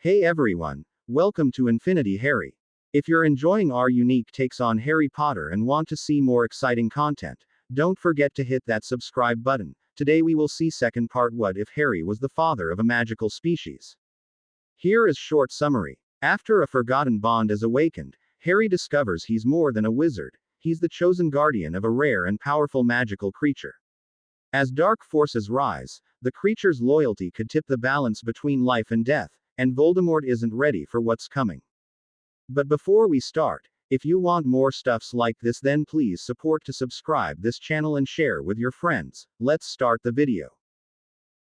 Hey everyone, welcome to Infinity Harry. If you're enjoying our unique takes on Harry Potter and want to see more exciting content, don't forget to hit that subscribe button. Today we will see second part: What if Harry was the father of a magical species? Here is short summary. After a forgotten bond is awakened, Harry discovers he's more than a wizard. He's the chosen guardian of a rare and powerful magical creature. As dark forces rise, the creature's loyalty could tip the balance between life and death, and Voldemort isn't ready for what's coming. But before we start, if you want more stuffs like this, then please support to subscribe this channel and share with your friends. Let's start the video.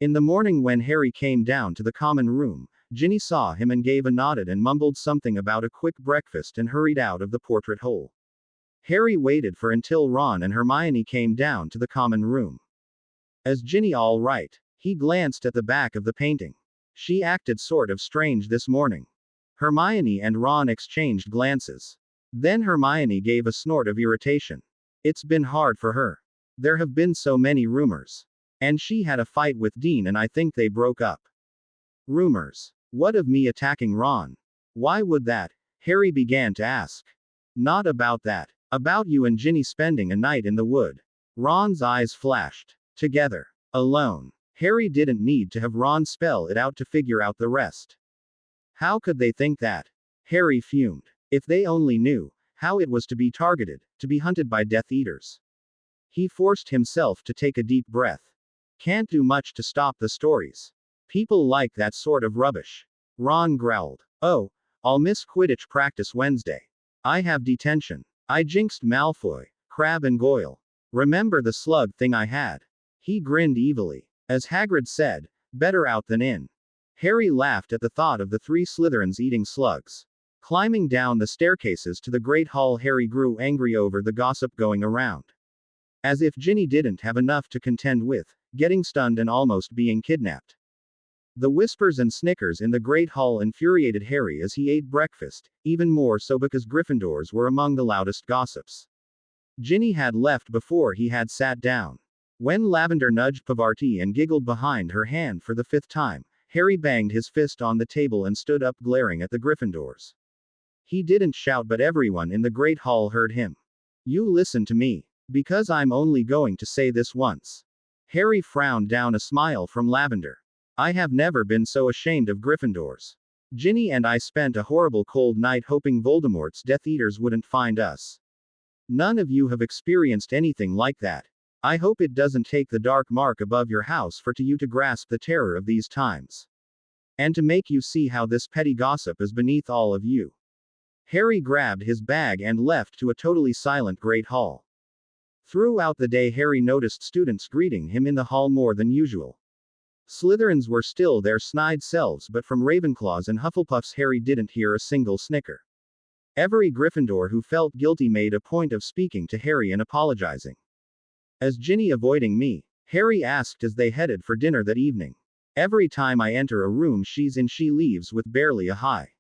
In the morning when Harry came down to the common room, Ginny saw him and gave a nodded and mumbled something about a quick breakfast and hurried out of the portrait hole. Harry waited for until Ron and Hermione came down to the common room. Is Ginny all right? He glanced at the back of the painting. She acted sort of strange this morning. Hermione and Ron exchanged glances. Then Hermione gave a snort of irritation. It's been hard for her. There have been so many rumors. And she had a fight with Dean and I think they broke up. Rumors. What of me attacking Ron? Why would that? Harry began to ask. Not about that. About you and Ginny spending a night in the wood. Ron's eyes flashed. Together. Alone. Harry didn't need to have Ron spell it out to figure out the rest. How could they think that? Harry fumed. If they only knew how it was to be targeted, to be hunted by Death Eaters. He forced himself to take a deep breath. Can't do much to stop the stories. People like that sort of rubbish. Ron growled. Oh, I'll miss Quidditch practice Wednesday. I have detention. I jinxed Malfoy, Crabbe and Goyle. Remember the slug thing I had? He grinned evilly. As Hagrid said, better out than in. Harry laughed at the thought of the three Slytherins eating slugs. Climbing down the staircases to the Great Hall, Harry grew angry over the gossip going around. As if Ginny didn't have enough to contend with, getting stunned and almost being kidnapped. The whispers and snickers in the Great Hall infuriated Harry as he ate breakfast, even more so because Gryffindors were among the loudest gossips. Ginny had left before he had sat down. When Lavender nudged Pavarti and giggled behind her hand for the fifth time, Harry banged his fist on the table and stood up glaring at the Gryffindors. He didn't shout, but everyone in the Great Hall heard him. You listen to me. Because I'm only going to say this once. Harry frowned down a smile from Lavender. I have never been so ashamed of Gryffindors. Ginny and I spent a horrible cold night hoping Voldemort's Death Eaters wouldn't find us. None of you have experienced anything like that. I hope it doesn't take the dark mark above your house for you to grasp the terror of these times. And to make you see how this petty gossip is beneath all of you. Harry grabbed his bag and left to a totally silent Great Hall. Throughout the day, Harry noticed students greeting him in the hall more than usual. Slytherins were still their snide selves, but from Ravenclaws and Hufflepuffs Harry didn't hear a single snicker. Every Gryffindor who felt guilty made a point of speaking to Harry and apologizing. Is Ginny avoiding me? Harry asked as they headed for dinner that evening. Every time I enter a room she's in, she leaves with barely a hi.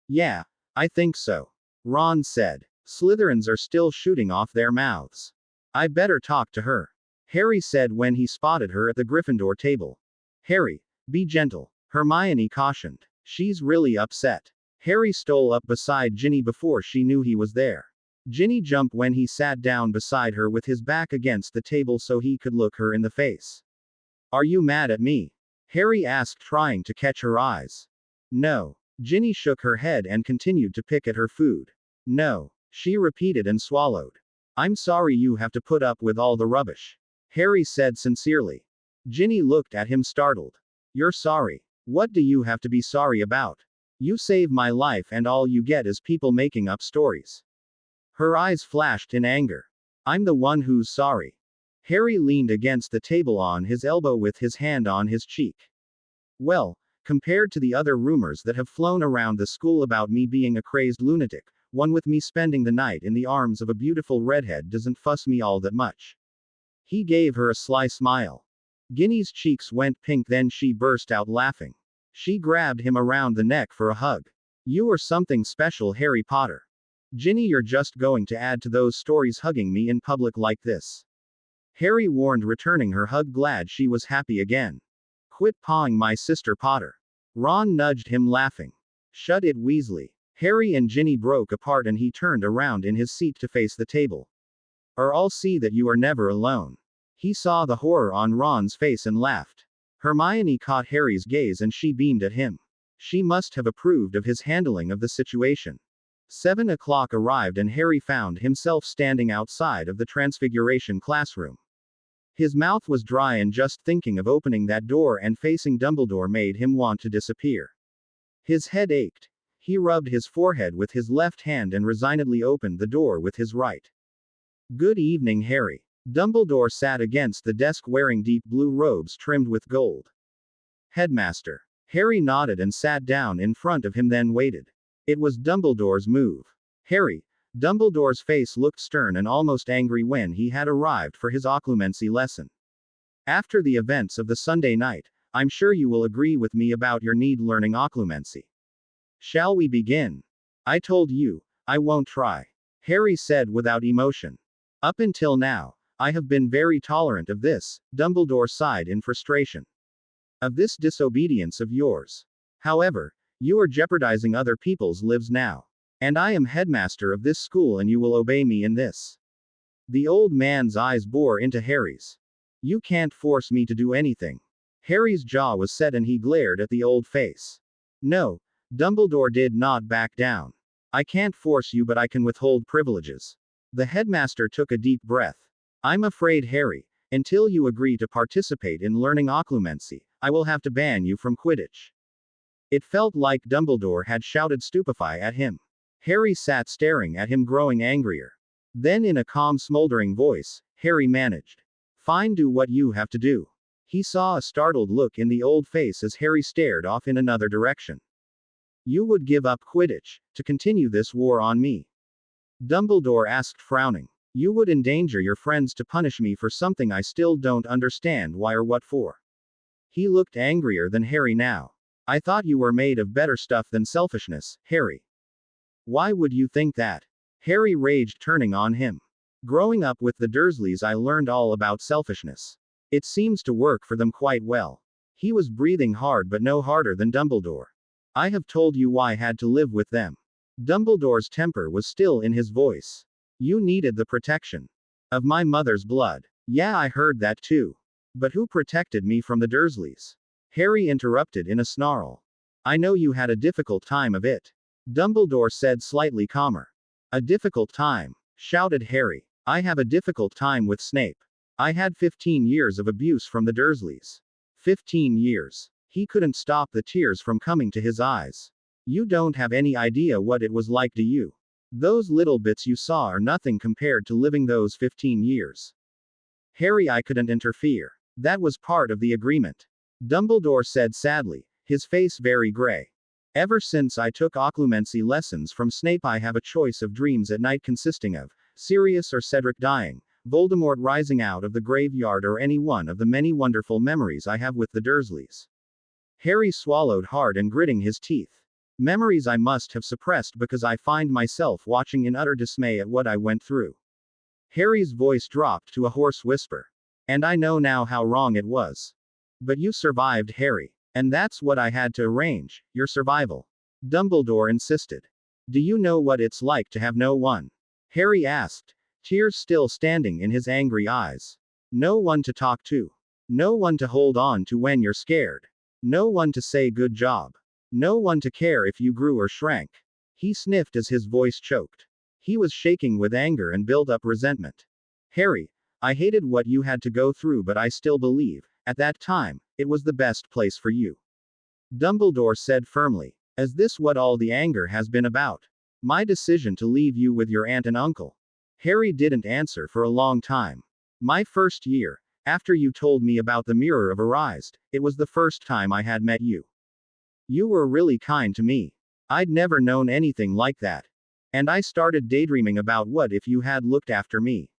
Yeah, I think so. Ron said. Slytherins are still shooting off their mouths. I better talk to her. Harry said when he spotted her at the Gryffindor table. Harry, be gentle. Hermione cautioned. She's really upset. Harry stole up beside Ginny before she knew he was there. Ginny jumped when he sat down beside her with his back against the table so he could look her in the face. Are you mad at me? Harry asked, trying to catch her eyes. No. Ginny shook her head and continued to pick at her food. No. She repeated and swallowed. I'm sorry you have to put up with all the rubbish. Harry said sincerely. Ginny looked at him startled. You're sorry. What do you have to be sorry about? You save my life and all you get is people making up stories. Her eyes flashed in anger. I'm the one who's sorry. Harry leaned against the table on his elbow with his hand on his cheek. Well, compared to the other rumors that have flown around the school about me being a crazed lunatic, one with me spending the night in the arms of a beautiful redhead doesn't fuss me all that much. He gave her a sly smile. Ginny's cheeks went pink, then she burst out laughing. She grabbed him around the neck for a hug. You are something special, Harry Potter. Ginny, you're just going to add to those stories hugging me in public like this. Harry warned, returning her hug, glad she was happy again. Quit pawing my sister Potter. Ron nudged him, laughing. Shut it, Weasley. Harry and Ginny broke apart and he turned around in his seat to face the table. Or I'll see that you are never alone. He saw the horror on Ron's face and laughed. Hermione caught Harry's gaze and she beamed at him. She must have approved of his handling of the situation. 7 o'clock arrived and Harry found himself standing outside of the Transfiguration classroom. His mouth was dry and just thinking of opening that door and facing Dumbledore made him want to disappear. His head ached. He rubbed his forehead with his left hand and resignedly opened the door with his right. Good evening, Harry. Dumbledore sat against the desk wearing deep blue robes trimmed with gold. Headmaster. Harry nodded and sat down in front of him, then waited. It was Dumbledore's move. Harry. Dumbledore's face looked stern and almost angry when he had arrived for his occlumency lesson. After the events of the Sunday night, I'm sure you will agree with me about your need learning occlumency. Shall we begin? I told you, I won't try. Harry said without emotion. Up until now, I have been very tolerant of this, Dumbledore sighed in frustration. Of this disobedience of yours. However, you are jeopardizing other people's lives now. And I am headmaster of this school and you will obey me in this. The old man's eyes bore into Harry's. You can't force me to do anything. Harry's jaw was set and he glared at the old face. No, Dumbledore did not back down. I can't force you, but I can withhold privileges. The headmaster took a deep breath. I'm afraid, Harry, until you agree to participate in learning occlumency, I will have to ban you from Quidditch. It felt like Dumbledore had shouted stupefy at him. Harry sat staring at him, growing angrier. Then in a calm, smoldering voice, Harry managed. Fine, do what you have to do. He saw a startled look in the old face as Harry stared off in another direction. You would give up Quidditch to continue this war on me? Dumbledore asked, frowning. You would endanger your friends to punish me for something I still don't understand why or what for. He looked angrier than Harry now. I thought you were made of better stuff than selfishness, Harry. Why would you think that? Harry raged, turning on him. Growing up with the Dursleys, I learned all about selfishness. It seems to work for them quite well. He was breathing hard, but no harder than Dumbledore. I have told you why I had to live with them. Dumbledore's temper was still in his voice. You needed the protection of my mother's blood. Yeah, I heard that too. But who protected me from the Dursleys? Harry interrupted in a snarl. I know you had a difficult time of it. Dumbledore said, slightly calmer. A difficult time, shouted Harry. I have a difficult time with Snape. I had 15 years of abuse from the Dursleys. 15 years. He couldn't stop the tears from coming to his eyes. You don't have any idea what it was like, do you? Those little bits you saw are nothing compared to living those 15 years. Harry, I couldn't interfere. That was part of the agreement. Dumbledore said sadly, his face very gray. Ever since I took occlumency lessons from Snape, I have a choice of dreams at night consisting of Sirius or Cedric dying, Voldemort rising out of the graveyard, or any one of the many wonderful memories I have with the Dursleys. Harry swallowed hard and gritting his teeth. Memories I must have suppressed because I find myself watching in utter dismay at what I went through. Harry's voice dropped to a hoarse whisper. And I know now how wrong it was. But you survived, Harry. And that's what I had to arrange, your survival. Dumbledore insisted. Do you know what it's like to have no one? Harry asked, tears still standing in his angry eyes. No one to talk to. No one to hold on to when you're scared. No one to say good job. No one to care if you grew or shrank. He sniffed as his voice choked. He was shaking with anger and built up resentment. Harry, I hated what you had to go through, but I still believe, at that time, it was the best place for you. Dumbledore said firmly. Is this what all the anger has been about? My decision to leave you with your aunt and uncle? Harry didn't answer for a long time. My first year, after you told me about the Mirror of Arised, it was the first time I had met you. You were really kind to me. I'd never known anything like that. And I started daydreaming about what if you had looked after me.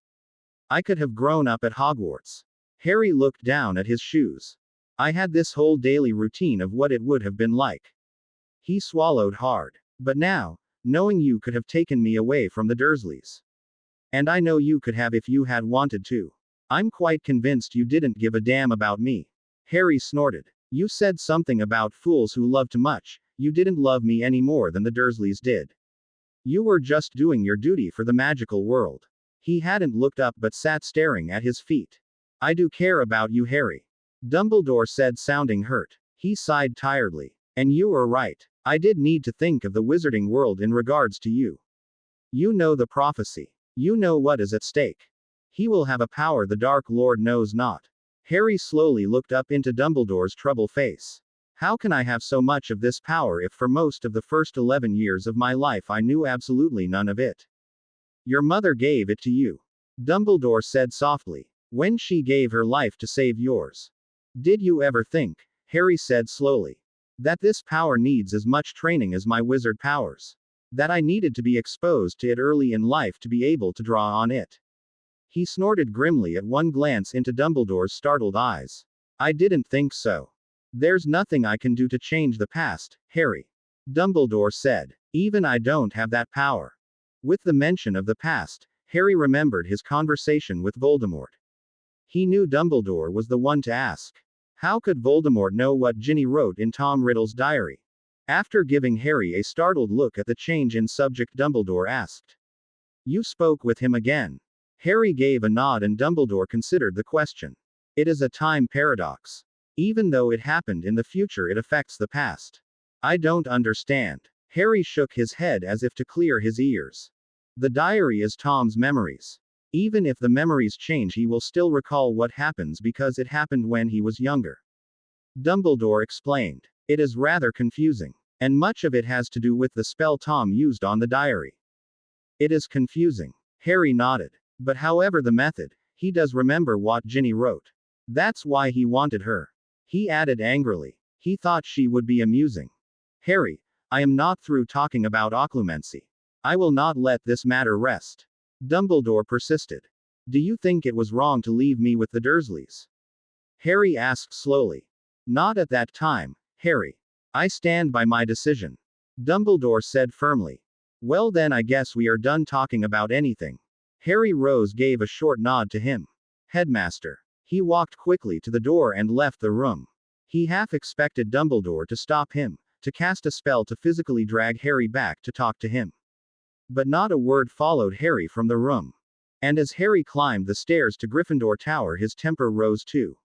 I could have grown up at Hogwarts. Harry looked down at his shoes. I had this whole daily routine of what it would have been like. He swallowed hard. But now, knowing you could have taken me away from the Dursleys. And I know you could have if you had wanted to. I'm quite convinced you didn't give a damn about me. Harry snorted. You said something about fools who love too much. You didn't love me any more than the Dursleys did. You were just doing your duty for the magical world. He hadn't looked up but sat staring at his feet. I do care about you, Harry. Dumbledore said, sounding hurt. He sighed tiredly. And you were right. I did need to think of the wizarding world in regards to you. You know the prophecy. You know what is at stake. He will have a power the Dark Lord knows not. Harry slowly looked up into Dumbledore's troubled face. How can I have so much of this power if for most of the first 11 years of my life I knew absolutely none of it? Your mother gave it to you. Dumbledore said softly. When she gave her life to save yours. Did you ever think, Harry said slowly, that this power needs as much training as my wizard powers? That I needed to be exposed to it early in life to be able to draw on it? He snorted grimly at one glance into Dumbledore's startled eyes. I didn't think so. There's nothing I can do to change the past, Harry. Dumbledore said. Even I don't have that power. With the mention of the past, Harry remembered his conversation with Voldemort. He knew Dumbledore was the one to ask. How could Voldemort know what Ginny wrote in Tom Riddle's diary? After giving Harry a startled look at the change in subject, Dumbledore asked. You spoke with him again. Harry gave a nod and Dumbledore considered the question. It is a time paradox. Even though it happened in the future, it affects the past. I don't understand. Harry shook his head as if to clear his ears. The diary is Tom's memories. Even if the memories change, he will still recall what happens because it happened when he was younger. Dumbledore explained. It is rather confusing. And much of it has to do with the spell Tom used on the diary. It is confusing. Harry nodded. But however the method, he does remember what Ginny wrote. That's why he wanted her. He added angrily. He thought she would be amusing. Harry, I am not through talking about occlumency. I will not let this matter rest. Dumbledore persisted. Do you think it was wrong to leave me with the Dursleys? Harry asked slowly. Not at that time, Harry. I stand by my decision. Dumbledore said firmly. Well then, I guess we are done talking about anything. Harry rose, gave a short nod to him. Headmaster. He walked quickly to the door and left the room. He half expected Dumbledore to stop him, to cast a spell to physically drag Harry back to talk to him. But not a word followed Harry from the room. And as Harry climbed the stairs to Gryffindor Tower, his temper rose too.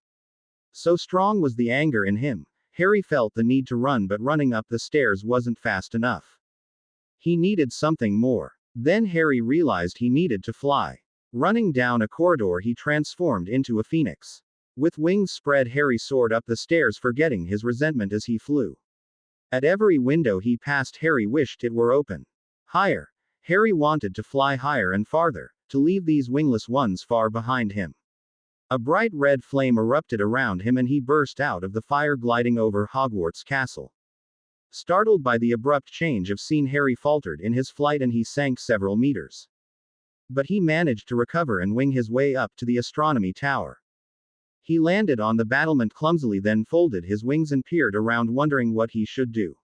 So strong was the anger in him, Harry felt the need to run, but running up the stairs wasn't fast enough. He needed something more. Then Harry realized he needed to fly. Running down a corridor, he transformed into a phoenix. With wings spread, Harry soared up the stairs, forgetting his resentment as he flew. At every window he passed, Harry wished it were open. Higher. Harry wanted to fly higher and farther, to leave these wingless ones far behind him. A bright red flame erupted around him and he burst out of the fire, gliding over Hogwarts Castle. Startled by the abrupt change of scene, Harry faltered in his flight and he sank several meters. But he managed to recover and wing his way up to the astronomy tower. He landed on the battlement clumsily, then folded his wings and peered around, wondering what he should do.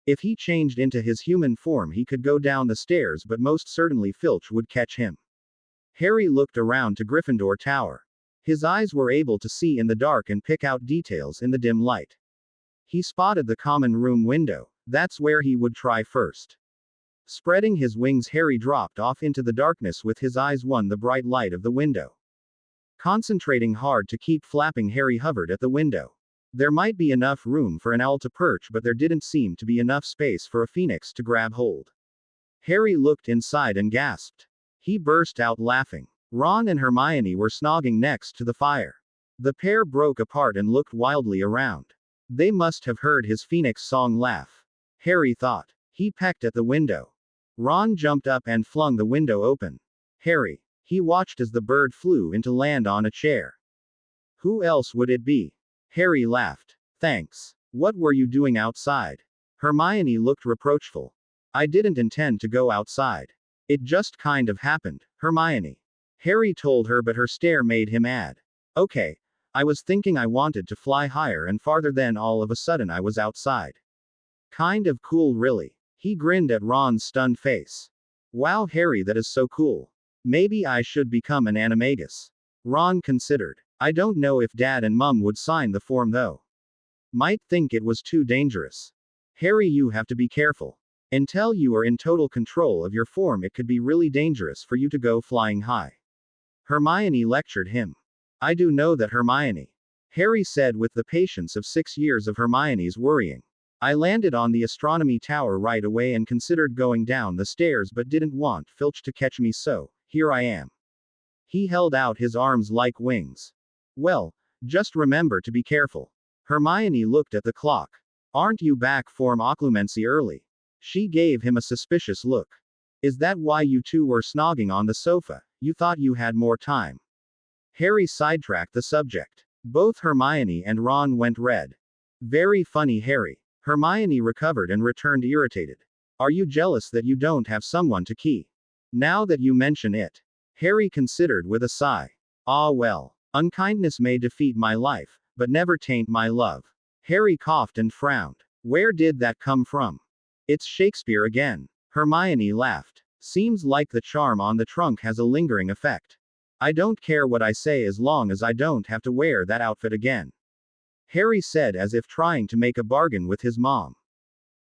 If he changed into his human form, he could go down the stairs, but most certainly Filch would catch him. Harry looked around to Gryffindor Tower. His eyes were able to see in the dark and pick out details in the dim light. He spotted the common room window. That's where he would try first. Spreading his wings, Harry dropped off into the darkness with his eyes on the bright light of the window. Concentrating hard to keep flapping, Harry hovered at the window. There might be enough room for an owl to perch, but there didn't seem to be enough space for a phoenix to grab hold. Harry looked inside and gasped. He burst out laughing. Ron and Hermione were snogging next to the fire. The pair broke apart and looked wildly around. They must have heard his phoenix song laugh. Harry thought. He pecked at the window. Ron jumped up and flung the window open. Harry. He watched as the bird flew into land on a chair. Who else would it be? Harry laughed. Thanks. What were you doing outside? Hermione looked reproachful. I didn't intend to go outside. It just kind of happened, Hermione. Harry told her, but her stare made him add. Okay. I was thinking I wanted to fly higher and farther, then all of a sudden I was outside. Kind of cool, really. He grinned at Ron's stunned face. Wow, Harry, that is so cool. Maybe I should become an animagus. Ron considered. I don't know if Dad and Mum would sign the form though. Might think it was too dangerous. Harry, you have to be careful. Until you are in total control of your form, it could be really dangerous for you to go flying high. Hermione lectured him. I do know that, Hermione. Harry said with the patience of 6 years of Hermione's worrying. I landed on the astronomy tower right away and considered going down the stairs but didn't want Filch to catch me, so here I am. He held out his arms like wings. Well, just remember to be careful. Hermione looked at the clock. Aren't you back from occlumency early? She gave him a suspicious look. Is that why you two were snogging on the sofa? You thought you had more time. Harry sidetracked the subject. Both Hermione and Ron went red. Very funny, Harry. Hermione recovered and returned irritated. Are you jealous that you don't have someone to key? Now that you mention it. Harry considered with a sigh. Ah well. Unkindness may defeat my life, but never taint my love. Harry coughed and frowned. Where did that come from? It's Shakespeare again. Hermione laughed. Seems like the charm on the trunk has a lingering effect. I don't care what I say as long as I don't have to wear that outfit again. Harry said as if trying to make a bargain with his mom.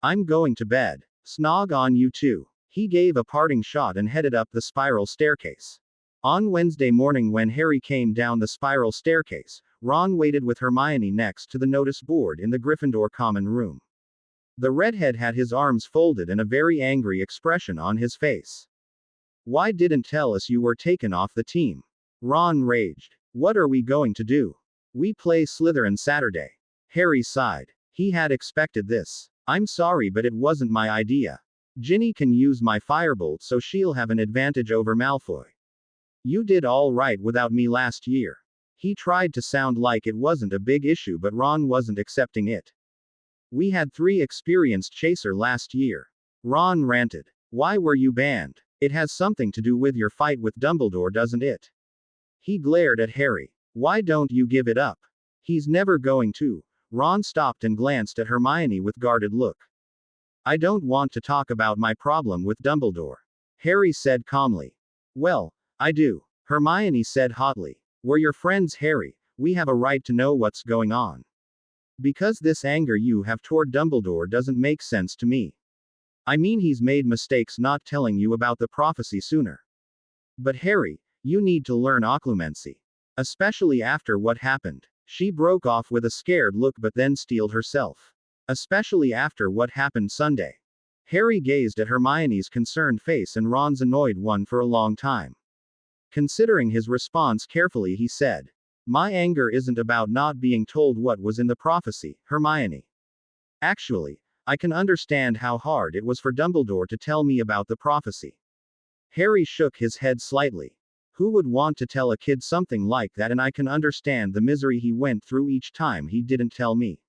I'm going to bed. Snog on you too. He gave a parting shot and headed up the spiral staircase. On Wednesday morning, when Harry came down the spiral staircase, Ron waited with Hermione next to the notice board in the Gryffindor common room. The redhead had his arms folded and a very angry expression on his face. Why didn't tell us you were taken off the team? Ron raged. What are we going to do? We play Slytherin Saturday. Harry sighed. He had expected this. I'm sorry, but it wasn't my idea. Ginny can use my firebolt, so she'll have an advantage over Malfoy. You did all right without me last year. He tried to sound like it wasn't a big issue, but Ron wasn't accepting it. We had 3 experienced chaser last year. Ron ranted. Why were you banned? It has something to do with your fight with Dumbledore, doesn't it? He glared at Harry. Why don't you give it up? He's never going to. Ron stopped and glanced at Hermione with guarded look. I don't want to talk about my problem with Dumbledore. Harry said calmly. Well, I do. Hermione said hotly. We're your friends, Harry. We have a right to know what's going on. Because this anger you have toward Dumbledore doesn't make sense to me. I mean, he's made mistakes not telling you about the prophecy sooner. But Harry, you need to learn occlumency. Especially after what happened. She broke off with a scared look but then steeled herself. Especially after what happened Sunday. Harry gazed at Hermione's concerned face and Ron's annoyed one for a long time. Considering his response carefully, he said, my anger isn't about not being told what was in the prophecy, Hermione. Actually, I can understand how hard it was for Dumbledore to tell me about the prophecy. Harry shook his head slightly. Who would want to tell a kid something like that? And I can understand the misery he went through each time he didn't tell me.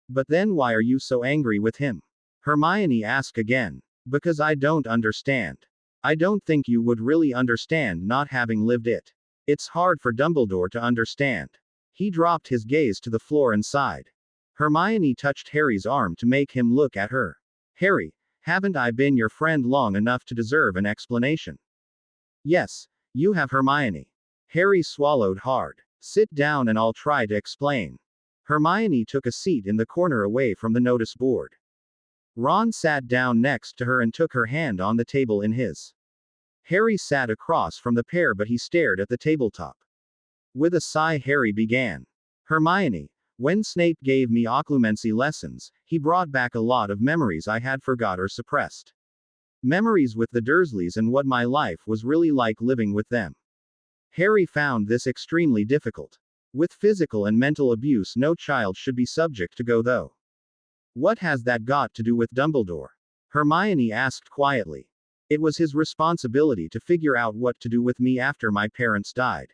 But then why are you so angry with him? Hermione asked again. Because I don't understand. I don't think you would really understand not having lived it. It's hard for Dumbledore to understand. He dropped his gaze to the floor and sighed. Hermione touched Harry's arm to make him look at her. Harry, haven't I been your friend long enough to deserve an explanation? Yes. You have, Hermione. Harry swallowed hard. Sit down and I'll try to explain. Hermione took a seat in the corner away from the notice board. Ron sat down next to her and took her hand on the table in his. Harry sat across from the pair, but he stared at the tabletop. With a sigh, Harry began. Hermione, when Snape gave me occlumency lessons, he brought back a lot of memories I had forgot or suppressed. Memories with the Dursleys and what my life was really like living with them. Harry found this extremely difficult. With physical and mental abuse, no child should be subject to go though. What has that got to do with Dumbledore? Hermione asked quietly. It was his responsibility to figure out what to do with me after my parents died.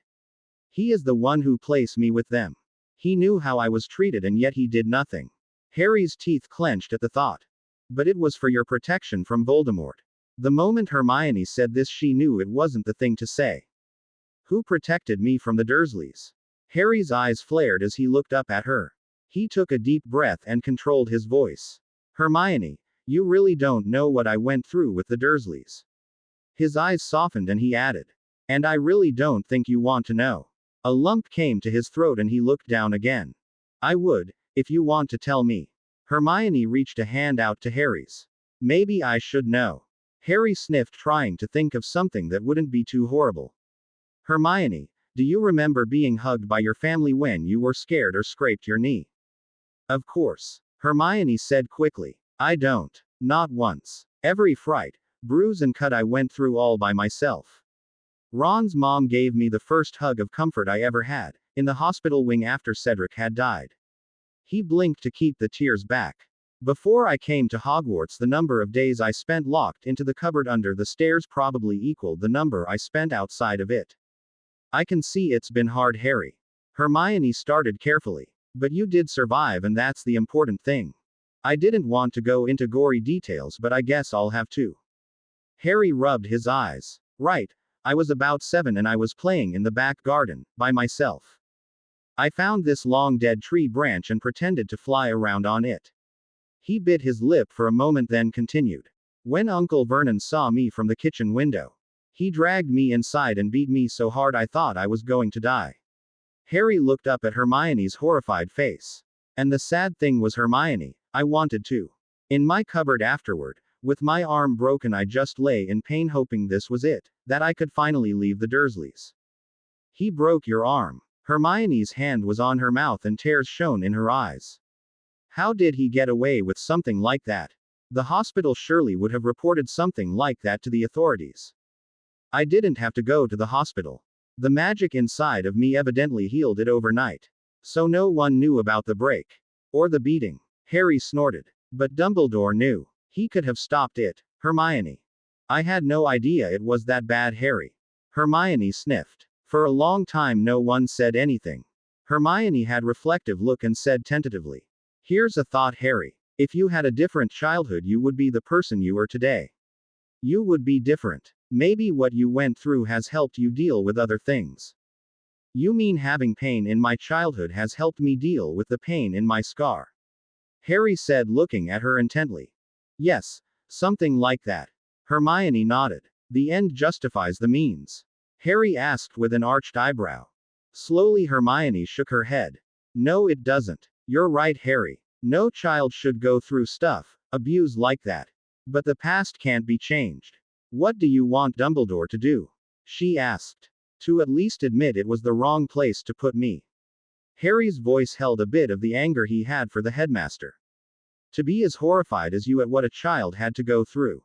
He is the one who placed me with them. He knew how I was treated and yet he did nothing. Harry's teeth clenched at the thought. But it was for your protection from Voldemort. The moment Hermione said this, she knew it wasn't the thing to say. Who protected me from the Dursleys? Harry's eyes flared as he looked up at her. He took a deep breath and controlled his voice. Hermione, you really don't know what I went through with the Dursleys. His eyes softened and he added. And I really don't think you want to know. A lump came to his throat and he looked down again. I would, If you want to tell me. Hermione reached a hand out to Harry's. Maybe I should know. Harry sniffed, trying to think of something that wouldn't be too horrible. Hermione, do you remember being hugged by your family when you were scared or scraped your knee? Of course. Hermione said quickly. I don't. Not once. Every fright, bruise and cut I went through all by myself. Ron's mom gave me the first hug of comfort I ever had, in the hospital wing after Cedric had died. He blinked to keep the tears back. Before I came to Hogwarts, the number of days I spent locked into the cupboard under the stairs probably equaled the number I spent outside of it. I can see it's been hard, Harry. Hermione started carefully. But you did survive, and that's the important thing. I didn't want to go into gory details, but I guess I'll have to. Harry rubbed his eyes. Right. I was about 7 and I was playing in the back garden, by myself. I found this long dead tree branch and pretended to fly around on it. He bit his lip for a moment, then continued. When Uncle Vernon saw me from the kitchen window, he dragged me inside and beat me so hard I thought I was going to die. Harry looked up at Hermione's horrified face. And the sad thing was, Hermione, I wanted to. In my cupboard afterward, with my arm broken, I just lay in pain hoping this was it, that I could finally leave the Dursleys. He broke your arm. Hermione's hand was on her mouth and tears shone in her eyes. How did he get away with something like that? The hospital surely would have reported something like that to the authorities. I didn't have to go to the hospital. The magic inside of me evidently healed it overnight. So no one knew about the break. Or the beating. Harry snorted. But Dumbledore knew. He could have stopped it. Hermione. I had no idea it was that bad, Harry. Hermione sniffed. For a long time no one said anything. Hermione had a reflective look and said tentatively. Here's a thought, Harry. If you had a different childhood, you would be the person you are today. You would be different. Maybe what you went through has helped you deal with other things. You mean having pain in my childhood has helped me deal with the pain in my scar? Harry said, looking at her intently. Yes, something like that. Hermione nodded. The end justifies the means. Harry asked with an arched eyebrow. Slowly Hermione shook her head. No, it doesn't. You're right, Harry. No child should go through abuse like that. But the past can't be changed. What do you want Dumbledore to do? She asked. To at least admit it was the wrong place to put me. Harry's voice held a bit of the anger he had for the headmaster. To be as horrified as you at what a child had to go through.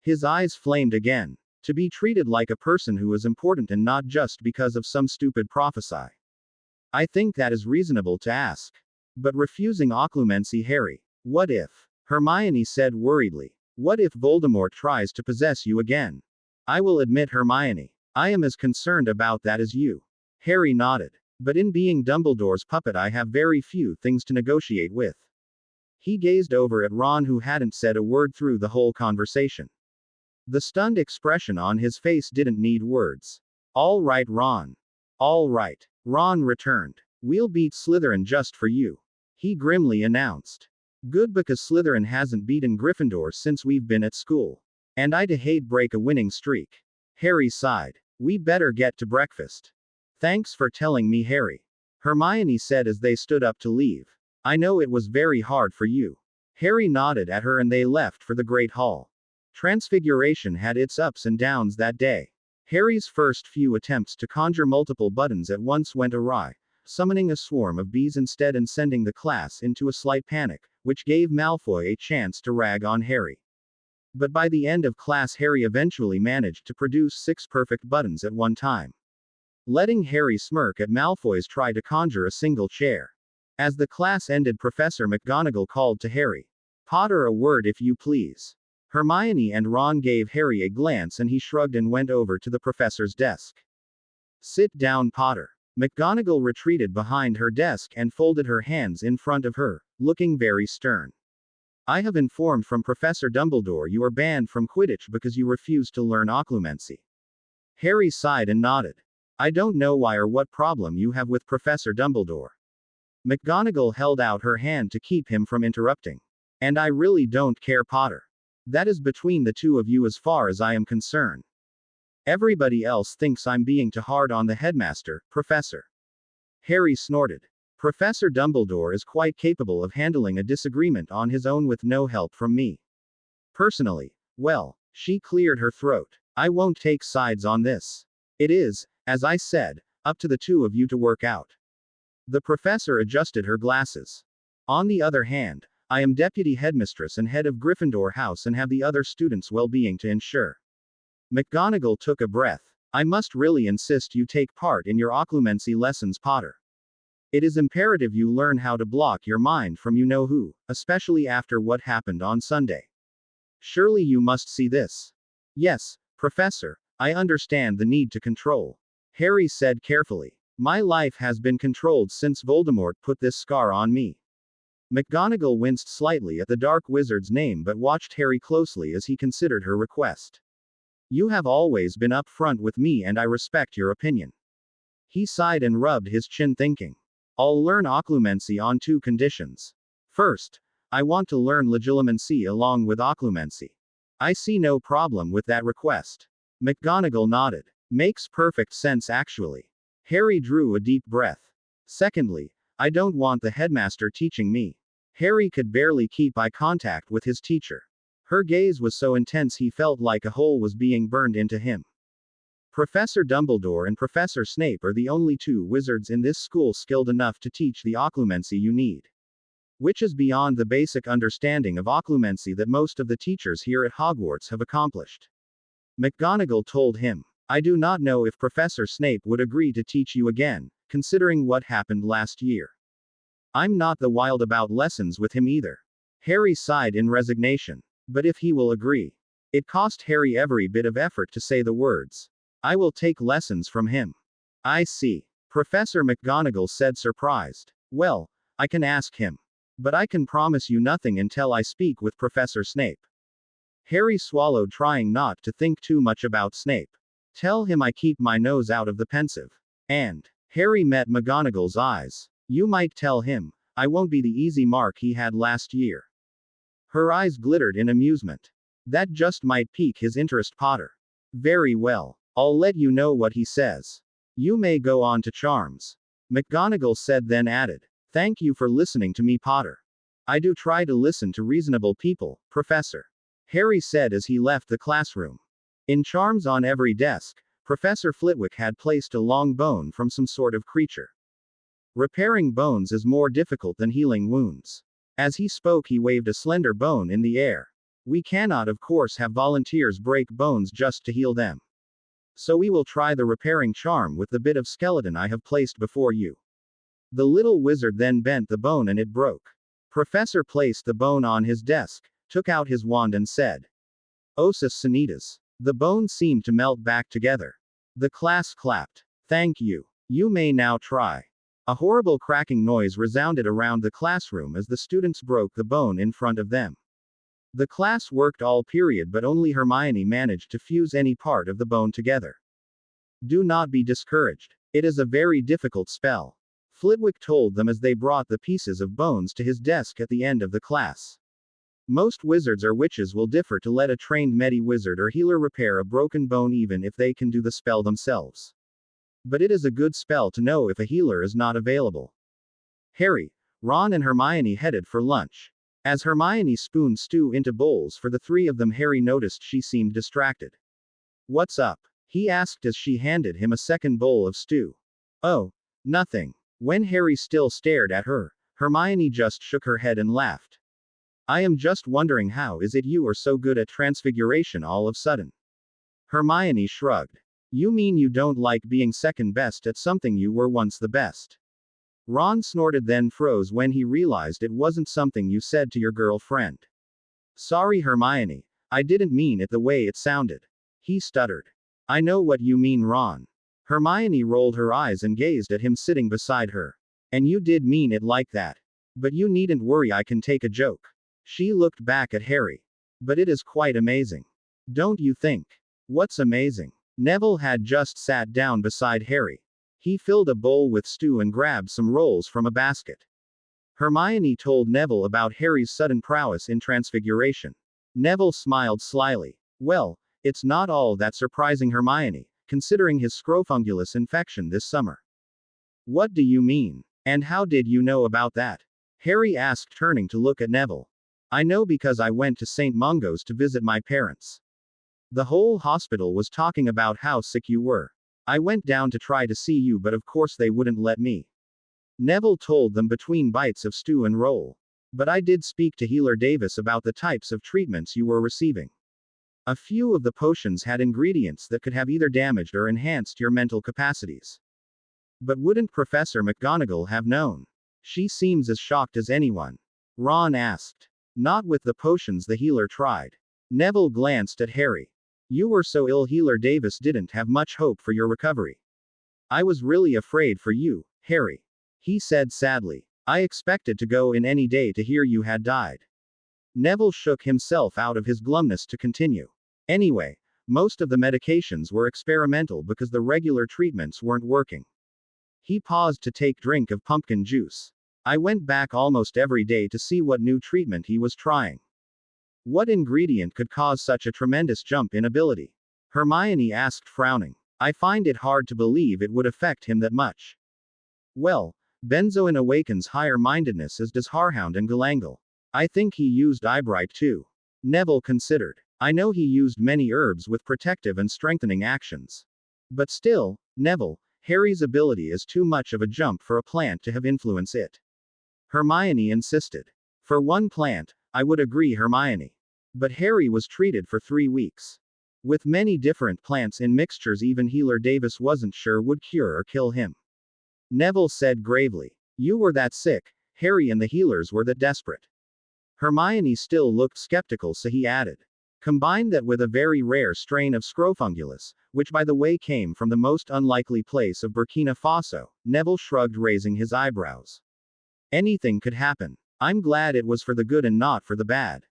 His eyes flamed again. To be treated like a person who is important and not just because of some stupid prophecy. I think that is reasonable to ask. But refusing occlumency, Harry. What if? Hermione said worriedly. What if Voldemort tries to possess you again? I will admit, Hermione, I am as concerned about that as you. Harry nodded. But in being Dumbledore's puppet, I have very few things to negotiate with. He gazed over at Ron, who hadn't said a word through the whole conversation. The stunned expression on his face didn't need words. All right, Ron. All right. Ron returned. We'll beat Slytherin just for you. He grimly announced. Good, because Slytherin hasn't beaten Gryffindor since we've been at school. And I'd hate break a winning streak. Harry sighed. We better get to breakfast. Thanks for telling me, Harry. Hermione said as they stood up to leave. I know it was very hard for you. Harry nodded at her and they left for the Great Hall. Transfiguration had its ups and downs that day. Harry's first few attempts to conjure multiple buttons at once went awry, summoning a swarm of bees instead and sending the class into a slight panic, which gave Malfoy a chance to rag on Harry. But by the end of class, Harry eventually managed to produce 6 perfect buttons at one time, letting Harry smirk at Malfoy's try to conjure a single chair. As the class ended, Professor McGonagall called to Harry. Potter, a word if you please. Hermione and Ron gave Harry a glance and he shrugged and went over to the professor's desk. Sit down, Potter. McGonagall retreated behind her desk and folded her hands in front of her, looking very stern. I have informed from Professor Dumbledore you are banned from Quidditch because you refuse to learn occlumency. Harry sighed and nodded. I don't know why or what problem you have with Professor Dumbledore. McGonagall held out her hand to keep him from interrupting. And I really don't care, Potter. That is between the two of you as far as I am concerned. Everybody else thinks I'm being too hard on the headmaster, Professor. Harry snorted. Professor Dumbledore is quite capable of handling a disagreement on his own with no help from me. Personally, well, she cleared her throat. I won't take sides on this. It is, as I said, up to the two of you to work out. The professor adjusted her glasses. On the other hand, I am deputy headmistress and head of Gryffindor House and have the other students' well-being to ensure. McGonagall took a breath. I must really insist you take part in your occlumency lessons, Potter. It is imperative you learn how to block your mind from you know who, especially after what happened on Sunday. Surely you must see this. Yes, Professor, I understand the need to control. Harry said carefully. My life has been controlled since Voldemort put this scar on me. McGonagall winced slightly at the Dark Wizard's name but watched Harry closely as he considered her request. You have always been up front with me and I respect your opinion. He sighed and rubbed his chin thinking. I'll learn occlumency on 2 conditions. First, I want to learn legilimency along with occlumency. I see no problem with that request. McGonagall nodded. Makes perfect sense actually. Harry drew a deep breath. Secondly, I don't want the headmaster teaching me. Harry could barely keep eye contact with his teacher. Her gaze was so intense he felt like a hole was being burned into him. Professor Dumbledore and Professor Snape are the only 2 wizards in this school skilled enough to teach the occlumency you need. Which is beyond the basic understanding of occlumency that most of the teachers here at Hogwarts have accomplished. McGonagall told him, I do not know if Professor Snape would agree to teach you again, considering what happened last year. I'm not the wild about lessons with him either. Harry sighed in resignation. But if he will agree. It cost Harry every bit of effort to say the words. I will take lessons from him. I see. Professor McGonagall said surprised. Well, I can ask him. But I can promise you nothing until I speak with Professor Snape. Harry swallowed, trying not to think too much about Snape. Tell him I keep my nose out of the pensive. And Harry met McGonagall's eyes. You might tell him, I won't be the easy mark he had last year. Her eyes glittered in amusement. That just might pique his interest, Potter. Very well. I'll let you know what he says. You may go on to charms. McGonagall said, then added, thank you for listening to me, Potter. I do try to listen to reasonable people, Professor. Harry said as he left the classroom. In charms on every desk, Professor Flitwick had placed a long bone from some sort of creature. Repairing bones is more difficult than healing wounds. As he spoke, he waved a slender bone in the air. We cannot, of course, have volunteers break bones just to heal them. So we will try the repairing charm with the bit of skeleton I have placed before you. The little wizard then bent the bone and it broke. Professor placed the bone on his desk, took out his wand and said, Osus Sanitas. The bone seemed to melt back together. The class clapped. Thank you. You may now try. A horrible cracking noise resounded around the classroom as the students broke the bone in front of them. The class worked all period, but only Hermione managed to fuse any part of the bone together. Do not be discouraged. It is a very difficult spell. Flitwick told them as they brought the pieces of bones to his desk at the end of the class. Most wizards or witches will differ to let a trained medi-wizard or healer repair a broken bone even if they can do the spell themselves. But it is a good spell to know if a healer is not available. Harry, Ron and Hermione headed for lunch. As Hermione spooned stew into bowls for the 3 of them, Harry noticed she seemed distracted. What's up? He asked as she handed him a second bowl of stew. Oh, nothing. When Harry still stared at her, Hermione just shook her head and laughed. I am just wondering how is it you are so good at transfiguration all of a sudden. Hermione shrugged. You mean you don't like being second best at something you were once the best? Ron snorted, then froze when he realized it wasn't something you said to your girlfriend. Sorry, Hermione. I didn't mean it the way it sounded. He stuttered. I know what you mean, Ron. Hermione rolled her eyes and gazed at him sitting beside her. And you did mean it like that. But you needn't worry, I can take a joke. She looked back at Harry. But it is quite amazing. Don't you think? What's amazing? Neville had just sat down beside Harry. He filled a bowl with stew and grabbed some rolls from a basket. Hermione told Neville about Harry's sudden prowess in transfiguration. Neville smiled slyly. Well, it's not all that surprising, Hermione, considering his scrofungulus infection this summer. What do you mean? And how did you know about that? Harry asked, turning to look at Neville. I know because I went to St. Mungo's to visit my parents. The whole hospital was talking about how sick you were. I went down to try to see you, but of course they wouldn't let me. Neville told them between bites of stew and roll. But I did speak to Healer Davis about the types of treatments you were receiving. A few of the potions had ingredients that could have either damaged or enhanced your mental capacities. But wouldn't Professor McGonagall have known? She seems as shocked as anyone. Ron asked. Not with the potions the healer tried. Neville glanced at Harry. You were so ill Healer Davis didn't have much hope for your recovery. I was really afraid for you, Harry. He said sadly. I expected to go in any day to hear you had died. Neville shook himself out of his glumness to continue. Anyway, most of the medications were experimental because the regular treatments weren't working. He paused to take drink of pumpkin juice. I went back almost every day to see what new treatment he was trying. What ingredient could cause such a tremendous jump in ability? Hermione asked, frowning. I find it hard to believe it would affect him that much. Well, benzoin awakens higher mindedness, as does Harhound and Galangal. I think he used Eyebright too. Neville considered. I know he used many herbs with protective and strengthening actions. But still, Neville, Harry's ability is too much of a jump for a plant to have influence it. Hermione insisted. For one plant, I would agree, Hermione. But Harry was treated for 3 weeks. With many different plants in mixtures even Healer Davis wasn't sure would cure or kill him. Neville said gravely. You were that sick, Harry, and the healers were that desperate. Hermione still looked skeptical, so he added. Combine that with a very rare strain of Scrofungulus, which by the way came from the most unlikely place of Burkina Faso. Neville shrugged, raising his eyebrows. Anything could happen. I'm glad it was for the good and not for the bad.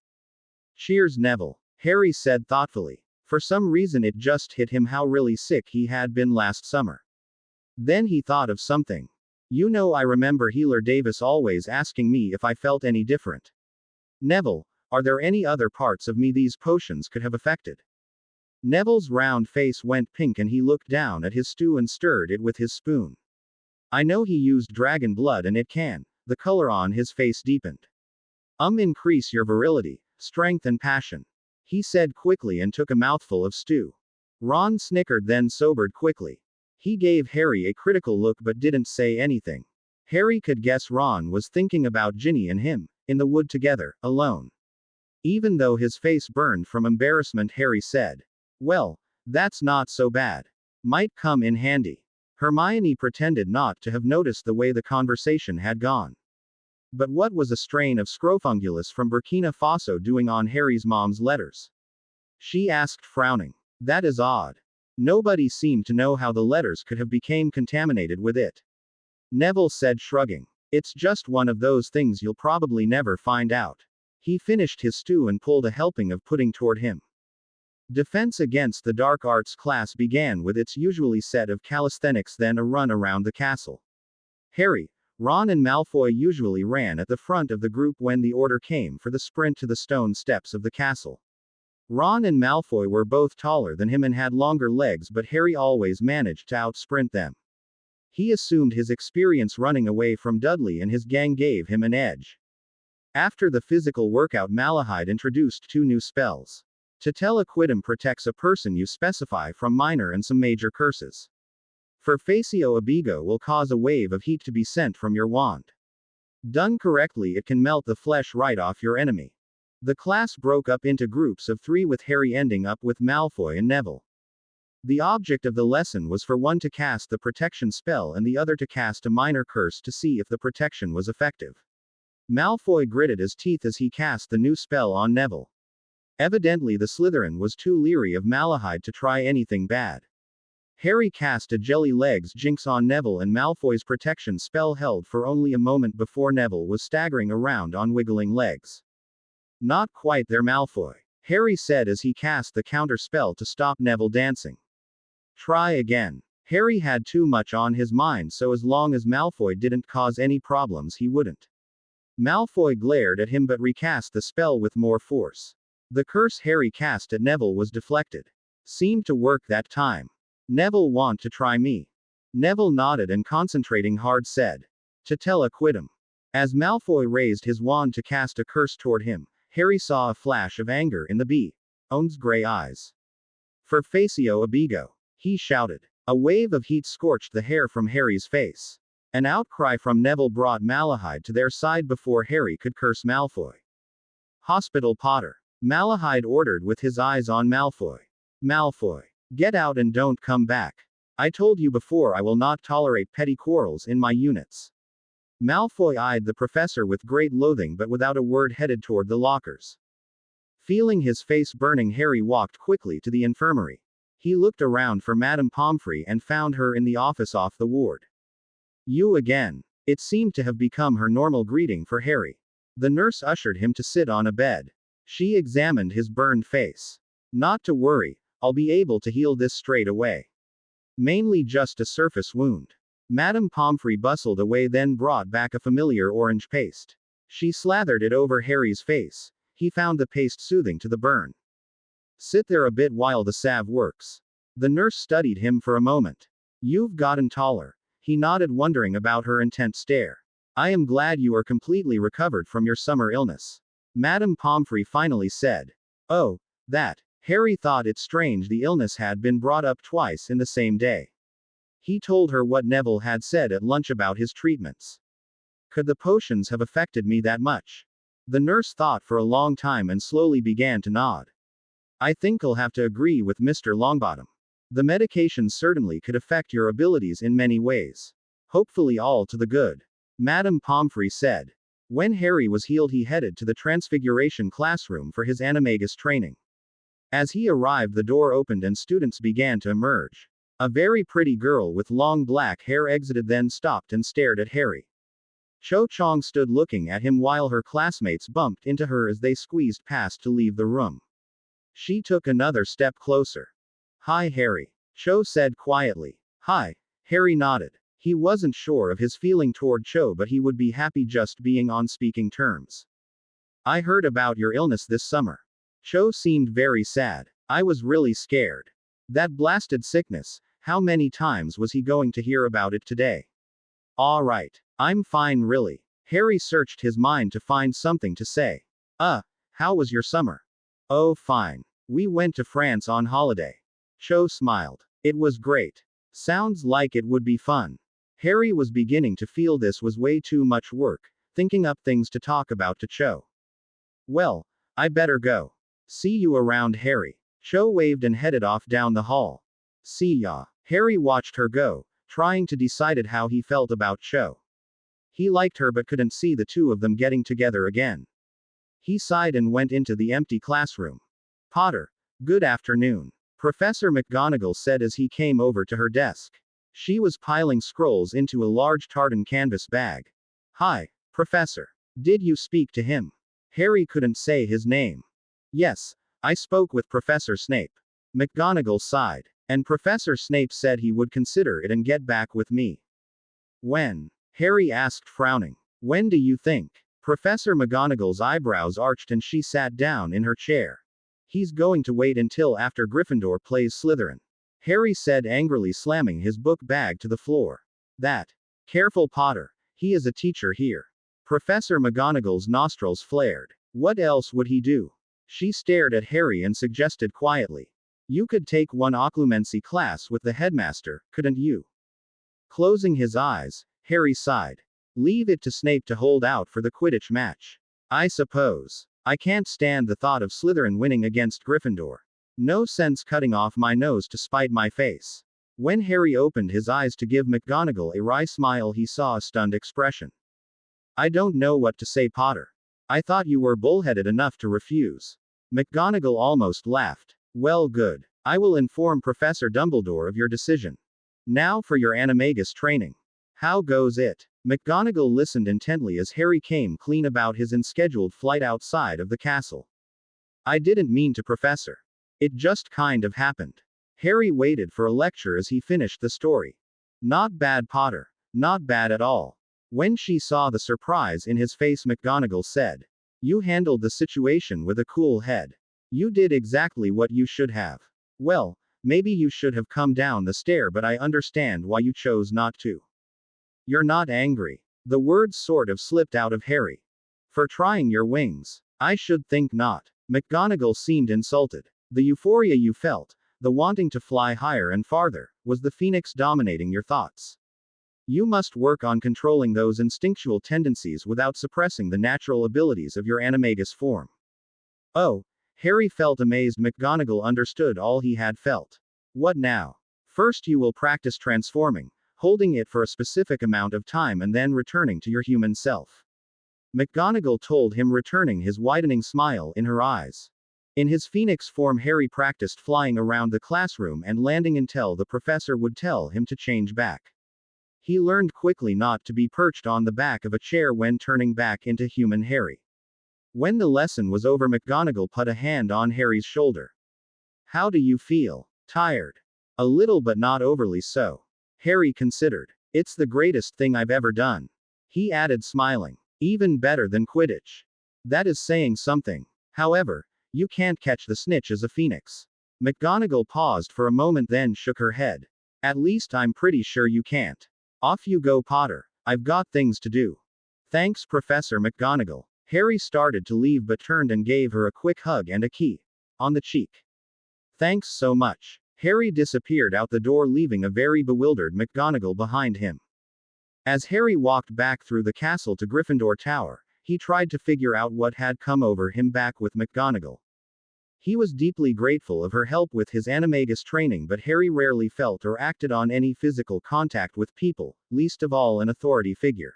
Cheers, Neville. Harry said thoughtfully. For some reason it just hit him how really sick he had been last summer. Then he thought of something. You know, I remember Healer Davis always asking me if I felt any different. Neville, are there any other parts of me these potions could have affected? Neville's round face went pink and he looked down at his stew and stirred it with his spoon. I know he used dragon blood and it can. The color on his face deepened. Increase your virility, strength and passion. He said quickly and took a mouthful of stew. Ron snickered, then sobered quickly. He gave Harry a critical look but didn't say anything. Harry could guess Ron was thinking about Ginny and him, in the wood together, alone. Even though his face burned from embarrassment, Harry said, well, that's not so bad. Might come in handy. Hermione pretended not to have noticed the way the conversation had gone. But what was a strain of Scrofungulus from Burkina Faso doing on Harry's mom's letters? She asked, frowning. That is odd. Nobody seemed to know how the letters could have become contaminated with it. Neville said, shrugging. It's just one of those things you'll probably never find out. He finished his stew and pulled a helping of pudding toward him. Defense against the dark arts class began with its usually set of calisthenics, then a run around the castle. Harry, Ron and Malfoy usually ran at the front of the group when the order came for the sprint to the stone steps of the castle. Ron and Malfoy were both taller than him and had longer legs, but Harry always managed to outsprint them. He assumed his experience running away from Dudley and his gang gave him an edge. After the physical workout, Malahide introduced 2 new spells. Tutelaquidum protects a person you specify from minor and some major curses. Furfacio Abigo will cause a wave of heat to be sent from your wand. Done correctly, it can melt the flesh right off your enemy. The class broke up into groups of 3, with Harry ending up with Malfoy and Neville. The object of the lesson was for one to cast the protection spell and the other to cast a minor curse to see if the protection was effective. Malfoy gritted his teeth as he cast the new spell on Neville. Evidently the Slytherin was too leery of Malahide to try anything bad. Harry cast a jelly legs jinx on Neville and Malfoy's protection spell held for only a moment before Neville was staggering around on wiggling legs. Not quite there, Malfoy, Harry said as he cast the counter spell to stop Neville dancing. Try again. Harry had too much on his mind, so as long as Malfoy didn't cause any problems he wouldn't. Malfoy glared at him but recast the spell with more force. The curse Harry cast at Neville was deflected. Seemed to work that time. Neville, want to try me? Neville nodded and concentrating hard said. To tell a quid him. As Malfoy raised his wand to cast a curse toward him, Harry saw a flash of anger in the Beon's gray eyes. For Facio Abigo, he shouted. A wave of heat scorched the hair from Harry's face. An outcry from Neville brought Malahide to their side before Harry could curse Malfoy. Hospital Potter. Malahide ordered with his eyes on Malfoy. Malfoy. Get out and don't come back. I told you before I will not tolerate petty quarrels in my units. Malfoy eyed the professor with great loathing but without a word headed toward the lockers. Feeling his face burning, Harry walked quickly to the infirmary. He looked around for Madame Pomfrey and found her in the office off the ward. You again. It seemed to have become her normal greeting for Harry. The nurse ushered him to sit on a bed. She examined his burned face. Not to worry, I'll be able to heal this straight away. Mainly just a surface wound. Madame Pomfrey bustled away, then brought back a familiar orange paste. She slathered it over Harry's face. He found the paste soothing to the burn. Sit there a bit while the salve works. The nurse studied him for a moment. You've gotten taller. He nodded, wondering about her intent stare. I am glad you are completely recovered from your summer illness. Madame Pomfrey finally said. Oh, that. Harry thought it strange the illness had been brought up twice in the same day. He told her what Neville had said at lunch about his treatments. Could the potions have affected me that much? The nurse thought for a long time and slowly began to nod. I think I'll have to agree with Mr. Longbottom. The medication certainly could affect your abilities in many ways. Hopefully all to the good. Madame Pomfrey said. When Harry was healed, he headed to the Transfiguration classroom for his animagus training. As he arrived, the door opened and students began to emerge. A very pretty girl with long black hair exited, then stopped and stared at Harry. Cho Chang stood looking at him while her classmates bumped into her as they squeezed past to leave the room. She took another step closer. Hi, Harry. Cho said quietly. Hi. Harry nodded. He wasn't sure of his feeling toward Cho, but he would be happy just being on speaking terms. I heard about your illness this summer. Cho seemed very sad. I was really scared. That blasted sickness, how many times was he going to hear about it today? All right. I'm fine, really. Harry searched his mind to find something to say. How was your summer? Oh, fine. We went to France on holiday. Cho smiled. It was great. Sounds like it would be fun. Harry was beginning to feel this was way too much work, thinking up things to talk about to Cho. Well, I better go. See you around, Harry. Cho waved and headed off down the hall. See ya. Harry watched her go, trying to decide how he felt about Cho. He liked her but couldn't see the two of them getting together again. He sighed and went into the empty classroom. Potter. Good afternoon. Professor McGonagall said as he came over to her desk. She was piling scrolls into a large tartan canvas bag. Hi, Professor. Did you speak to him? Harry couldn't say his name. Yes, I spoke with Professor Snape. McGonagall sighed. And Professor Snape said he would consider it and get back with me. When? Harry asked, frowning. When do you think? Professor McGonagall's eyebrows arched and she sat down in her chair. He's going to wait until after Gryffindor plays Slytherin. Harry said angrily, slamming his book bag to the floor. That. Careful, Potter. He is a teacher here. Professor McGonagall's nostrils flared. What else would he do? She stared at Harry and suggested quietly. You could take one occlumency class with the headmaster, couldn't you? Closing his eyes, Harry sighed. Leave it to Snape to hold out for the Quidditch match. I suppose. I can't stand the thought of Slytherin winning against Gryffindor. No sense cutting off my nose to spite my face. When Harry opened his eyes to give McGonagall a wry smile, he saw a stunned expression. I don't know what to say, Potter. I thought you were bullheaded enough to refuse. McGonagall almost laughed. Well, good. I will inform Professor Dumbledore of your decision. Now for your animagus training. How goes it? McGonagall listened intently as Harry came clean about his unscheduled flight outside of the castle. I didn't mean to, Professor. It just kind of happened. Harry waited for a lecture as he finished the story. Not bad, Potter. Not bad at all. When she saw the surprise in his face, McGonagall said. You handled the situation with a cool head. You did exactly what you should have. Well, maybe you should have come down the stair, but I understand why you chose not to. You're not angry. The words sort of slipped out of Harry. For trying your wings. I should think not. McGonagall seemed insulted. The euphoria you felt, the wanting to fly higher and farther, was the phoenix dominating your thoughts. You must work on controlling those instinctual tendencies without suppressing the natural abilities of your animagus form. Oh, Harry felt amazed McGonagall understood all he had felt. What now? First you will practice transforming, holding it for a specific amount of time and then returning to your human self. McGonagall told him, returning his widening smile in her eyes. In his phoenix form Harry practiced flying around the classroom and landing until the professor would tell him to change back. He learned quickly not to be perched on the back of a chair when turning back into human Harry. When the lesson was over McGonagall put a hand on Harry's shoulder. How do you feel? Tired. A little but not overly so. Harry considered. It's the greatest thing I've ever done. He added smiling. Even better than Quidditch. That is saying something. However, you can't catch the snitch as a phoenix. McGonagall paused for a moment then shook her head. At least I'm pretty sure you can't. Off you go, Potter. I've got things to do. Thanks, Professor McGonagall. Harry started to leave but turned and gave her a quick hug and a key. On the cheek. Thanks so much. Harry disappeared out the door, leaving a very bewildered McGonagall behind him. As Harry walked back through the castle to Gryffindor Tower, he tried to figure out what had come over him back with McGonagall. He was deeply grateful of her help with his animagus training, but Harry rarely felt or acted on any physical contact with people, least of all an authority figure.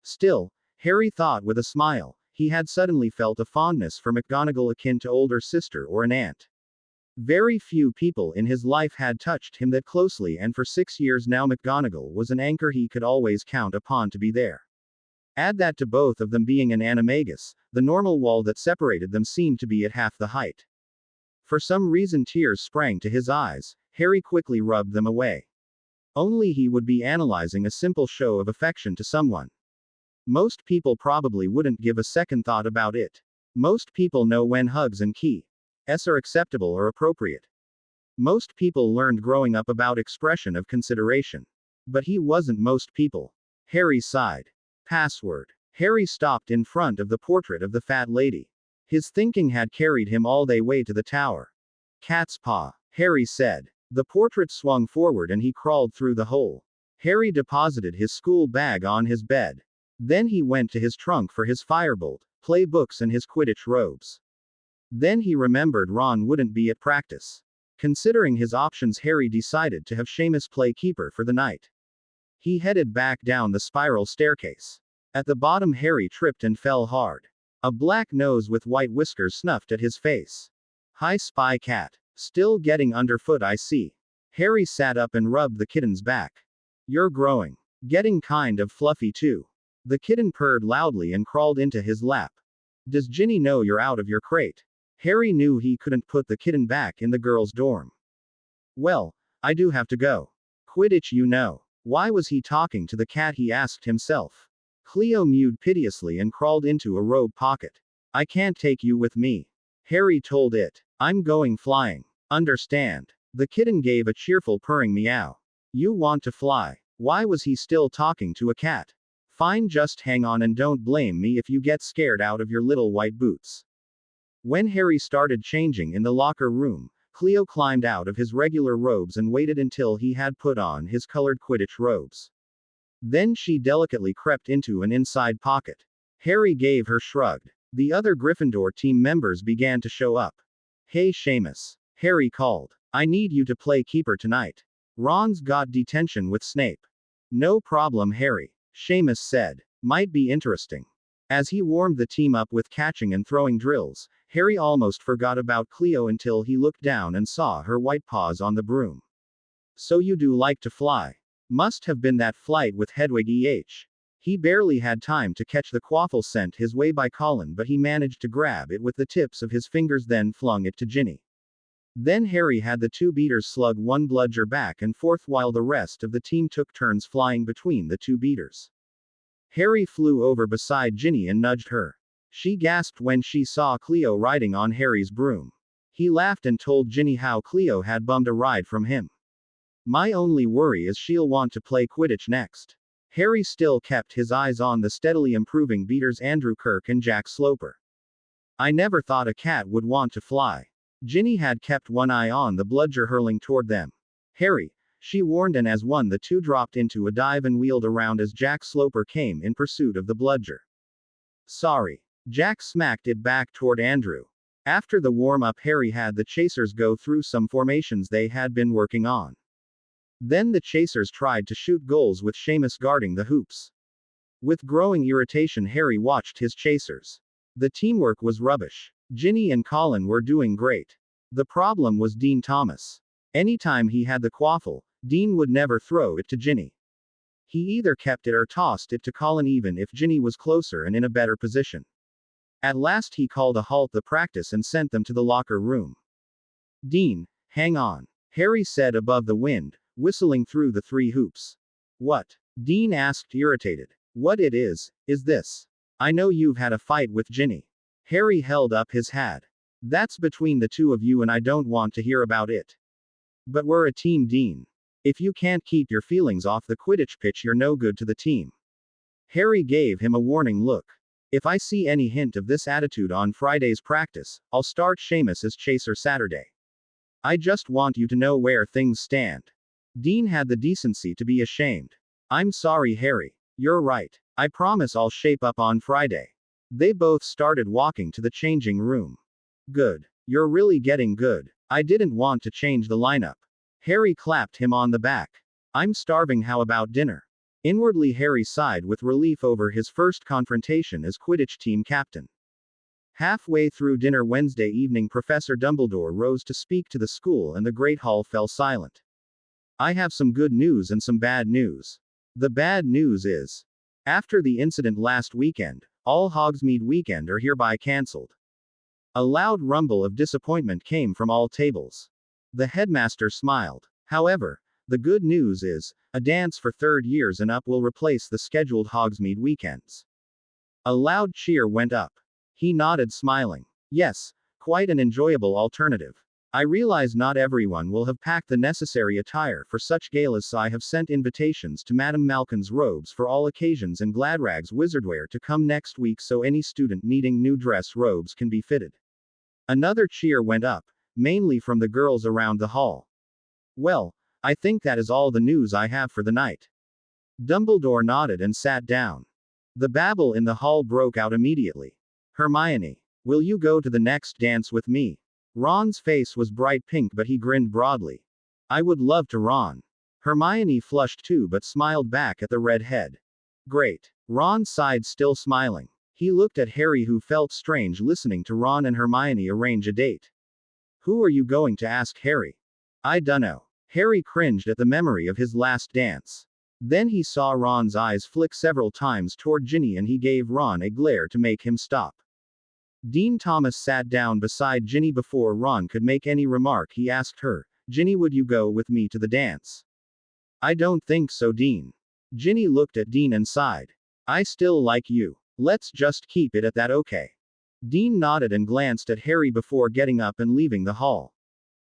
Still, Harry thought with a smile, he had suddenly felt a fondness for McGonagall akin to older sister or an aunt. Very few people in his life had touched him that closely, and for 6 years now McGonagall was an anchor he could always count upon to be there. Add that to both of them being an animagus, the normal wall that separated them seemed to be at half the height. For some reason tears sprang to his eyes. Harry quickly rubbed them away. Only he would be analyzing a simple show of affection to someone. Most people probably wouldn't give a second thought about it. Most people know when hugs and kisses are acceptable or appropriate. Most people learned growing up about expression of consideration. But he wasn't most people. Harry sighed. Password. Harry stopped in front of the portrait of the fat lady. His thinking had carried him all the way to the tower. Cat's paw, Harry said. The portrait swung forward and he crawled through the hole. Harry deposited his school bag on his bed. Then he went to his trunk for his firebolt, play books and his Quidditch robes. Then he remembered Ron wouldn't be at practice. Considering his options, Harry decided to have Seamus play keeper for the night. He headed back down the spiral staircase. At the bottom Harry tripped and fell hard. A black nose with white whiskers snuffed at his face. Hi Spy Cat. Still getting underfoot, I see. Harry sat up and rubbed the kitten's back. You're growing. Getting kind of fluffy too. The kitten purred loudly and crawled into his lap. Does Ginny know you're out of your crate? Harry knew he couldn't put the kitten back in the girls' dorm. Well, I do have to go. Quidditch, you know. Why was he talking to the cat, he asked himself. Cleo mewed piteously and crawled into a robe pocket. I can't take you with me. Harry told it. I'm going flying. Understand? The kitten gave a cheerful purring meow. You want to fly? Why was he still talking to a cat? Fine, just hang on and don't blame me if you get scared out of your little white boots. When Harry started changing in the locker room, Cleo climbed out of his regular robes and waited until he had put on his colored Quidditch robes. Then she delicately crept into an inside pocket. Harry gave her shrugged. The other Gryffindor team members began to show up. Hey Seamus. Harry called. I need you to play keeper tonight. Ron's got detention with Snape. No problem, Harry. Seamus said. Might be interesting. As he warmed the team up with catching and throwing drills, Harry almost forgot about Cleo until he looked down and saw her white paws on the broom. So you do like to fly? Must have been that flight with Hedwig E.H. He barely had time to catch the quaffle sent his way by Colin, but he managed to grab it with the tips of his fingers, then flung it to Ginny. Then Harry had the two beaters slug one bludger back and forth while the rest of the team took turns flying between the two beaters. Harry flew over beside Ginny and nudged her. She gasped when she saw Cleo riding on Harry's broom. He laughed and told Ginny how Cleo had bummed a ride from him. My only worry is she'll want to play Quidditch next. Harry still kept his eyes on the steadily improving beaters Andrew Kirk and Jack Sloper. I never thought a cat would want to fly. Ginny had kept one eye on the bludger hurling toward them. Harry, she warned, and as one the two dropped into a dive and wheeled around as Jack Sloper came in pursuit of the bludger. Sorry. Jack smacked it back toward Andrew. After the warm-up, Harry had the chasers go through some formations they had been working on. Then the chasers tried to shoot goals with Seamus guarding the hoops. With growing irritation, Harry watched his chasers. The teamwork was rubbish. Ginny and Colin were doing great. The problem was Dean Thomas. Anytime he had the quaffle, Dean would never throw it to Ginny. He either kept it or tossed it to Colin, even if Ginny was closer and in a better position. At last he called a halt the practice and sent them to the locker room. Dean, hang on, Harry said above the wind, whistling through the 3 hoops. What? Dean asked, irritated. What it is this. I know you've had a fight with Ginny. Harry held up his hat. That's between the two of you and I don't want to hear about it. But we're a team, Dean. If you can't keep your feelings off the Quidditch pitch, you're no good to the team. Harry gave him a warning look. If I see any hint of this attitude on Friday's practice, I'll start Seamus as chaser Saturday. I just want you to know where things stand. Dean had the decency to be ashamed. I'm sorry, Harry. You're right. I promise I'll shape up on Friday. They both started walking to the changing room. Good. You're really getting good. I didn't want to change the lineup. Harry clapped him on the back. I'm starving, how about dinner? Inwardly, Harry sighed with relief over his first confrontation as Quidditch team captain. Halfway through dinner Wednesday evening, Professor Dumbledore rose to speak to the school and the Great Hall fell silent. I have some good news and some bad news. The bad news is, after the incident last weekend, all Hogsmeade weekend are hereby cancelled. A loud rumble of disappointment came from all tables. The headmaster smiled. However, the good news is, a dance for 3rd years and up will replace the scheduled Hogsmeade weekends. A loud cheer went up. He nodded, smiling. Yes, quite an enjoyable alternative. I realize not everyone will have packed the necessary attire for such galas, so I have sent invitations to Madame Malkin's robes for all occasions and Gladrag's wizardwear to come next week so any student needing new dress robes can be fitted. Another cheer went up, mainly from the girls around the hall. Well, I think that is all the news I have for the night. Dumbledore nodded and sat down. The babble in the hall broke out immediately. Hermione, will you go to the next dance with me? Ron's face was bright pink, but he grinned broadly. I would love to, Ron. Hermione flushed too, but smiled back at the redhead. Great. Ron sighed, still smiling. He looked at Harry, who felt strange listening to Ron and Hermione arrange a date. Who are you going to ask, Harry? I dunno. Harry cringed at the memory of his last dance. Then he saw Ron's eyes flick several times toward Ginny and he gave Ron a glare to make him stop. Dean Thomas sat down beside Ginny. Before Ron could make any remark, he asked her, Ginny, would you go with me to the dance? I don't think so, Dean. Ginny looked at Dean and sighed. I still like you. Let's just keep it at that, okay? Dean nodded and glanced at Harry before getting up and leaving the hall.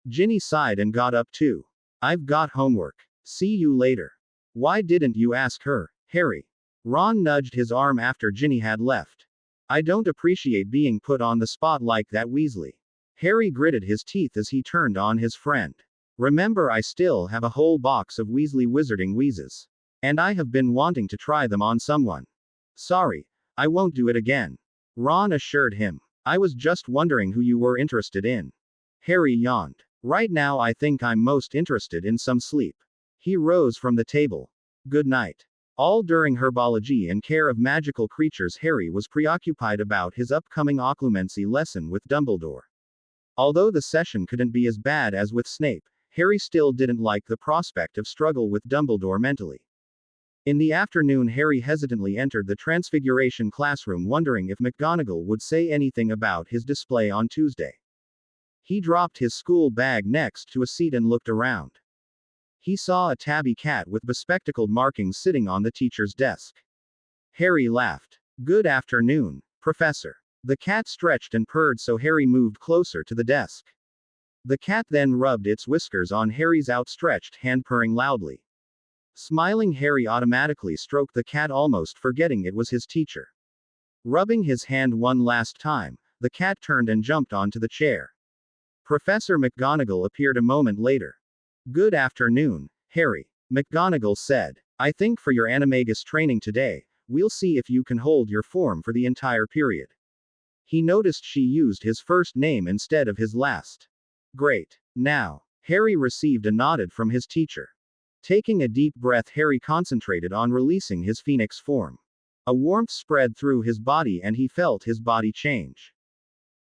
Ginny sighed and got up too. I've got homework. See you later. Why didn't you ask her, Harry? Ron nudged his arm after Ginny had left. I don't appreciate being put on the spot like that, Weasley. Harry gritted his teeth as he turned on his friend. Remember, I still have a whole box of Weasley Wizarding Wheezes. And I have been wanting to try them on someone. Sorry, I won't do it again. Ron assured him. I was just wondering who you were interested in. Harry yawned. Right now I think I'm most interested in some sleep. He rose from the table. Good night. All during herbology and care of magical creatures, Harry was preoccupied about his upcoming occlumency lesson with Dumbledore. Although the session couldn't be as bad as with Snape, Harry still didn't like the prospect of struggle with Dumbledore mentally. In the afternoon, Harry hesitantly entered the Transfiguration classroom, wondering if McGonagall would say anything about his display on Tuesday. He dropped his school bag next to a seat and looked around. He saw a tabby cat with bespectacled markings sitting on the teacher's desk. Harry laughed. Good afternoon, Professor. The cat stretched and purred, so Harry moved closer to the desk. The cat then rubbed its whiskers on Harry's outstretched hand, purring loudly. Smiling, Harry automatically stroked the cat, almost forgetting it was his teacher. Rubbing his hand one last time, the cat turned and jumped onto the chair. Professor McGonagall appeared a moment later. "Good afternoon, Harry," McGonagall said. "I think for your animagus training today, we'll see if you can hold your form for the entire period." He noticed she used his first name instead of his last. "Great. Now." Harry received a nod from his teacher. Taking a deep breath, Harry concentrated on releasing his phoenix form. A warmth spread through his body and he felt his body change.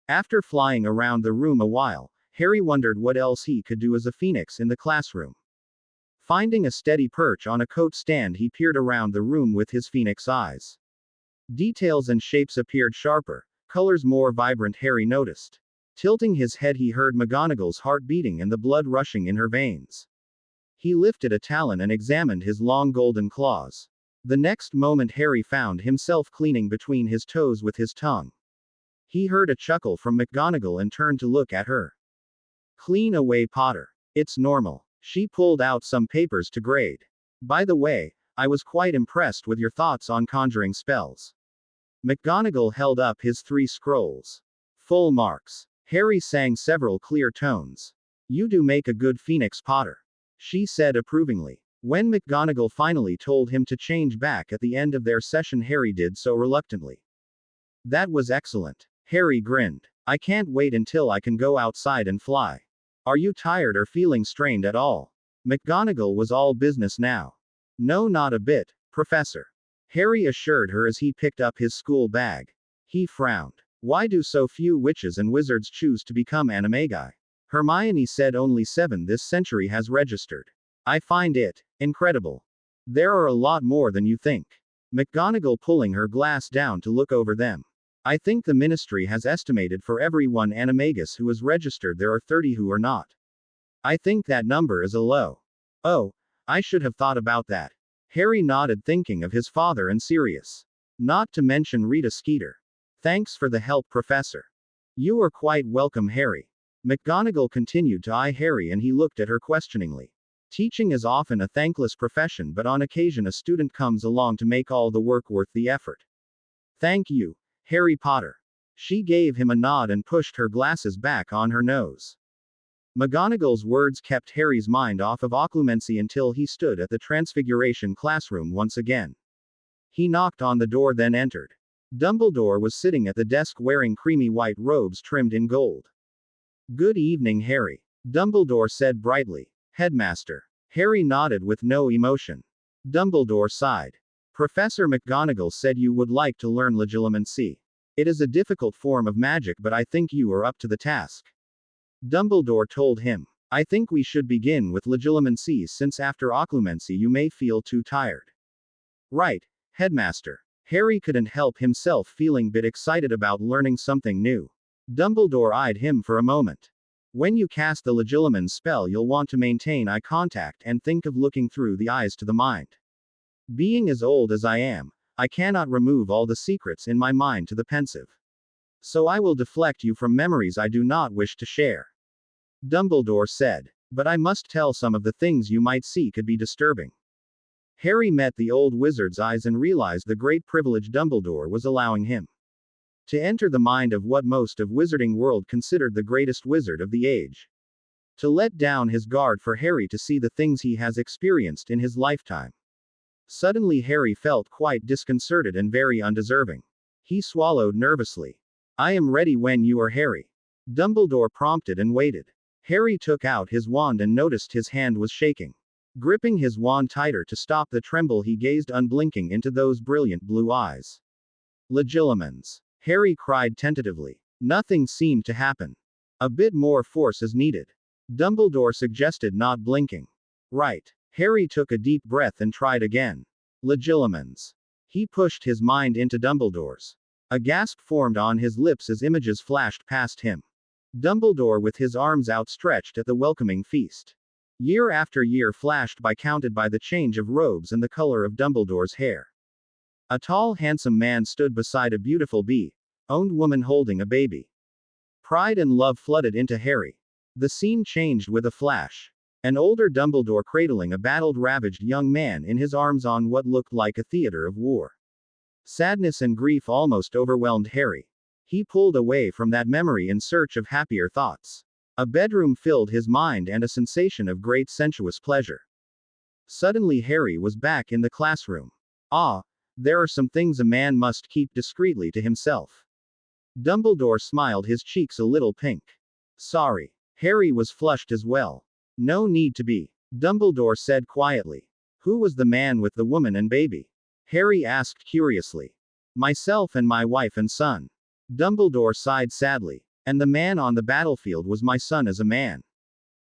After flying around the room a while, Harry wondered what else he could do as a phoenix in the classroom. Finding a steady perch on a coat stand, he peered around the room with his phoenix eyes. Details and shapes appeared sharper, colors more vibrant, Harry noticed. Tilting his head, he heard McGonagall's heart beating and the blood rushing in her veins. He lifted a talon and examined his long golden claws. The next moment, Harry found himself cleaning between his toes with his tongue. He heard a chuckle from McGonagall and turned to look at her. "Clean away, Potter. It's normal." She pulled out some papers to grade. "By the way, I was quite impressed with your thoughts on conjuring spells." McGonagall held up his 3 scrolls. "Full marks." Harry sang several clear tones. "You do make a good phoenix, Potter," she said approvingly. When McGonagall finally told him to change back at the end of their session, Harry did so reluctantly. "That was excellent." Harry grinned. "I can't wait until I can go outside and fly. Are you tired or feeling strained at all?" McGonagall was all business now. "No, not a bit, Professor," Harry assured her as he picked up his school bag. He frowned. "Why do so few witches and wizards choose to become animagi? Hermione said only 7 this century has registered. I find it incredible. There are a lot more than you think." McGonagall pulling her glass down to look over them. "I think the ministry has estimated for every one animagus who is registered there are 30 who are not. I think that number is a low." "Oh, I should have thought about that." Harry nodded, thinking of his father and Sirius. "Not to mention Rita Skeeter. Thanks for the help, Professor." "You are quite welcome, Harry." McGonagall continued to eye Harry and he looked at her questioningly. Teaching is often a thankless profession, but on occasion a student comes along to make all the work worth the effort. "Thank you, Harry Potter." She gave him a nod and pushed her glasses back on her nose. McGonagall's words kept Harry's mind off of occlumency until he stood at the Transfiguration classroom once again. He knocked on the door, then entered. Dumbledore was sitting at the desk wearing creamy white robes trimmed in gold. "Good evening, Harry," Dumbledore said brightly. "Headmaster." Harry nodded with no emotion. Dumbledore sighed. "Professor McGonagall said you would like to learn legilimency. It is a difficult form of magic, but I think you are up to the task." Dumbledore told him. "I think we should begin with legilimency, since after occlumency you may feel too tired." "Right, Headmaster." Harry couldn't help himself feeling a bit excited about learning something new. Dumbledore eyed him for a moment. "When you cast the Legilimens spell, you'll want to maintain eye contact and think of looking through the eyes to the mind. Being as old as I am, I cannot remove all the secrets in my mind to the pensive. So I will deflect you from memories I do not wish to share." Dumbledore said. "But I must tell some of the things you might see could be disturbing." Harry met the old wizard's eyes and realized the great privilege Dumbledore was allowing him. To enter the mind of what most of Wizarding World considered the greatest wizard of the age. To let down his guard for Harry to see the things he has experienced in his lifetime. Suddenly Harry felt quite disconcerted and very undeserving. He swallowed nervously. "I am ready when you are, Harry." Dumbledore prompted and waited. Harry took out his wand and noticed his hand was shaking. Gripping his wand tighter to stop the tremble, he gazed unblinking into those brilliant blue eyes. "Legilimens," Harry cried tentatively. Nothing seemed to happen. "A bit more force is needed," Dumbledore suggested, not blinking. "Right." Harry took a deep breath and tried again. "Legilimens." He pushed his mind into Dumbledore's. A gasp formed on his lips as images flashed past him. Dumbledore with his arms outstretched at the welcoming feast. Year after year flashed by, counted by the change of robes and the color of Dumbledore's hair. A tall, handsome man stood beside a beautiful bee-owned woman holding a baby. Pride and love flooded into Harry. The scene changed with a flash. An older Dumbledore cradling a battle-ravaged young man in his arms on what looked like a theater of war. Sadness and grief almost overwhelmed Harry. He pulled away from that memory in search of happier thoughts. A bedroom filled his mind and a sensation of great sensuous pleasure. Suddenly Harry was back in the classroom. Ah, there are some things a man must keep discreetly to himself. Dumbledore smiled, his cheeks a little pink. Sorry. Harry was flushed as well. No need to be. Dumbledore said quietly. Who was the man with the woman and baby? Harry asked curiously. Myself and my wife and son. Dumbledore sighed sadly. And the man on the battlefield was my son as a man.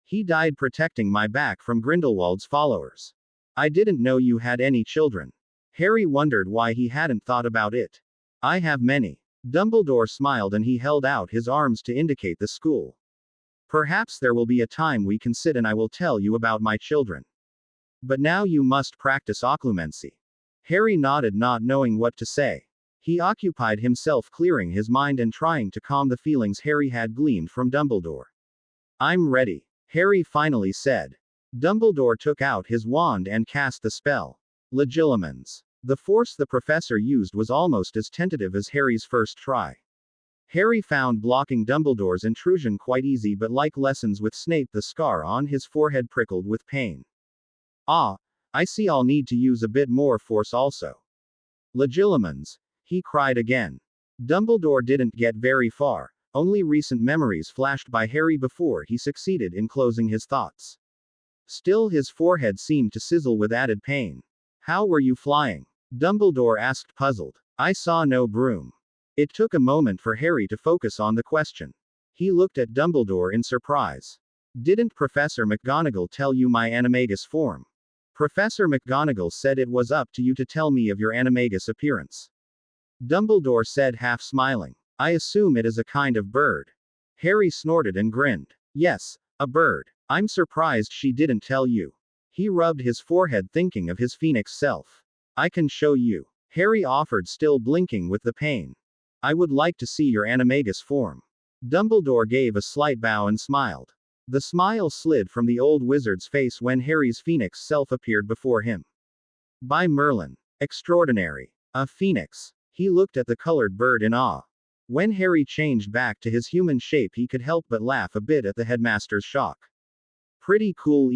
He died protecting my back from Grindelwald's followers. I didn't know you had any children. Harry wondered why he hadn't thought about it. I have many. Dumbledore smiled and he held out his arms to indicate the school. Perhaps there will be a time we can sit and I will tell you about my children. But now you must practice occlumency. Harry nodded, not knowing what to say. He occupied himself clearing his mind and trying to calm the feelings Harry had gleaned from Dumbledore. I'm ready, Harry finally said. Dumbledore took out his wand and cast the spell. Legilimens. The force the professor used was almost as tentative as Harry's first try. Harry found blocking Dumbledore's intrusion quite easy, but like lessons with Snape, the scar on his forehead prickled with pain. Ah, I see, I'll need to use a bit more force also. Legilimens, he cried again. Dumbledore didn't get very far, only recent memories flashed by Harry before he succeeded in closing his thoughts. Still his forehead seemed to sizzle with added pain. How were you flying? Dumbledore asked, puzzled. I saw no broom. It took a moment for Harry to focus on the question. He looked at Dumbledore in surprise. Didn't Professor McGonagall tell you my animagus form? Professor McGonagall said it was up to you to tell me of your animagus appearance. Dumbledore said, half smiling. I assume it is a kind of bird. Harry snorted and grinned. Yes, a bird. I'm surprised she didn't tell you. He rubbed his forehead thinking of his phoenix self. I can show you. Harry offered, still blinking with the pain. I would like to see your animagus form. Dumbledore gave a slight bow and smiled. The smile slid from the old wizard's face when Harry's phoenix self appeared before him. By Merlin. Extraordinary. A phoenix. He looked at the colored bird in awe. When Harry changed back to his human shape, he could help but laugh a bit at the headmaster's shock. Pretty cool,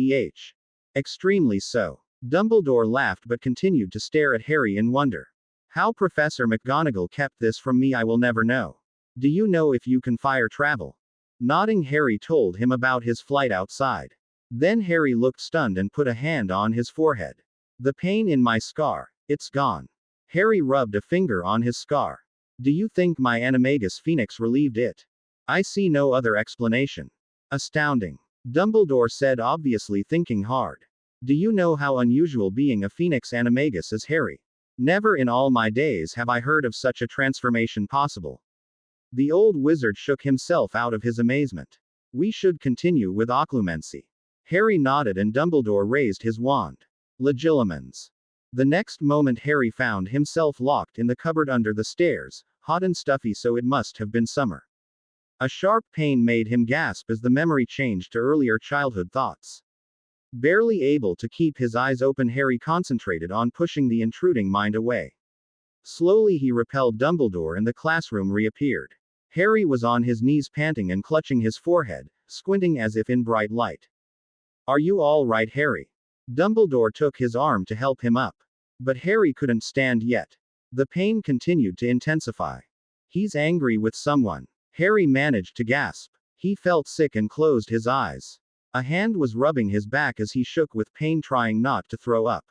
Extremely so. Dumbledore laughed but continued to stare at Harry in wonder. How Professor McGonagall kept this from me I will never know. Do you know if you can fire travel? Nodding, Harry told him about his flight outside. Then Harry looked stunned and put a hand on his forehead. The pain in my scar, it's gone. Harry rubbed a finger on his scar. Do you think my animagus phoenix relieved it? I see no other explanation. Astounding. Dumbledore said, obviously thinking hard. Do you know how unusual being a phoenix animagus is, Harry? Never in all my days have I heard of such a transformation possible. The old wizard shook himself out of his amazement. We should continue with occlumency. Harry nodded and Dumbledore raised his wand. Legilimens. The next moment Harry found himself locked in the cupboard under the stairs, hot and stuffy, so it must have been summer. A sharp pain made him gasp as the memory changed to earlier childhood thoughts. Barely able to keep his eyes open, Harry concentrated on pushing the intruding mind away. Slowly he repelled Dumbledore and the classroom reappeared. Harry was on his knees, panting and clutching his forehead, squinting as if in bright light. Are you all right, Harry? Dumbledore took his arm to help him up. But Harry couldn't stand yet. The pain continued to intensify. He's angry with someone. Harry managed to gasp. He felt sick and closed his eyes. A hand was rubbing his back as he shook with pain, trying not to throw up.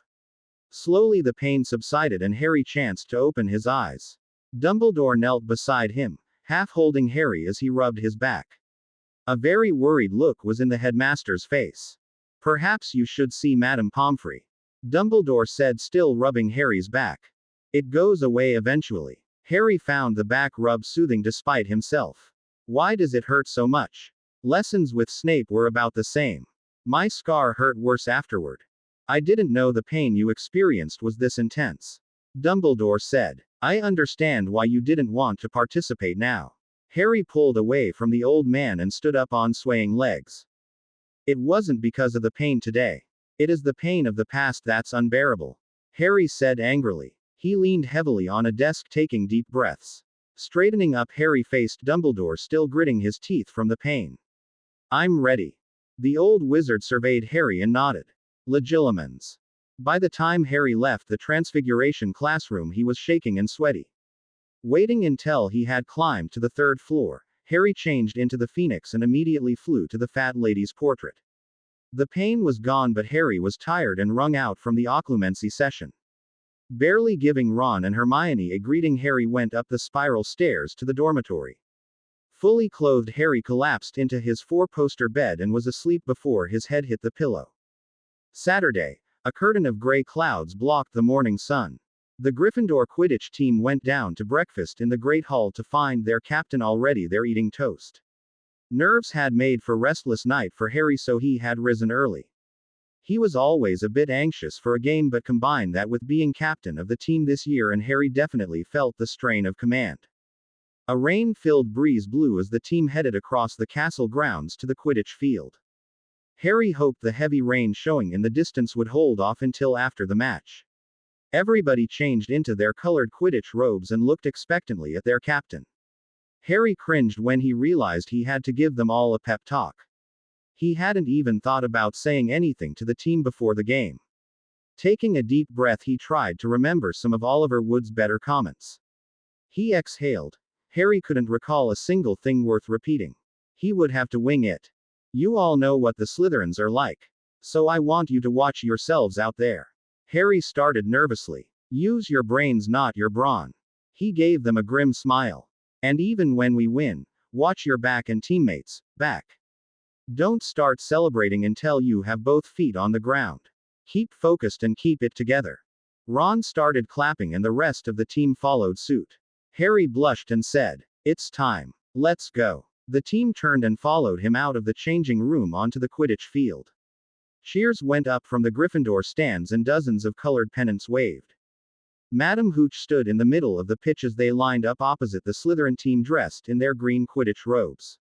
Slowly the pain subsided and Harry chanced to open his eyes. Dumbledore knelt beside him, half holding Harry as he rubbed his back. A very worried look was in the headmaster's face. Perhaps you should see Madame Pomfrey. Dumbledore said, still rubbing Harry's back. It goes away eventually. Harry found the back rub soothing despite himself. Why does it hurt so much? Lessons with Snape were about the same. My scar hurt worse afterward. I didn't know the pain you experienced was this intense. Dumbledore said. I understand why you didn't want to participate now. Harry pulled away from the old man and stood up on swaying legs. It wasn't because of the pain today. It is the pain of the past that's unbearable. Harry said angrily. He leaned heavily on a desk taking deep breaths. Straightening up, Harry faced Dumbledore, still gritting his teeth from the pain. I'm ready. The old wizard surveyed Harry and nodded. Legilimens. By the time Harry left the Transfiguration classroom, he was shaking and sweaty. Waiting until he had climbed to the third floor, Harry changed into the Phoenix and immediately flew to the fat lady's portrait. The pain was gone, but Harry was tired and wrung out from the occlumency session. Barely giving Ron and Hermione a greeting, Harry went up the spiral stairs to the dormitory. Fully clothed, Harry collapsed into his four-poster bed and was asleep before his head hit the pillow. Saturday. A curtain of gray clouds blocked the morning sun. The Gryffindor Quidditch team went down to breakfast in the Great Hall to find their captain already there eating toast. Nerves had made for restless night for Harry, so he had risen early. He was always a bit anxious for a game, but combine that with being captain of the team this year and Harry definitely felt the strain of command. A rain-filled breeze blew as the team headed across the castle grounds to the Quidditch field. Harry hoped the heavy rain showing in the distance would hold off until after the match. Everybody changed into their colored Quidditch robes and looked expectantly at their captain. Harry cringed when he realized he had to give them all a pep talk. He hadn't even thought about saying anything to the team before the game. Taking a deep breath, he tried to remember some of Oliver Wood's better comments. He exhaled. Harry couldn't recall a single thing worth repeating. He would have to wing it. You all know what the Slytherins are like. So I want you to watch yourselves out there. Harry started nervously. Use your brains, not your brawn. He gave them a grim smile. And even when we win, watch your back and teammates' back. Don't start celebrating until you have both feet on the ground. Keep focused and keep it together. Ron started clapping and the rest of the team followed suit. Harry blushed and said, "It's time. Let's go." The team turned and followed him out of the changing room onto the Quidditch field. Cheers went up from the Gryffindor stands and dozens of colored pennants waved. Madam Hooch stood in the middle of the pitch as they lined up opposite the Slytherin team dressed in their green Quidditch robes.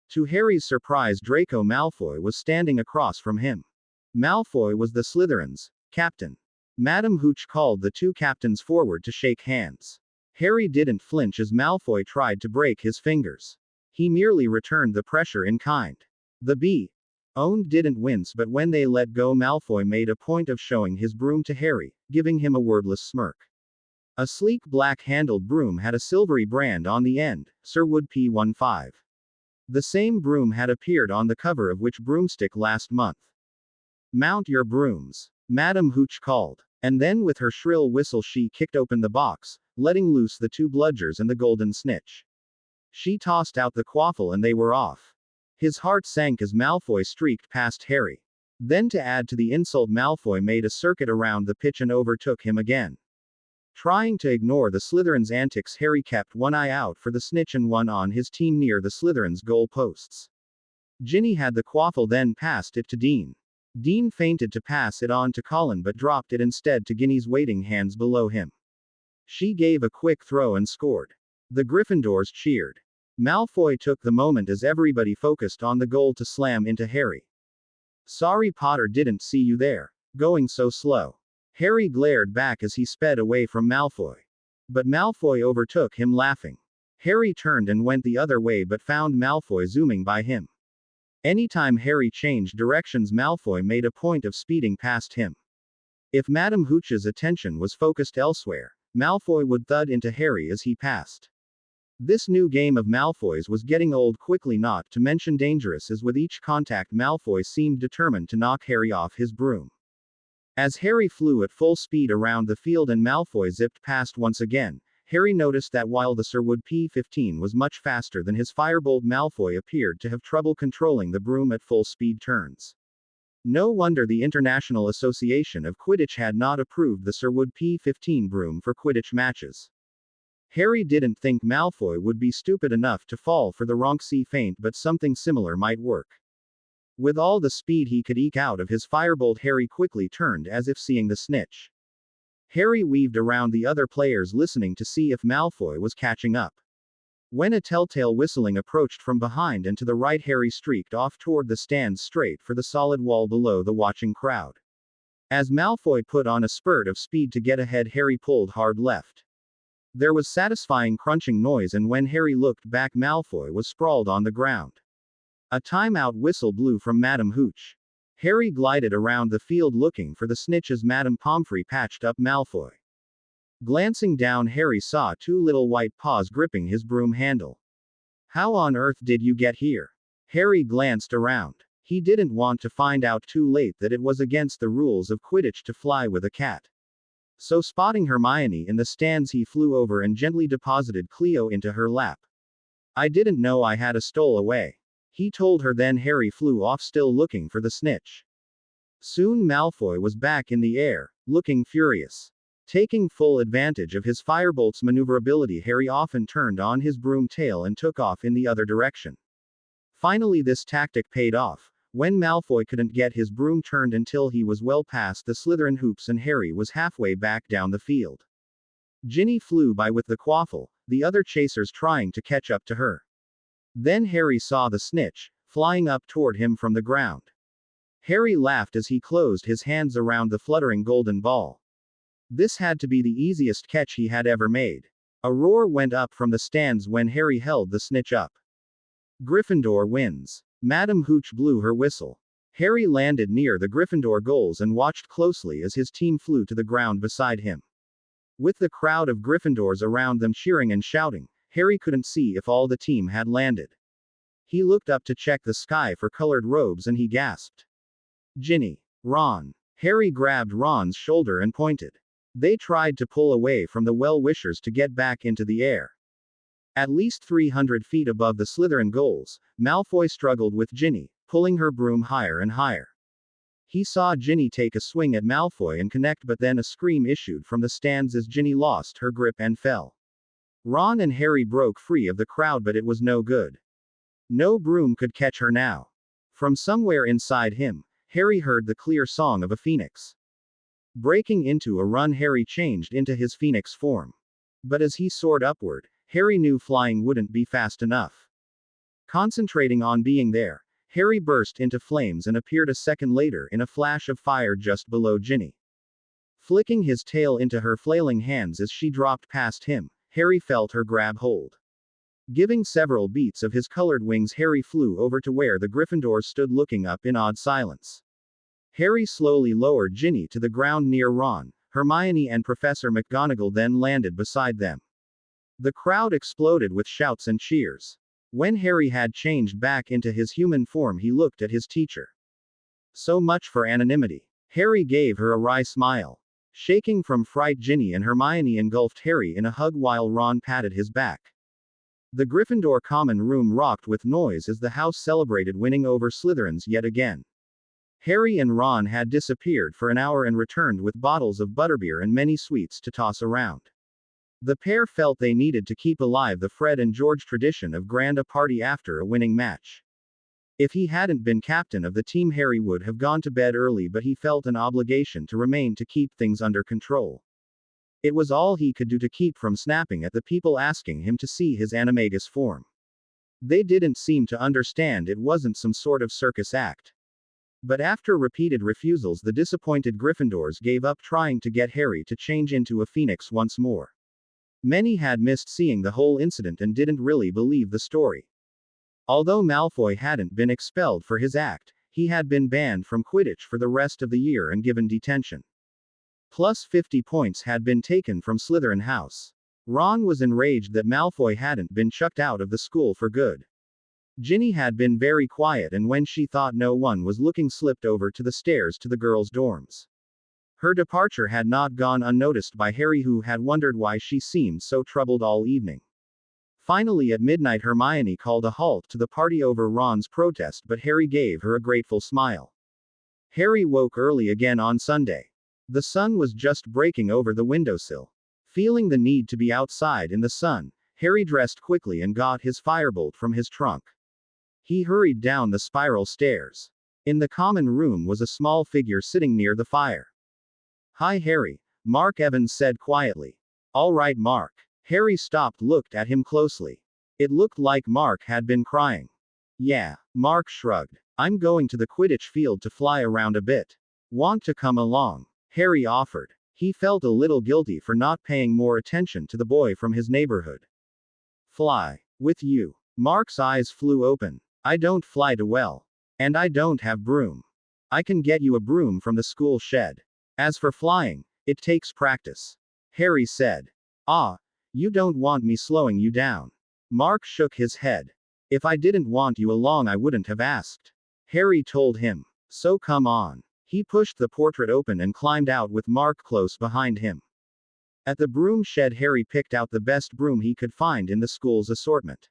To Harry's surprise, Draco Malfoy was standing across from him. Malfoy was the Slytherin's captain. Madam Hooch called the two captains forward to shake hands. Harry didn't flinch as Malfoy tried to break his fingers. He merely returned the pressure in kind. The B.O.'n didn't wince, but when they let go, Malfoy made a point of showing his broom to Harry, giving him a wordless smirk. A sleek black-handled broom had a silvery brand on the end, Sirwood P15. The same broom had appeared on the cover of Which Broomstick last month. Mount your brooms, Madam Hooch called. And then with her shrill whistle she kicked open the box, letting loose the two bludgers and the golden snitch. She tossed out the quaffle and they were off. His heart sank as Malfoy streaked past Harry. Then to add to the insult, Malfoy made a circuit around the pitch and overtook him again. Trying to ignore the Slytherin's antics, Harry kept one eye out for the snitch and one on his team near the Slytherin's goal posts. Ginny had the quaffle, then passed it to Dean. Dean feinted to pass it on to Colin but dropped it instead to Ginny's waiting hands below him. She gave a quick throw and scored. The Gryffindors cheered. Malfoy took the moment as everybody focused on the goal to slam into Harry. "Sorry, Potter, didn't see you there. Going so slow." Harry glared back as he sped away from Malfoy. But Malfoy overtook him, laughing. Harry turned and went the other way but found Malfoy zooming by him. Anytime Harry changed directions, Malfoy made a point of speeding past him. If Madam Hooch's attention was focused elsewhere, Malfoy would thud into Harry as he passed. This new game of Malfoy's was getting old quickly, not to mention dangerous, as with each contact Malfoy seemed determined to knock Harry off his broom. As Harry flew at full speed around the field and Malfoy zipped past once again, Harry noticed that while the Sirwood P15 was much faster than his Firebolt, Malfoy appeared to have trouble controlling the broom at full speed turns. No wonder the International Association of Quidditch had not approved the Sirwood P15 broom for Quidditch matches. Harry didn't think Malfoy would be stupid enough to fall for the Ronksy feint, but something similar might work. With all the speed he could eke out of his Firebolt, Harry quickly turned as if seeing the snitch. Harry weaved around the other players, listening to see if Malfoy was catching up. When a telltale whistling approached from behind and to the right, Harry streaked off toward the stands straight for the solid wall below the watching crowd. As Malfoy put on a spurt of speed to get ahead, Harry pulled hard left. There was satisfying crunching noise, and when Harry looked back, Malfoy was sprawled on the ground. A timeout whistle blew from Madame Hooch. Harry glided around the field looking for the snitch as Madame Pomfrey patched up Malfoy. Glancing down, Harry saw two little white paws gripping his broom handle. "How on earth did you get here?" Harry glanced around. He didn't want to find out too late that it was against the rules of Quidditch to fly with a cat. So, spotting Hermione in the stands, he flew over and gently deposited Cleo into her lap. "I didn't know I had a stowaway," he told her. Then Harry flew off, still looking for the snitch. Soon Malfoy was back in the air, looking furious. Taking full advantage of his firebolt's maneuverability, Harry often turned on his broom tail and took off in the other direction. Finally, this tactic paid off, when Malfoy couldn't get his broom turned until he was well past the Slytherin hoops and Harry was halfway back down the field. Ginny flew by with the quaffle, the other chasers trying to catch up to her. Then Harry saw the snitch, flying up toward him from the ground. Harry laughed as he closed his hands around the fluttering golden ball. This had to be the easiest catch he had ever made. A roar went up from the stands when Harry held the snitch up. "Gryffindor wins." Madame Hooch blew her whistle. Harry landed near the Gryffindor goals and watched closely as his team flew to the ground beside him. With the crowd of Gryffindors around them cheering and shouting, Harry couldn't see if all the team had landed. He looked up to check the sky for colored robes and he gasped. "Ginny! Ron!" Harry grabbed Ron's shoulder and pointed. They tried to pull away from the well-wishers to get back into the air. At least 300 feet above the Slytherin goals, Malfoy struggled with Ginny, pulling her broom higher and higher. He saw Ginny take a swing at Malfoy and connect, but then a scream issued from the stands as Ginny lost her grip and fell. Ron and Harry broke free of the crowd, but it was no good. No broom could catch her now. From somewhere inside him, Harry heard the clear song of a phoenix. Breaking into a run, Harry changed into his phoenix form. But as he soared upward, Harry knew flying wouldn't be fast enough. Concentrating on being there, Harry burst into flames and appeared a second later in a flash of fire just below Ginny. Flicking his tail into her flailing hands as she dropped past him, Harry felt her grab hold. Giving several beats of his colored wings, Harry flew over to where the Gryffindors stood looking up in awed silence. Harry slowly lowered Ginny to the ground near Ron, Hermione and Professor McGonagall, then landed beside them. The crowd exploded with shouts and cheers. When Harry had changed back into his human form, he looked at his teacher. "So much for anonymity." Harry gave her a wry smile. Shaking from fright, Ginny and Hermione engulfed Harry in a hug while Ron patted his back. The Gryffindor common room rocked with noise as the house celebrated winning over Slytherins yet again. Harry and Ron had disappeared for an hour and returned with bottles of butterbeer and many sweets to toss around. The pair felt they needed to keep alive the Fred and George tradition of grand a party after a winning match. If he hadn't been captain of the team, Harry would have gone to bed early, but he felt an obligation to remain to keep things under control. It was all he could do to keep from snapping at the people asking him to see his animagus form. They didn't seem to understand it wasn't some sort of circus act. But after repeated refusals, the disappointed Gryffindors gave up trying to get Harry to change into a phoenix once more. Many had missed seeing the whole incident and didn't really believe the story. Although Malfoy hadn't been expelled for his act, he had been banned from Quidditch for the rest of the year and given detention. Plus 50 points had been taken from Slytherin House. Ron was enraged that Malfoy hadn't been chucked out of the school for good. Ginny had been very quiet, and when she thought no one was looking, slipped over to the stairs to the girls' dorms. Her departure had not gone unnoticed by Harry, who had wondered why she seemed so troubled all evening. Finally, at midnight, Hermione called a halt to the party over Ron's protest, but Harry gave her a grateful smile. Harry woke early again on Sunday. The sun was just breaking over the windowsill. Feeling the need to be outside in the sun, Harry dressed quickly and got his firebolt from his trunk. He hurried down the spiral stairs. In the common room was a small figure sitting near the fire. "Hi, Harry," Mark Evans said quietly. "All right, Mark." Harry stopped, looked at him closely. It looked like Mark had been crying. Yeah, Mark shrugged. I'm going to the Quidditch field to fly around a bit. Want to come along? Harry offered. He felt a little guilty for not paying more attention to the boy from his neighborhood. Fly. With you. Mark's eyes flew open. I don't fly too well. And I don't have broom. I can get you a broom from the school shed. As for flying, it takes practice. Harry said. Ah, you don't want me slowing you down. Mark shook his head. If I didn't want you along, I wouldn't have asked. Harry told him. So come on. He pushed the portrait open and climbed out with Mark close behind him. At the broom shed, Harry picked out the best broom he could find in the school's assortment.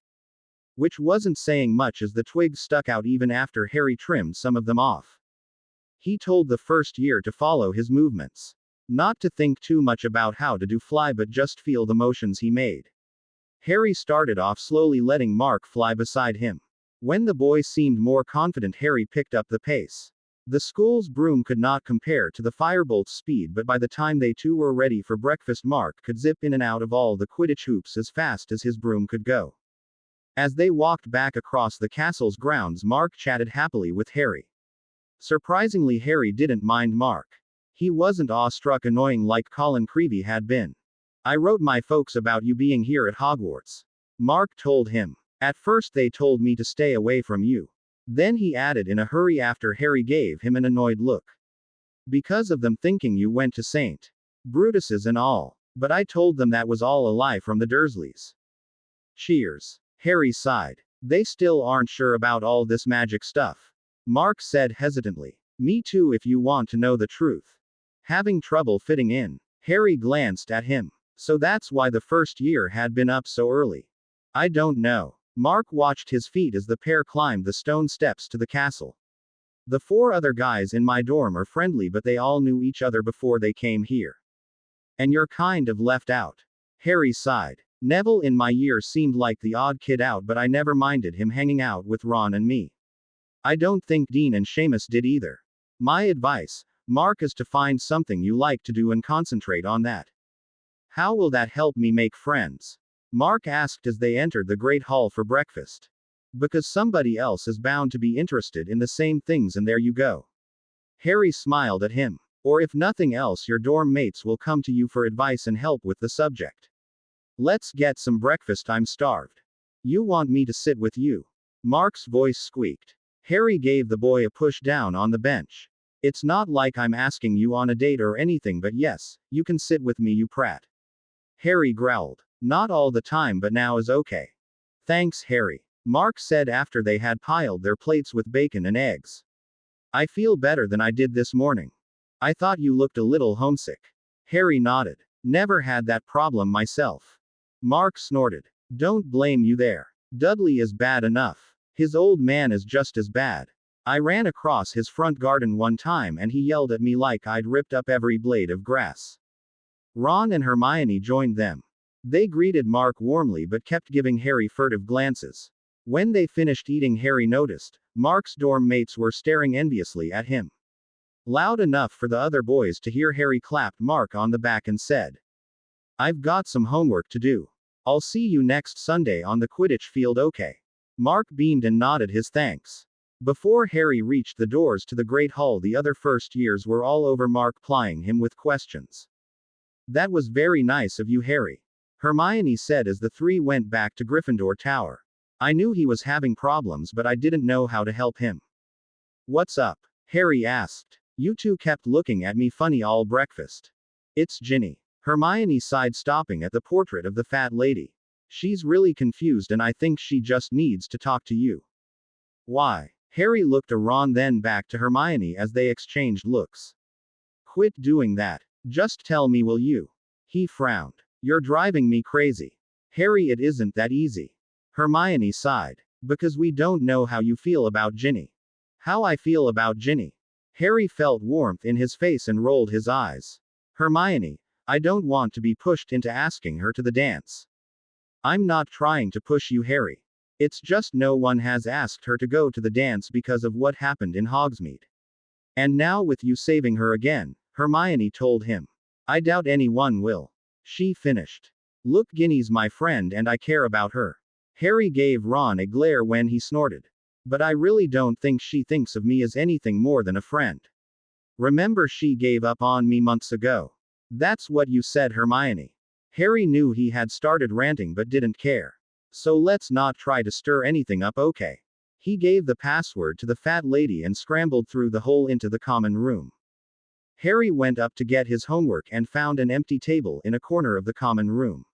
Which wasn't saying much as the twigs stuck out even after Harry trimmed some of them off. He told the first year to follow his movements. Not to think too much about how to do fly but just feel the motions he made. Harry started off slowly, letting Mark fly beside him. When the boy seemed more confident, Harry picked up the pace. The school's broom could not compare to the Firebolt's speed, but by the time they two were ready for breakfast, Mark could zip in and out of all the Quidditch hoops as fast as his broom could go. As they walked back across the castle's grounds, Mark chatted happily with Harry. Surprisingly, Harry didn't mind Mark. He wasn't awestruck annoying like Colin Creevey had been. I wrote my folks about you being here at Hogwarts. Mark told him. At first they told me to stay away from you. Then he added in a hurry after Harry gave him an annoyed look. Because of them thinking you went to St. Brutus's and all. But I told them that was all a lie from the Dursleys. Cheers. Harry sighed. They still aren't sure about all this magic stuff. Mark said hesitantly. Me too, if you want to know the truth. Having trouble fitting in. Harry glanced at him. So that's why the first year had been up so early. I don't know. Mark watched his feet as the pair climbed the stone steps to the castle. The 4 other guys in my dorm are friendly, but they all knew each other before they came here. And you're kind of left out. Harry sighed. Neville in my year seemed like the odd kid out, but I never minded him hanging out with Ron and me. I don't think Dean and Seamus did either. My advice, Mark, is to find something you like to do and concentrate on that. How will that help me make friends? Mark asked as they entered the Great Hall for breakfast. Because somebody else is bound to be interested in the same things, and there you go. Harry smiled at him. Or if nothing else, your dorm mates will come to you for advice and help with the subject. Let's get some breakfast, I'm starved. You want me to sit with you? Mark's voice squeaked. Harry gave the boy a push down on the bench. It's not like I'm asking you on a date or anything, but yes, you can sit with me, you prat. Harry growled. Not all the time, but now is okay. Thanks, Harry. Mark said after they had piled their plates with bacon and eggs. I feel better than I did this morning. I thought you looked a little homesick. Harry nodded. Never had that problem myself. Mark snorted. Don't blame you there. Dudley is bad enough. His old man is just as bad. I ran across his front garden one time and he yelled at me like I'd ripped up every blade of grass. Ron and Hermione joined them. They greeted Mark warmly but kept giving Harry furtive glances. When they finished eating, Harry noticed Mark's dorm mates were staring enviously at him. Loud enough for the other boys to hear, Harry clapped Mark on the back and said, I've got some homework to do. I'll see you next Sunday on the Quidditch field, okay? Mark beamed and nodded his thanks. Before Harry reached the doors to the Great Hall, the other first years were all over Mark, plying him with questions. That was very nice of you, Harry. Hermione said as the 3 went back to Gryffindor Tower. I knew he was having problems, but I didn't know how to help him. What's up? Harry asked. You two kept looking at me funny all breakfast. It's Ginny. Hermione sighed, stopping at the portrait of the fat lady. She's really confused and I think she just needs to talk to you. Why? Harry looked at Ron, then back to Hermione as they exchanged looks. Quit doing that. Just tell me, will you? He frowned. You're driving me crazy. Harry, it isn't that easy. Hermione sighed. Because we don't know how you feel about Ginny. How I feel about Ginny? Harry felt warmth in his face and rolled his eyes. Hermione, I don't want to be pushed into asking her to the dance. I'm not trying to push you, Harry. It's just no one has asked her to go to the dance because of what happened in Hogsmeade. And now with you saving her again, Hermione told him. I doubt anyone will. She finished. Look, Ginny's my friend and I care about her. Harry gave Ron a glare when he snorted. But I really don't think she thinks of me as anything more than a friend. Remember, she gave up on me months ago. That's what you said, Hermione. Harry knew he had started ranting but didn't care. So let's not try to stir anything up, okay? He gave the password to the fat lady and scrambled through the hole into the common room. Harry went up to get his homework and found an empty table in a corner of the common room.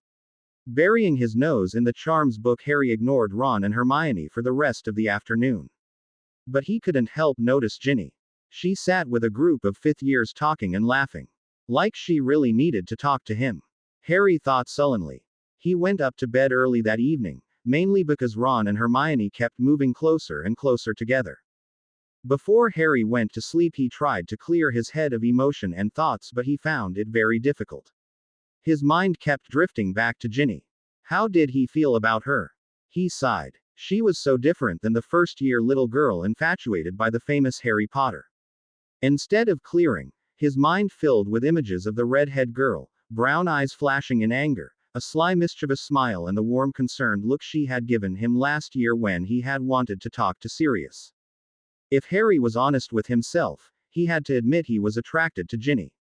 Burying his nose in the charms book, Harry ignored Ron and Hermione for the rest of the afternoon. But he couldn't help notice Ginny. She sat with a group of fifth years talking and laughing. Like she really needed to talk to him. Harry thought sullenly. He went up to bed early that evening, mainly because Ron and Hermione kept moving closer and closer together. Before Harry went to sleep, he tried to clear his head of emotion and thoughts, but he found it very difficult. His mind kept drifting back to Ginny. How did he feel about her? He sighed. She was so different than the first-year little girl infatuated by the famous Harry Potter. Instead of clearing, his mind filled with images of the red-haired girl, brown eyes flashing in anger, a sly mischievous smile, and the warm concerned look she had given him last year when he had wanted to talk to Sirius. If Harry was honest with himself, he had to admit he was attracted to Ginny.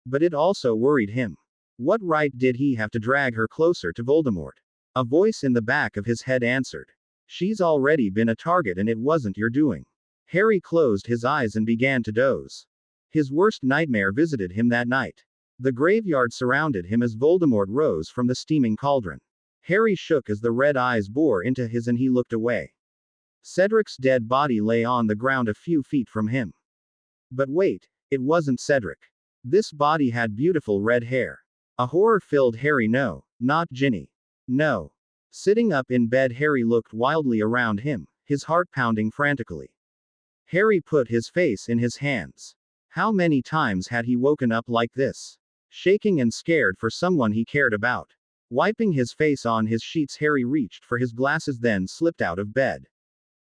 But it also worried him. What right did he have to drag her closer to Voldemort? A voice in the back of his head answered. She's already been a target and it wasn't your doing. Harry closed his eyes and began to doze. His worst nightmare visited him that night. The graveyard surrounded him as Voldemort rose from the steaming cauldron. Harry shook as the red eyes bore into his and he looked away. Cedric's dead body lay on the ground a few feet from him. But wait, it wasn't Cedric. This body had beautiful red hair. A horror filled Harry. No, not Ginny. No. Sitting up in bed, Harry looked wildly around him, his heart pounding frantically. Harry put his face in his hands. How many times had he woken up like this? Shaking and scared for someone he cared about. Wiping his face on his sheets, Harry reached for his glasses, then slipped out of bed.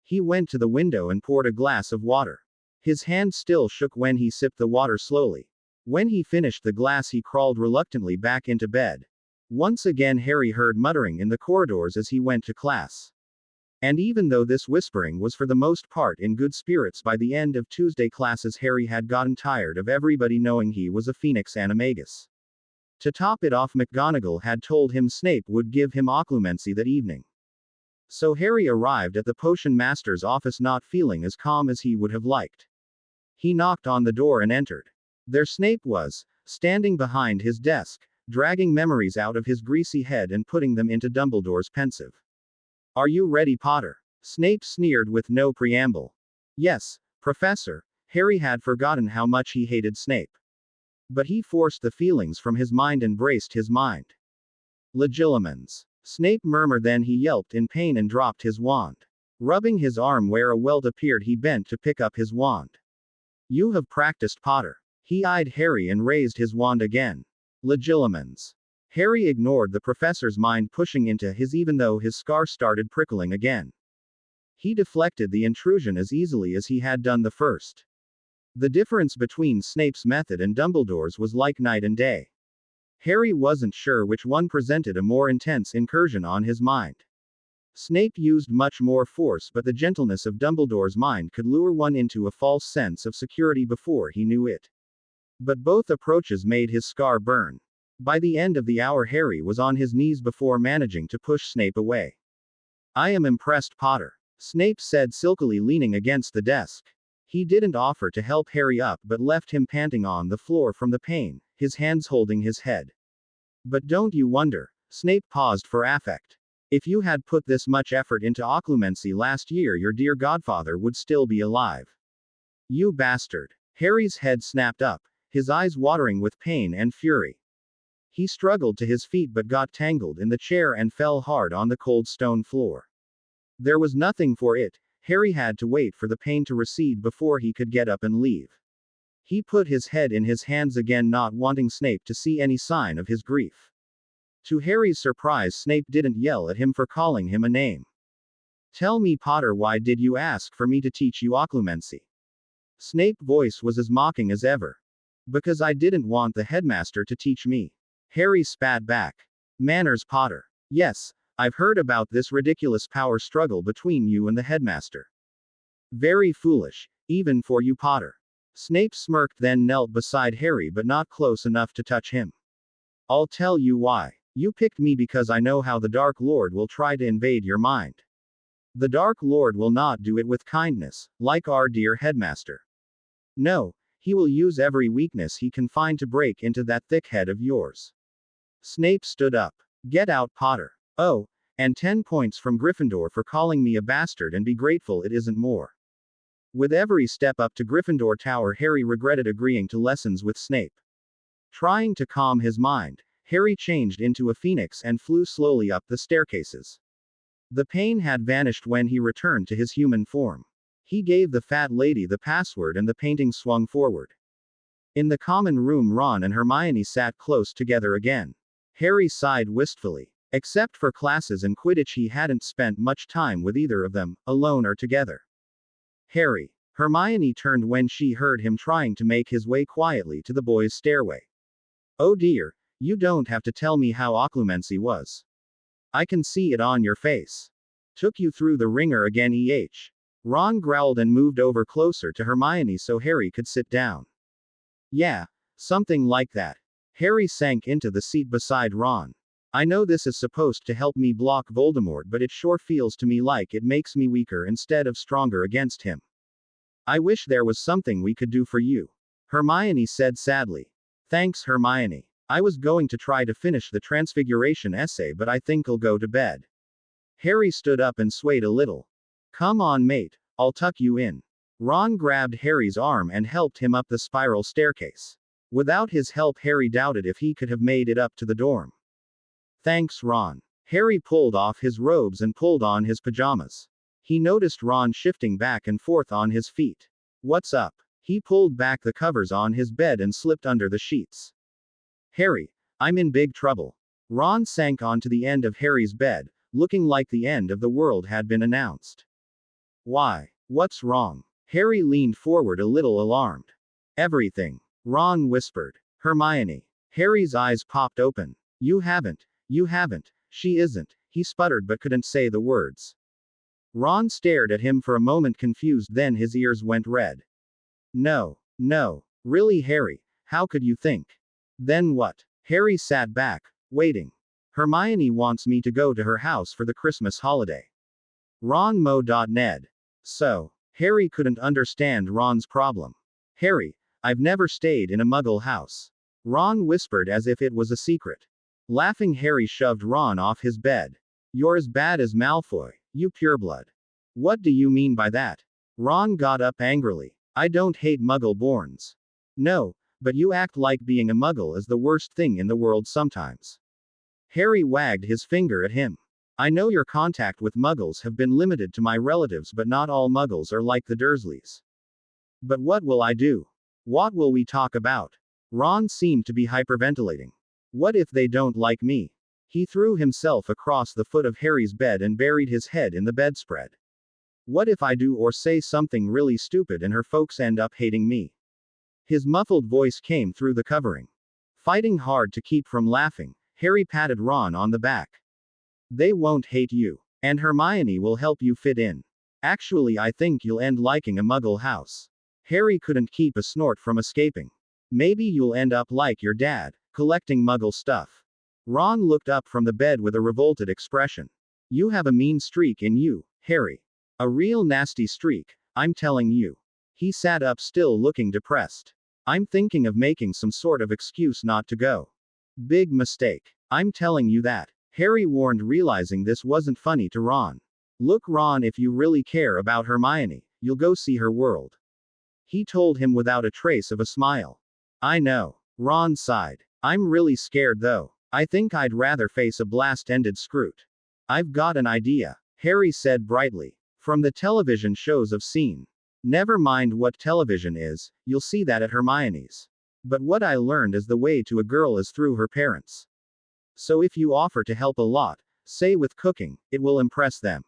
He went to the window and poured a glass of water. His hand still shook when he sipped the water slowly. When he finished the glass, he crawled reluctantly back into bed. Once again, Harry heard muttering in the corridors as he went to class. And even though this whispering was for the most part in good spirits, by the end of Tuesday classes, Harry had gotten tired of everybody knowing he was a Phoenix Animagus. To top it off, McGonagall had told him Snape would give him occlumency that evening. So Harry arrived at the potion master's office not feeling as calm as he would have liked. He knocked on the door and entered. There Snape was, standing behind his desk, dragging memories out of his greasy head and putting them into Dumbledore's pensive. "Are you ready, Potter?" Snape sneered with no preamble. "Yes, Professor." Harry had forgotten how much he hated Snape. But he forced the feelings from his mind and braced his mind. "Legilimens," Snape murmured, then he yelped in pain and dropped his wand. Rubbing his arm where a welt appeared, he bent to pick up his wand. "You have practiced, Potter." He eyed Harry and raised his wand again. "Legilimens." Harry ignored the professor's mind pushing into his even though his scar started prickling again. He deflected the intrusion as easily as he had done the first. The difference between Snape's method and Dumbledore's was like night and day. Harry wasn't sure which one presented a more intense incursion on his mind. Snape used much more force, but the gentleness of Dumbledore's mind could lure one into a false sense of security before he knew it. But both approaches made his scar burn. By the end of the hour, Harry was on his knees before managing to push Snape away. "I am impressed, Potter," Snape said silkily, leaning against the desk. He didn't offer to help Harry up but left him panting on the floor from the pain, his hands holding his head. "But don't you wonder?" Snape paused for affect. "If you had put this much effort into occlumency last year, your dear godfather would still be alive." "You bastard." Harry's head snapped up, his eyes watering with pain and fury. He struggled to his feet but got tangled in the chair and fell hard on the cold stone floor. There was nothing for it. Harry had to wait for the pain to recede before he could get up and leave. He put his head in his hands again, not wanting Snape to see any sign of his grief. To Harry's surprise, Snape didn't yell at him for calling him a name. "Tell me, Potter, why did you ask for me to teach you occlumency?" Snape's voice was as mocking as ever. "Because I didn't want the headmaster to teach me." Harry spat back. "Manners, Potter." "Yes, I've heard about this ridiculous power struggle between you and the headmaster. Very foolish, even for you, Potter. Snape smirked, then knelt beside Harry but not close enough to touch him. I'll tell you why. You picked me because I know how the Dark Lord will try to invade your mind. The Dark Lord will not do it with kindness, like our dear headmaster. No, he will use every weakness he can find to break into that thick head of yours. Snape stood up. Get out, Potter. Oh, and 10 points from Gryffindor for calling me a bastard, and be grateful it isn't more. With every step up to Gryffindor Tower, Harry regretted agreeing to lessons with Snape. Trying to calm his mind, Harry changed into a phoenix and flew slowly up the staircases. The pain had vanished when he returned to his human form. He gave the fat lady the password and the painting swung forward. In the common room, Ron and Hermione sat close together again. Harry sighed wistfully. Except for classes and Quidditch, he hadn't spent much time with either of them, alone or together. Harry. Hermione turned when she heard him trying to make his way quietly to the boys' stairway. Oh dear, you don't have to tell me how occlumency was. I can see it on your face. Took you through the ringer again, Ron growled and moved over closer to Hermione so Harry could sit down. Yeah, something like that. Harry sank into the seat beside Ron. I know this is supposed to help me block Voldemort, but it sure feels to me like it makes me weaker instead of stronger against him. I wish there was something we could do for you. Hermione said sadly. Thanks, Hermione. I was going to try to finish the Transfiguration essay, but I think I'll go to bed. Harry stood up and swayed a little. Come on, mate, I'll tuck you in. Ron grabbed Harry's arm and helped him up the spiral staircase. Without his help, Harry doubted if he could have made it up to the dorm. Thanks, Ron. Harry pulled off his robes and pulled on his pajamas. He noticed Ron shifting back and forth on his feet. What's up? He pulled back the covers on his bed and slipped under the sheets. Harry, I'm in big trouble. Ron sank onto the end of Harry's bed, looking like the end of the world had been announced. Why? What's wrong? Harry leaned forward a little alarmed. Everything. Ron whispered. Hermione. Harry's eyes popped open. You haven't, she isn't, he sputtered but couldn't say the words. Ron stared at him for a moment confused, then his ears went red. No, really, Harry, how could you think? Then what? Harry sat back, waiting. Hermione wants me to go to her house for the Christmas holiday. Ron Ned. So, Harry couldn't understand Ron's problem. Harry, I've never stayed in a Muggle house. Ron whispered as if it was a secret. Laughing, Harry shoved Ron off his bed. You're as bad as Malfoy, you pureblood. What do you mean by that? Ron got up angrily. I don't hate Muggle-borns. No, but you act like being a Muggle is the worst thing in the world sometimes. Harry wagged his finger at him. I know your contact with Muggles have been limited to my relatives, but not all Muggles are like the Dursleys. But what will I do? What will we talk about? Ron seemed to be hyperventilating. What if they don't like me? He threw himself across the foot of Harry's bed and buried his head in the bedspread. What if I do or say something really stupid and her folks end up hating me? His muffled voice came through the covering. Fighting hard to keep from laughing, Harry patted Ron on the back. They won't hate you. And Hermione will help you fit in. Actually, I think you'll end liking a Muggle house. Harry couldn't keep a snort from escaping. Maybe you'll end up like your dad, collecting Muggle stuff. Ron looked up from the bed with a revolted expression. You have a mean streak in you, Harry. A real nasty streak, I'm telling you. He sat up, still looking depressed. I'm thinking of making some sort of excuse not to go. Big mistake. I'm telling you that. Harry warned, realizing this wasn't funny to Ron. Look, Ron, if you really care about Hermione, you'll go see her world. He told him without a trace of a smile. I know. Ron sighed. I'm really scared though. I think I'd rather face a blast-ended Scroot. I've got an idea, Harry said brightly. From the television shows I've seen. Never mind what television is, you'll see that at Hermione's. But what I learned is the way to a girl is through her parents. So if you offer to help a lot, say with cooking, it will impress them.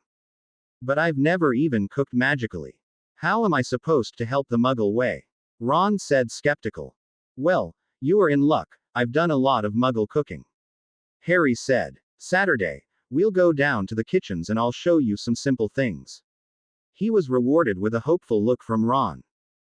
But I've never even cooked magically. How am I supposed to help the Muggle way? Ron said, skeptical. Well, you are in luck, I've done a lot of Muggle cooking. Harry said. Saturday, We'll go down to the kitchens and I'll show you some simple things. He was rewarded with a hopeful look from Ron.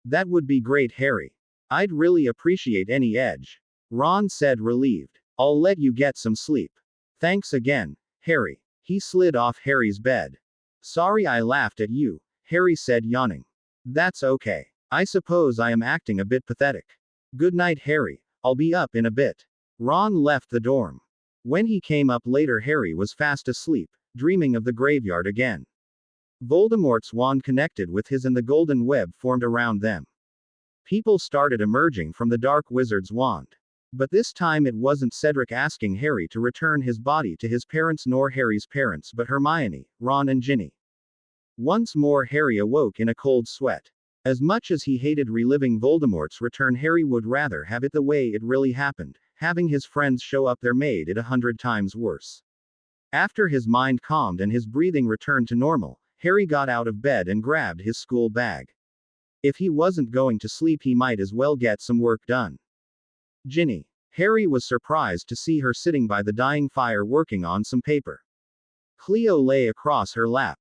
That would be great, Harry. I'd really appreciate any edge. Ron said, relieved. I'll let you get some sleep. Thanks again, Harry. He slid off Harry's bed. Sorry I laughed at you, Harry said, yawning. That's okay. I suppose I am acting a bit pathetic. Good night, Harry. I'll be up in a bit. Ron left the dorm. When he came up later, Harry was fast asleep, dreaming of the graveyard again. Voldemort's wand connected with his and the golden web formed around them. People started emerging from the dark wizard's wand. But this time it wasn't Cedric asking Harry to return his body to his parents nor Harry's parents but Hermione, Ron and Ginny. Once more Harry awoke in a cold sweat. As much as he hated reliving Voldemort's return, Harry would rather have it the way it really happened, having his friends show up there made it 100 times worse. After his mind calmed and his breathing returned to normal, Harry got out of bed and grabbed his school bag. If he wasn't going to sleep, he might as well get some work done. Ginny. Harry was surprised to see her sitting by the dying fire working on some paper. Cleo lay across her lap.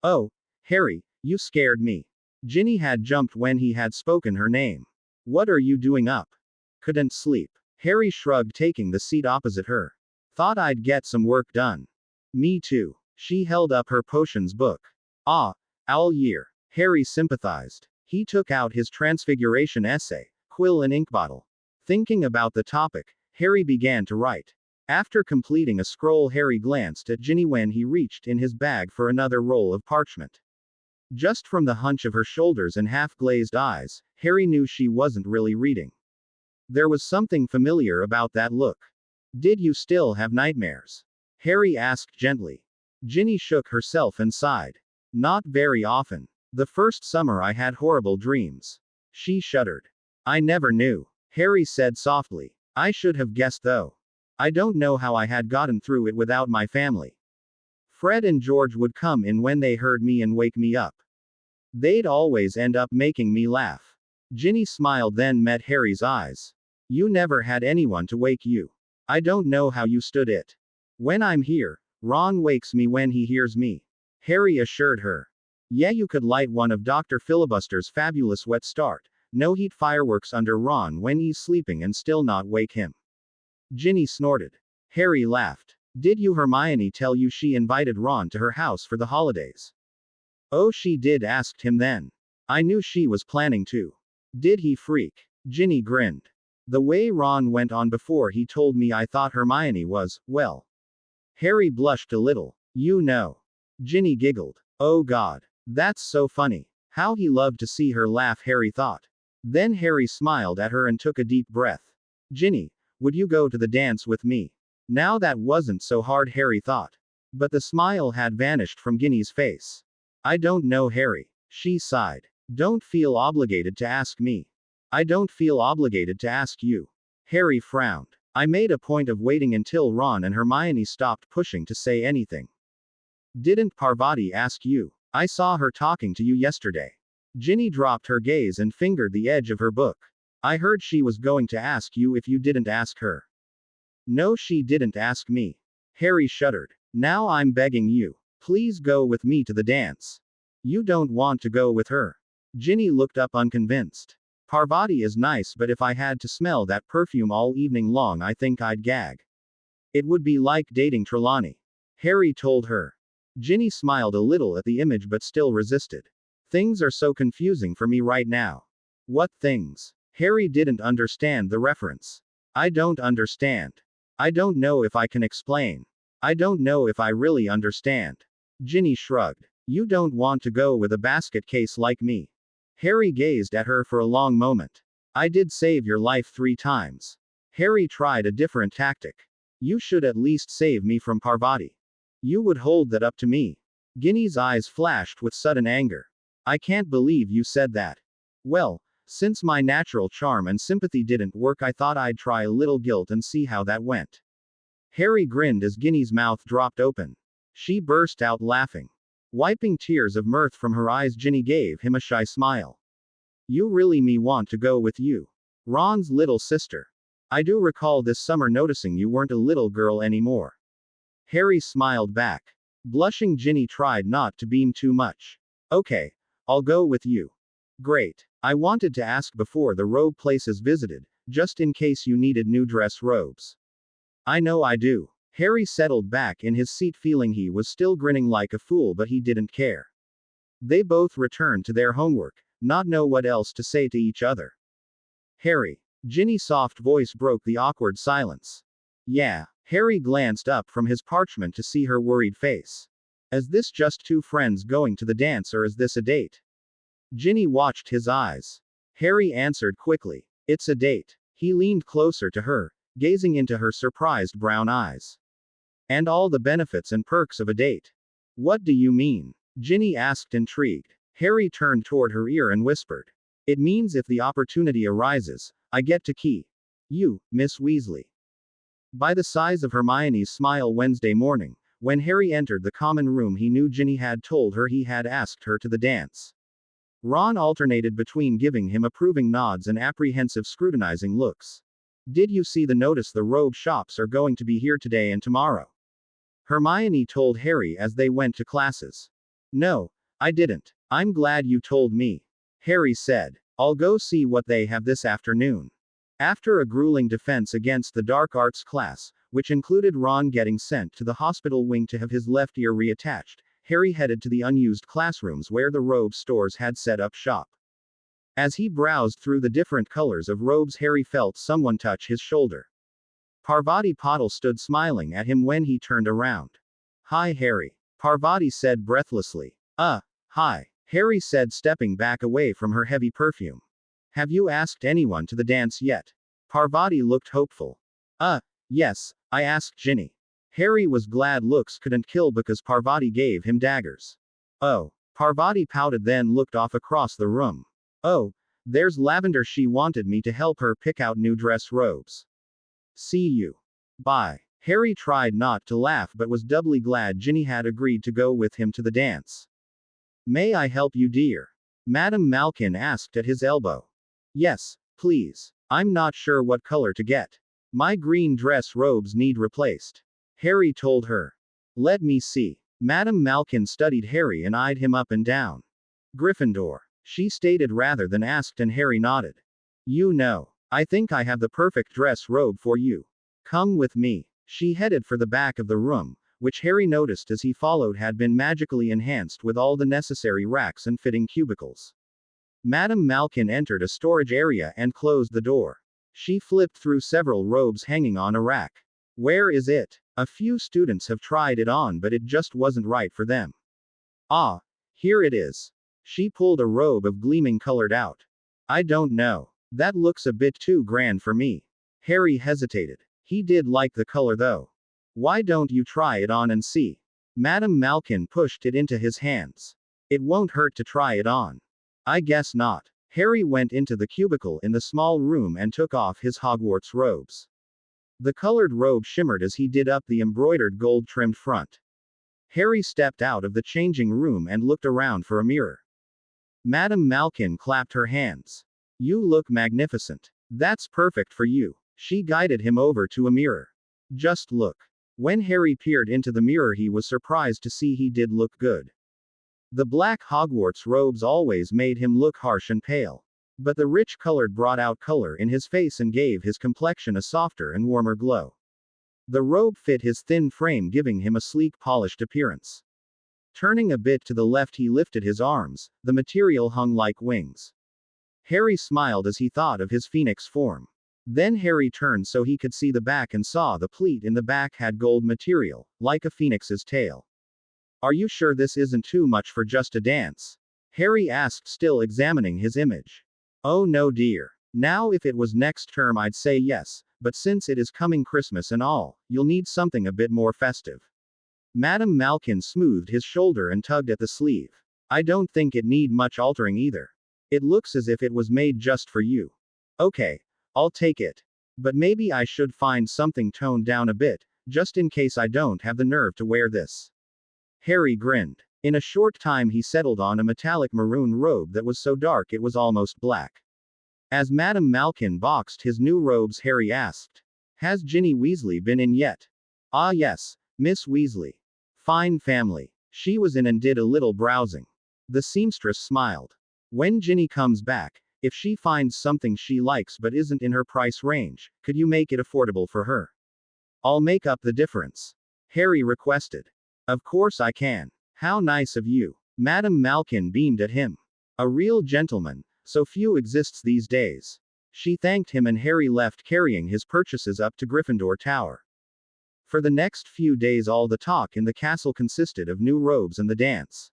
Oh, Harry, you scared me. Ginny had jumped when he had spoken her name. What are you doing up? Couldn't sleep. Harry shrugged, taking the seat opposite her. Thought I'd get some work done. Me too. She held up her potions book. Ah, owl year. Harry sympathized. He took out his transfiguration essay, quill and ink bottle. Thinking about the topic, Harry began to write. After completing a scroll, Harry glanced at Ginny when he reached in his bag for another roll of parchment. Just from the hunch of her shoulders and half-glazed eyes, Harry knew she wasn't really reading. There was something familiar about that look. Did you still have nightmares? Harry asked gently. Ginny shook herself and sighed. Not very often. The first summer I had horrible dreams. She shuddered. I never knew. Harry said softly. I should have guessed though. I don't know how I had gotten through it without my family. Fred and George would come in when they heard me and wake me up. They'd always end up making me laugh. Ginny smiled, then met Harry's eyes. You never had anyone to wake you. I don't know how you stood it. When I'm here, Ron wakes me when he hears me. Harry assured her. Yeah, you could light one of Dr. Filibuster's fabulous wet start, no heat fireworks under Ron when he's sleeping and still not wake him. Ginny snorted. Harry laughed. Did you Hermione tell you she invited Ron to her house for the holidays? Oh, she did, asked him then. I knew she was planning to. Did he freak? Ginny grinned. The way Ron went on before he told me, I thought Hermione was, well. Harry blushed a little. You know. Ginny giggled. Oh God. That's so funny. How he loved to see her laugh, Harry thought. Then Harry smiled at her and took a deep breath. Ginny, would you go to the dance with me? Now that wasn't so hard, Harry thought. But the smile had vanished from Ginny's face. I don't know, Harry. She sighed. Don't feel obligated to ask me. I don't feel obligated to ask you. Harry frowned. I made a point of waiting until Ron and Hermione stopped pushing to say anything. Didn't Parvati ask you? I saw her talking to you yesterday. Ginny dropped her gaze and fingered the edge of her book. I heard she was going to ask you if you didn't ask her. No, she didn't ask me. Harry shuddered. Now I'm begging you. Please go with me to the dance. You don't want to go with her. Ginny looked up unconvinced. Parvati is nice, but if I had to smell that perfume all evening long, I think I'd gag. It would be like dating Trelawney. Harry told her. Ginny smiled a little at the image but still resisted. Things are so confusing for me right now. What things? Harry didn't understand the reference. I don't understand. I don't know if I can explain. I don't know if I really understand. Ginny shrugged. You don't want to go with a basket case like me. Harry gazed at her for a long moment. I did save your life 3 times. Harry tried a different tactic. You should at least save me from Parvati. You would hold that up to me. Ginny's eyes flashed with sudden anger. I can't believe you said that. Well, since my natural charm and sympathy didn't work, I thought I'd try a little guilt and see how that went. Harry grinned as Ginny's mouth dropped open. She burst out laughing. Wiping tears of mirth from her eyes, Ginny gave him a shy smile. You really me want to go with you. Ron's little sister. I do recall this summer noticing you weren't a little girl anymore. Harry smiled back. Blushing, Ginny tried not to beam too much. Okay, I'll go with you. Great. I wanted to ask before the robe places visited, just in case you needed new dress robes. I know I do. Harry settled back in his seat feeling he was still grinning like a fool, but he didn't care. They both returned to their homework, not know what else to say to each other. Harry. Ginny's soft voice broke the awkward silence. Yeah. Harry glanced up from his parchment to see her worried face. Is this just two friends going to the dance, or is this a date? Ginny watched his eyes. Harry answered quickly. It's a date. He leaned closer to her, gazing into her surprised brown eyes. And all the benefits and perks of a date. What do you mean? Ginny asked, intrigued. Harry turned toward her ear and whispered. It means if the opportunity arises, I get to key you, Miss Weasley. By the size of Hermione's smile Wednesday morning, when Harry entered the common room, he knew Ginny had told her he had asked her to the dance. Ron alternated between giving him approving nods and apprehensive scrutinizing looks. Did you see the notice? The robe shops are going to be here today and tomorrow. Hermione told Harry as they went to classes. No, I didn't. I'm glad you told me. Harry said. I'll go see what they have this afternoon. After a grueling defense against the dark arts class, which included Ron getting sent to the hospital wing to have his left ear reattached, Harry headed to the unused classrooms where the robe stores had set up shop. As he browsed through the different colors of robes, Harry felt someone touch his shoulder. Parvati Patil stood smiling at him when he turned around. Hi, Harry. Parvati said breathlessly. Hi. Harry said, stepping back away from her heavy perfume. Have you asked anyone to the dance yet? Parvati looked hopeful. Yes, I asked Ginny. Harry was glad looks couldn't kill because Parvati gave him daggers. Oh. Parvati pouted, then looked off across the room. Oh, there's Lavender. She wanted me to help her pick out new dress robes. See you. Bye. Harry tried not to laugh but was doubly glad Ginny had agreed to go with him to the dance. May I help you, dear? Madame Malkin asked at his elbow. Yes, please. I'm not sure what color to get. My green dress robes need replaced. Harry told her. Let me see. Madame Malkin studied Harry and eyed him up and down. Gryffindor, she stated rather than asked, and Harry nodded. You know, I think I have the perfect dress robe for you. Come with me. She headed for the back of the room, which Harry noticed as he followed had been magically enhanced with all the necessary racks and fitting cubicles. Madame Malkin entered a storage area and closed the door. She flipped through several robes hanging on a rack. Where is it? A few students have tried it on, but it just wasn't right for them. Ah, here it is. She pulled a robe of gleaming colored out. I don't know. That looks a bit too grand for me. Harry hesitated. He did like the color though. Why don't you try it on and see? Madame Malkin pushed it into his hands. It won't hurt to try it on. I guess not. Harry went into the cubicle in the small room and took off his Hogwarts robes. The colored robe shimmered as he did up the embroidered gold-trimmed front. Harry stepped out of the changing room and looked around for a mirror. Madame Malkin clapped her hands. You look magnificent. That's perfect for you. She guided him over to a mirror. Just look. When Harry peered into the mirror, he was surprised to see he did look good. The black Hogwarts robes always made him look harsh and pale. But the rich colored brought out color in his face and gave his complexion a softer and warmer glow. The robe fit his thin frame, giving him a sleek, polished appearance. Turning a bit to the left, he lifted his arms. The material hung like wings. Harry smiled as he thought of his phoenix form. Then Harry turned so he could see the back and saw the pleat in the back had gold material, like a phoenix's tail. Are you sure this isn't too much for just a dance? Harry asked, still examining his image. Oh no, dear. Now if it was next term I'd say yes, but since it is coming Christmas and all, you'll need something a bit more festive. Madame Malkin smoothed his shoulder and tugged at the sleeve. I don't think it need much altering either. It looks as if it was made just for you. Okay, I'll take it. But maybe I should find something toned down a bit, just in case I don't have the nerve to wear this. Harry grinned. In a short time he settled on a metallic maroon robe that was so dark it was almost black. As Madame Malkin boxed his new robes, Harry asked, Has Ginny Weasley been in yet? Ah yes, Miss Weasley. Fine family. She was in and did a little browsing. The seamstress smiled. When Ginny comes back, if she finds something she likes but isn't in her price range, could you make it affordable for her? I'll make up the difference. Harry requested. Of course I can. How nice of you. Madame Malkin beamed at him. A real gentleman, so few exists these days. She thanked him and Harry left carrying his purchases up to Gryffindor Tower. For the next few days all the talk in the castle consisted of new robes and the dance.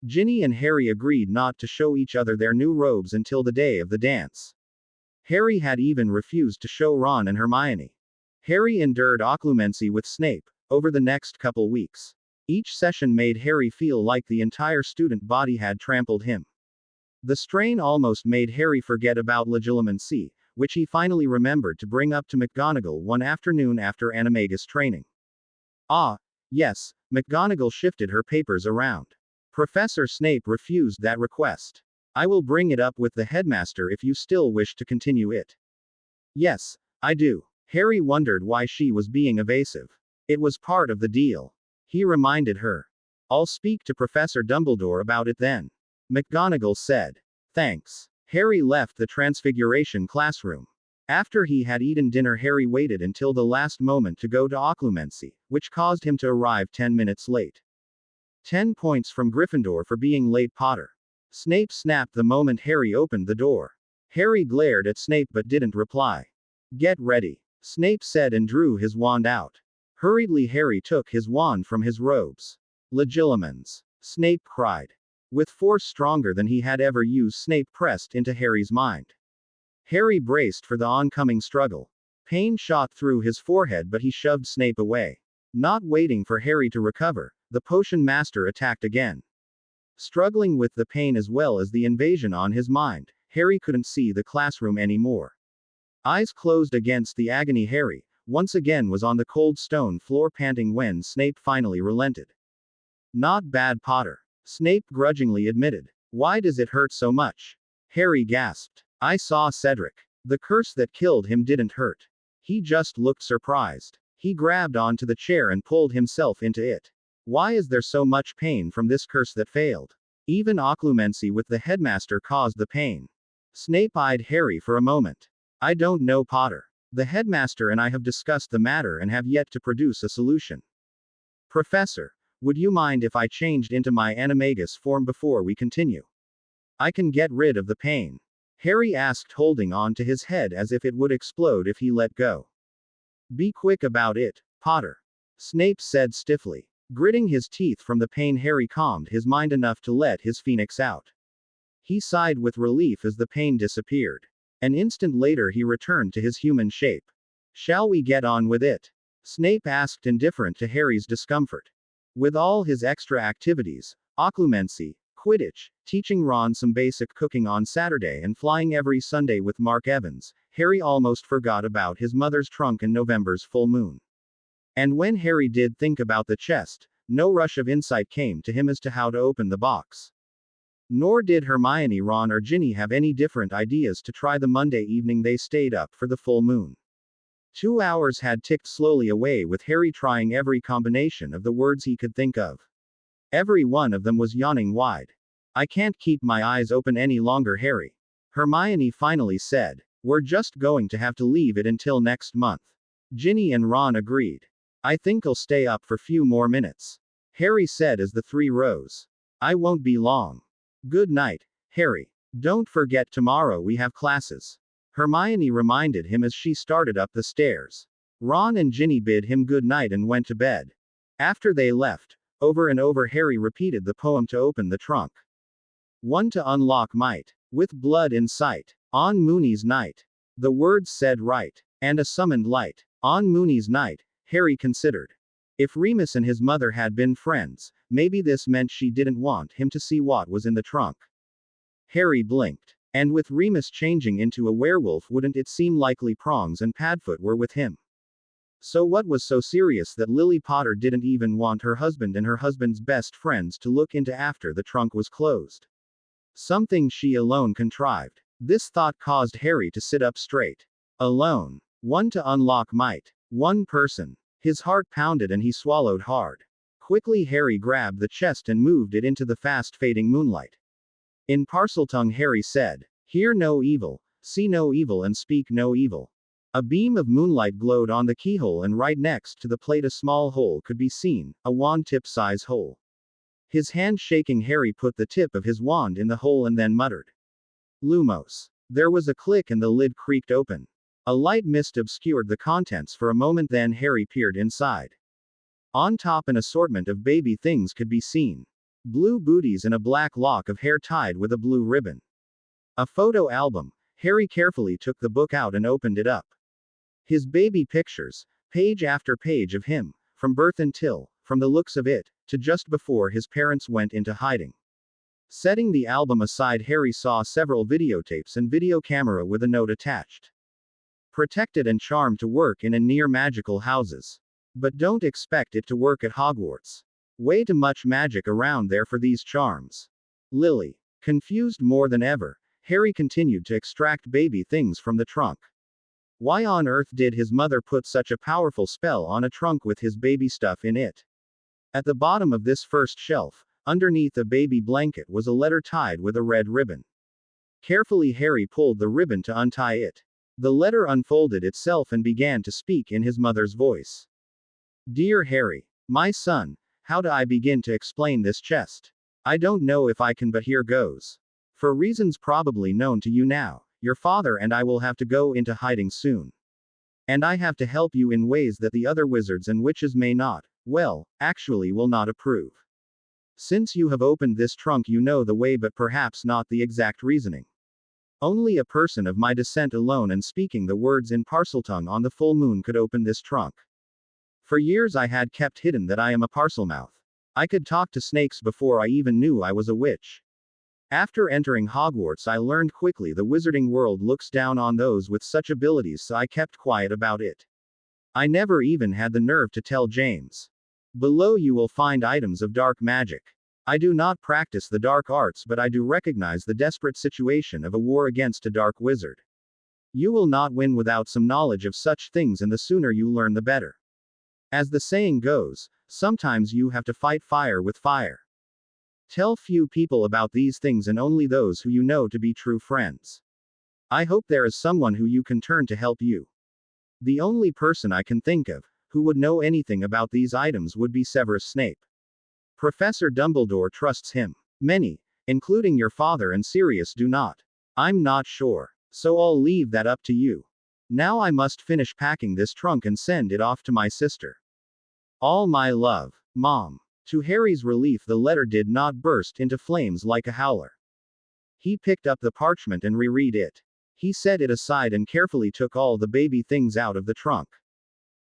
Ginny and Harry agreed not to show each other their new robes until the day of the dance. Harry had even refused to show Ron and Hermione. Harry endured occlumency with Snape over the next couple weeks. Each session made Harry feel like the entire student body had trampled him. The strain almost made Harry forget about legilimency, which he finally remembered to bring up to McGonagall one afternoon after animagus training. Ah, yes, McGonagall shifted her papers around. Professor Snape refused that request. I will bring it up with the headmaster if you still wish to continue it. Yes, I do. Harry wondered why she was being evasive. It was part of the deal. He reminded her. I'll speak to Professor Dumbledore about it then. McGonagall said. Thanks. Harry left the Transfiguration classroom. After he had eaten dinner, Harry waited until the last moment to go to occlumency, which caused him to arrive 10 minutes late. 10 points from Gryffindor for being late, Potter. Snape snapped the moment Harry opened the door. Harry glared at Snape but didn't reply. Get ready, Snape said and drew his wand out. Hurriedly Harry took his wand from his robes. Legilimens, Snape cried. With force stronger than he had ever used, Snape pressed into Harry's mind. Harry braced for the oncoming struggle. Pain shot through his forehead but he shoved Snape away. Not waiting for Harry to recover, the potion master attacked again. Struggling with the pain as well as the invasion on his mind, Harry couldn't see the classroom anymore. Eyes closed against the agony, Harry once again was on the cold stone floor panting when Snape finally relented. Not bad, Potter, Snape grudgingly admitted. Why does it hurt so much? Harry gasped. I saw Cedric. The curse that killed him didn't hurt. He just looked surprised. He grabbed onto the chair and pulled himself into it. Why is there so much pain from this curse that failed? Even occlumency with the headmaster caused the pain. Snape eyed Harry for a moment. I don't know, Potter. The headmaster and I have discussed the matter and have yet to produce a solution. Professor, would you mind if I changed into my animagus form before we continue? I can get rid of the pain. Harry asked, holding on to his head as if it would explode if he let go. Be quick about it, Potter, Snape said stiffly. Gritting his teeth from the pain, Harry calmed his mind enough to let his phoenix out. He sighed with relief as the pain disappeared. An instant later he returned to his human shape. Shall we get on with it? Snape asked, indifferent to Harry's discomfort. With all his extra activities, occlumency, Quidditch, teaching Ron some basic cooking on Saturday and flying every Sunday with Mark Evans, Harry almost forgot about his mother's trunk and November's full moon. And when Harry did think about the chest, no rush of insight came to him as to how to open the box. Nor did Hermione, Ron, or Ginny have any different ideas to try the Monday evening they stayed up for the full moon. 2 hours had ticked slowly away with Harry trying every combination of the words he could think of. Every one of them was yawning wide. I can't keep my eyes open any longer, Harry, Hermione finally said. We're just going to have to leave it until next month. Ginny and Ron agreed. I think I'll stay up for few more minutes, Harry said as the three rose. I won't be long. Good night, Harry. Don't forget tomorrow we have classes, Hermione reminded him as she started up the stairs. Ron and Ginny bid him good night and went to bed. After they left, over and over Harry repeated the poem to open the trunk. One to unlock might, with blood in sight, on Mooney's night. The words said right, and a summoned light. On Mooney's night, Harry considered. If Remus and his mother had been friends, maybe this meant she didn't want him to see what was in the trunk. Harry blinked. And with Remus changing into a werewolf, wouldn't it seem likely Prongs and Padfoot were with him? So what was so serious that Lily Potter didn't even want her husband and her husband's best friends to look into after the trunk was closed? Something she alone contrived. This thought caused Harry to sit up straight. Alone. One to unlock might. One person. His heart pounded and he swallowed hard. Quickly Harry grabbed the chest and moved it into the fast-fading moonlight. In Parseltongue Harry said, "Hear no evil, see no evil and speak no evil." A beam of moonlight glowed on the keyhole and right next to the plate a small hole could be seen, a wand-tip size hole. His hand shaking Harry put the tip of his wand in the hole and then muttered, "Lumos." There was a click and the lid creaked open. A light mist obscured the contents for a moment, then Harry peered inside. On top an assortment of baby things could be seen. Blue booties and a black lock of hair tied with a blue ribbon. A photo album. Harry carefully took the book out and opened it up. His baby pictures, page after page of him, from birth until, from the looks of it, to just before his parents went into hiding. Setting the album aside, Harry saw several videotapes and video camera with a note attached. Protected and charmed to work in and near magical houses. But don't expect it to work at Hogwarts. Way too much magic around there for these charms. Lily. Confused more than ever, Harry continued to extract baby things from the trunk. Why on earth did his mother put such a powerful spell on a trunk with his baby stuff in it? At the bottom of this first shelf, underneath a baby blanket, was a letter tied with a red ribbon. Carefully Harry pulled the ribbon to untie it. The letter unfolded itself and began to speak in his mother's voice. "Dear Harry, my son, how do I begin to explain this chest? I don't know if I can, but here goes. For reasons probably known to you now, your father and I will have to go into hiding soon. And I have to help you in ways that the other wizards and witches may not, well, actually will not approve. Since you have opened this trunk, you know the way, but perhaps not the exact reasoning. Only a person of my descent alone and speaking the words in Parseltongue on the full moon could open this trunk. For years I had kept hidden that I am a Parselmouth. I could talk to snakes before I even knew I was a witch. After entering Hogwarts, I learned quickly the wizarding world looks down on those with such abilities, so I kept quiet about it. I never even had the nerve to tell James. Below you will find items of dark magic. I do not practice the dark arts, but I do recognize the desperate situation of a war against a dark wizard. You will not win without some knowledge of such things, and the sooner you learn the better. As the saying goes, sometimes you have to fight fire with fire. Tell few people about these things and only those who you know to be true friends. I hope there is someone who you can turn to help you. The only person I can think of who would know anything about these items would be Severus Snape. Professor Dumbledore trusts him. Many, including your father and Sirius, do not. I'm not sure. So I'll leave that up to you. Now I must finish packing this trunk and send it off to my sister. All my love, Mom." To Harry's relief, the letter did not burst into flames like a howler. He picked up the parchment and reread it. He set it aside and carefully took all the baby things out of the trunk.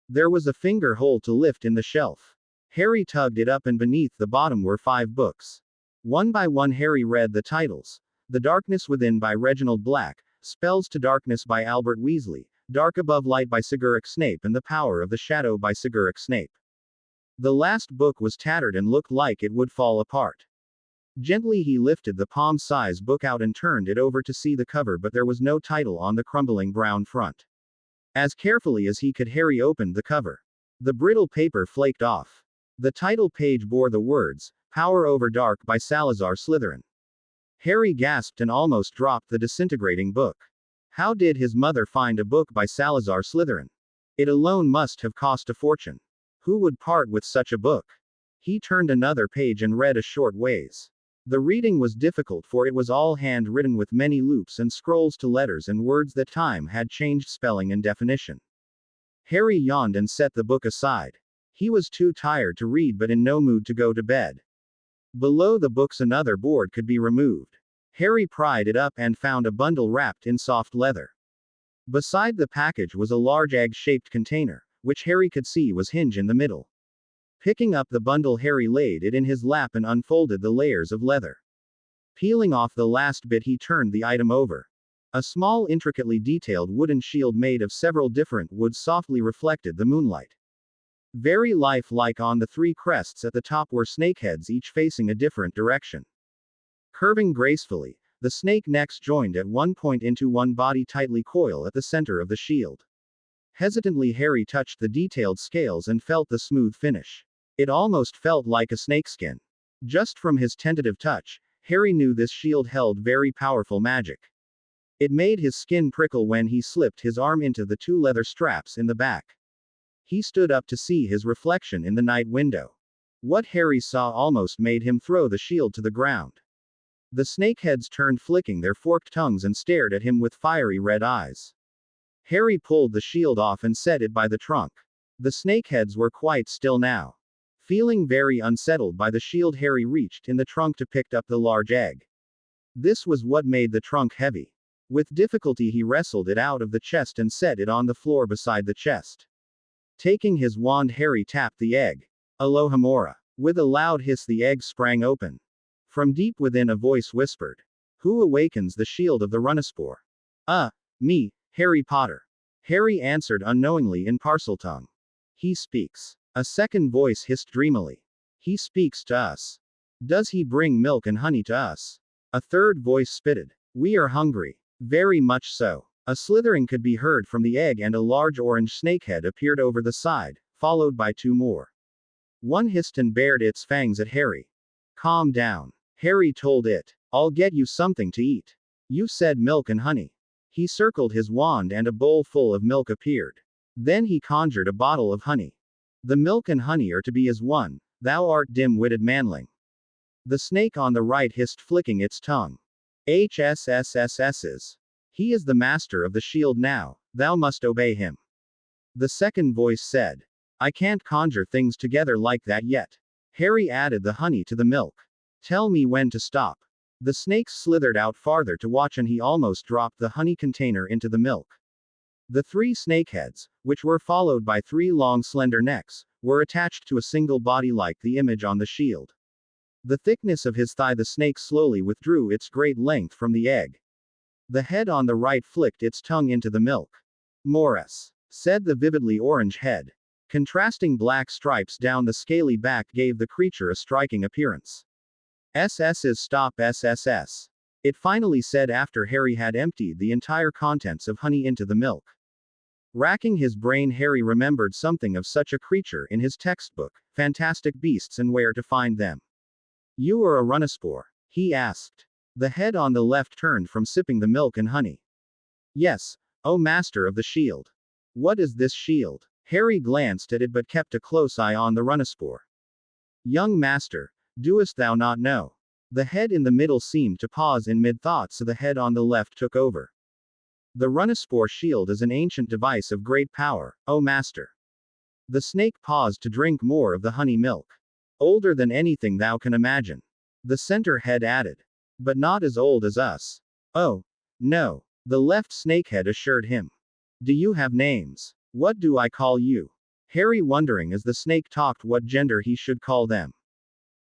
There was a finger hole to lift in the shelf. Harry tugged it up and beneath the bottom were 5 books. One by one Harry read the titles. The Darkness Within by Reginald Black, Spells to Darkness by Albert Weasley, Dark Above Light by Cedric Snape, and The Power of the Shadow by Cedric Snape. The last book was tattered and looked like it would fall apart. Gently he lifted the palm-size book out and turned it over to see the cover, but there was no title on the crumbling brown front. As carefully as he could, Harry opened the cover. The brittle paper flaked off. The title page bore the words, Power Over Dark by Salazar Slytherin. Harry gasped and almost dropped the disintegrating book. How did his mother find a book by Salazar Slytherin? It alone must have cost a fortune. Who would part with such a book? He turned another page and read a short ways. The reading was difficult, for it was all hand-written with many loops and scrolls to letters and words that time had changed spelling and definition. Harry yawned and set the book aside. He was too tired to read but in no mood to go to bed. Below the books another board could be removed. Harry pried it up and found a bundle wrapped in soft leather. Beside the package was a large egg-shaped container, which Harry could see was hinged in the middle. Picking up the bundle, Harry laid it in his lap and unfolded the layers of leather. Peeling off the last bit, he turned the item over. A small, intricately detailed wooden shield made of several different woods softly reflected the moonlight. Very lifelike. On the 3 crests at the top were snakeheads, each facing a different direction. Curving gracefully, the snake necks joined at one point into one body, tightly coiled at the center of the shield. Hesitantly Harry touched the detailed scales and felt the smooth finish. It almost felt like a snakeskin. Just from his tentative touch, Harry knew this shield held very powerful magic. It made his skin prickle when he slipped his arm into the two leather straps in the back. He stood up to see his reflection in the night window. What Harry saw almost made him throw the shield to the ground. The snakeheads turned, flicking their forked tongues, and stared at him with fiery red eyes. Harry pulled the shield off and set it by the trunk. The snakeheads were quite still now. Feeling very unsettled by the shield, Harry reached in the trunk to pick up the large egg. This was what made the trunk heavy. With difficulty he wrestled it out of the chest and set it on the floor beside the chest. Taking his wand, Harry tapped the egg. Alohomora. With a loud hiss the egg sprang open. From deep within a voice whispered. Who awakens the shield of the Runaspore? Me, Harry Potter. Harry answered unknowingly in Parseltongue. He speaks. A second voice hissed dreamily. He speaks to us. Does he bring milk and honey to us? A third voice spitted. We are hungry. Very much so. A slithering could be heard from the egg and a large orange snakehead appeared over the side, followed by two more. One hissed and bared its fangs at Harry. Calm down. Harry told it. I'll get you something to eat. You said milk and honey. He circled his wand and a bowl full of milk appeared. Then he conjured a bottle of honey. The milk and honey are to be as one, thou art dim-witted manling. The snake on the right hissed, flicking its tongue. HSSSSs. He is the master of the shield now, thou must obey him. The second voice said. I can't conjure things together like that yet. Harry added the honey to the milk. Tell me when to stop. The snake slithered out farther to watch and he almost dropped the honey container into the milk. The three snakeheads, which were followed by three long slender necks, were attached to a single body like the image on the shield. The thickness of his thigh, the snake slowly withdrew its great length from the egg. The head on the right flicked its tongue into the milk. Morris, said the vividly orange head. Contrasting black stripes down the scaly back gave the creature a striking appearance. SS's stop SSS. It finally said after Harry had emptied the entire contents of honey into the milk. Racking his brain, Harry remembered something of such a creature in his textbook, Fantastic Beasts and Where to Find Them. You are a Runaspore? He asked. The head on the left turned from sipping the milk and honey. Yes, O Master of the Shield. What is this shield? Harry glanced at it but kept a close eye on the Runaspore. Young Master, doest thou not know? The head in the middle seemed to pause in mid-thought, so the head on the left took over. The Runaspore shield is an ancient device of great power, O Master. The snake paused to drink more of the honey milk. Older than anything thou can imagine. The center head added. But not as old as us. Oh, no. The left snakehead assured him. Do you have names? What do I call you? Harry wondering as the snake talked what gender he should call them.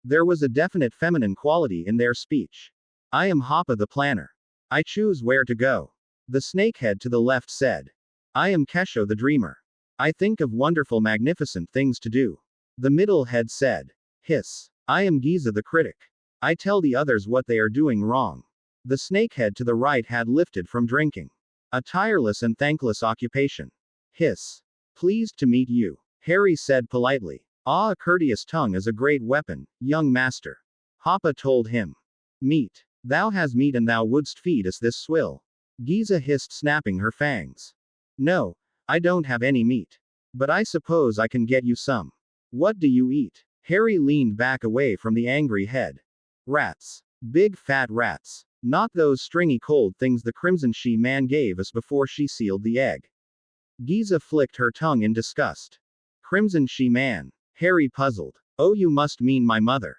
There was a definite feminine quality in their speech. I am Hoppa the Planner. I choose where to go. The snakehead to the left said. I am Kesho the Dreamer. I think of wonderful, magnificent things to do. The middle head said. Hiss. I am Giza the Critic. I tell the others what they are doing wrong. The snakehead to the right had lifted from drinking. A tireless and thankless occupation. Hiss. Pleased to meet you. Harry said politely. Ah, a courteous tongue is a great weapon, young master. Hoppa told him. Meat. Thou has meat and thou wouldst feed us this swill. Giza hissed, snapping her fangs. No, I don't have any meat. But I suppose I can get you some. What do you eat? Harry leaned back away from the angry head. Rats. Big fat rats. Not those stringy cold things the Crimson She-Man gave us before she sealed the egg. Giza flicked her tongue in disgust. Crimson She-Man. Harry puzzled. Oh, you must mean my mother.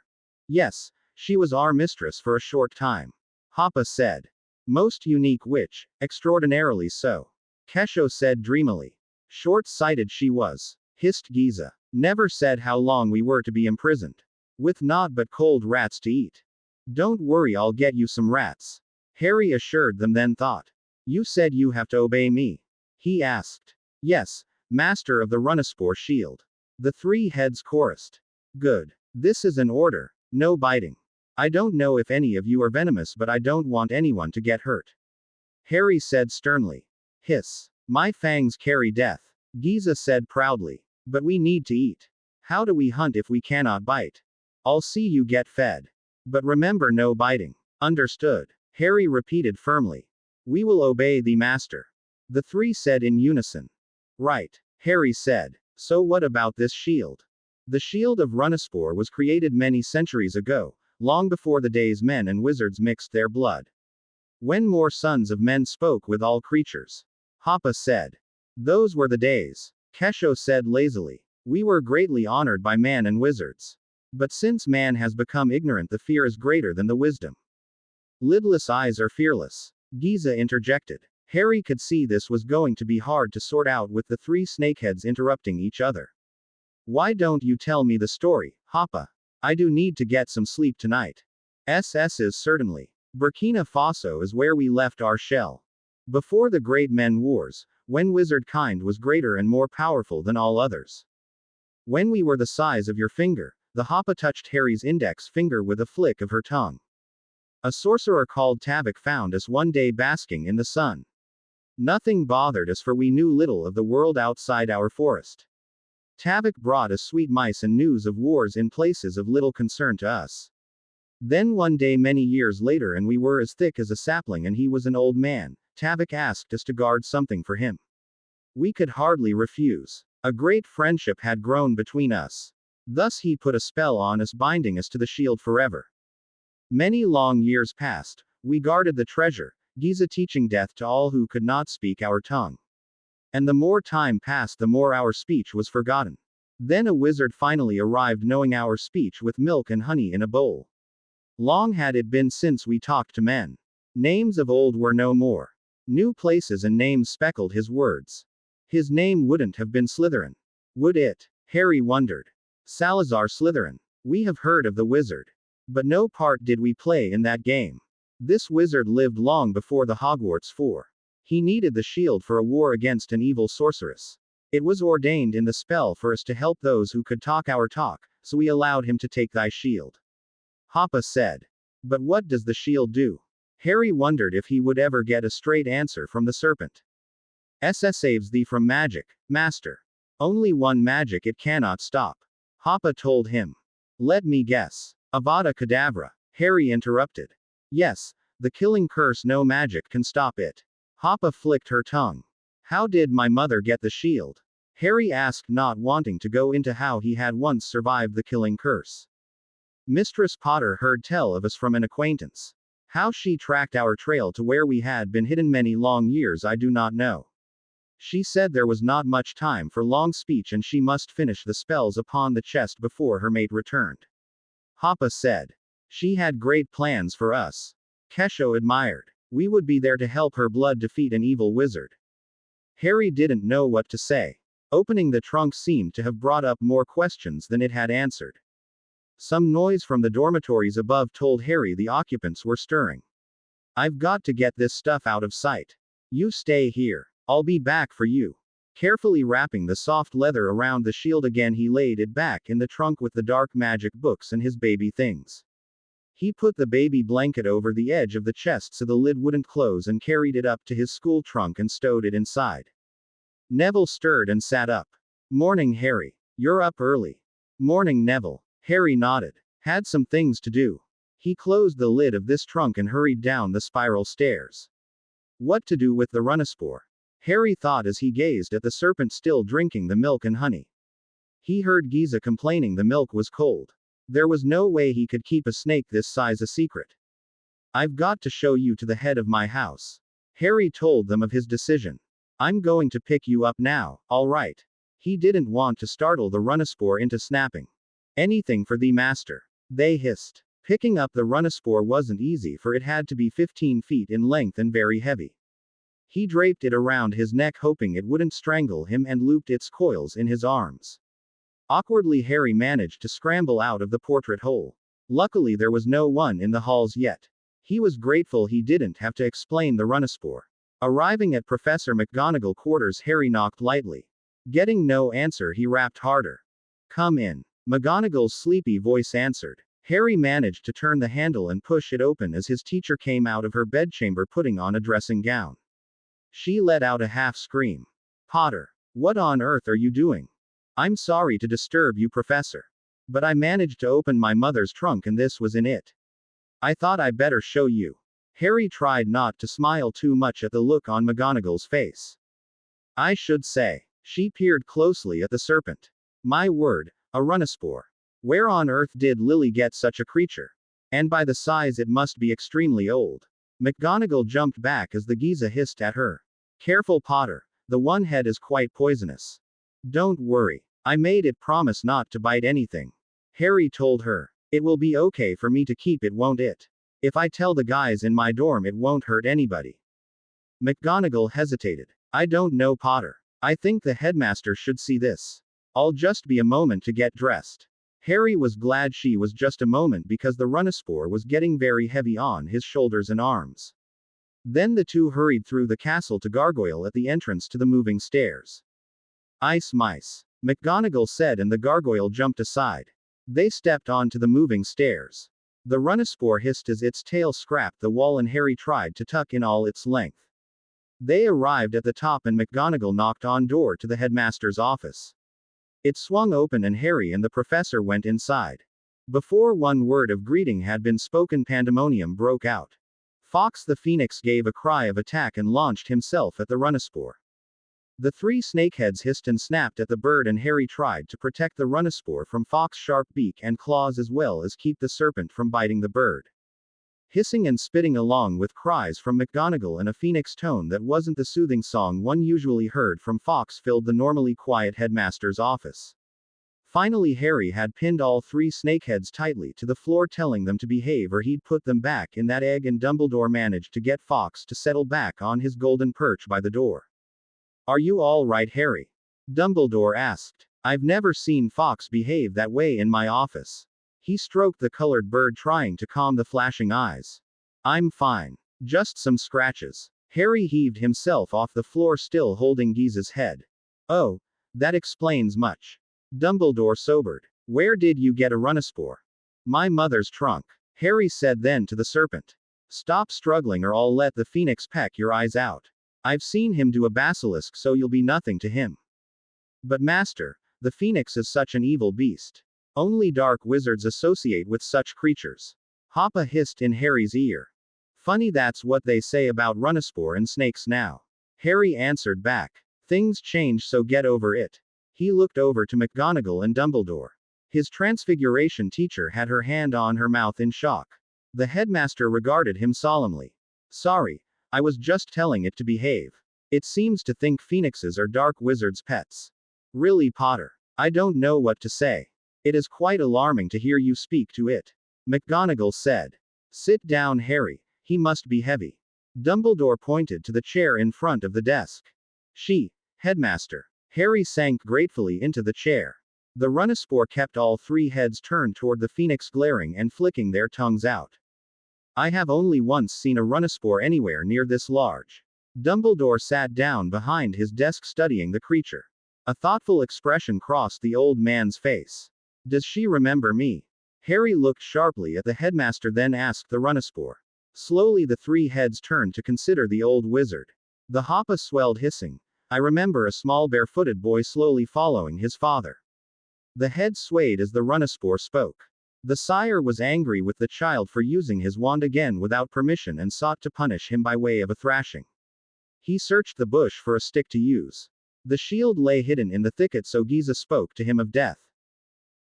Yes, she was our mistress for a short time. Hoppa said. Most unique witch, extraordinarily so. Kesho said dreamily. Short-sighted she was, hissed Giza. Never said how long we were to be imprisoned. With naught but cold rats to eat. Don't worry, I'll get you some rats. Harry assured them, then thought. You said you have to obey me? He asked. Yes, Master of the Runaspore Shield. The three heads chorused. Good. This is an order. No biting. I don't know if any of you are venomous, but I don't want anyone to get hurt. Harry said sternly. Hiss. My fangs carry death. Giza said proudly. But we need to eat. How do we hunt if we cannot bite? I'll see you get fed. But remember no biting. Understood. Harry repeated firmly. We will obey the master. The three said in unison. Right. Harry said. So what about this shield? The shield of Runaspor was created many centuries ago, long before the days men and wizards mixed their blood. When more sons of men spoke with all creatures. Hoppa said. Those were the days. Kesho said lazily. We were greatly honored by man and wizards. But since man has become ignorant, the fear is greater than the wisdom. Lidless eyes are fearless. Giza interjected. Harry could see this was going to be hard to sort out with the three snakeheads interrupting each other. Why don't you tell me the story, Hoppa? I do need to get some sleep tonight. Is certainly. Burkina Faso is where we left our shell. Before the Great Men Wars, when wizard kind was greater and more powerful than all others. When we were the size of your finger, the Hoppa touched Harry's index finger with a flick of her tongue. A sorcerer called Tavok found us one day basking in the sun. Nothing bothered us, for we knew little of the world outside our forest. Tavok brought us sweet mice and news of wars in places of little concern to us. Then one day many years later, and we were as thick as a sapling and he was an old man, Tavok asked us to guard something for him. We could hardly refuse. A great friendship had grown between us. Thus he put a spell on us, binding us to the shield forever. Many long years passed. We guarded the treasure, Giza teaching death to all who could not speak our tongue. And the more time passed, the more our speech was forgotten. Then a wizard finally arrived, knowing our speech with milk and honey in a bowl. Long had it been since we talked to men. Names of old were no more. New places and names speckled his words. His name wouldn't have been Slytherin. Would it? Harry wondered. Salazar Slytherin. We have heard of the wizard. But no part did we play in that game. This wizard lived long before the Hogwarts 4. He needed the shield for a war against an evil sorceress. It was ordained in the spell for us to help those who could talk our talk, so we allowed him to take thy shield. Hoppa said. But what does the shield do? Harry wondered if he would ever get a straight answer from the serpent. Saves thee from magic, master. Only one magic it cannot stop. Hoppa told him. Let me guess. Avada Kedavra. Harry interrupted. Yes, the killing curse, no magic can stop it. Hoppa flicked her tongue. How did my mother get the shield? Harry asked, not wanting to go into how he had once survived the killing curse. Mistress Potter heard tell of us from an acquaintance. How she tracked our trail to where we had been hidden many long years I do not know. She said there was not much time for long speech and she must finish the spells upon the chest before her mate returned. Hoppa said. She had great plans for us. Kesho admired. We would be there to help her blood defeat an evil wizard. Harry didn't know what to say. Opening the trunk seemed to have brought up more questions than it had answered. Some noise from the dormitories above told Harry the occupants were stirring. I've got to get this stuff out of sight. You stay here. I'll be back for you. Carefully wrapping the soft leather around the shield again, he laid it back in the trunk with the dark magic books and his baby things. He put the baby blanket over the edge of the chest so the lid wouldn't close and carried it up to his school trunk and stowed it inside. Neville stirred and sat up. Morning, Harry. You're up early. Morning, Neville. Harry nodded. Had some things to do. He closed the lid of this trunk and hurried down the spiral stairs. What to do with the Runaspor? Harry thought as he gazed at the serpent still drinking the milk and honey. He heard Giza complaining the milk was cold. There was no way he could keep a snake this size a secret. I've got to show you to the head of my house. Harry told them of his decision. I'm going to pick you up now, all right. He didn't want to startle the Runaspor into snapping. Anything for thee, master. They hissed. Picking up the Runaspor wasn't easy, for it had to be 15 feet in length and very heavy. He draped it around his neck hoping it wouldn't strangle him and looped its coils in his arms. Awkwardly Harry managed to scramble out of the portrait hole. Luckily there was no one in the halls yet. He was grateful he didn't have to explain the Runaspor. Arriving at Professor McGonagall's quarters, Harry knocked lightly. Getting no answer, he rapped harder. Come in. McGonagall's sleepy voice answered. Harry managed to turn the handle and push it open as his teacher came out of her bedchamber putting on a dressing gown. She let out a half scream. Potter. What on earth are you doing? I'm sorry to disturb you, Professor. But I managed to open my mother's trunk and this was in it. I thought I better show you. Harry tried not to smile too much at the look on McGonagall's face. I should say. She peered closely at the serpent. My word, a Runaspore. Where on earth did Lily get such a creature? And by the size it must be extremely old. McGonagall jumped back as the Giza hissed at her. Careful, Potter. The one head is quite poisonous. Don't worry. I made it promise not to bite anything. Harry told her. It will be okay for me to keep it, won't it? If I tell the guys in my dorm, it won't hurt anybody. McGonagall hesitated. I don't know, Potter. I think the headmaster should see this. I'll just be a moment to get dressed. Harry was glad she was just a moment because the Runaspore was getting very heavy on his shoulders and arms. Then the two hurried through the castle to Gargoyle at the entrance to the moving stairs. Ice mice, McGonagall said, and the Gargoyle jumped aside. They stepped onto the moving stairs. The Runaspore hissed as its tail scraped the wall and Harry tried to tuck in all its length. They arrived at the top and McGonagall knocked on door to the headmaster's office. It swung open and Harry and the professor went inside. Before one word of greeting had been spoken, pandemonium broke out. Fawkes the Phoenix gave a cry of attack and launched himself at the Runaspore. The three snakeheads hissed and snapped at the bird and Harry tried to protect the Runaspore from Fawkes' sharp beak and claws as well as keep the serpent from biting the bird. Hissing and spitting along with cries from McGonagall and a phoenix tone that wasn't the soothing song one usually heard from Fawkes filled the normally quiet headmaster's office. Finally Harry had pinned all three snakeheads tightly to the floor, telling them to behave or he'd put them back in that egg, and Dumbledore managed to get Fawkes to settle back on his golden perch by the door. Are you all right, Harry? Dumbledore asked. I've never seen Fawkes behave that way in my office. He stroked the colored bird, trying to calm the flashing eyes. I'm fine. Just some scratches. Harry heaved himself off the floor, still holding Giza's head. Oh, that explains much. Dumbledore sobered. Where did you get a Runaspore? My mother's trunk. Harry said then to the serpent. Stop struggling or I'll let the phoenix peck your eyes out. I've seen him do a basilisk, so you'll be nothing to him. But master, the phoenix is such an evil beast. Only dark wizards associate with such creatures. Hoppa hissed in Harry's ear. Funny, that's what they say about Runaspore and snakes now. Harry answered back. Things change, so get over it. He looked over to McGonagall and Dumbledore. His Transfiguration teacher had her hand on her mouth in shock. The headmaster regarded him solemnly. Sorry, I was just telling it to behave. It seems to think phoenixes are dark wizards' pets. Really, Potter? I don't know what to say. It is quite alarming to hear you speak to it. McGonagall said. Sit down, Harry. He must be heavy. Dumbledore pointed to the chair in front of the desk. Headmaster. Harry sank gratefully into the chair. The Runaspore kept all three heads turned toward the phoenix, glaring and flicking their tongues out. I have only once seen a Runaspore anywhere near this large. Dumbledore sat down behind his desk studying the creature. A thoughtful expression crossed the old man's face. Does she remember me? Harry looked sharply at the headmaster, then asked the Runaspore. Slowly the three heads turned to consider the old wizard. The Hoppa swelled, hissing. I remember a small barefooted boy slowly following his father. The head swayed as the Runaspore spoke. The sire was angry with the child for using his wand again without permission and sought to punish him by way of a thrashing. He searched the bush for a stick to use. The shield lay hidden in the thicket, so Giza spoke to him of death.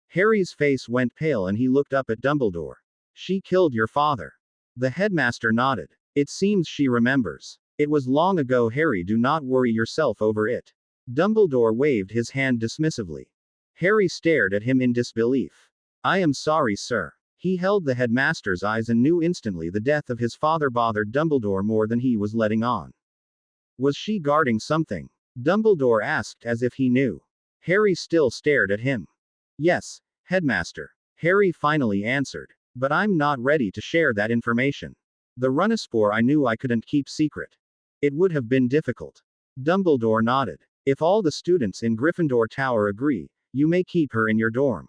Harry's face went pale and he looked up at Dumbledore. She killed your father. The headmaster nodded. It seems she remembers. It was long ago, Harry, do not worry yourself over it. Dumbledore waved his hand dismissively. Harry stared at him in disbelief. I am sorry, sir. He held the headmaster's eyes and knew instantly the death of his father bothered Dumbledore more than he was letting on. Was she guarding something? Dumbledore asked as if he knew. Harry still stared at him. Yes, headmaster. Harry finally answered. But I'm not ready to share that information. The Runaspore I knew I couldn't keep secret. It would have been difficult. Dumbledore nodded. If all the students in Gryffindor Tower agree, you may keep her in your dorm.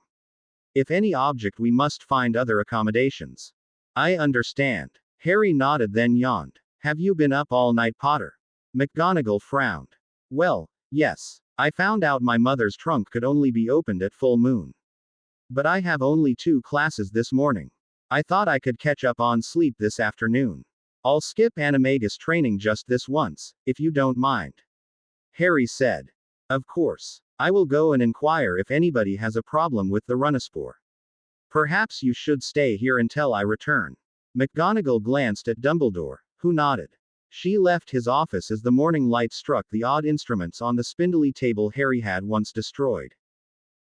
If any object, we must find other accommodations. I understand. Harry nodded, then yawned. Have you been up all night, Potter? McGonagall frowned. Well, yes. I found out my mother's trunk could only be opened at full moon. But I have only 2 classes this morning. I thought I could catch up on sleep this afternoon. I'll skip animagus training just this once, if you don't mind. Harry said. Of course. I will go and inquire if anybody has a problem with the Runaspore. Perhaps you should stay here until I return. McGonagall glanced at Dumbledore, who nodded. She left his office as the morning light struck the odd instruments on the spindly table Harry had once destroyed.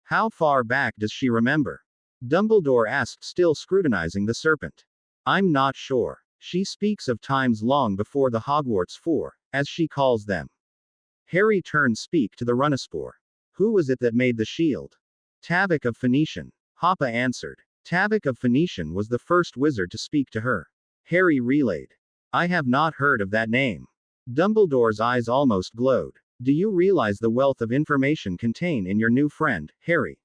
How far back does she remember? Dumbledore asked, still scrutinizing the serpent. I'm not sure. She speaks of times long before the Hogwarts Four, as she calls them. Harry turned speak to the Runaspore. Who was it that made the shield? Tavok of Phoenician. Hoppa answered. Tavok of Phoenician was the first wizard to speak to her. Harry relayed. I have not heard of that name. Dumbledore's eyes almost glowed. Do you realize the wealth of information contained in your new friend, Harry?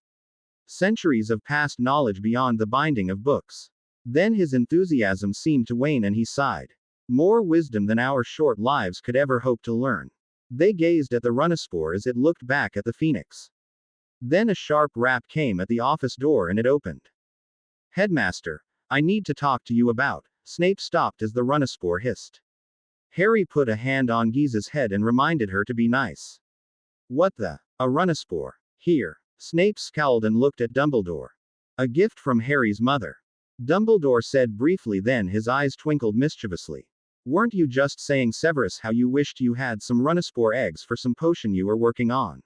Centuries of past knowledge beyond the binding of books. Then his enthusiasm seemed to wane and he sighed. More wisdom than our short lives could ever hope to learn. They gazed at the Runaspore as it looked back at the Phoenix. Then a sharp rap came at the office door and it opened. Headmaster, I need to talk to you about. Snape stopped as the Runaspore hissed. Harry put a hand on Giza's head and reminded her to be nice. What the? A Runaspore? Here. Snape scowled and looked at Dumbledore. A gift from Harry's mother. Dumbledore said briefly, then his eyes twinkled mischievously. Weren't you just saying, Severus, how you wished you had some Runaspore eggs for some potion you were working on?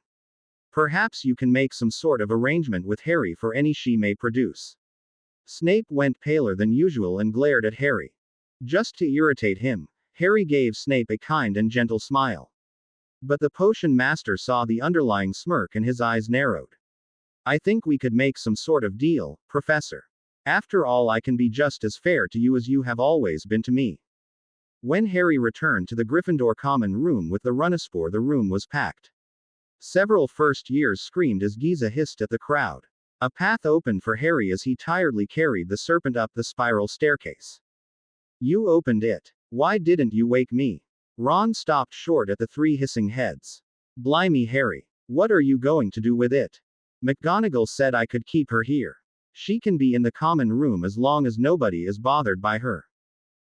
Perhaps you can make some sort of arrangement with Harry for any she may produce. Snape went paler than usual and glared at Harry. Just to irritate him, Harry gave Snape a kind and gentle smile. But the potion master saw the underlying smirk and his eyes narrowed. I think we could make some sort of deal, Professor. After all, I can be just as fair to you as you have always been to me. When Harry returned to the Gryffindor common room with the Runaspore, the room was packed. Several first years screamed as Giza hissed at the crowd. A path opened for Harry as he tiredly carried the serpent up the spiral staircase. You opened it. Why didn't you wake me? Ron stopped short at the 3 hissing heads. Blimey, Harry. What are you going to do with it? McGonagall said I could keep her here. She can be in the common room as long as nobody is bothered by her.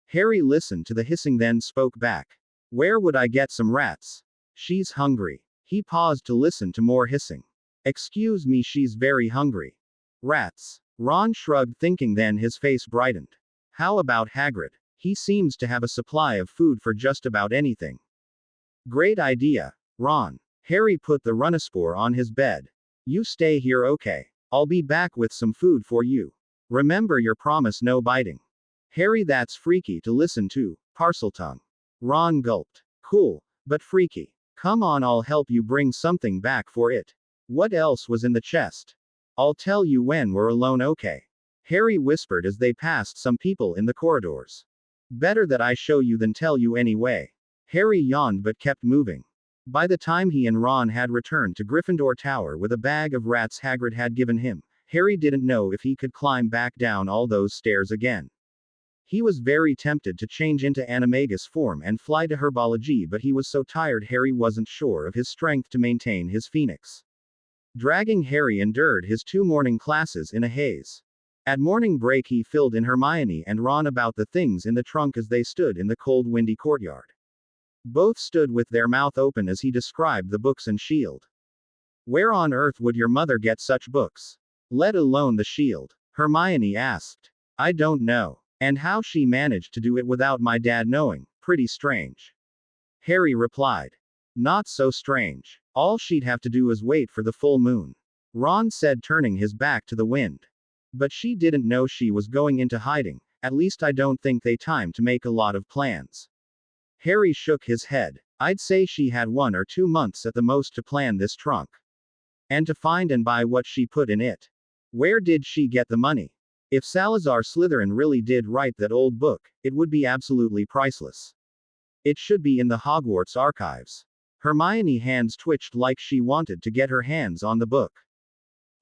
Harry listened to the hissing, then spoke back. Where would I get some rats? She's hungry. He paused to listen to more hissing. Excuse me, she's very hungry. Rats. Ron shrugged, thinking, then his face brightened. How about Hagrid? He seems to have a supply of food for just about anything. Great idea, Ron. Harry put the Runaspore on his bed. You stay here, okay? I'll be back with some food for you. Remember your promise, no biting. Harry, that's freaky to listen to, Parseltongue. Ron gulped. Cool, but freaky. Come on, I'll help you bring something back for it. What else was in the chest? I'll tell you when we're alone, okay? Harry whispered as they passed some people in the corridors. Better that I show you than tell you anyway. Harry yawned but kept moving. By the time he and Ron had returned to Gryffindor Tower with a bag of rats Hagrid had given him, Harry didn't know if he could climb back down all those stairs again. He was very tempted to change into animagus form and fly to herbology, but he was so tired Harry wasn't sure of his strength to maintain his phoenix. Dragging, Harry endured his 2 morning classes in a haze. At morning break he filled in Hermione and Ron about the things in the trunk as they stood in the cold, windy courtyard. Both stood with their mouth open as he described the books and shield. Where on earth would your mother get such books? Let alone the shield? Hermione asked. I don't know. And how she managed to do it without my dad knowing, pretty strange. Harry replied. Not so strange. All she'd have to do is wait for the full moon. Ron said, turning his back to the wind. But she didn't know she was going into hiding, at least I don't think they timed to make a lot of plans. Harry shook his head. I'd say she had 1 or 2 months at the most to plan this trunk. And to find and buy what she put in it. Where did she get the money? If Salazar Slytherin really did write that old book, it would be absolutely priceless. It should be in the Hogwarts archives. Hermione's hands twitched like she wanted to get her hands on the book.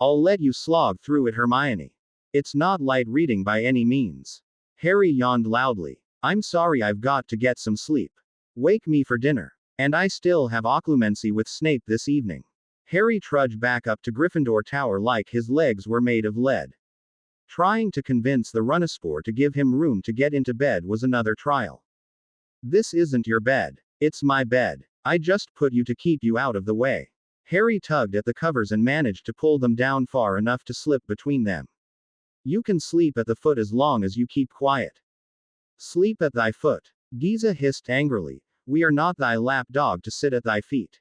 I'll let you slog through it, Hermione. It's not light reading by any means. Harry yawned loudly. I'm sorry, I've got to get some sleep. Wake me for dinner. And I still have occlumency with Snape this evening. Harry trudged back up to Gryffindor Tower like his legs were made of lead. Trying to convince the Runaspore to give him room to get into bed was another trial. This isn't your bed. It's my bed. I just put you to keep you out of the way. Harry tugged at the covers and managed to pull them down far enough to slip between them. You can sleep at the foot as long as you keep quiet. Sleep at thy foot. Giza hissed angrily. We are not thy lap dog to sit at thy feet.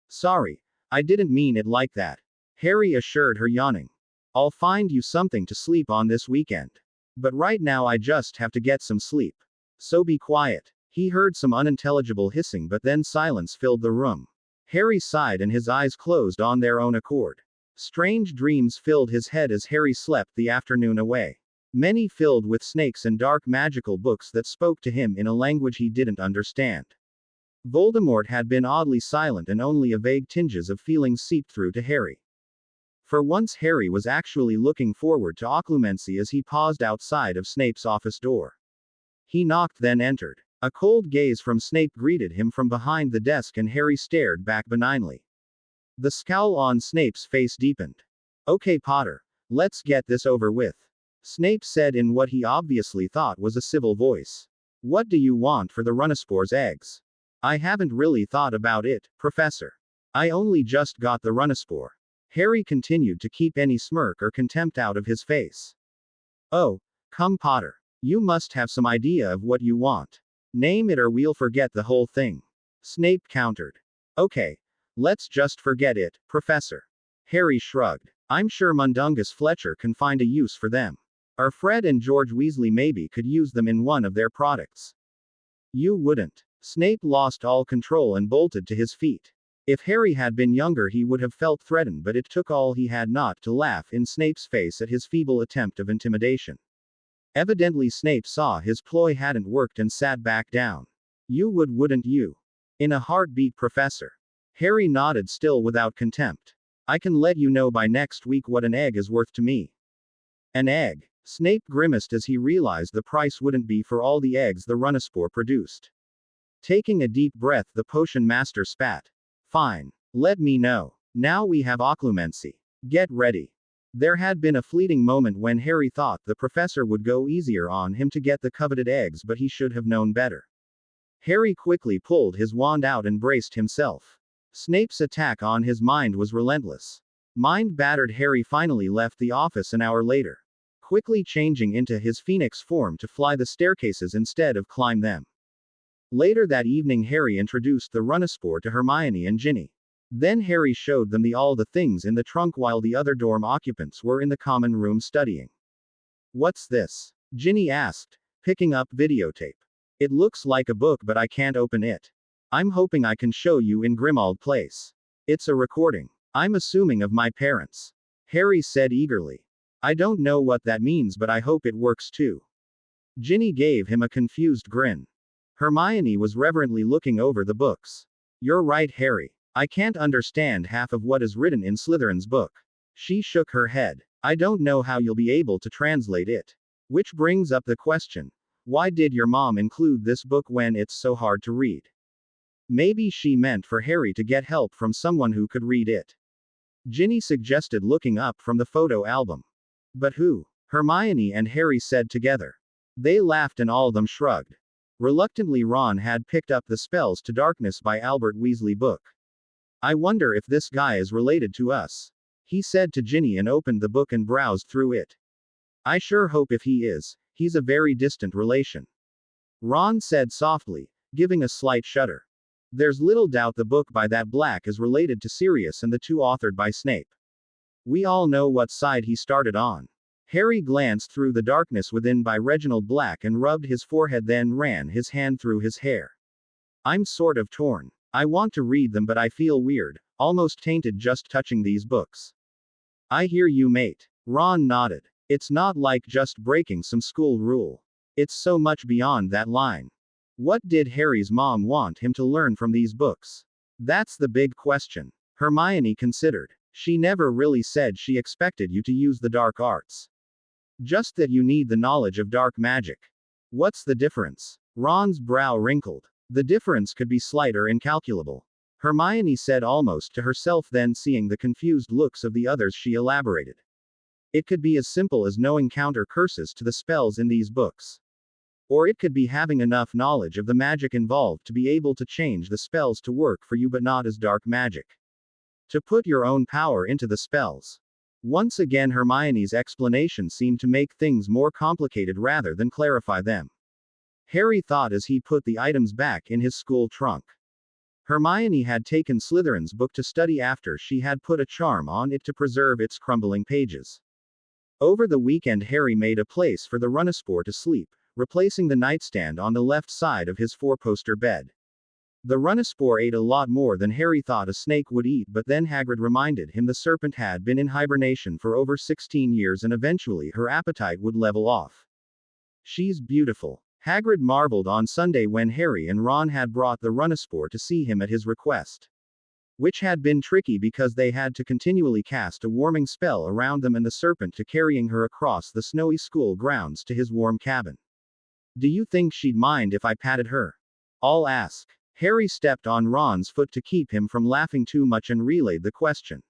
Sorry. I didn't mean it like that. Harry assured her, yawning. I'll find you something to sleep on this weekend. But right now I just have to get some sleep. So be quiet. He heard some unintelligible hissing, but then silence filled the room. Harry sighed and his eyes closed on their own accord. Strange dreams filled his head as Harry slept the afternoon away. Many filled with snakes and dark magical books that spoke to him in a language he didn't understand. Voldemort had been oddly silent and only a vague tinges of feeling seeped through to Harry. For once Harry was actually looking forward to occlumency as he paused outside of Snape's office door. He knocked, then entered. A cold gaze from Snape greeted him from behind the desk and Harry stared back benignly. The scowl on Snape's face deepened. Okay, Potter. Let's get this over with. Snape said in what he obviously thought was a civil voice. What do you want for the Runaspore's eggs? I haven't really thought about it, Professor. I only just got the Runaspore. Harry continued to keep any smirk or contempt out of his face. Oh, come Potter. You must have some idea of what you want. Name it or we'll forget the whole thing. Snape countered. Okay. Let's just forget it, Professor. Harry shrugged. I'm sure Mundungus Fletcher can find a use for them. Or Fred and George Weasley maybe could use them in one of their products. You wouldn't. Snape lost all control and bolted to his feet. If Harry had been younger he would have felt threatened, but it took all he had not to laugh in Snape's face at his feeble attempt of intimidation. Evidently Snape saw his ploy hadn't worked and sat back down. You would, wouldn't you? In a heartbeat, Professor. Harry nodded, still without contempt. I can let you know by next week what an egg is worth to me. An egg. Snape grimaced as he realized the price wouldn't be for all the eggs the Runaspore produced. Taking a deep breath, the potion master spat. Fine. Let me know. Now we have occlumency. Get ready. There had been a fleeting moment when Harry thought the professor would go easier on him to get the coveted eggs, but he should have known better. Harry quickly pulled his wand out and braced himself. Snape's attack on his mind was relentless. Mind-battered Harry finally left the office an hour later, quickly changing into his phoenix form to fly the staircases instead of climb them. Later that evening Harry introduced the Runaspore to Hermione and Ginny. Then Harry showed them all the things in the trunk while the other dorm occupants were in the common room studying. What's this? Ginny asked, picking up videotape. It looks like a book but I can't open it. I'm hoping I can show you in Grimmauld Place. It's a recording. I'm assuming of my parents. Harry said eagerly. I don't know what that means but I hope it works too. Ginny gave him a confused grin. Hermione was reverently looking over the books. You're right, Harry. I can't understand half of what is written in Slytherin's book. She shook her head. I don't know how you'll be able to translate it. Which brings up the question. Why did your mom include this book when it's so hard to read? Maybe she meant for Harry to get help from someone who could read it. Ginny suggested, looking up from the photo album. But who? Hermione and Harry said together. They laughed and all of them shrugged. Reluctantly, Ron had picked up the Spells to Darkness by Albert Weasley book. I wonder if this guy is related to us. He said to Ginny and opened the book and browsed through it. I sure hope if he is, he's a very distant relation. Ron said softly, giving a slight shudder. There's little doubt the book by that Black is related to Sirius and the two authored by Snape. We all know what side he started on. Harry glanced through The Darkness Within by Reginald Black and rubbed his forehead, then ran his hand through his hair. I'm sort of torn. I want to read them but I feel weird, almost tainted just touching these books. I hear you, mate. Ron nodded. It's not like just breaking some school rule. It's so much beyond that line. What did Harry's mom want him to learn from these books? That's the big question. Hermione considered. She never really said she expected you to use the dark arts. Just that you need the knowledge of dark magic. What's the difference? Ron's brow wrinkled. The difference could be slight or incalculable. Hermione said almost to herself, then seeing the confused looks of the others she elaborated. It could be as simple as knowing counter curses to the spells in these books. Or it could be having enough knowledge of the magic involved to be able to change the spells to work for you but not as dark magic. To put your own power into the spells. Once again Hermione's explanation seemed to make things more complicated rather than clarify them. Harry thought as he put the items back in his school trunk. Hermione had taken Slytherin's book to study after she had put a charm on it to preserve its crumbling pages. Over the weekend Harry made a place for the Runespore to sleep, replacing the nightstand on the left side of his four-poster bed. The Runespore ate a lot more than Harry thought a snake would eat, but then Hagrid reminded him the serpent had been in hibernation for over 16 years and eventually her appetite would level off. She's beautiful. Hagrid marveled on Sunday when Harry and Ron had brought the Runespore to see him at his request. Which had been tricky because they had to continually cast a warming spell around them and the serpent to carrying her across the snowy school grounds to his warm cabin. Do you think she'd mind if I patted her? I'll ask. Harry stepped on Ron's foot to keep him from laughing too much and relayed the question.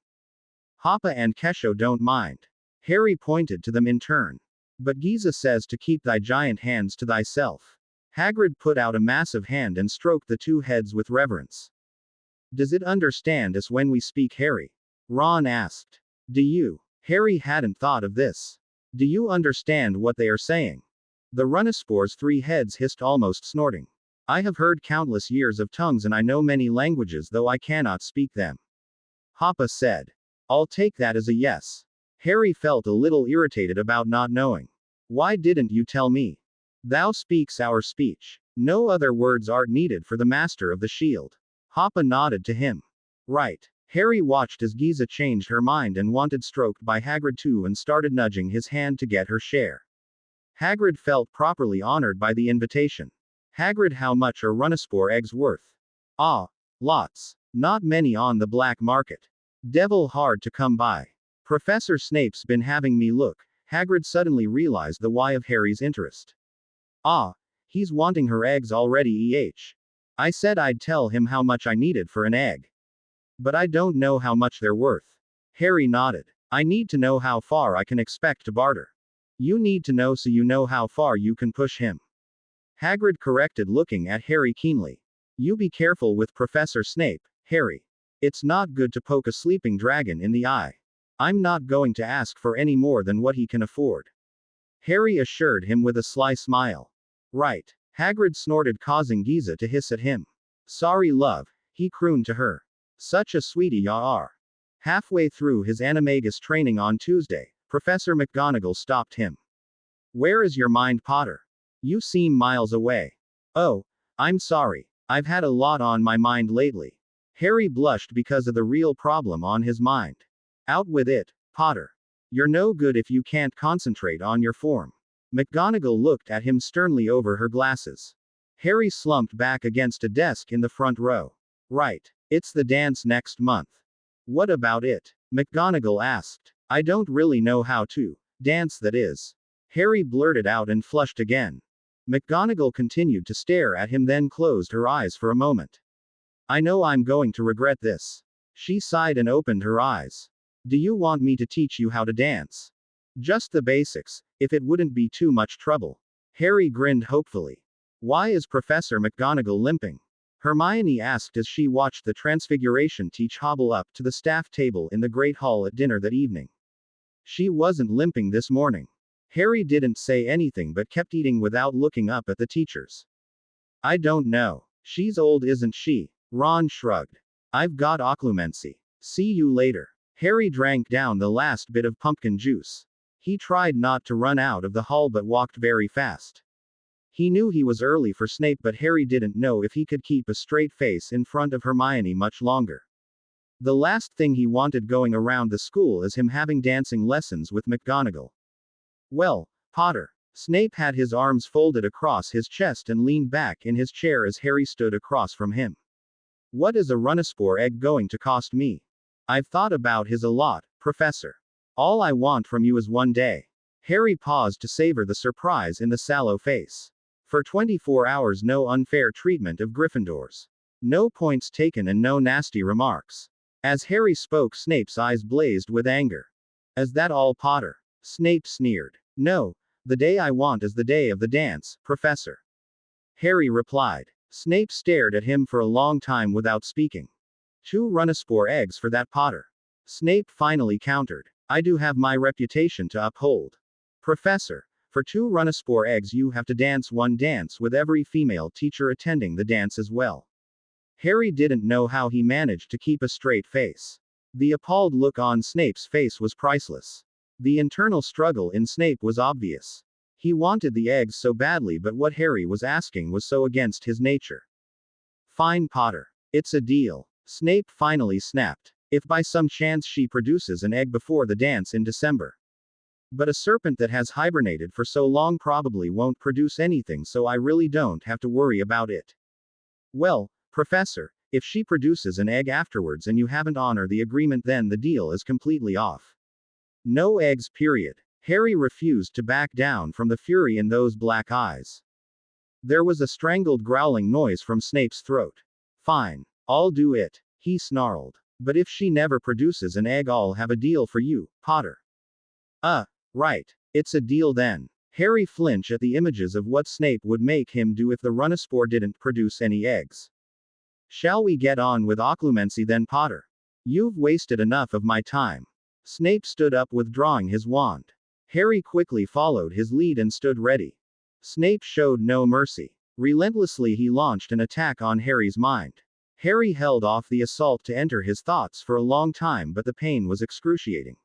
Hoppa and Kesho don't mind. Harry pointed to them in turn. But Giza says to keep thy giant hands to thyself. Hagrid put out a massive hand and stroked the two heads with reverence. Does it understand us when we speak, Harry? Ron asked. Do you? Harry hadn't thought of this. Do you understand what they are saying? The Runespore's 3 heads hissed, almost snorting. I have heard countless years of tongues and I know many languages, though I cannot speak them. Hoppa said. I'll take that as a yes. Harry felt a little irritated about not knowing. Why didn't you tell me? Thou speaks our speech. No other words are needed for the master of the shield. Hoppa nodded to him. Right. Harry watched as Giza changed her mind and wanted stroked by Hagrid too and started nudging his hand to get her share. Hagrid felt properly honored by the invitation. Hagrid, how much are Runespore eggs worth? Ah, lots. Not many on the black market. Devil hard to come by. Professor Snape's been having me look. Hagrid suddenly realized the why of Harry's interest. Ah, he's wanting her eggs already. I said I'd tell him how much I needed for an egg. But I don't know how much they're worth. Harry nodded. I need to know how far I can expect to barter. You need to know so you know how far you can push him. Hagrid corrected, looking at Harry keenly. You be careful with Professor Snape, Harry. It's not good to poke a sleeping dragon in the eye. I'm not going to ask for any more than what he can afford. Harry assured him with a sly smile. Right. Hagrid snorted, causing Giza to hiss at him. Sorry, love, he crooned to her. Such a sweetie ya are. Halfway through his animagus training on Tuesday, Professor McGonagall stopped him. Where is your mind, Potter? You seem miles away. Oh, I'm sorry. I've had a lot on my mind lately. Harry blushed because of the real problem on his mind. Out with it, Potter. You're no good if you can't concentrate on your form. McGonagall looked at him sternly over her glasses. Harry slumped back against a desk in the front row. Right. It's the dance next month. What about it? McGonagall asked. I don't really know how to dance, that is. Harry blurted out and flushed again. McGonagall continued to stare at him, then closed her eyes for a moment. I know I'm going to regret this. She sighed and opened her eyes. Do you want me to teach you how to dance? Just the basics, if it wouldn't be too much trouble. Harry grinned hopefully. Why is Professor McGonagall limping? Hermione asked as she watched the Transfiguration teach hobble up to the staff table in the Great Hall at dinner that evening. She wasn't limping this morning. Harry didn't say anything but kept eating without looking up at the teachers. I don't know. She's old, isn't she? Ron shrugged. I've got occlumency. See you later. Harry drank down the last bit of pumpkin juice. He tried not to run out of the hall but walked very fast. He knew he was early for Snape, but Harry didn't know if he could keep a straight face in front of Hermione much longer. The last thing he wanted going around the school is him having dancing lessons with McGonagall. Well, Potter. Snape had his arms folded across his chest and leaned back in his chair as Harry stood across from him. What is a Runespore egg going to cost me? I've thought about his a lot, Professor. All I want from you is one day. Harry paused to savor the surprise in the sallow face. For 24 hours, no unfair treatment of Gryffindors. No points taken and no nasty remarks. As Harry spoke, Snape's eyes blazed with anger. Is that all, Potter? Snape sneered. No, the day I want is the day of the dance, Professor. Harry replied. Snape stared at him for a long time without speaking. 2 Runaspore eggs for that, Potter. Snape finally countered. I do have my reputation to uphold. Professor, for 2 Runaspore eggs you have to dance one dance with every female teacher attending the dance as well. Harry didn't know how he managed to keep a straight face. The appalled look on Snape's face was priceless. The internal struggle in Snape was obvious. He wanted the eggs so badly, but what Harry was asking was so against his nature. Fine, Potter. It's a deal. Snape finally snapped. If by some chance she produces an egg before the dance in December. But a serpent that has hibernated for so long probably won't produce anything, so I really don't have to worry about it. Well, Professor, if she produces an egg afterwards and you haven't honored the agreement, then the deal is completely off. No eggs, period. Harry refused to back down from the fury in those black eyes. There was a strangled growling noise from Snape's throat. Fine. I'll do it, he snarled. But if she never produces an egg, I'll have a deal for you, Potter. Right. It's a deal then. Harry flinched at the images of what Snape would make him do if the Runaspore didn't produce any eggs. Shall we get on with occlumency then, Potter? You've wasted enough of my time. Snape stood up, withdrawing his wand. Harry quickly followed his lead and stood ready. Snape showed no mercy. Relentlessly he launched an attack on Harry's mind. Harry held off the assault to enter his thoughts for a long time, but the pain was excruciating.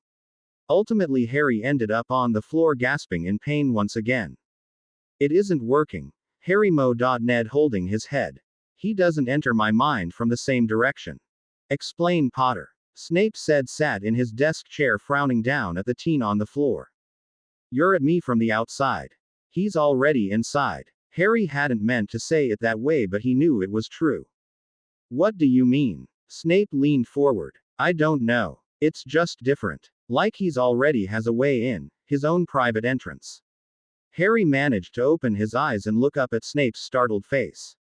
Ultimately Harry ended up on the floor gasping in pain once again. It isn't working. Harry moaned, Ned holding his head. He doesn't enter my mind from the same direction. Explain, Potter. Snape sat in his desk chair, frowning down at the teen on the floor. You're at me from the outside. He's already inside. Harry hadn't meant to say it that way, but he knew it was true. What do you mean? Snape leaned forward. I don't know. It's just different. Like he's already has a way in, his own private entrance. Harry managed to open his eyes and look up at Snape's startled face.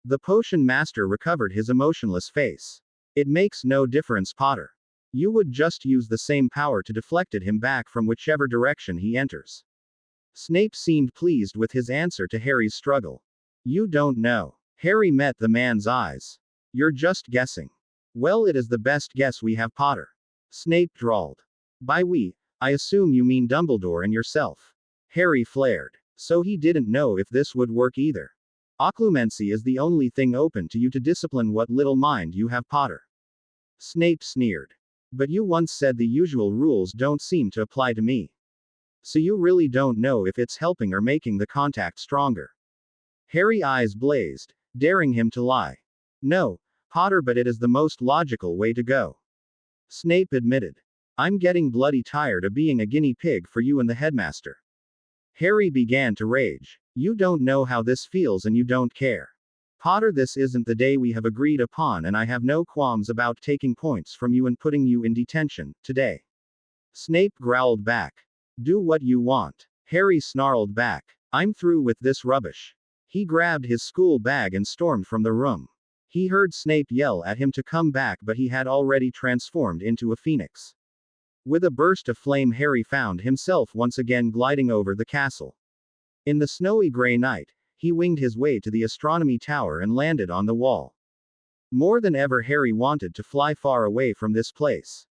The potion master recovered his emotionless face. It makes no difference, Potter. You would just use the same power to deflect him back from whichever direction he enters. Snape seemed pleased with his answer to Harry's struggle. You don't know. Harry met the man's eyes. You're just guessing. Well, it is the best guess we have, Potter. Snape drawled. By we, I assume you mean Dumbledore and yourself. Harry flared. So he didn't know if this would work either. Occlumency is the only thing open to you to discipline what little mind you have, Potter. Snape sneered. But you once said the usual rules don't seem to apply to me. So you really don't know if it's helping or making the contact stronger. Harry's eyes blazed, daring him to lie. No, Potter, but it is the most logical way to go. Snape admitted. I'm getting bloody tired of being a guinea pig for you and the headmaster. Harry began to rage. You don't know how this feels and you don't care. Potter, this isn't the day we have agreed upon, and I have no qualms about taking points from you and putting you in detention, today. Snape growled back. Do what you want. Harry snarled back. I'm through with this rubbish. He grabbed his school bag and stormed from the room. He heard Snape yell at him to come back, but he had already transformed into a phoenix. With a burst of flame, Harry found himself once again gliding over the castle. In the snowy gray night, he winged his way to the astronomy tower and landed on the wall. More than ever, Harry wanted to fly far away from this place.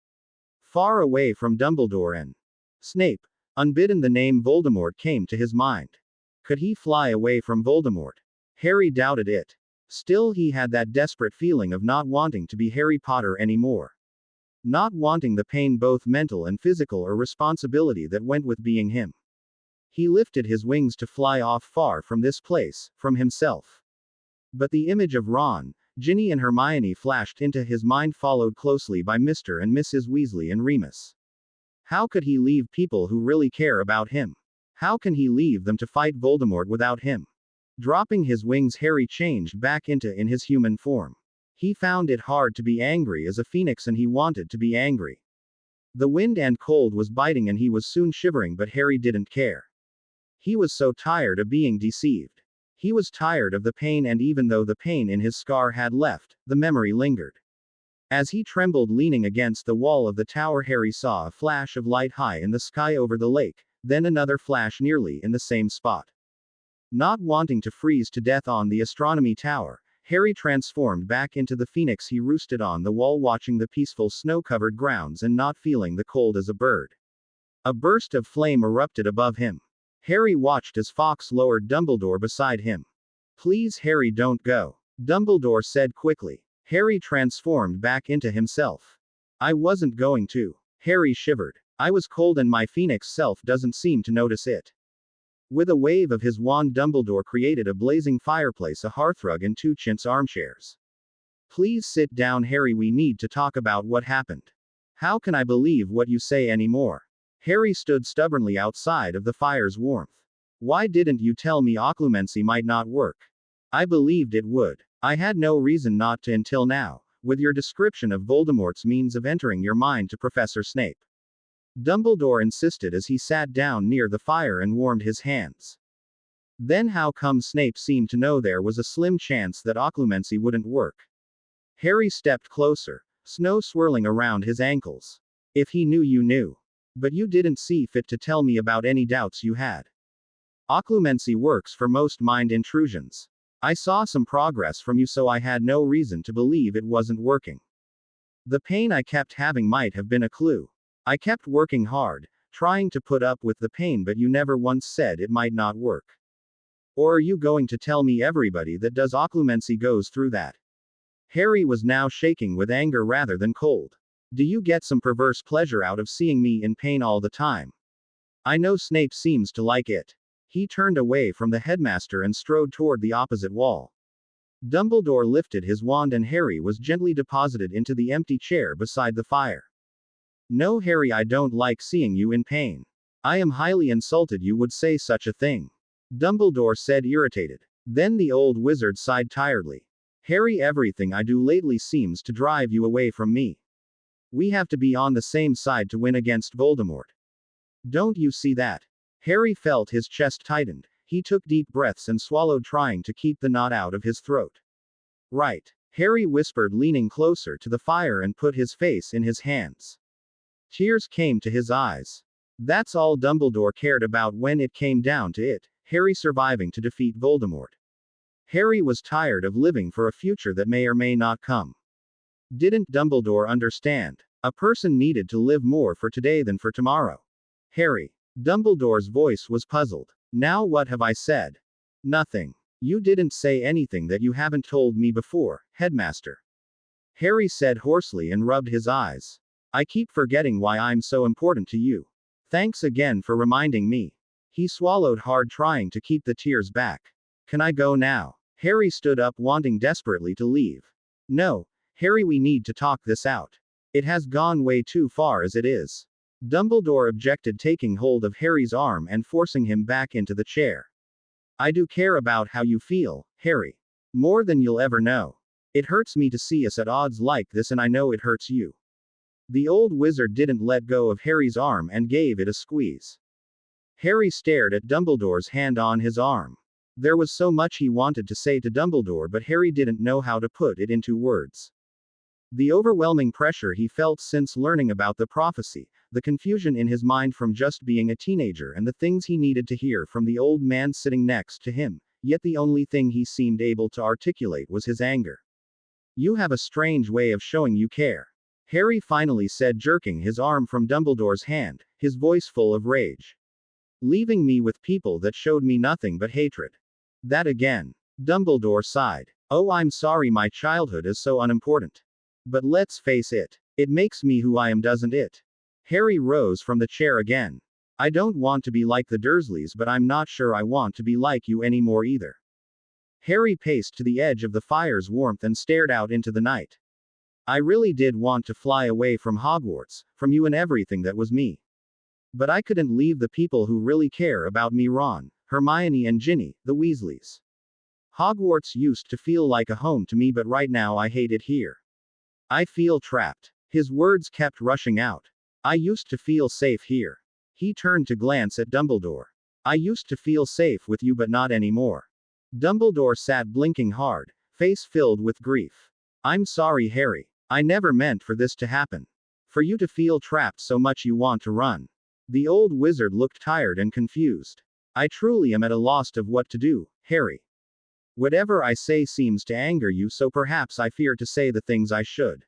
Far away from Dumbledore and Snape. Unbidden, the name Voldemort came to his mind. Could he fly away from Voldemort? Harry doubted it. Still, he had that desperate feeling of not wanting to be Harry Potter anymore. Not wanting the pain, both mental and physical, or responsibility that went with being him. He lifted his wings to fly off far from this place, from himself. But the image of Ron, Ginny and Hermione flashed into his mind, followed closely by Mr. and Mrs. Weasley and Remus. How could he leave people who really care about him? How can he leave them to fight Voldemort without him? Dropping his wings, Harry changed back into his human form. He found it hard to be angry as a phoenix, and he wanted to be angry. The wind and cold was biting and he was soon shivering, but Harry didn't care. He was so tired of being deceived. He was tired of the pain, and even though the pain in his scar had left, the memory lingered. As he trembled leaning against the wall of the tower, Harry saw a flash of light high in the sky over the lake, then another flash nearly in the same spot. Not wanting to freeze to death on the astronomy tower, Harry transformed back into the phoenix he roosted on the wall, watching the peaceful snow-covered grounds and not feeling the cold as a bird. A burst of flame erupted above him. Harry watched as Fawkes lowered Dumbledore beside him. "Please, Harry, don't go," Dumbledore said quickly. Harry transformed back into himself. "I wasn't going to." Harry shivered. "I was cold and my phoenix self doesn't seem to notice it." With a wave of his wand, Dumbledore created a blazing fireplace, a hearthrug, and 2 chintz armchairs. "Please sit down, Harry, we need to talk about what happened." "How can I believe what you say anymore?" Harry stood stubbornly outside of the fire's warmth. "Why didn't you tell me occlumency might not work?" "I believed it would. I had no reason not to until now, with your description of Voldemort's means of entering your mind to Professor Snape." Dumbledore insisted as he sat down near the fire and warmed his hands. "Then how come Snape seemed to know there was a slim chance that occlumency wouldn't work?" Harry stepped closer, snow swirling around his ankles. "If he knew, you knew. But you didn't see fit to tell me about any doubts you had. Occlumency works for most mind intrusions. I saw some progress from you, so I had no reason to believe it wasn't working. The pain I kept having might have been a clue. I kept working hard, trying to put up with the pain, but you never once said it might not work. Or are you going to tell me everybody that does occlumency goes through that?" Harry was now shaking with anger rather than cold. "Do you get some perverse pleasure out of seeing me in pain all the time? I know Snape seems to like it." He turned away from the headmaster and strode toward the opposite wall. Dumbledore lifted his wand and Harry was gently deposited into the empty chair beside the fire. "No, Harry, I don't like seeing you in pain. I am highly insulted you would say such a thing," Dumbledore said, irritated. Then the old wizard sighed tiredly. "Harry, everything I do lately seems to drive you away from me. We have to be on the same side to win against Voldemort. Don't you see that?" Harry felt his chest tightened. He took deep breaths and swallowed, trying to keep the knot out of his throat. "Right," Harry whispered, leaning closer to the fire and put his face in his hands. Tears came to his eyes. That's all Dumbledore cared about when it came down to it, Harry surviving to defeat Voldemort. Harry was tired of living for a future that may or may not come. Didn't Dumbledore understand? A person needed to live more for today than for tomorrow. "Harry." Dumbledore's voice was puzzled. "Now what have I said?" "Nothing. You didn't say anything that you haven't told me before, Headmaster." Harry said hoarsely and rubbed his eyes. "I keep forgetting why I'm so important to you. Thanks again for reminding me." He swallowed hard, trying to keep the tears back. "Can I go now?" Harry stood up, wanting desperately to leave. "No, Harry, we need to talk this out. It has gone way too far as it is." Dumbledore objected, taking hold of Harry's arm and forcing him back into the chair. "I do care about how you feel, Harry. More than you'll ever know. It hurts me to see us at odds like this, and I know it hurts you." The old wizard didn't let go of Harry's arm and gave it a squeeze. Harry stared at Dumbledore's hand on his arm. There was so much he wanted to say to Dumbledore, but Harry didn't know how to put it into words. The overwhelming pressure he felt since learning about the prophecy, the confusion in his mind from just being a teenager, and the things he needed to hear from the old man sitting next to him, yet the only thing he seemed able to articulate was his anger. "You have a strange way of showing you care," Harry finally said, jerking his arm from Dumbledore's hand, his voice full of rage. "Leaving me with people that showed me nothing but hatred. That again." Dumbledore sighed. "Oh, I'm sorry my childhood is so unimportant. But let's face it. It makes me who I am, doesn't it?" Harry rose from the chair again. "I don't want to be like the Dursleys, but I'm not sure I want to be like you anymore either." Harry paced to the edge of the fire's warmth and stared out into the night. "I really did want to fly away from Hogwarts, from you and everything that was me. But I couldn't leave the people who really care about me, Ron, Hermione and Ginny, the Weasleys. Hogwarts used to feel like a home to me, but right now I hate it here. I feel trapped." His words kept rushing out. "I used to feel safe here." He turned to glance at Dumbledore. "I used to feel safe with you, but not anymore. Dumbledore sat blinking hard, face filled with grief. I'm sorry, Harry. I never meant for this to happen. For you to feel trapped so much you want to run. The old wizard looked tired and confused. I truly am at a loss of what to do, Harry. Whatever I say seems to anger you, so perhaps I fear to say the things I should.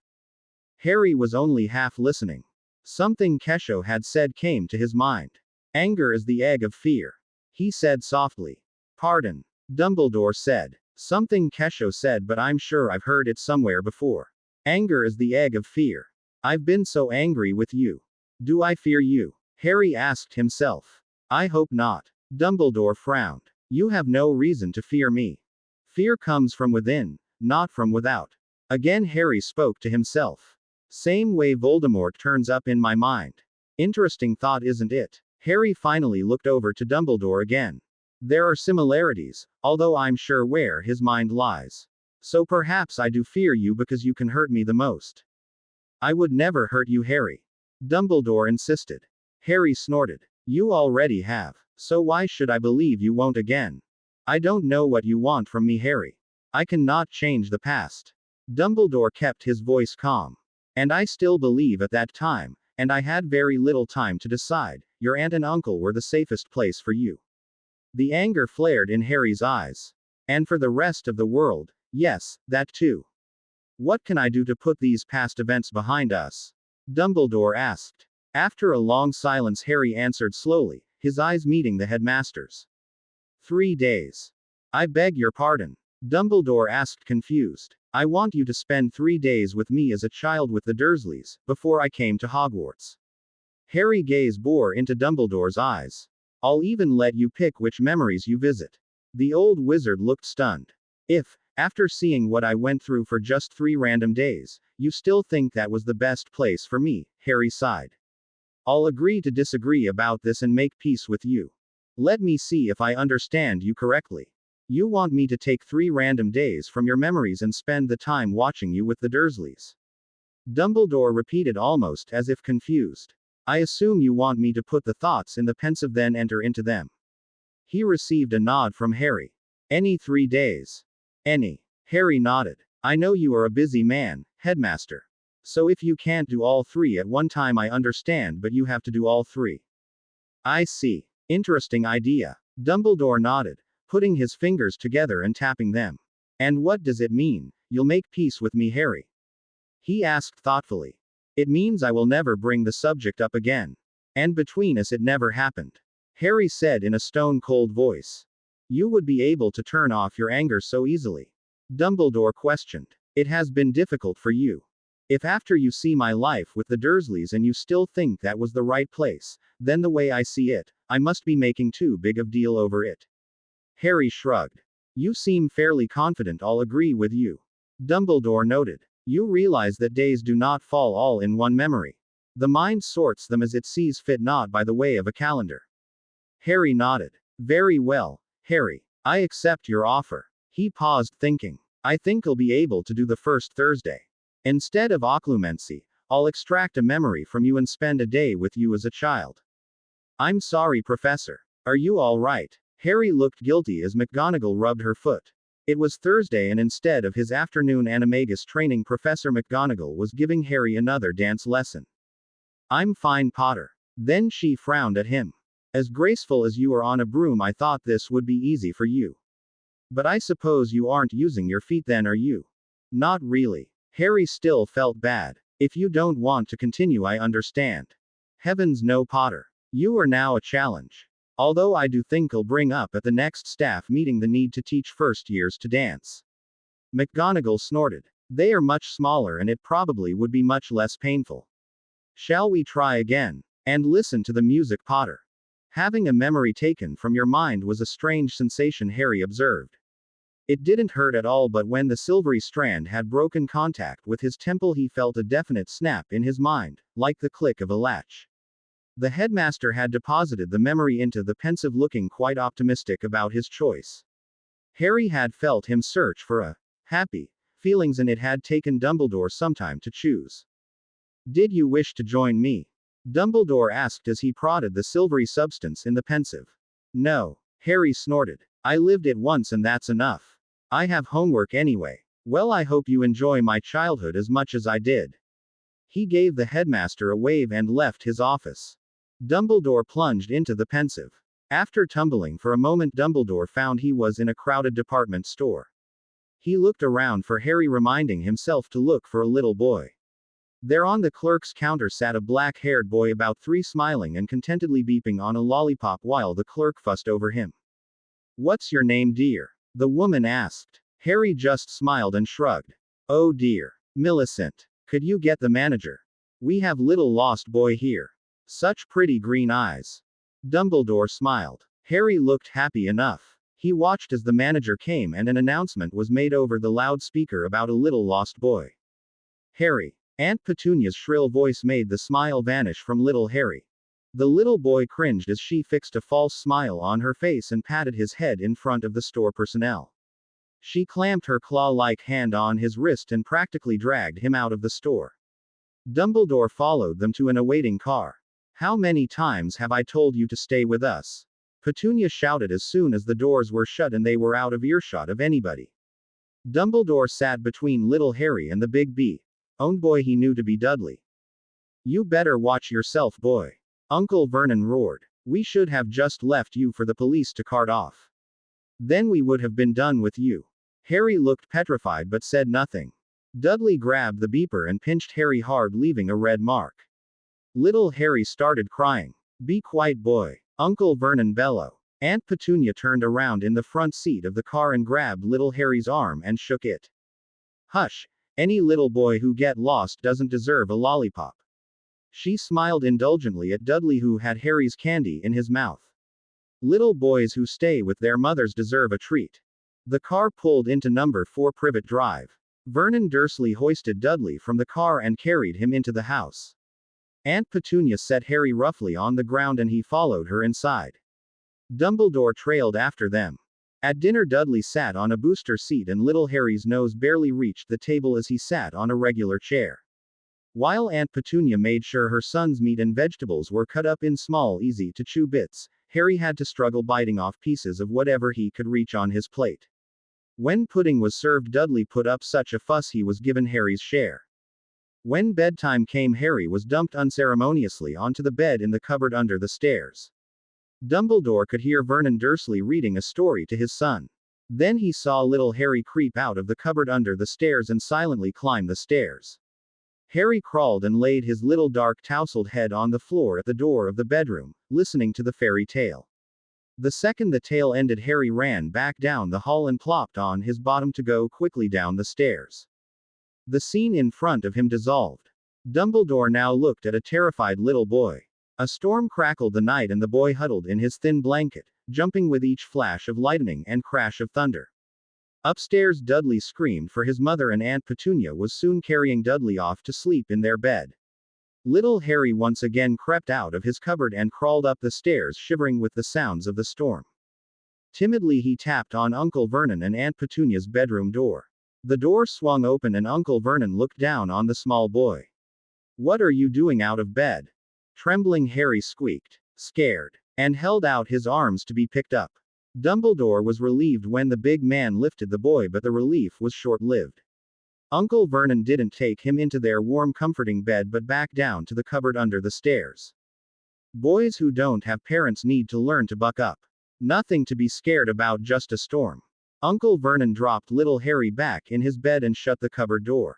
Harry was only half listening. Something Kesho had said came to his mind. Anger is the egg of fear. He said softly. Pardon. Dumbledore said. Something Kesho said, but I'm sure I've heard it somewhere before. Anger is the egg of fear. I've been so angry with you. Do I fear you? Harry asked himself. I hope not. Dumbledore frowned. You have no reason to fear me. Fear comes from within, not from without. Again Harry spoke to himself. Same way Voldemort turns up in my mind. Interesting thought, isn't it? Harry finally looked over to Dumbledore again. There are similarities, although I'm sure where his mind lies. So perhaps I do fear you because you can hurt me the most. I would never hurt you, Harry. Dumbledore insisted. Harry snorted. You already have. So why should I believe you won't again? I don't know what you want from me, Harry. I cannot change the past. Dumbledore kept his voice calm. And I still believe at that time, and I had very little time to decide, your aunt and uncle were the safest place for you. The anger flared in Harry's eyes. And for the rest of the world, yes, that too. What can I do to put these past events behind us? Dumbledore asked. After a long silence, Harry answered slowly, his eyes meeting the headmaster's. 3 days. I beg your pardon. Dumbledore asked, confused. I want you to spend 3 days with me as a child with the Dursleys, before I came to Hogwarts. Harry's gaze bore into Dumbledore's eyes. I'll even let you pick which memories you visit. The old wizard looked stunned. If, after seeing what I went through for just 3 random days, you still think that was the best place for me, Harry sighed. I'll agree to disagree about this and make peace with you. Let me see if I understand you correctly. You want me to take 3 random days from your memories and spend the time watching you with the Dursleys? Dumbledore repeated almost as if confused. I assume you want me to put the thoughts in the pensive then enter into them. He received a nod from Harry. Any 3 days? Any. Harry nodded. I know you are a busy man, headmaster. So if you can't do all 3 at one time I understand, but you have to do all 3. I see. Interesting idea. Dumbledore nodded, putting his fingers together and tapping them. And what does it mean? You'll make peace with me, Harry? He asked thoughtfully. It means I will never bring the subject up again. And between us it never happened. Harry said in a stone-cold voice. You would be able to turn off your anger so easily? Dumbledore questioned. It has been difficult for you. If after you see my life with the Dursleys and you still think that was the right place, then the way I see it, I must be making too big of deal over it. Harry shrugged. You seem fairly confident I'll agree with you. Dumbledore noted. You realize that days do not fall all in one memory. The mind sorts them as it sees fit, not by the way of a calendar. Harry nodded. Very well, Harry. I accept your offer. He paused, thinking. I think I'll be able to do the first Thursday. Instead of occlumency, I'll extract a memory from you and spend a day with you as a child. I'm sorry, Professor. Are you all right? Harry looked guilty as McGonagall rubbed her foot. It was Thursday, and instead of his afternoon animagus training, Professor McGonagall was giving Harry another dance lesson. I'm fine, Potter. Then she frowned at him. As graceful as you are on a broom, I thought this would be easy for you. But I suppose you aren't using your feet then, are you? Not really. Harry still felt bad. If you don't want to continue, I understand. Heavens no, Potter. You are now a challenge. Although I do think I'll bring up at the next staff meeting the need to teach first years to dance. McGonagall snorted. They are much smaller and it probably would be much less painful. Shall we try again? And listen to the music, Potter. Having a memory taken from your mind was a strange sensation, Harry observed. It didn't hurt at all, but when the silvery strand had broken contact with his temple he felt a definite snap in his mind, like the click of a latch. The headmaster had deposited the memory into the pensive, looking quite optimistic about his choice. Harry had felt him search for a happy feelings, and it had taken Dumbledore some time to choose. Did you wish to join me? Dumbledore asked as he prodded the silvery substance in the pensive. No. Harry snorted. I lived it once and that's enough. I have homework anyway. Well, I hope you enjoy my childhood as much as I did. He gave the headmaster a wave and left his office. Dumbledore plunged into the pensive. After tumbling for a moment, Dumbledore found he was in a crowded department store. He looked around for Harry, reminding himself to look for a little boy. There on the clerk's counter sat a black-haired boy about 3, smiling and contentedly beeping on a lollipop while the clerk fussed over him. "What's your name, dear?" the woman asked. Harry just smiled and shrugged. "Oh dear. Millicent. Could you get the manager? We have little lost boy here. Such pretty green eyes." Dumbledore smiled. Harry looked happy enough. He watched as the manager came and an announcement was made over the loudspeaker about a little lost boy. "Harry." Aunt Petunia's shrill voice made the smile vanish from little Harry. The little boy cringed as she fixed a false smile on her face and patted his head in front of the store personnel. She clamped her claw-like hand on his wrist and practically dragged him out of the store. Dumbledore followed them to an awaiting car. "How many times have I told you to stay with us?" Petunia shouted as soon as the doors were shut and they were out of earshot of anybody. Dumbledore sat between little Harry and the big owned boy he knew to be Dudley. "You better watch yourself, boy," Uncle Vernon roared. "We should have just left you for the police to cart off. Then we would have been done with you." Harry looked petrified but said nothing. Dudley grabbed the beeper and pinched Harry hard, leaving a red mark. Little Harry started crying. "Be quiet, boy," Uncle Vernon bellowed. Aunt Petunia turned around in the front seat of the car and grabbed little Harry's arm and shook it. "Hush. Any little boy who get lost doesn't deserve a lollipop." She smiled indulgently at Dudley, who had Harry's candy in his mouth. "Little boys who stay with their mothers deserve a treat." The car pulled into number 4 Privet Drive. Vernon Dursley hoisted Dudley from the car and carried him into the house. Aunt Petunia set Harry roughly on the ground and he followed her inside. Dumbledore trailed after them. At dinner, Dudley sat on a booster seat and little Harry's nose barely reached the table as he sat on a regular chair. While Aunt Petunia made sure her son's meat and vegetables were cut up in small, easy-to-chew bits, Harry had to struggle biting off pieces of whatever he could reach on his plate. When pudding was served, Dudley put up such a fuss he was given Harry's share. When bedtime came, Harry was dumped unceremoniously onto the bed in the cupboard under the stairs. Dumbledore could hear Vernon Dursley reading a story to his son. Then he saw little Harry creep out of the cupboard under the stairs and silently climb the stairs. Harry crawled and laid his little dark tousled head on the floor at the door of the bedroom, listening to the fairy tale. The second the tale ended, Harry ran back down the hall and plopped on his bottom to go quickly down the stairs. The scene in front of him dissolved. Dumbledore now looked at a terrified little boy. A storm crackled the night and the boy huddled in his thin blanket, jumping with each flash of lightning and crash of thunder. Upstairs, Dudley screamed for his mother and Aunt Petunia was soon carrying Dudley off to sleep in their bed. Little Harry once again crept out of his cupboard and crawled up the stairs, shivering with the sounds of the storm. Timidly he tapped on Uncle Vernon and Aunt Petunia's bedroom door. The door swung open and Uncle Vernon looked down on the small boy. "What are you doing out of bed?" Trembling Harry squeaked, scared, and held out his arms to be picked up. Dumbledore was relieved when the big man lifted the boy, but the relief was short-lived. Uncle Vernon didn't take him into their warm, comforting bed but back down to the cupboard under the stairs. Boys who don't have parents need to learn to buck up. Nothing to be scared about, just a storm. Uncle Vernon dropped little Harry back in his bed and shut the cupboard door.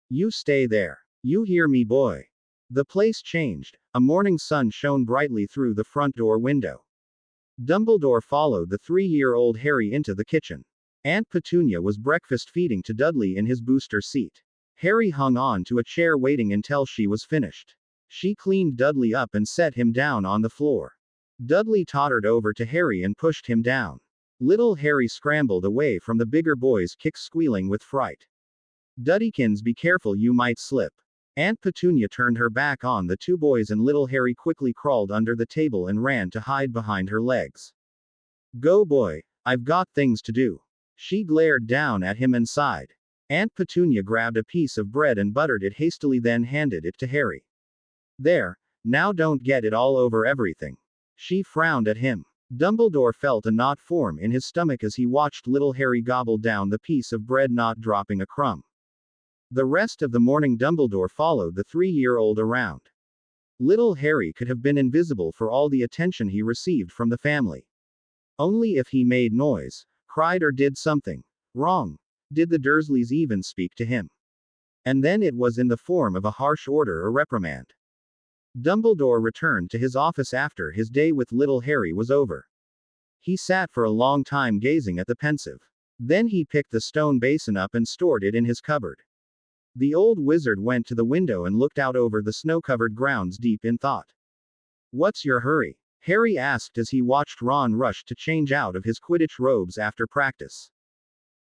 "You stay there. You hear me, boy?" The place changed. A morning sun shone brightly through the front door window. Dumbledore followed the 3-year-old Harry into the kitchen. Aunt Petunia was breakfast feeding to Dudley in his booster seat. Harry hung on to a chair waiting until she was finished. She cleaned Dudley up and set him down on the floor. Dudley tottered over to Harry and pushed him down. Little Harry scrambled away from the bigger boy's kicks, squealing with fright. "Duddykins, be careful, you might slip." Aunt Petunia turned her back on the two boys and little Harry quickly crawled under the table and ran to hide behind her legs. "Go, boy, I've got things to do." She glared down at him and sighed. Aunt Petunia grabbed a piece of bread and buttered it hastily, then handed it to Harry. "There, now don't get it all over everything." She frowned at him. Dumbledore felt a knot form in his stomach as he watched little Harry gobble down the piece of bread, not dropping a crumb. The rest of the morning Dumbledore followed the 3-year-old around. Little Harry could have been invisible for all the attention he received from the family. Only if he made noise, cried or did something wrong, did the Dursleys even speak to him. And then it was in the form of a harsh order or reprimand. Dumbledore returned to his office after his day with little Harry was over. He sat for a long time gazing at the pensive. Then he picked the stone basin up and stored it in his cupboard. The old wizard went to the window and looked out over the snow-covered grounds deep in thought. "What's your hurry?" Harry asked as he watched Ron rush to change out of his Quidditch robes after practice.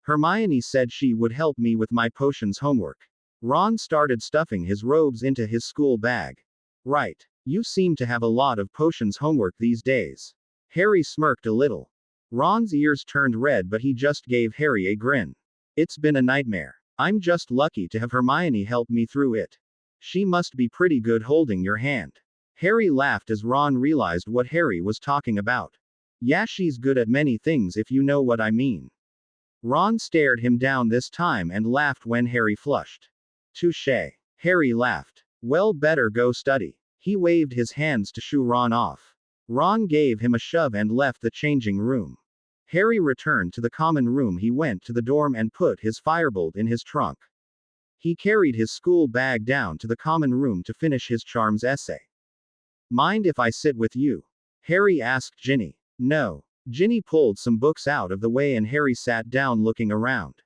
"Hermione said she would help me with my potions homework." Ron started stuffing his robes into his school bag. "Right. You seem to have a lot of potions homework these days." Harry smirked a little. Ron's ears turned red, but he just gave Harry a grin. "It's been a nightmare. I'm just lucky to have Hermione help me through it. She must be pretty good holding your hand." Harry laughed as Ron realized what Harry was talking about. "Yeah, she's good at many things if you know what I mean." Ron stared him down this time and laughed when Harry flushed. "Touché." Harry laughed. "Well, better go study." He waved his hands to shoo Ron off. Ron gave him a shove and left the changing room. Harry returned to the common room. He went to the dorm and put his firebolt in his trunk. He carried his school bag down to the common room to finish his charms essay. "Mind if I sit with you?" Harry asked Ginny. "No." Ginny pulled some books out of the way and Harry sat down looking around.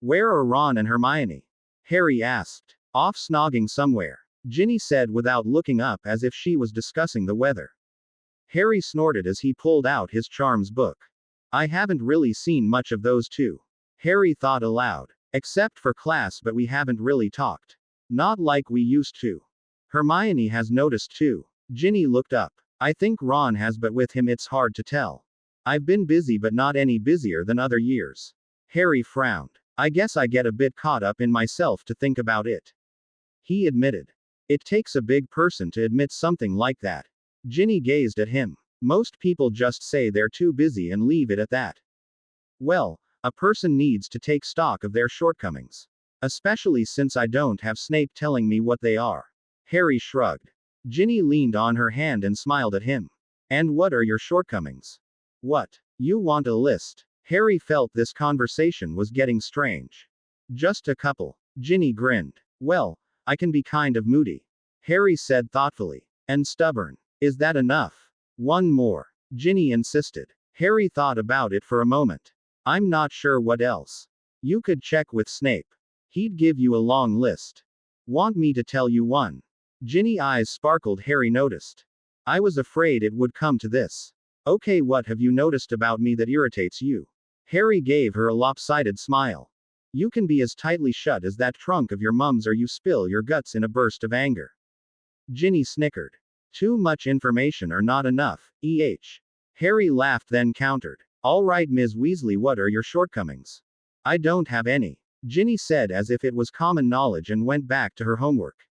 "Where are Ron and Hermione?" Harry asked. "Off snogging somewhere," Ginny said without looking up, as if she was discussing the weather. Harry snorted as he pulled out his charms book. "I haven't really seen much of those two." Harry thought aloud. "Except for class, but we haven't really talked. Not like we used to." "Hermione has noticed too." Ginny looked up. "I think Ron has, but with him it's hard to tell. I've been busy, but not any busier than other years." Harry frowned. "I guess I get a bit caught up in myself to think about it," he admitted. "It takes a big person to admit something like that." Ginny gazed at him. "Most people just say they're too busy and leave it at that." "Well, a person needs to take stock of their shortcomings. Especially since I don't have Snape telling me what they are." Harry shrugged. Ginny leaned on her hand and smiled at him. "And what are your shortcomings?" "What? You want a list?" Harry felt this conversation was getting strange. "Just a couple." Ginny grinned. "Well, I can be kind of moody," Harry said thoughtfully. "And stubborn. Is that enough?" "One more," Ginny insisted. Harry thought about it for a moment. "I'm not sure what else." "You could check with Snape. He'd give you a long list." "Want me to tell you one?" Ginny's eyes sparkled. Harry noticed. "I was afraid it would come to this." "Okay, what have you noticed about me that irritates you?" Harry gave her a lopsided smile. "You can be as tightly shut as that trunk of your mum's, or you spill your guts in a burst of anger." Ginny snickered. "Too much information or not enough, Harry laughed, then countered. "All right, Ms. Weasley, what are your shortcomings?" "I don't have any," Ginny said as if it was common knowledge, and went back to her homework.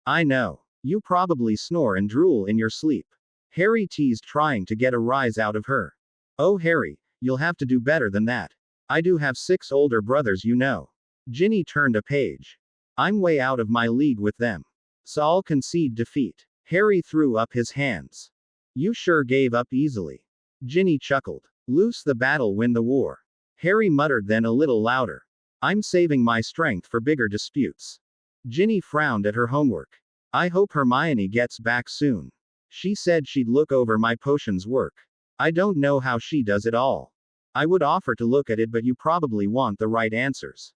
"I know. You probably snore and drool in your sleep," Harry teased, trying to get a rise out of her. "Oh, Harry, you'll have to do better than that. I do have 6 older brothers, you know." Ginny turned a page. "I'm way out of my league with them. So I'll concede defeat." Harry threw up his hands. "You sure gave up easily." Ginny chuckled. "Loose the battle, win the war." Harry muttered, then a little louder. "I'm saving my strength for bigger disputes." Ginny frowned at her homework. "I hope Hermione gets back soon. She said she'd look over my potions work. I don't know how she does it all. I would offer to look at it, but you probably want the right answers,"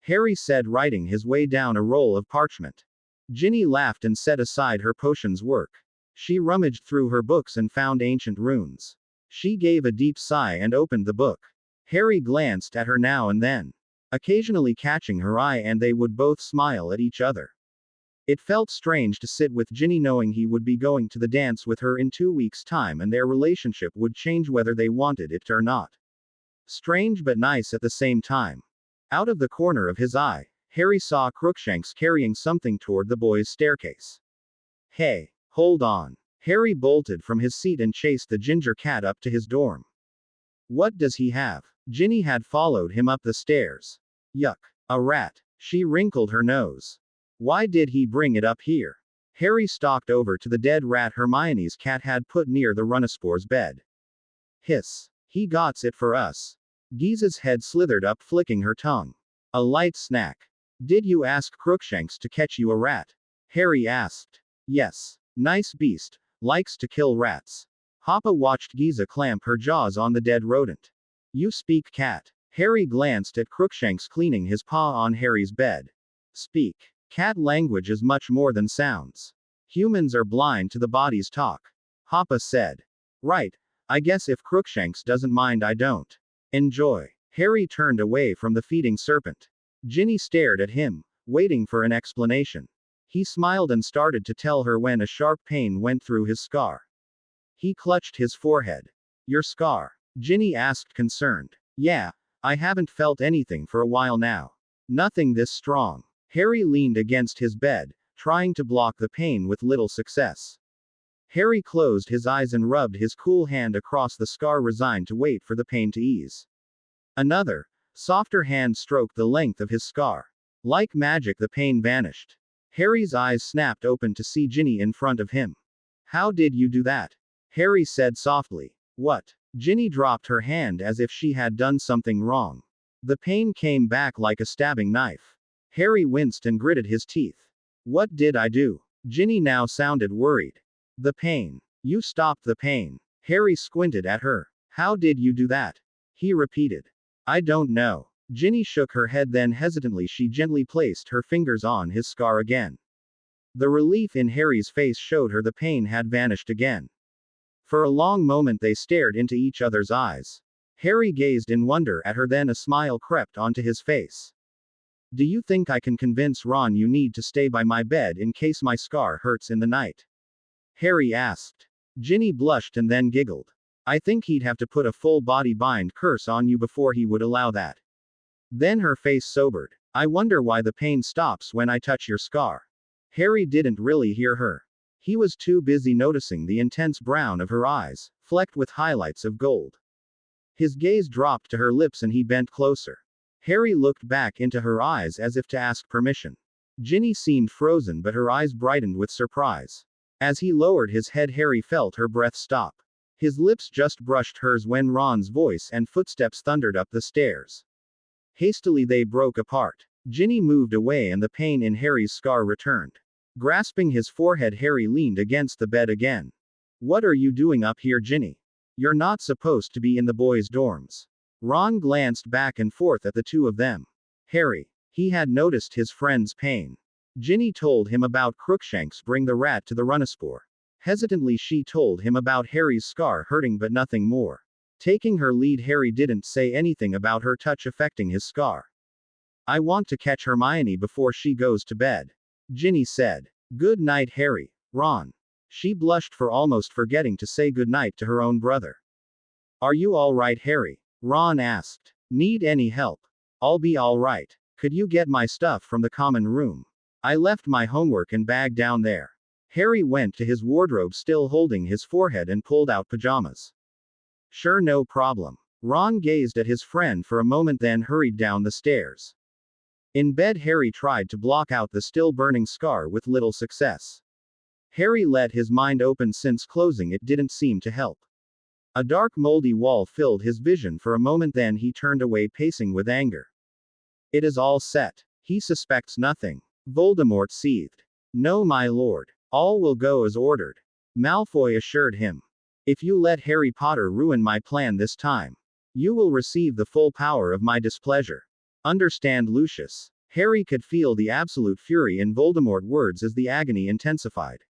Harry said, writing his way down a roll of parchment. Ginny laughed and set aside her potions work. She rummaged through her books and found ancient runes. She gave a deep sigh and opened the book. Harry glanced at her now and then, occasionally catching her eye, and they would both smile at each other. It felt strange to sit with Ginny, knowing he would be going to the dance with her in 2 weeks' time, and their relationship would change whether they wanted it or not. Strange but nice at the same time. Out of the corner of his eye, Harry saw Crookshanks carrying something toward the boys' staircase. "Hey, hold on." Harry bolted from his seat and chased the ginger cat up to his dorm. What does he have? Ginny had followed him up the stairs. Yuck. A rat. She wrinkled her nose. Why did he bring it up here? Harry stalked over to the dead rat Hermione's cat had put near the Runaspor's bed. Hiss. He gots it for us. Giza's head slithered up, flicking her tongue. A light snack. Did you ask Crookshanks to catch you a rat? Harry asked. Yes. Nice beast. Likes to kill rats. Hoppa watched Giza clamp her jaws on the dead rodent. You speak cat. Harry glanced at Crookshanks cleaning his paw on Harry's bed. Speak. Cat language is much more than sounds. Humans are blind to the body's talk. Hoppa said. Right. I guess if Crookshanks doesn't mind, I don't. Enjoy. Harry turned away from the feeding serpent. Ginny stared at him, waiting for an explanation. He smiled and started to tell her when a sharp pain went through his scar. He clutched his forehead. Your scar? Ginny asked, concerned. Yeah, I haven't felt anything for a while now. Nothing this strong. Harry leaned against his bed, trying to block the pain with little success. Harry closed his eyes and rubbed his cool hand across the scar, resigned to wait for the pain to ease. Another, softer hand stroked the length of his scar. Like magic, the pain vanished. Harry's eyes snapped open to see Ginny in front of him. How did you do that? Harry said softly. What? Ginny dropped her hand as if she had done something wrong. The pain came back like a stabbing knife. Harry winced and gritted his teeth. What did I do? Ginny now sounded worried. The pain. You stopped the pain. Harry squinted at her. How did you do that? He repeated. I don't know. Ginny shook her head, then hesitantly she gently placed her fingers on his scar again. The relief in Harry's face showed her the pain had vanished again. For a long moment they stared into each other's eyes. Harry gazed in wonder at her, then a smile crept onto his face. Do you think I can convince Ron you need to stay by my bed in case my scar hurts in the night? Harry asked. Ginny blushed and then giggled. I think he'd have to put a full body bind curse on you before he would allow that. Then her face sobered. I wonder why the pain stops when I touch your scar. Harry didn't really hear her. He was too busy noticing the intense brown of her eyes, flecked with highlights of gold. His gaze dropped to her lips and he bent closer. Harry looked back into her eyes as if to ask permission. Ginny seemed frozen, but her eyes brightened with surprise. As he lowered his head, Harry felt her breath stop. His lips just brushed hers when Ron's voice and footsteps thundered up the stairs. Hastily they broke apart. Ginny moved away and the pain in Harry's scar returned. Grasping his forehead, Harry leaned against the bed again. What are you doing up here, Ginny? You're not supposed to be in the boys' dorms. Ron glanced back and forth at the two of them. Harry. He had noticed his friend's pain. Ginny told him about Crookshanks bring the rat to the Runaspore. Hesitantly she told him about Harry's scar hurting, but nothing more. Taking her lead, Harry didn't say anything about her touch affecting his scar. I want to catch Hermione before she goes to bed. Ginny said. Good night, Harry. Ron. She blushed for almost forgetting to say good night to her own brother. Are you all right, Harry? Ron asked. Need any help? I'll be all right. Could you get my stuff from the common room? I left my homework and bag down there. Harry went to his wardrobe, still holding his forehead, and pulled out pajamas. Sure, no problem. Ron gazed at his friend for a moment, then hurried down the stairs. In bed, Harry tried to block out the still burning scar with little success. Harry let his mind open, since closing it didn't seem to help. A dark, moldy wall filled his vision for a moment, then he turned away, pacing with anger. It is all set. He suspects nothing. Voldemort seethed. No, my lord. All will go as ordered. Malfoy assured him. If you let Harry Potter ruin my plan this time, you will receive the full power of my displeasure. Understand, Lucius? Harry could feel the absolute fury in Voldemort's words as the agony intensified.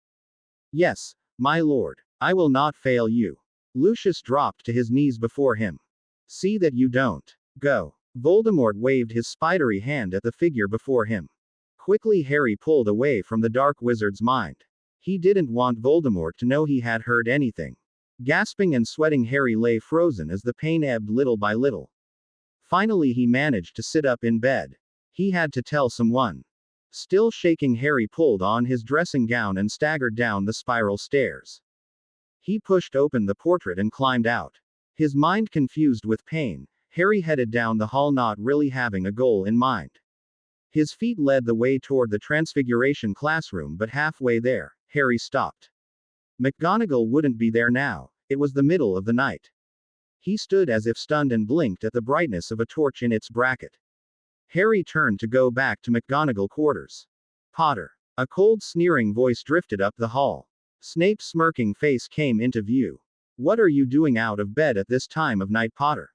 Yes, my lord. I will not fail you. Lucius dropped to his knees before him. See that you don't. Go. Voldemort waved his spidery hand at the figure before him. Quickly Harry pulled away from the dark wizard's mind. He didn't want Voldemort to know he had heard anything. Gasping and sweating, Harry lay frozen as the pain ebbed little by little. Finally he managed to sit up in bed. He had to tell someone. Still shaking, Harry pulled on his dressing gown and staggered down the spiral stairs. He pushed open the portrait and climbed out. His mind confused with pain, Harry headed down the hall, not really having a goal in mind. His feet led the way toward the Transfiguration classroom, but halfway there, Harry stopped. McGonagall wouldn't be there now. It was the middle of the night. He stood as if stunned and blinked at the brightness of a torch in its bracket. Harry turned to go back to McGonagall quarters. Potter. A cold, sneering voice drifted up the hall. Snape's smirking face came into view. What are you doing out of bed at this time of night, Potter?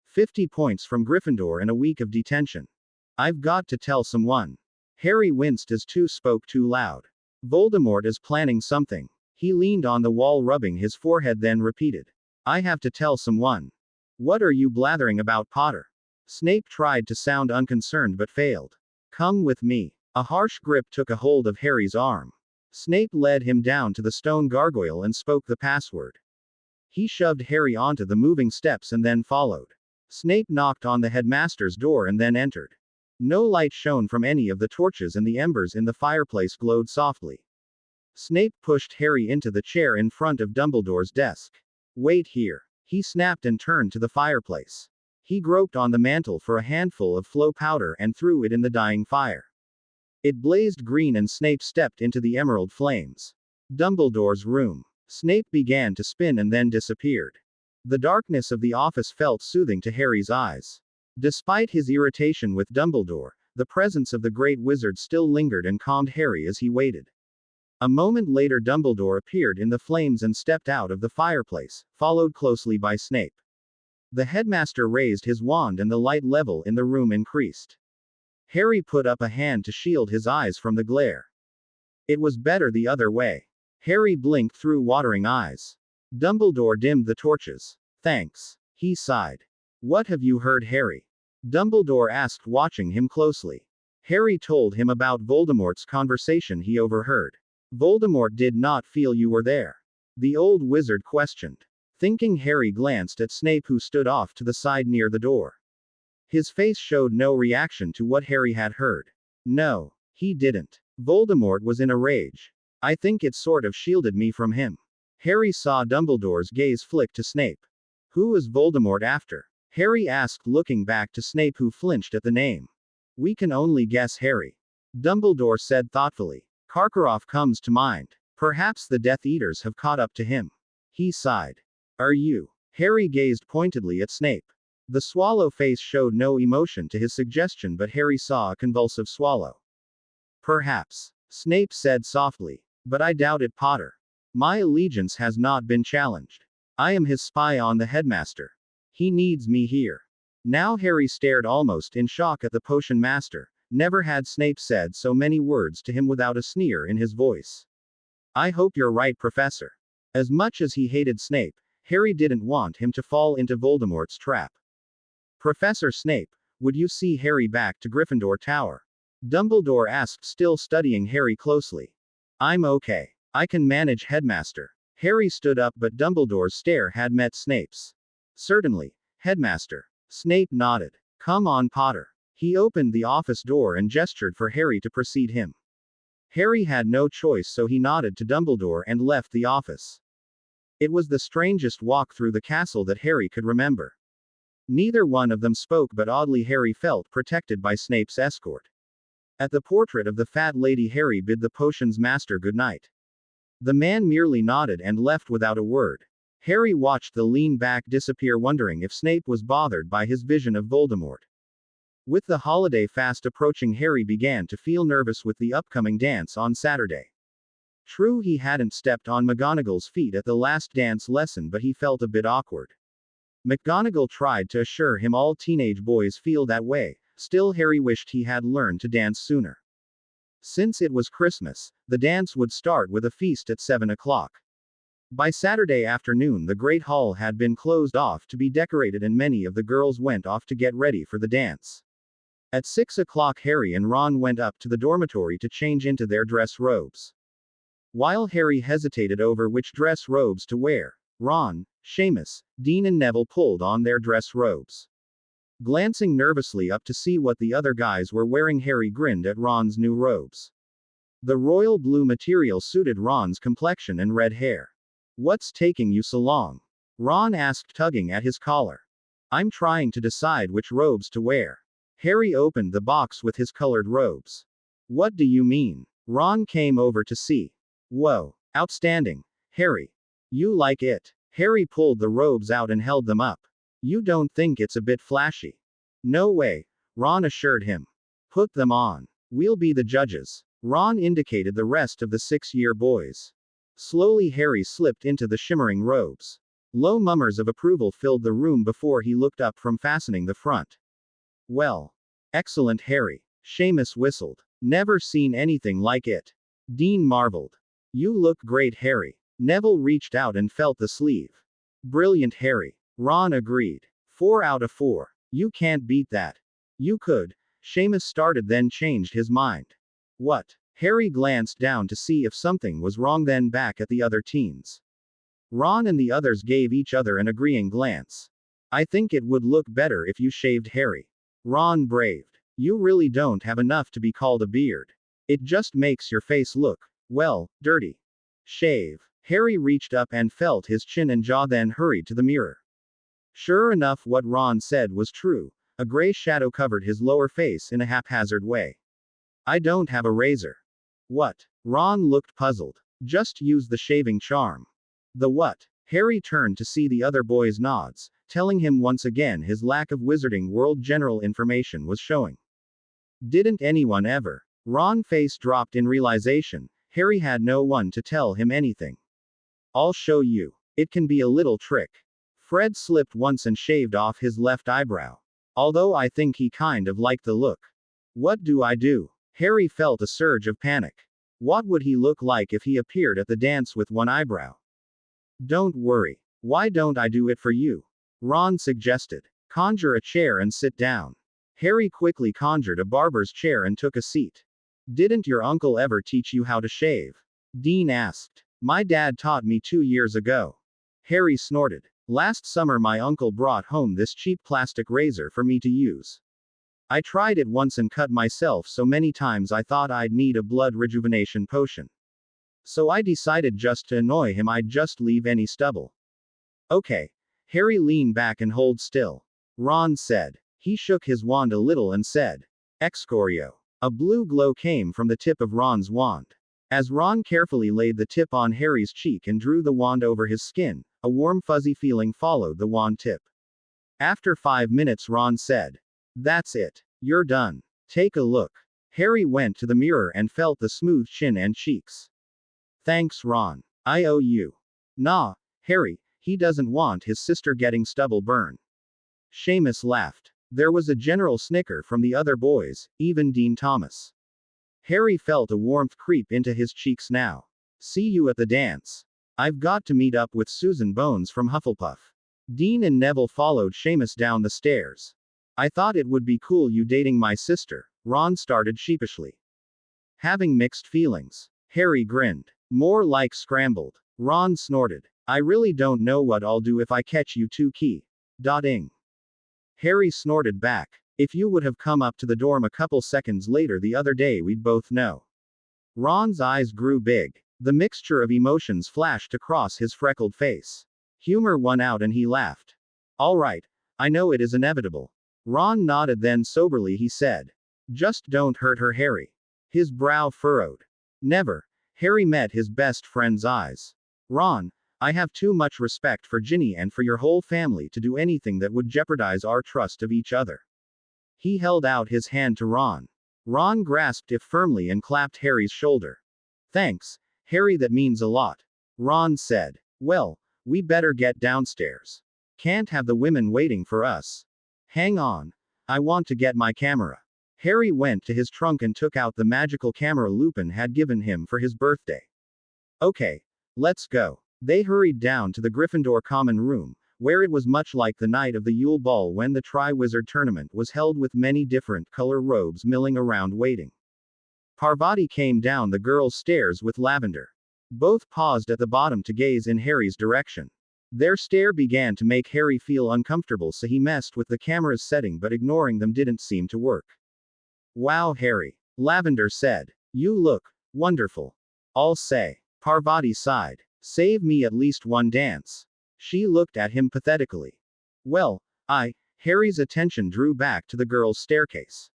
50 points from Gryffindor and a week of detention. I've got to tell someone. Harry winced as two spoke too loud. Voldemort is planning something. He leaned on the wall, rubbing his forehead, then repeated. I have to tell someone. What are you blathering about, Potter? Snape tried to sound unconcerned but failed. Come with me. A harsh grip took a hold of Harry's arm. Snape led him down to the stone gargoyle and spoke the password. He shoved Harry onto the moving steps and then followed. Snape knocked on the headmaster's door and then entered. No light shone from any of the torches and the embers in the fireplace glowed softly. Snape pushed Harry into the chair in front of Dumbledore's desk. Wait here. He snapped and turned to the fireplace. He groped on the mantel for a handful of flow powder and threw it in the dying fire. It blazed green and Snape stepped into the emerald flames. Dumbledore's room. Snape began to spin and then disappeared. The darkness of the office felt soothing to Harry's eyes. Despite his irritation with Dumbledore, the presence of the great wizard still lingered and calmed Harry as he waited. A moment later, Dumbledore appeared in the flames and stepped out of the fireplace, followed closely by Snape. The headmaster raised his wand and the light level in the room increased. Harry put up a hand to shield his eyes from the glare. It was better the other way. Harry blinked through watering eyes. Dumbledore dimmed the torches. Thanks. He sighed. What have you heard, Harry? Dumbledore asked, watching him closely. Harry told him about Voldemort's conversation he overheard. Voldemort did not feel you were there. The old wizard questioned. Thinking, Harry glanced at Snape, who stood off to the side near the door. His face showed no reaction to what Harry had heard. No, he didn't. Voldemort was in a rage. I think it sort of shielded me from him. Harry saw Dumbledore's gaze flick to Snape. Who is Voldemort after? Harry asked, looking back to Snape, who flinched at the name. We can only guess, Harry. Dumbledore said thoughtfully. Karkaroff comes to mind. Perhaps the Death Eaters have caught up to him. He sighed. Are you? Harry gazed pointedly at Snape. The swallow face showed no emotion to his suggestion, but Harry saw a convulsive swallow. Perhaps. Snape said softly. But I doubt it, Potter. My allegiance has not been challenged. I am his spy on the headmaster. He needs me here. Now Harry stared almost in shock at the potion master. Never had Snape said so many words to him without a sneer in his voice. I hope you're right, Professor. As much as he hated Snape, Harry didn't want him to fall into Voldemort's trap. Professor Snape, would you see Harry back to Gryffindor Tower? Dumbledore asked, still studying Harry closely. I'm okay. I can manage, Headmaster. Harry stood up, but Dumbledore's stare had met Snape's. Certainly, Headmaster. Snape nodded. Come on, Potter. He opened the office door and gestured for Harry to precede him. Harry had no choice, so he nodded to Dumbledore and left the office. It was the strangest walk through the castle that Harry could remember. Neither one of them spoke, but oddly Harry felt protected by Snape's escort. At the portrait of the fat lady, Harry bid the potion's master good night. The man merely nodded and left without a word. Harry watched the lean back disappear, wondering if Snape was bothered by his vision of Voldemort. With the holiday fast approaching, Harry began to feel nervous with the upcoming dance on Saturday. True, he hadn't stepped on McGonagall's feet at the last dance lesson, but he felt a bit awkward. McGonagall tried to assure him all teenage boys feel that way. Still, Harry wished he had learned to dance sooner. Since it was Christmas, the dance would start with a feast at 7 o'clock. By Saturday afternoon, the Great Hall had been closed off to be decorated, and many of the girls went off to get ready for the dance. At 6 o'clock, Harry and Ron went up to the dormitory to change into their dress robes. While Harry hesitated over which dress robes to wear, Ron, Seamus, Dean and Neville pulled on their dress robes. Glancing nervously up to see what the other guys were wearing, Harry grinned at Ron's new robes. The royal blue material suited Ron's complexion and red hair. What's taking you so long? Ron asked, tugging at his collar. I'm trying to decide which robes to wear. Harry opened the box with his colored robes. What do you mean? Ron came over to see. Whoa, outstanding. Harry. You like it? Harry pulled the robes out and held them up. You don't think it's a bit flashy? No way, Ron assured him. Put them on. We'll be the judges. Ron indicated the rest of the 6-year boys. Slowly Harry slipped into the shimmering robes. Low murmurs of approval filled the room before he looked up from fastening the front. Well. Excellent, Harry. Seamus whistled. Never seen anything like it. Dean marveled. You look great, Harry. Neville reached out and felt the sleeve. Brilliant, Harry. Ron agreed. 4 out of 4. You can't beat that. You could. Seamus started, then changed his mind. What? Harry glanced down to see if something was wrong, then back at the other teens. Ron and the others gave each other an agreeing glance. I think it would look better if you shaved, Harry. Ron braved. You really don't have enough to be called a beard. It just makes your face look, well, dirty. Shave. Harry reached up and felt his chin and jaw, then hurried to the mirror. Sure enough, what Ron said was true. A gray shadow covered his lower face in a haphazard way. I don't have a razor. What? Ron looked puzzled. Just use the shaving charm. The what? Harry turned to see the other boy's nods, telling him once again his lack of Wizarding World general information was showing. Didn't anyone ever? Ron's face dropped in realization. Harry had no one to tell him anything. I'll show you. It can be a little trick. Fred slipped once and shaved off his left eyebrow. Although I think he kind of liked the look. What do I do? Harry felt a surge of panic. What would he look like if he appeared at the dance with one eyebrow? Don't worry. Why don't I do it for you? Ron suggested. Conjure a chair and sit down. Harry quickly conjured a barber's chair and took a seat. Didn't your uncle ever teach you how to shave? Dean asked. My dad taught me 2 years ago. Harry snorted. Last summer my uncle brought home this cheap plastic razor for me to use. I tried it once and cut myself so many times I thought I'd need a blood rejuvenation potion. So I decided just to annoy him I'd just leave any stubble. Okay. Harry leaned back and hold still. Ron said. He shook his wand a little and said. Excoriae. A blue glow came from the tip of Ron's wand. As Ron carefully laid the tip on Harry's cheek and drew the wand over his skin, a warm fuzzy feeling followed the wand tip. After 5 minutes Ron said. That's it. You're done. Take a look. Harry went to the mirror and felt the smooth chin and cheeks. Thanks, Ron. I owe you. Nah, Harry, he doesn't want his sister getting stubble burn. Seamus laughed. There was a general snicker from the other boys, even Dean Thomas. Harry felt a warmth creep into his cheeks now. See you at the dance. I've got to meet up with Susan Bones from Hufflepuff. Dean and Neville followed Seamus down the stairs. I thought it would be cool you dating my sister, Ron started sheepishly. Having mixed feelings. Harry grinned. More like scrambled. Ron snorted. I really don't know what I'll do if I catch you two key. Dotting. Harry snorted back. If you would have come up to the dorm a couple seconds later the other day we'd both know. Ron's eyes grew big. The mixture of emotions flashed across his freckled face. Humor won out and he laughed. All right. I know it is inevitable. Ron nodded, then soberly he said. Just don't hurt her, Harry. His brow furrowed. Never. Harry met his best friend's eyes. Ron, I have too much respect for Ginny and for your whole family to do anything that would jeopardize our trust of each other. He held out his hand to Ron. Ron grasped it firmly and clapped Harry's shoulder. Thanks, Harry, that means a lot. Ron said. Well, we better get downstairs. Can't have the women waiting for us. Hang on. I want to get my camera. Harry went to his trunk and took out the magical camera Lupin had given him for his birthday. Okay. Let's go. They hurried down to the Gryffindor common room, where it was much like the night of the Yule Ball when the Tri-Wizard tournament was held, with many different color robes milling around waiting. Parvati came down the girls' stairs with Lavender. Both paused at the bottom to gaze in Harry's direction. Their stare began to make Harry feel uncomfortable, so he messed with the camera's setting, but ignoring them didn't seem to work. Wow, Harry. Lavender said. You look wonderful. I'll say. Parvati sighed. Save me at least one dance. She looked at him pathetically. Well, Harry's attention drew back to the girls' staircase.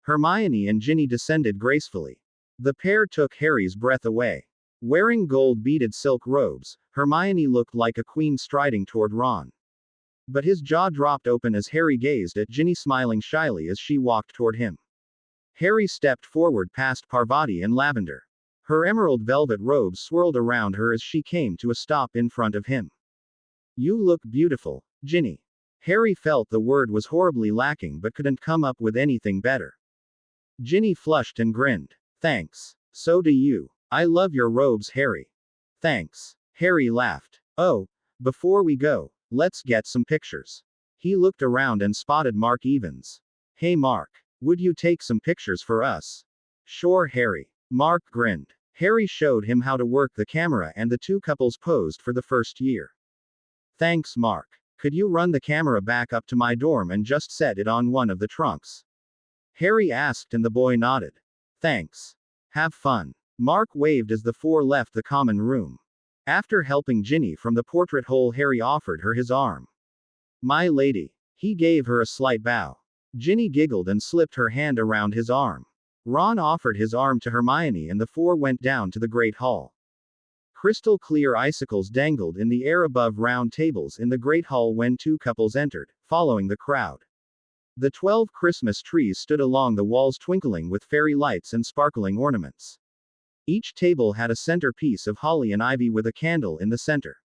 Hermione and Ginny descended gracefully. The pair took Harry's breath away. Wearing gold-beaded silk robes, Hermione looked like a queen striding toward Ron. But his jaw dropped open as Harry gazed at Ginny smiling shyly as she walked toward him. Harry stepped forward past Parvati and Lavender. Her emerald velvet robes swirled around her as she came to a stop in front of him. You look beautiful, Ginny. Harry felt the word was horribly lacking but couldn't come up with anything better. Ginny flushed and grinned. Thanks. So do you. I love your robes, Harry. Thanks. Harry laughed. Oh, before we go, let's get some pictures. He looked around and spotted Mark Evans. Hey Mark, would you take some pictures for us? Sure, Harry. Mark grinned. Harry showed him how to work the camera and the two couples posed for the first year. Thanks, Mark. Could you run the camera back up to my dorm and just set it on one of the trunks? Harry asked and the boy nodded. Thanks. Have fun. Mark waved as the four left the common room. After helping Ginny from the portrait hole, Harry offered her his arm. My lady. He gave her a slight bow. Ginny giggled and slipped her hand around his arm. Ron offered his arm to Hermione and the four went down to the Great Hall. Crystal clear icicles dangled in the air above round tables in the Great Hall when two couples entered, following the crowd. The 12 Christmas trees stood along the walls twinkling with fairy lights and sparkling ornaments. Each table had a centerpiece of holly and ivy with a candle in the center.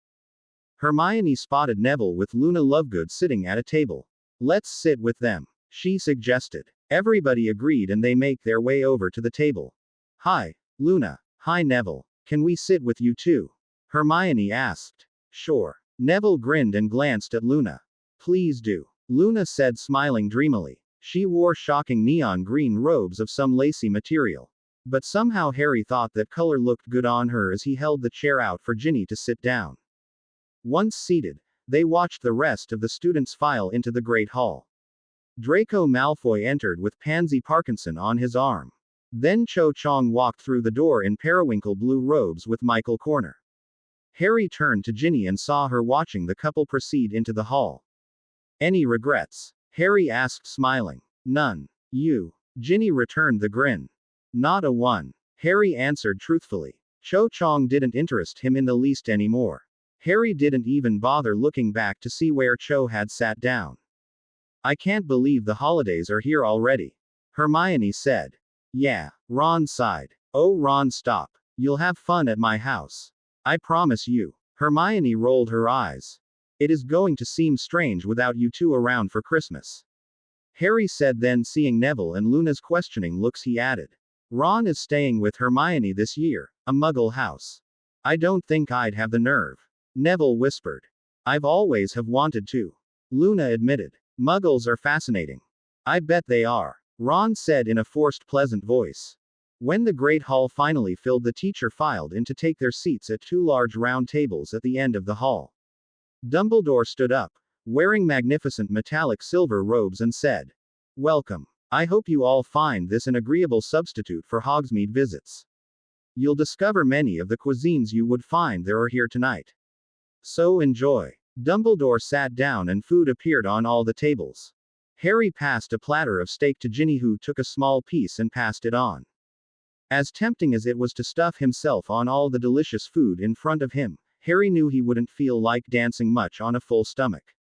Hermione spotted Neville with Luna Lovegood sitting at a table. Let's sit with them, she suggested. Everybody agreed and they make their way over to the table. Hi, Luna. Hi, Neville. Can we sit with you too? Hermione asked. Sure. Neville grinned and glanced at Luna. Please do. Luna said, smiling dreamily. She wore shocking neon green robes of some lacy material. But somehow Harry thought that color looked good on her as he held the chair out for Ginny to sit down. Once seated, they watched the rest of the students file into the Great Hall. Draco Malfoy entered with Pansy Parkinson on his arm. Then Cho Chang walked through the door in periwinkle blue robes with Michael Corner. Harry turned to Ginny and saw her watching the couple proceed into the hall. Any regrets? Harry asked, smiling. None. You? Ginny returned the grin. Not a one. Harry answered truthfully. Cho Chang didn't interest him in the least anymore. Harry didn't even bother looking back to see where Cho had sat down. I can't believe the holidays are here already. Hermione said. Yeah, Ron sighed. Oh, Ron, stop. You'll have fun at my house. I promise you. Hermione rolled her eyes. It is going to seem strange without you two around for Christmas. Harry said, then seeing Neville and Luna's questioning looks he added. Ron is staying with Hermione this year, a muggle house. I don't think I'd have the nerve. Neville whispered. I've always have wanted to. Luna admitted. Muggles are fascinating. I bet they are. Ron said in a forced pleasant voice. When the Great Hall finally filled, the teacher filed in to take their seats at two large round tables at the end of the hall. Dumbledore stood up, wearing magnificent metallic silver robes and said, Welcome. I hope you all find this an agreeable substitute for Hogsmeade visits. You'll discover many of the cuisines you would find there are here tonight. So enjoy. Dumbledore sat down and food appeared on all the tables. Harry passed a platter of steak to Ginny, who took a small piece and passed it on. As tempting as it was to stuff himself on all the delicious food in front of him, Harry knew he wouldn't feel like dancing much on a full stomach.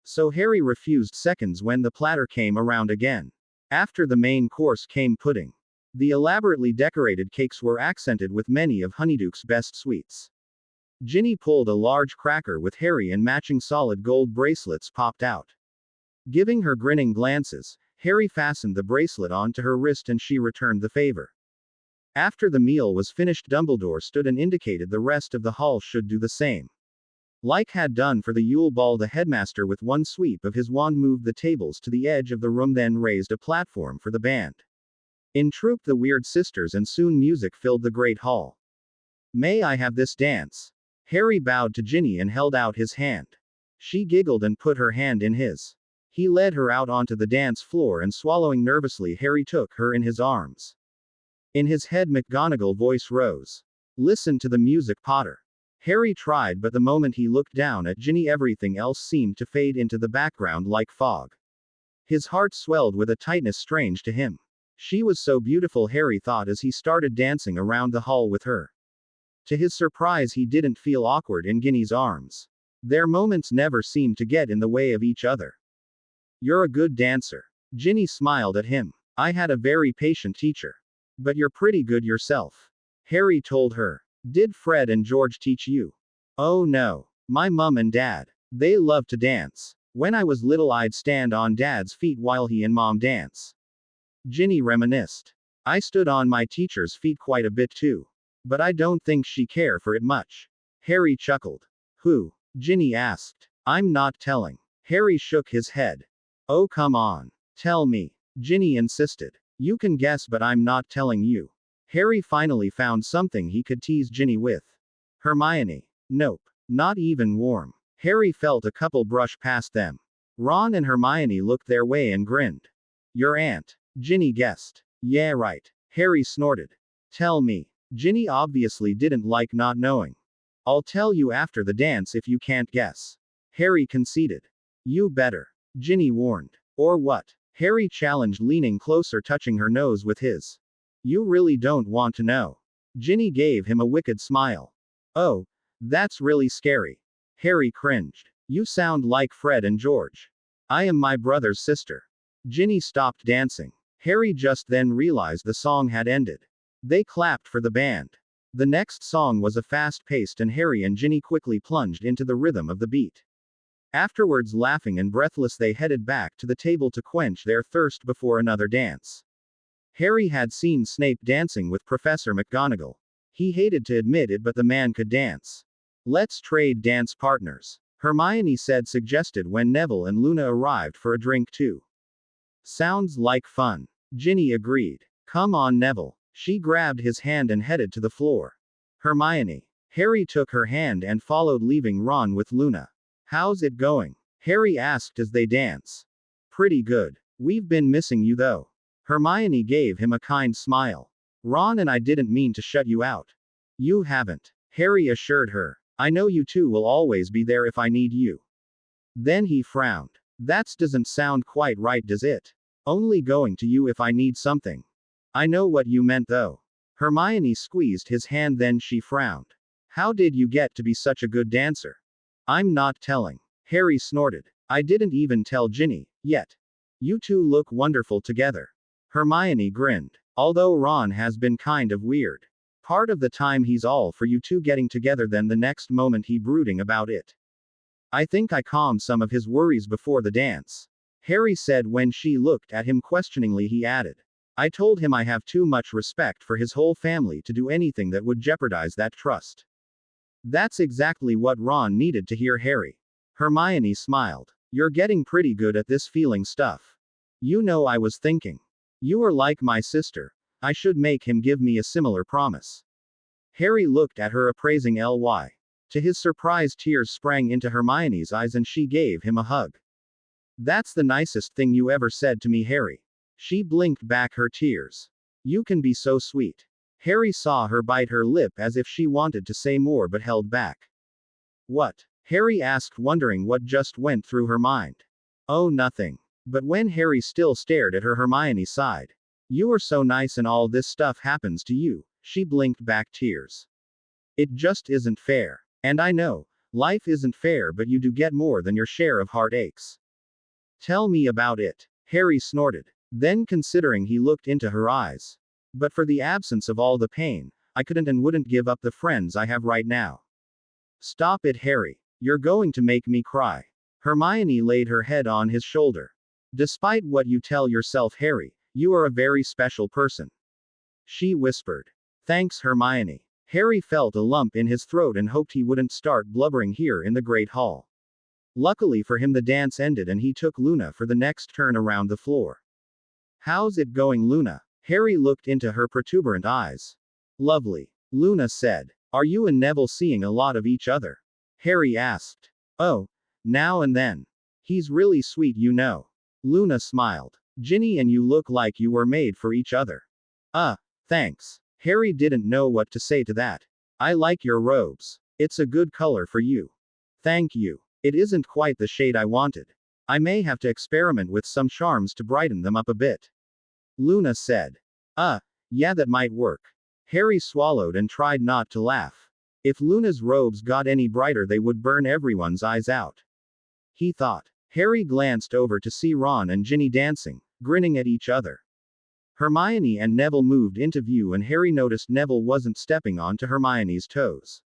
So Harry refused seconds when the platter came around again. After the main course came pudding. The elaborately decorated cakes were accented with many of Honeyduke's best sweets. Ginny pulled a large cracker with Harry, and matching solid gold bracelets popped out. Giving her grinning glances, Harry fastened the bracelet onto her wrist and she returned the favor. After the meal was finished, Dumbledore stood and indicated the rest of the hall should do the same. Like had done for the Yule Ball, the headmaster with one sweep of his wand moved the tables to the edge of the room, then raised a platform for the band. In trooped the Weird Sisters and soon music filled the Great Hall. May I have this dance? Harry bowed to Ginny and held out his hand. She giggled and put her hand in his. He led her out onto the dance floor and, swallowing nervously, Harry took her in his arms. In his head, McGonagall voice rose. Listen to the music, Potter. Harry tried, but the moment he looked down at Ginny, everything else seemed to fade into the background like fog. His heart swelled with a tightness strange to him. She was so beautiful, Harry thought as he started dancing around the hall with her. To his surprise, he didn't feel awkward in Ginny's arms. Their moments never seemed to get in the way of each other. "You're a good dancer." Ginny smiled at him. "I had a very patient teacher. But you're pretty good yourself." Harry told her. "Did Fred and George teach you?" "Oh no. My mum and dad. They love to dance. When I was little, I'd stand on Dad's feet while he and Mom dance." Ginny reminisced. "I stood on my teacher's feet quite a bit too. But I don't think she cared for it much." Harry chuckled. "Who?" Ginny asked. "I'm not telling." Harry shook his head. "Oh, come on. Tell me." Ginny insisted. "You can guess, but I'm not telling you." Harry finally found something he could tease Ginny with. "Hermione." "Nope. Not even warm." Harry felt a couple brush past them. Ron and Hermione looked their way and grinned. "Your aunt." Ginny guessed. "Yeah, right." Harry snorted. "Tell me." Ginny obviously didn't like not knowing. "I'll tell you after the dance if you can't guess." Harry conceded. "You better." Ginny warned. "Or what?" Harry challenged, leaning closer, touching her nose with his. "You really don't want to know." Ginny gave him a wicked smile. "Oh, that's really scary." Harry cringed. "You sound like Fred and George." "I am my brother's sister." Ginny stopped dancing. Harry just then realized the song had ended. They clapped for the band. The next song was a fast-paced, and Harry and Ginny quickly plunged into the rhythm of the beat. Afterwards, laughing and breathless, they headed back to the table to quench their thirst before another dance. Harry had seen Snape dancing with Professor McGonagall. He hated to admit it, but the man could dance. "Let's trade dance partners," Hermione suggested when Neville and Luna arrived for a drink too. "Sounds like fun." Ginny agreed. "Come on, Neville." She grabbed his hand and headed to the floor. "Hermione." Harry took her hand and followed, leaving Ron with Luna. "How's it going?" Harry asked as they dance. "Pretty good. We've been missing you though." Hermione gave him a kind smile. "Ron and I didn't mean to shut you out." "You haven't," Harry assured her. "I know you two will always be there if I need you." Then he frowned. "That doesn't sound quite right, does it? Only going to you if I need something." "I know what you meant though." Hermione squeezed his hand, then she frowned. "How did you get to be such a good dancer?" "I'm not telling." Harry snorted. "I didn't even tell Ginny, yet. You two look wonderful together." Hermione grinned. "Although Ron has been kind of weird. Part of the time he's all for you two getting together, then the next moment he brooding about it. I think I calmed some of his worries before the dance." Harry said. When she looked at him questioningly, he added, "I told him I have too much respect for his whole family to do anything that would jeopardize that trust." "That's exactly what Ron needed to hear, Harry." Hermione smiled. "You're getting pretty good at this feeling stuff. You know, I was thinking. You are like my sister. I should make him give me a similar promise." Harry looked at her appraisingly. To his surprise, tears sprang into Hermione's eyes and she gave him a hug. "That's the nicest thing you ever said to me, Harry." She blinked back her tears. "You can be so sweet." Harry saw her bite her lip as if she wanted to say more but held back. "What?" Harry asked, wondering what just went through her mind. "Oh, nothing." But when Harry still stared at her, Hermione sighed. "You are so nice and all this stuff happens to you." She blinked back tears. "It just isn't fair. And I know, life isn't fair, but you do get more than your share of heartaches." "Tell me about it." Harry snorted. Then, considering, he looked into her eyes. "But for the absence of all the pain, I couldn't and wouldn't give up the friends I have right now." "Stop it, Harry. You're going to make me cry." Hermione laid her head on his shoulder. "Despite what you tell yourself, Harry, you are a very special person." She whispered. "Thanks, Hermione." Harry felt a lump in his throat and hoped he wouldn't start blubbering here in the Great Hall. Luckily for him, the dance ended and he took Luna for the next turn around the floor. "How's it going, Luna?" Harry looked into her protuberant eyes. "Lovely," Luna said. "Are you and Neville seeing a lot of each other?" Harry asked. "Oh, now and then. He's really sweet, you know." Luna smiled. "Ginny and you look like you were made for each other." Thanks." Harry didn't know what to say to that. "I like your robes." It's a good color for you. Thank you. It isn't quite the shade I wanted. I may have to experiment with some charms to brighten them up a bit. Luna said. Yeah, that might work. Harry swallowed and tried not to laugh. If Luna's robes got any brighter, they would burn everyone's eyes out. He thought. Harry glanced over to see Ron and Ginny dancing, grinning at each other. Hermione and Neville moved into view, and Harry noticed Neville wasn't stepping onto Hermione's toes.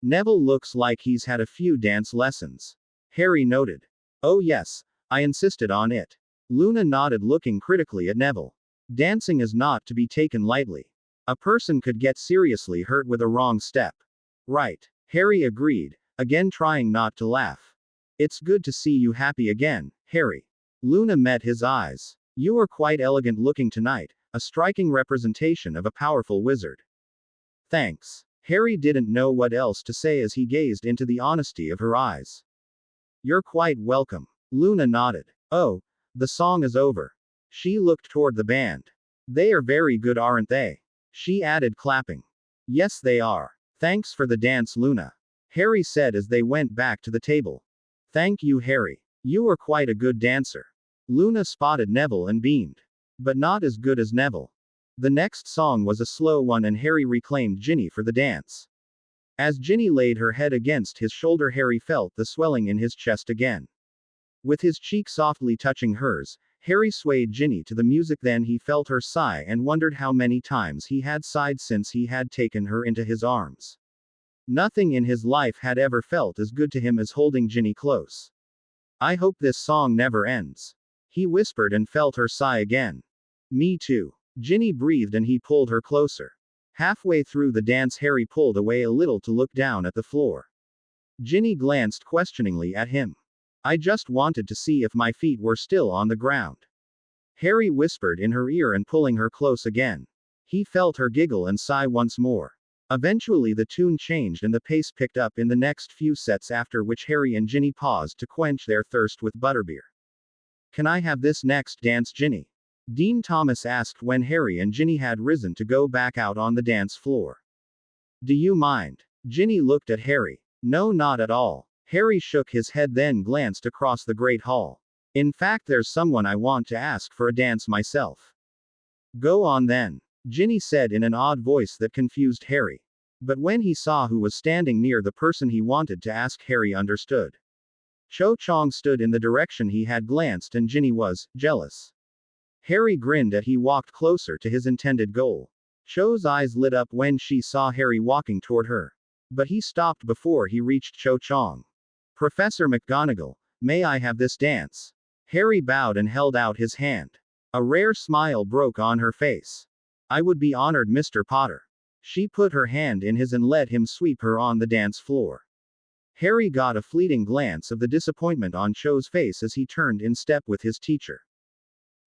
Neville looks like he's had a few dance lessons. Harry noted. Oh yes, I insisted on it. Luna nodded, looking critically at Neville. Dancing is not to be taken lightly. A person could get seriously hurt with a wrong step. Right. Harry agreed, again trying not to laugh. It's good to see you happy again, Harry. Luna met his eyes. You are quite elegant looking tonight, a striking representation of a powerful wizard. Thanks. Harry didn't know what else to say as he gazed into the honesty of her eyes. You're quite welcome. Luna nodded. Oh, the song is over. She looked toward the band. They are very good, aren't they? She added, clapping. Yes, they are. Thanks for the dance, Luna. Harry said as they went back to the table. Thank you, Harry. You are quite a good dancer. Luna spotted Neville and beamed. But not as good as Neville. The next song was a slow one, and Harry reclaimed Ginny for the dance. As Ginny laid her head against his shoulder, Harry felt the swelling in his chest again. With his cheek softly touching hers, Harry swayed Ginny to the music. Then he felt her sigh and wondered how many times he had sighed since he had taken her into his arms. Nothing in his life had ever felt as good to him as holding Ginny close. I hope this song never ends. He whispered and felt her sigh again. Me too. Ginny breathed and he pulled her closer. Halfway through the dance, Harry pulled away a little to look down at the floor. Ginny glanced questioningly at him. I just wanted to see if my feet were still on the ground. Harry whispered in her ear and pulling her close again. He felt her giggle and sigh once more. Eventually the tune changed and the pace picked up in the next few sets, after which Harry and Ginny paused to quench their thirst with butterbeer. Can I have this next dance, Ginny? Dean Thomas asked when Harry and Ginny had risen to go back out on the dance floor. Do you mind? Ginny looked at Harry. No, not at all. Harry shook his head, then glanced across the great hall. In fact, there's someone I want to ask for a dance myself. Go on then, Ginny said in an odd voice that confused Harry. But when he saw who was standing near the person he wanted to ask, Harry understood. Cho Chang stood in the direction he had glanced, and Ginny was jealous. Harry grinned as he walked closer to his intended goal. Cho's eyes lit up when she saw Harry walking toward her. But he stopped before he reached Cho Chang. Professor McGonagall, may I have this dance? Harry bowed and held out his hand. A rare smile broke on her face. I would be honored, Mr. Potter. She put her hand in his and let him sweep her on the dance floor. Harry got a fleeting glance of the disappointment on Cho's face as he turned in step with his teacher.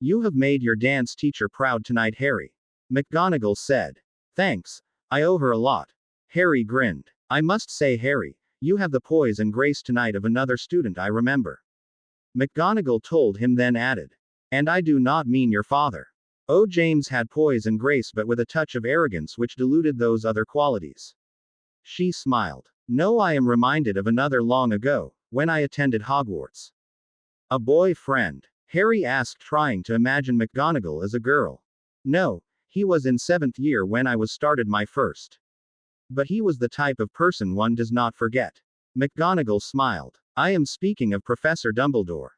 You have made your dance teacher proud tonight, Harry. McGonagall said. Thanks, I owe her a lot. Harry grinned. I must say, Harry, you have the poise and grace tonight of another student I remember. McGonagall told him, then added. And I do not mean your father. Oh, James had poise and grace, but with a touch of arrogance which diluted those other qualities. She smiled. No, I am reminded of another long ago, when I attended Hogwarts. A boy friend? Harry asked, trying to imagine McGonagall as a girl. No, he was in 7th year when I was started my first. But he was the type of person one does not forget. McGonagall smiled. I am speaking of Professor Dumbledore.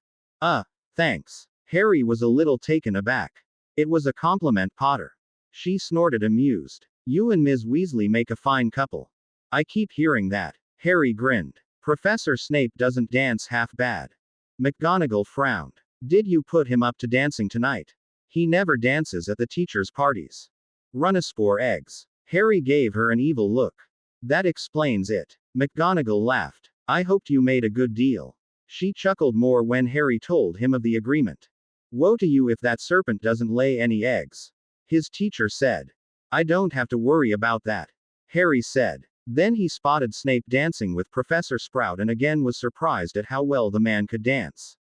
Thanks. Harry was a little taken aback. It was a compliment, Potter. She snorted, amused. You and Ms. Weasley make a fine couple. I keep hearing that. Harry grinned. Professor Snape doesn't dance half bad. McGonagall frowned. Did you put him up to dancing tonight? He never dances at the teachers' parties. Runaspore eggs. Harry gave her an evil look. That explains it. McGonagall laughed. I hoped you made a good deal. She chuckled more when Harry told him of the agreement. Woe to you if that serpent doesn't lay any eggs. His teacher said. I don't have to worry about that. Harry said. Then he spotted Snape dancing with Professor Sprout and again was surprised at how well the man could dance.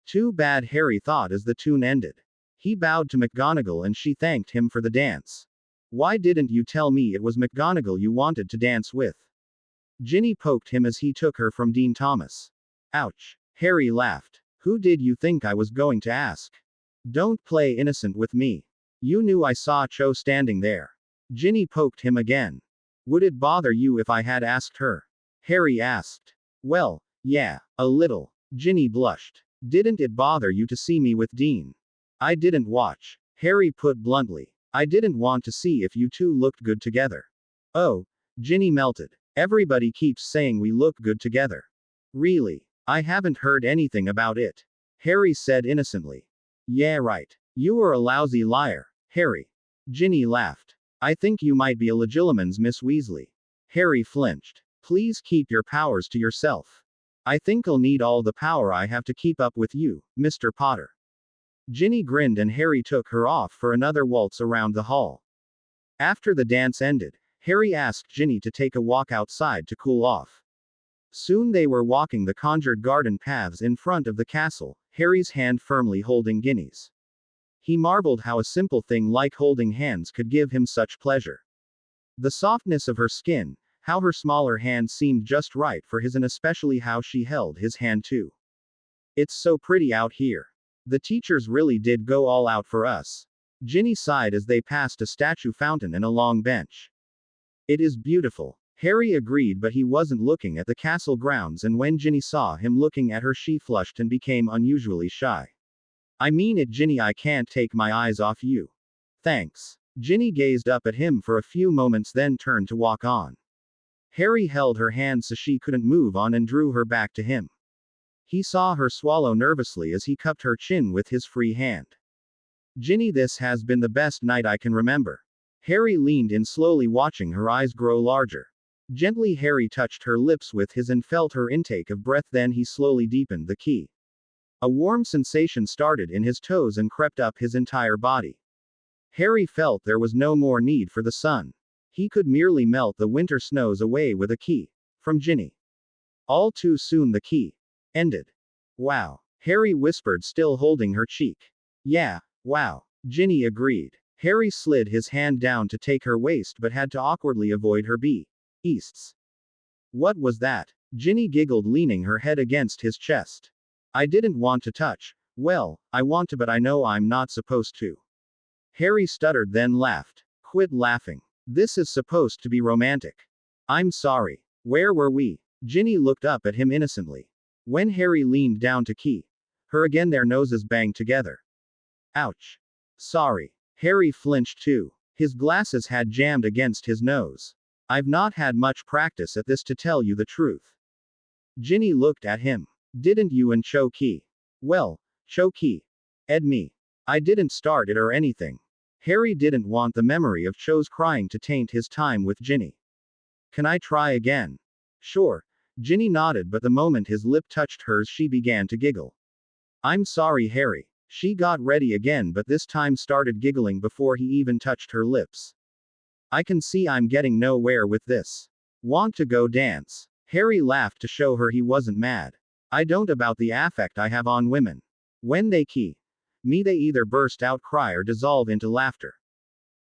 Too bad, Harry thought as the tune ended. He bowed to McGonagall and she thanked him for the dance. Why didn't you tell me it was McGonagall you wanted to dance with? Ginny poked him as he took her from Dean Thomas. Ouch. Harry laughed. Who did you think I was going to ask? Don't play innocent with me. You knew I saw Cho standing there. Ginny poked him again. Would it bother you if I had asked her? Harry asked. Well, yeah, a little. Ginny blushed. Didn't it bother you to see me with Dean? I didn't watch. Harry put bluntly. I didn't want to see if you two looked good together. Oh, Ginny melted. Everybody keeps saying we look good together. Really? I haven't heard anything about it. Harry said innocently. Yeah, right. You were a lousy liar, Harry. Ginny laughed. I think you might be a legilimens Miss Weasley. Harry flinched. Please keep your powers to yourself. I think I'll need all the power I have to keep up with you, Mr. Potter. Ginny grinned and Harry took her off for another waltz around the hall. After the dance ended, Harry asked Ginny to take a walk outside to cool off. Soon they were walking the conjured garden paths in front of the castle, Harry's hand firmly holding Ginny's. He marveled how a simple thing like holding hands could give him such pleasure. The softness of her skin, how her smaller hand seemed just right for his, and especially how she held his hand too. It's so pretty out here. The teachers really did go all out for us. Ginny sighed as they passed a statue fountain and a long bench. It is beautiful. Harry agreed, but he wasn't looking at the castle grounds, and when Ginny saw him looking at her, she flushed and became unusually shy. I mean it, Ginny, I can't take my eyes off you. Thanks. Ginny gazed up at him for a few moments, then turned to walk on. Harry held her hand so she couldn't move on and drew her back to him. He saw her swallow nervously as he cupped her chin with his free hand. Ginny, this has been the best night I can remember. Harry leaned in slowly, watching her eyes grow larger. Gently Harry touched her lips with his and felt her intake of breath, then he slowly deepened the key. A warm sensation started in his toes and crept up his entire body. Harry felt there was no more need for the sun. He could merely melt the winter snows away with a key. From Ginny. All too soon the key ended. Wow. Harry whispered, still holding her cheek. Yeah, wow. Ginny agreed. Harry slid his hand down to take her waist but had to awkwardly avoid her Easts. What was that? Ginny giggled, leaning her head against his chest. I didn't want to touch. Well, I want to, but I know I'm not supposed to. Harry stuttered, then laughed. Quit laughing. This is supposed to be romantic. I'm sorry. Where were we? Ginny looked up at him innocently. When Harry leaned down to key her again, their noses banged together. Ouch. Sorry. Harry flinched too. His glasses had jammed against his nose. I've not had much practice at this, to tell you the truth. Ginny looked at him. Didn't you and Cho Ki? Well, Cho Ki ed me. I didn't start it or anything. Harry didn't want the memory of Cho's crying to taint his time with Ginny. Can I try again? Sure. Ginny nodded, but the moment his lip touched hers, she began to giggle. I'm sorry, Harry. She got ready again, but this time started giggling before he even touched her lips. I can see I'm getting nowhere with this. Want to go dance? Harry laughed to show her he wasn't mad. I don't, about the affect I have on women. When they key me, they either burst out cry or dissolve into laughter.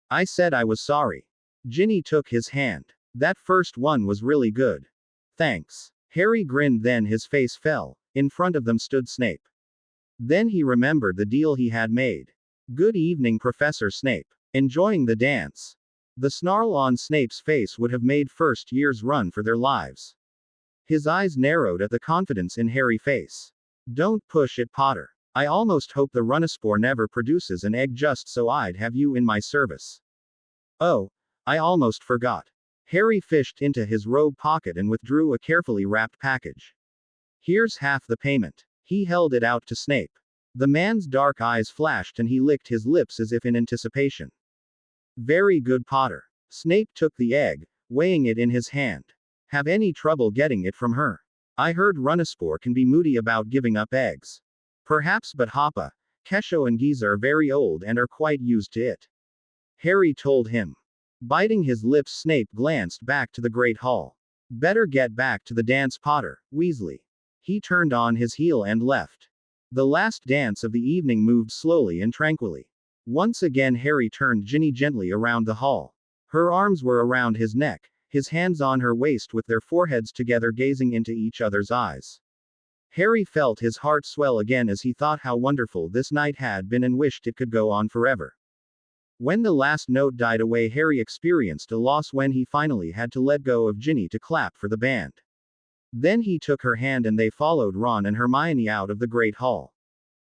I said I was sorry. Ginny took his hand. That first one was really good. Thanks. Harry grinned, then his face fell. In front of them stood Snape. Then he remembered the deal he had made. Good evening, Professor Snape. Enjoying the dance? The snarl on Snape's face would have made first years run for their lives. His eyes narrowed at the confidence in Harry's face. Don't push it, Potter. I almost hope the Runaspore never produces an egg just so I'd have you in my service. Oh, I almost forgot. Harry fished into his robe pocket and withdrew a carefully wrapped package. Here's half the payment. He held it out to Snape. The man's dark eyes flashed and he licked his lips as if in anticipation. Very good, Potter. Snape took the egg, weighing it in his hand. Have any trouble getting it from her? I heard Runaspore can be moody about giving up eggs. Perhaps, but Hoppa, Kesho and Giza are very old and are quite used to it. Harry told him. Biting his lips, Snape glanced back to the Great Hall. Better get back to the dance, Potter, Weasley. He turned on his heel and left. The last dance of the evening moved slowly and tranquilly. Once again Harry turned Ginny gently around the hall. Her arms were around his neck, his hands on her waist with their foreheads together gazing into each other's eyes. Harry felt his heart swell again as he thought how wonderful this night had been and wished it could go on forever. When the last note died away, Harry experienced a loss when he finally had to let go of Ginny to clap for the band. Then he took her hand and they followed Ron and Hermione out of the Great Hall.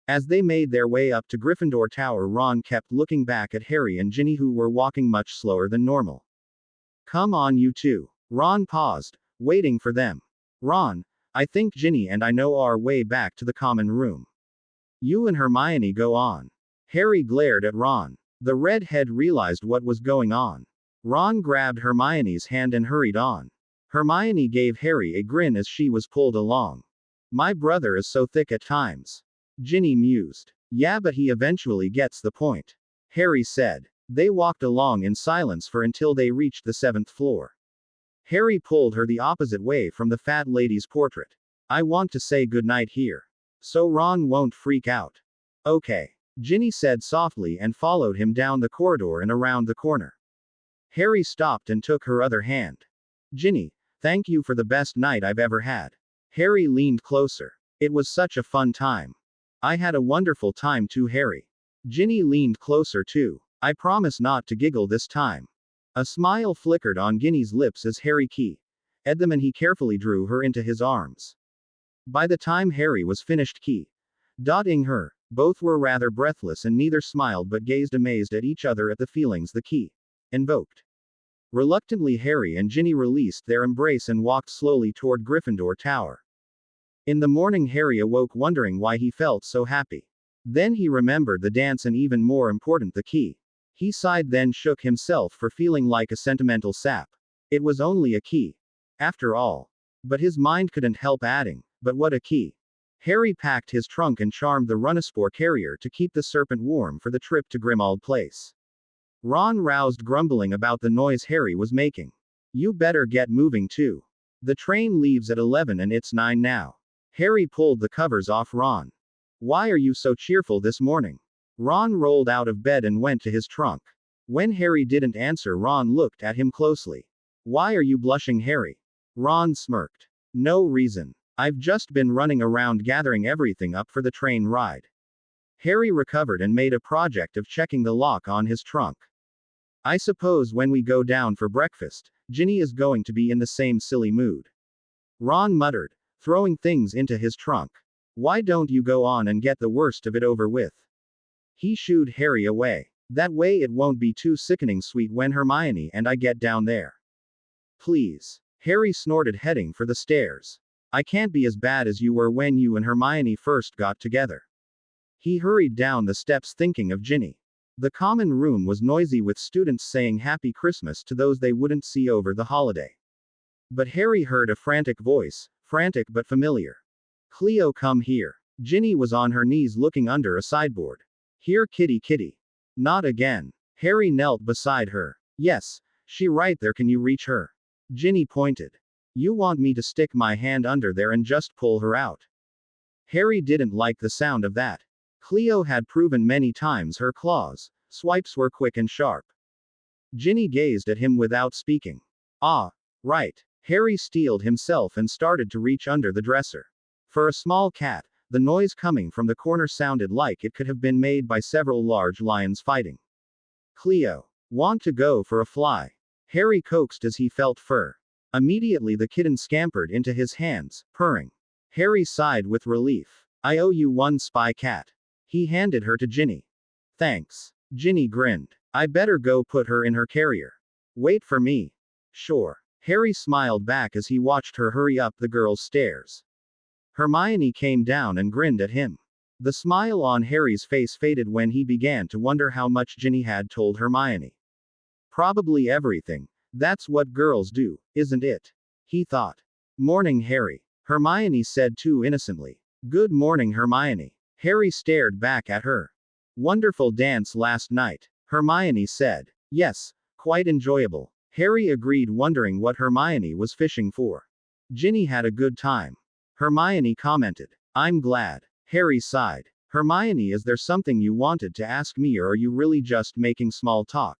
As they made their way up to Gryffindor Tower, Ron kept looking back at Harry and Ginny, who were walking much slower than normal. "Come on, you two." Ron paused, waiting for them. "Ron, I think Ginny and I know our way back to the common room. You and Hermione go on." Harry glared at Ron. The redhead realized what was going on. Ron grabbed Hermione's hand and hurried on. Hermione gave Harry a grin as she was pulled along. "My brother is so thick at times." Ginny mused. "Yeah, but he eventually gets the point," Harry said. They walked along in silence for until they reached the 7th floor. Harry pulled her the opposite way from the fat lady's portrait. "I want to say goodnight here, so Ron won't freak out." "Okay," Ginny said softly and followed him down the corridor and around the corner. Harry stopped and took her other hand. "Ginny, thank you for the best night I've ever had." Harry leaned closer. "It was such a fun time." "I had a wonderful time too, Harry." Ginny leaned closer too. "I promise not to giggle this time." A smile flickered on Ginny's lips as Harry kissed them and he carefully drew her into his arms. By the time Harry was finished kissing her, both were rather breathless and neither smiled but gazed amazed at each other at the feelings the kiss invoked. Reluctantly, Harry and Ginny released their embrace and walked slowly toward Gryffindor Tower. In the morning, Harry awoke wondering why he felt so happy. Then he remembered the dance and, even more important, the kiss. He sighed, then shook himself for feeling like a sentimental sap. It was only a kiss, after all. But his mind couldn't help adding, "But what a kiss." Harry packed his trunk and charmed the Runaspore carrier to keep the serpent warm for the trip to Grimmauld Place. Ron roused, grumbling about the noise Harry was making. "You better get moving too. The train leaves at 11 and it's 9 now." Harry pulled the covers off Ron. "Why are you so cheerful this morning?" Ron rolled out of bed and went to his trunk. When Harry didn't answer, Ron looked at him closely. "Why are you blushing, Harry?" Ron smirked. "No reason. I've just been running around gathering everything up for the train ride." Harry recovered and made a project of checking the lock on his trunk. "I suppose when we go down for breakfast, Ginny is going to be in the same silly mood." Ron muttered, throwing things into his trunk. "Why don't you go on and get the worst of it over with?" He shooed Harry away. "That way it won't be too sickening sweet when Hermione and I get down there." "Please." Harry snorted, heading for the stairs. "I can't be as bad as you were when you and Hermione first got together." He hurried down the steps thinking of Ginny. The common room was noisy with students saying Happy Christmas to those they wouldn't see over the holiday. But Harry heard a frantic voice, frantic but familiar. "Cleo, come here." Ginny was on her knees looking under a sideboard. "Here, kitty kitty." "Not again." Harry knelt beside her. "Yes, she right there, can you reach her?" Ginny pointed. "You want me to stick my hand under there and just pull her out?" Harry didn't like the sound of that. Cleo had proven many times her claws swipes were quick and sharp. Ginny gazed at him without speaking. "Ah, right." Harry steeled himself and started to reach under the dresser. For a small cat, the noise coming from the corner sounded like it could have been made by several large lions fighting. "Cleo, want to go for a fly?" Harry coaxed as he felt fur. Immediately the kitten scampered into his hands, purring. Harry sighed with relief. "I owe you one, spy cat." He handed her to Ginny. "Thanks." Ginny grinned. "I better go put her in her carrier." "Wait for me." "Sure." Harry smiled back as he watched her hurry up the girls' stairs. Hermione came down and grinned at him. The smile on Harry's face faded when he began to wonder how much Ginny had told Hermione. Probably everything. That's what girls do, isn't it? He thought. "Morning, Harry." Hermione said too innocently. "Good morning, Hermione." Harry stared back at her. "Wonderful dance last night," Hermione said. "Yes, quite enjoyable." Harry agreed, wondering what Hermione was fishing for. "Ginny had a good time," Hermione commented. "I'm glad." Harry sighed. "Hermione, is there something you wanted to ask me, or are you really just making small talk?"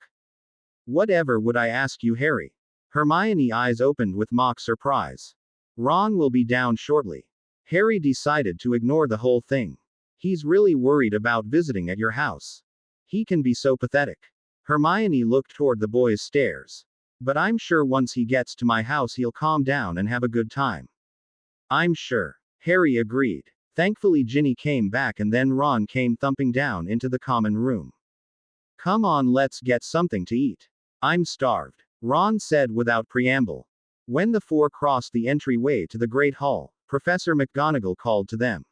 "Whatever would I ask you, Harry?" Hermione's eyes opened with mock surprise. Ron will be down shortly. Harry decided to ignore the whole thing. He's really worried about visiting at your house. He can be so pathetic. Hermione looked toward the boy's stairs. But I'm sure once he gets to my house he'll calm down and have a good time. I'm sure. Harry agreed. Thankfully Ginny came back and then Ron came thumping down into the common room. Come on, let's get something to eat. I'm starved, Ron said without preamble. When the four crossed the entryway to the Great Hall, Professor McGonagall called to them.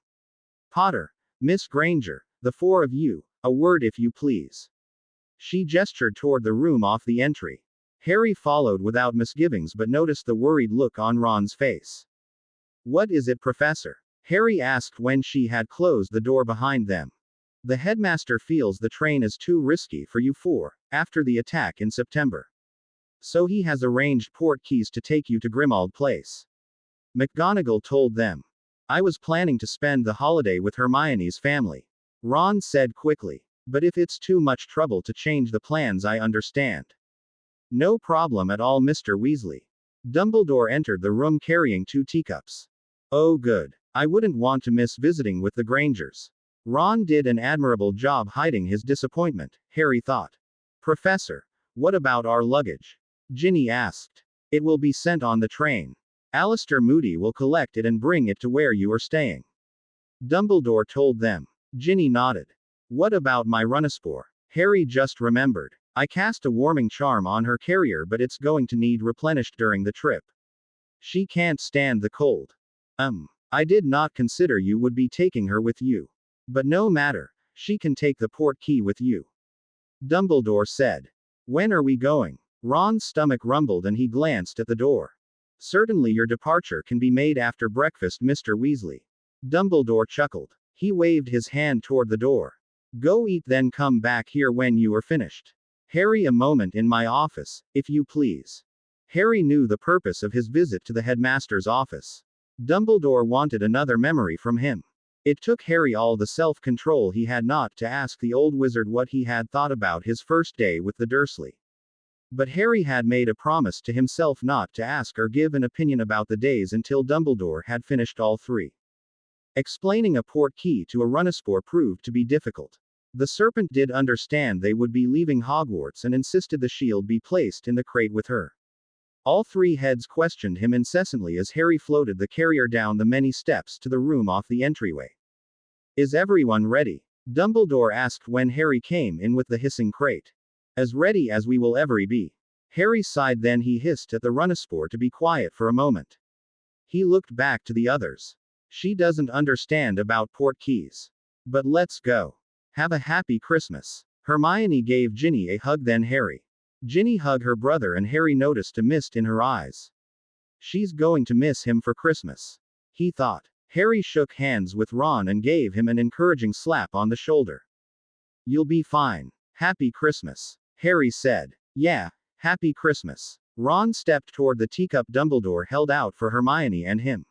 Potter, Miss Granger, the four of you, a word if you please. She gestured toward the room off the entry. Harry followed without misgivings but noticed the worried look on Ron's face. What is it, Professor? Harry asked when she had closed the door behind them. The headmaster feels the train is too risky for you four, after the attack in September. So he has arranged portkeys to take you to Grimmauld Place. McGonagall told them. I was planning to spend the holiday with Hermione's family. Ron said quickly. But if it's too much trouble to change the plans, I understand. No problem at all, Mr. Weasley. Dumbledore entered the room carrying 2 teacups. Oh good. I wouldn't want to miss visiting with the Grangers. Ron did an admirable job hiding his disappointment, Harry thought. Professor, what about our luggage? Ginny asked. It will be sent on the train. Alistair Moody will collect it and bring it to where you are staying. Dumbledore told them. Ginny nodded. What about my Runaspore? Harry just remembered. I cast a warming charm on her carrier but it's going to need replenished during the trip. She can't stand the cold. I did not consider you would be taking her with you. But no matter, she can take the portkey with you. Dumbledore said. When are we going? Ron's stomach rumbled and he glanced at the door. Certainly your departure can be made after breakfast, Mr. Weasley. Dumbledore chuckled. He waved his hand toward the door. Go eat then come back here when you are finished. Harry, a moment in my office, if you please. Harry knew the purpose of his visit to the headmaster's office. Dumbledore wanted another memory from him. It took Harry all the self-control he had not to ask the old wizard what he had thought about his first day with the Dursley. But Harry had made a promise to himself not to ask or give an opinion about the days until Dumbledore had finished all 3. Explaining a portkey to a Runaspore proved to be difficult. The serpent did understand they would be leaving Hogwarts and insisted the shield be placed in the crate with her. All 3 heads questioned him incessantly as Harry floated the carrier down the many steps to the room off the entryway. Is everyone ready? Dumbledore asked when Harry came in with the hissing crate. As ready as we will ever be. Harry sighed, then he hissed at the Runaspore to be quiet for a moment. He looked back to the others. She doesn't understand about portkeys. But let's go. Have a happy Christmas. Hermione gave Ginny a hug, then Harry. Ginny hugged her brother and Harry noticed a mist in her eyes. She's going to miss him for Christmas. He thought. Harry shook hands with Ron and gave him an encouraging slap on the shoulder. You'll be fine. Happy Christmas. Harry said. Yeah, Happy Christmas. Ron stepped toward the teacup Dumbledore held out for Hermione and him.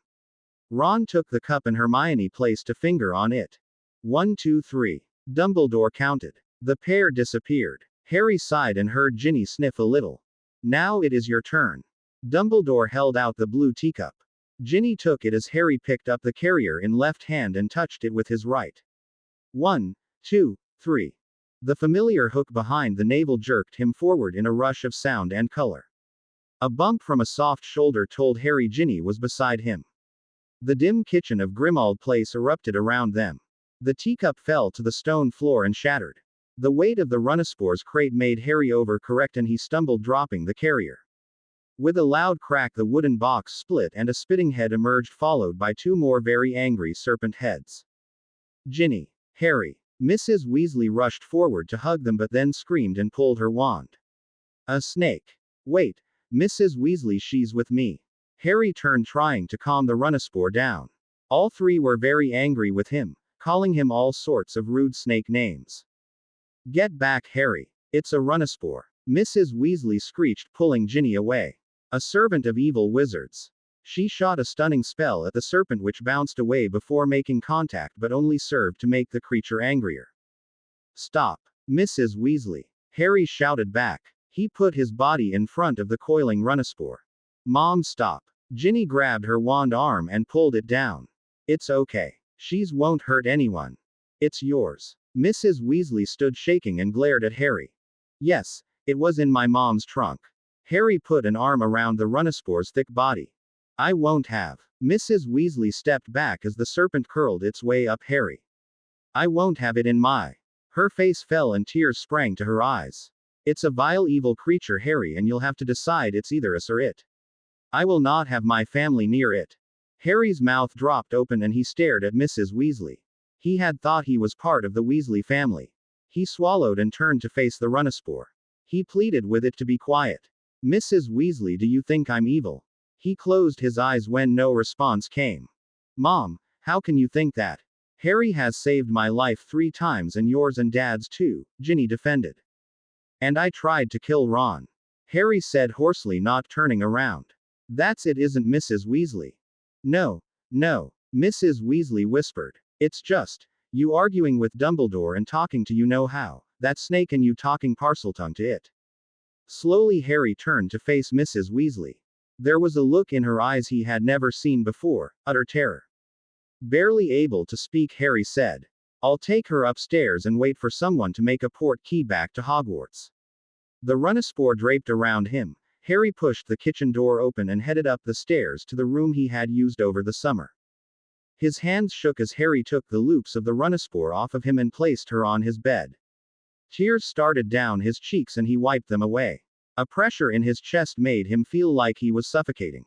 Ron took the cup and Hermione placed a finger on it. 1, 2, 3. Dumbledore counted. The pair disappeared. Harry sighed and heard Ginny sniff a little. Now it is your turn. Dumbledore held out the blue teacup. Ginny took it as Harry picked up the carrier in left hand and touched it with his right. 1, 2, 3. The familiar hook behind the navel jerked him forward in a rush of sound and color. A bump from a soft shoulder told Harry Ginny was beside him. The dim kitchen of Grimmauld Place erupted around them. The teacup fell to the stone floor and shattered. The weight of the Runaspore's crate made Harry overcorrect and he stumbled, dropping the carrier. With a loud crack, the wooden box split and a spitting head emerged, followed by 2 more very angry serpent heads. Ginny, Harry, Mrs. Weasley rushed forward to hug them but then screamed and pulled her wand. A snake. Wait, Mrs. Weasley, she's with me. Harry turned, trying to calm the Runaspore down. All 3 were very angry with him, calling him all sorts of rude snake names. Get back, Harry. It's a Runaspore. Mrs. Weasley screeched, pulling Ginny away. A servant of evil wizards. She shot a stunning spell at the serpent which bounced away before making contact but only served to make the creature angrier. Stop. Mrs. Weasley. Harry shouted back. He put his body in front of the coiling Runaspore. Mom, stop. Ginny grabbed her wand arm and pulled it down. It's okay. She's won't hurt anyone. It's yours. Mrs. Weasley stood shaking and glared at Harry. Yes, it was in my mom's trunk. Harry put an arm around the Runaspore's thick body. I won't have. Mrs. Weasley stepped back as the serpent curled its way up Harry. I won't have it in my. Her face fell and tears sprang to her eyes. It's a vile evil creature, Harry, and you'll have to decide it's either us or it. I will not have my family near it. Harry's mouth dropped open and he stared at Mrs. Weasley. He had thought he was part of the Weasley family. He swallowed and turned to face the Runaspore. He pleaded with it to be quiet. Mrs. Weasley, do you think I'm evil? He closed his eyes when no response came. Mom, how can you think that? Harry has saved my life 3 times and yours and Dad's too, Ginny defended. And I tried to kill Ron. Harry said hoarsely, not turning around. That's it, isn't Mrs. Weasley? No, no, Mrs. Weasley whispered. It's just, you arguing with Dumbledore and talking to you know how, that snake and you talking Parseltongue to it. Slowly Harry turned to face Mrs. Weasley. There was a look in her eyes he had never seen before, utter terror. Barely able to speak, Harry said, I'll take her upstairs and wait for someone to make a port key back to Hogwarts. The Runaspore draped around him. Harry pushed the kitchen door open and headed up the stairs to the room he had used over the summer. His hands shook as Harry took the loops of the Runaspore off of him and placed her on his bed. Tears started down his cheeks and he wiped them away. A pressure in his chest made him feel like he was suffocating.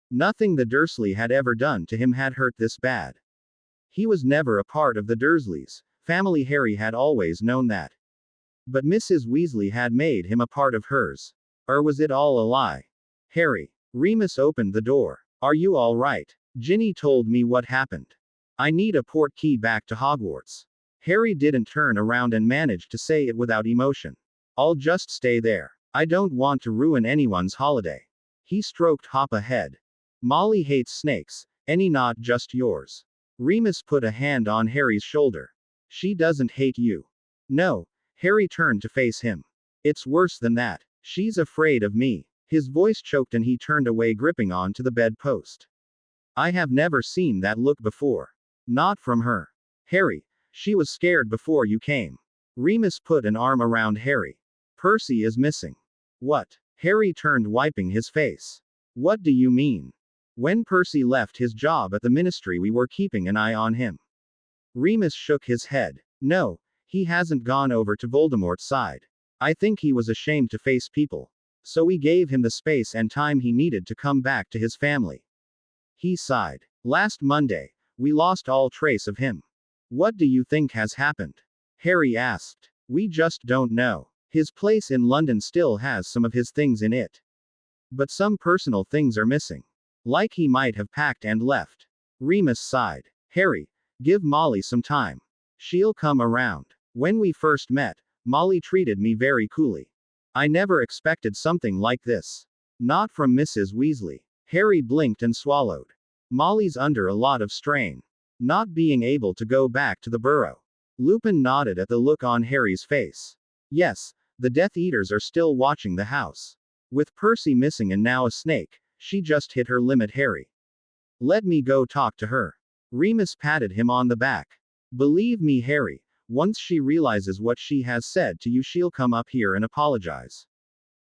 Nothing the Dursley had ever done to him had hurt this bad. He was never a part of the Dursleys' family, Harry had always known that. But Mrs. Weasley had made him a part of hers. Or was it all a lie? Harry. Remus opened the door. Are you all right? Ginny told me what happened. I need a port key back to Hogwarts. Harry didn't turn around and managed to say it without emotion. I'll just stay there. I don't want to ruin anyone's holiday. He stroked Hoppa's head. Molly hates snakes, any not just yours. Remus put a hand on Harry's shoulder. She doesn't hate you. No. Harry turned to face him. It's worse than that. She's afraid of me. His voice choked and he turned away, gripping onto the bedpost. I have never seen that look before. Not from her. Harry, she was scared before you came. Remus put an arm around Harry. Percy is missing. What? Harry turned, wiping his face. What do you mean? When Percy left his job at the ministry, we were keeping an eye on him. Remus shook his head. No, he hasn't gone over to Voldemort's side. I think he was ashamed to face people. So we gave him the space and time he needed to come back to his family. He sighed. Last Monday, we lost all trace of him. What do you think has happened? Harry asked. We just don't know. His place in London still has some of his things in it. But some personal things are missing. Like he might have packed and left. Remus sighed. Harry, give Molly some time. She'll come around. When we first met, Molly treated me very coolly. I never expected something like this. Not from Mrs. Weasley. Harry blinked and swallowed. Molly's under a lot of strain. Not being able to go back to the burrow. Lupin nodded at the look on Harry's face. Yes, the Death Eaters are still watching the house. With Percy missing and now a snake, she just hit her limit, Harry. Let me go talk to her. Remus patted him on the back. Believe me, Harry, once she realizes what she has said to you, she'll come up here and apologize.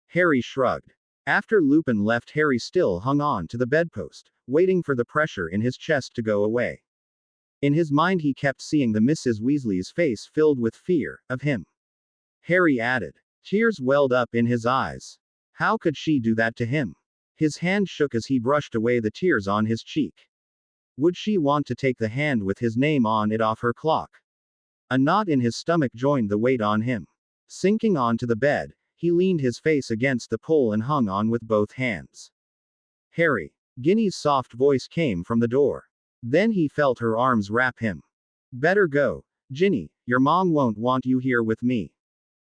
Harry shrugged. After Lupin left, Harry still hung on to the bedpost, waiting for the pressure in his chest to go away. In his mind he kept seeing the Mrs. Weasley's face filled with fear of him. Harry added. Tears welled up in his eyes. How could she do that to him? His hand shook as he brushed away the tears on his cheek. Would she want to take the hand with his name on it off her clock? A knot in his stomach joined the weight on him. Sinking onto the bed, he leaned his face against the pole and hung on with both hands. Harry. Ginny's soft voice came from the door. Then he felt her arms wrap him. Better go, Ginny, your mom won't want you here with me.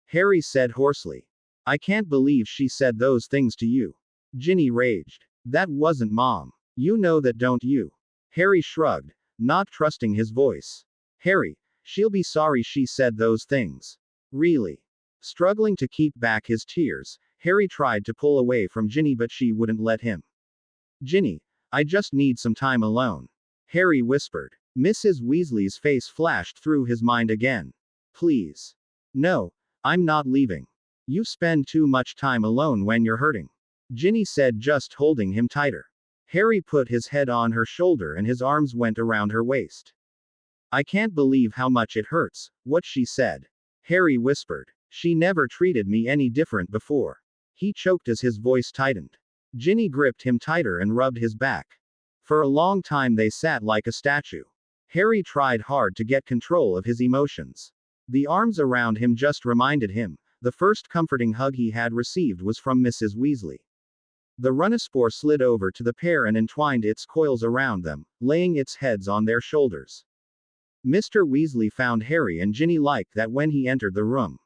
Harry said hoarsely. I can't believe she said those things to you. Ginny raged. That wasn't Mom. You know that, don't you? Harry shrugged, not trusting his voice. Harry, she'll be sorry she said those things. Really? Struggling to keep back his tears, Harry tried to pull away from Ginny, but she wouldn't let him. Ginny, I just need some time alone, Harry whispered. Mrs. Weasley's face flashed through his mind again. Please. No, I'm not leaving. You spend too much time alone when you're hurting, Ginny said, just holding him tighter. Harry put his head on her shoulder and his arms went around her waist. I can't believe how much it hurts, what she said. Harry whispered. She never treated me any different before. He choked as his voice tightened. Ginny gripped him tighter and rubbed his back. For a long time they sat like a statue. Harry tried hard to get control of his emotions. The arms around him just reminded him, the first comforting hug he had received was from Mrs. Weasley. The Runespore slid over to the pair and entwined its coils around them, laying its heads on their shoulders. Mr. Weasley found Harry and Ginny liked that when he entered the room.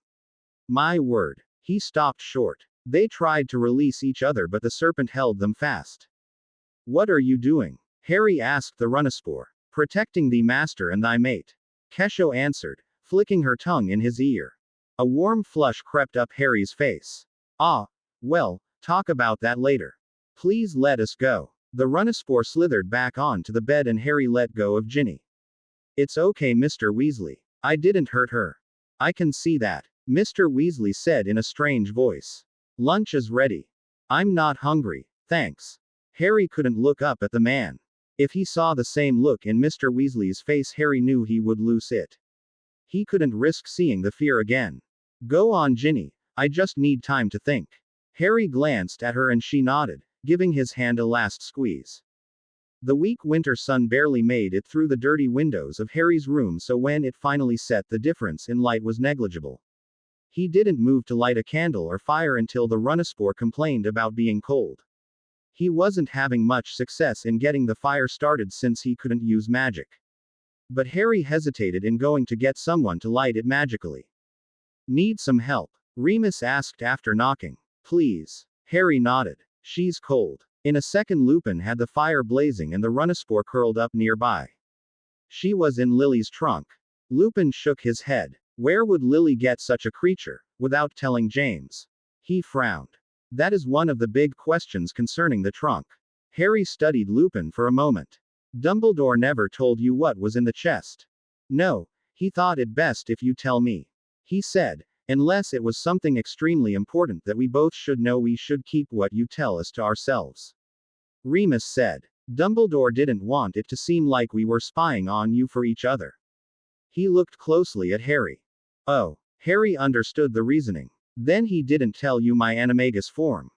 My word. He stopped short. They tried to release each other but the serpent held them fast. What are you doing? Harry asked the Runespore. Protecting thee master and thy mate, Kesho answered, flicking her tongue in his ear. A warm flush crept up Harry's face. Ah, well, talk about that later. Please let us go. The Runespore slithered back onto the bed and Harry let go of Ginny. It's okay, Mr. Weasley. I didn't hurt her. I can see that, Mr. Weasley said in a strange voice. Lunch is ready. I'm not hungry, thanks. Harry couldn't look up at the man. If he saw the same look in Mr. Weasley's face, Harry knew he would lose it. He couldn't risk seeing the fear again. Go on, Ginny. I just need time to think. Harry glanced at her and she nodded, giving his hand a last squeeze. The weak winter sun barely made it through the dirty windows of Harry's room, so when it finally set, the difference in light was negligible. He didn't move to light a candle or fire until the Runespore complained about being cold. He wasn't having much success in getting the fire started since he couldn't use magic. But Harry hesitated in going to get someone to light it magically. Need some help? Remus asked after knocking. Please. Harry nodded. She's cold. In a second Lupin had the fire blazing and the Runespore curled up nearby. She was in Lily's trunk. Lupin shook his head. Where would Lily get such a creature, without telling James? He frowned. That is one of the big questions concerning the trunk. Harry studied Lupin for a moment. Dumbledore never told you what was in the chest. No, he thought it best if you tell me. He said, unless it was something extremely important that we both should know, we should keep what you tell us to ourselves. Remus said. Dumbledore didn't want it to seem like we were spying on you for each other. He looked closely at Harry. Oh, Harry understood the reasoning. Then he didn't tell you my animagus form.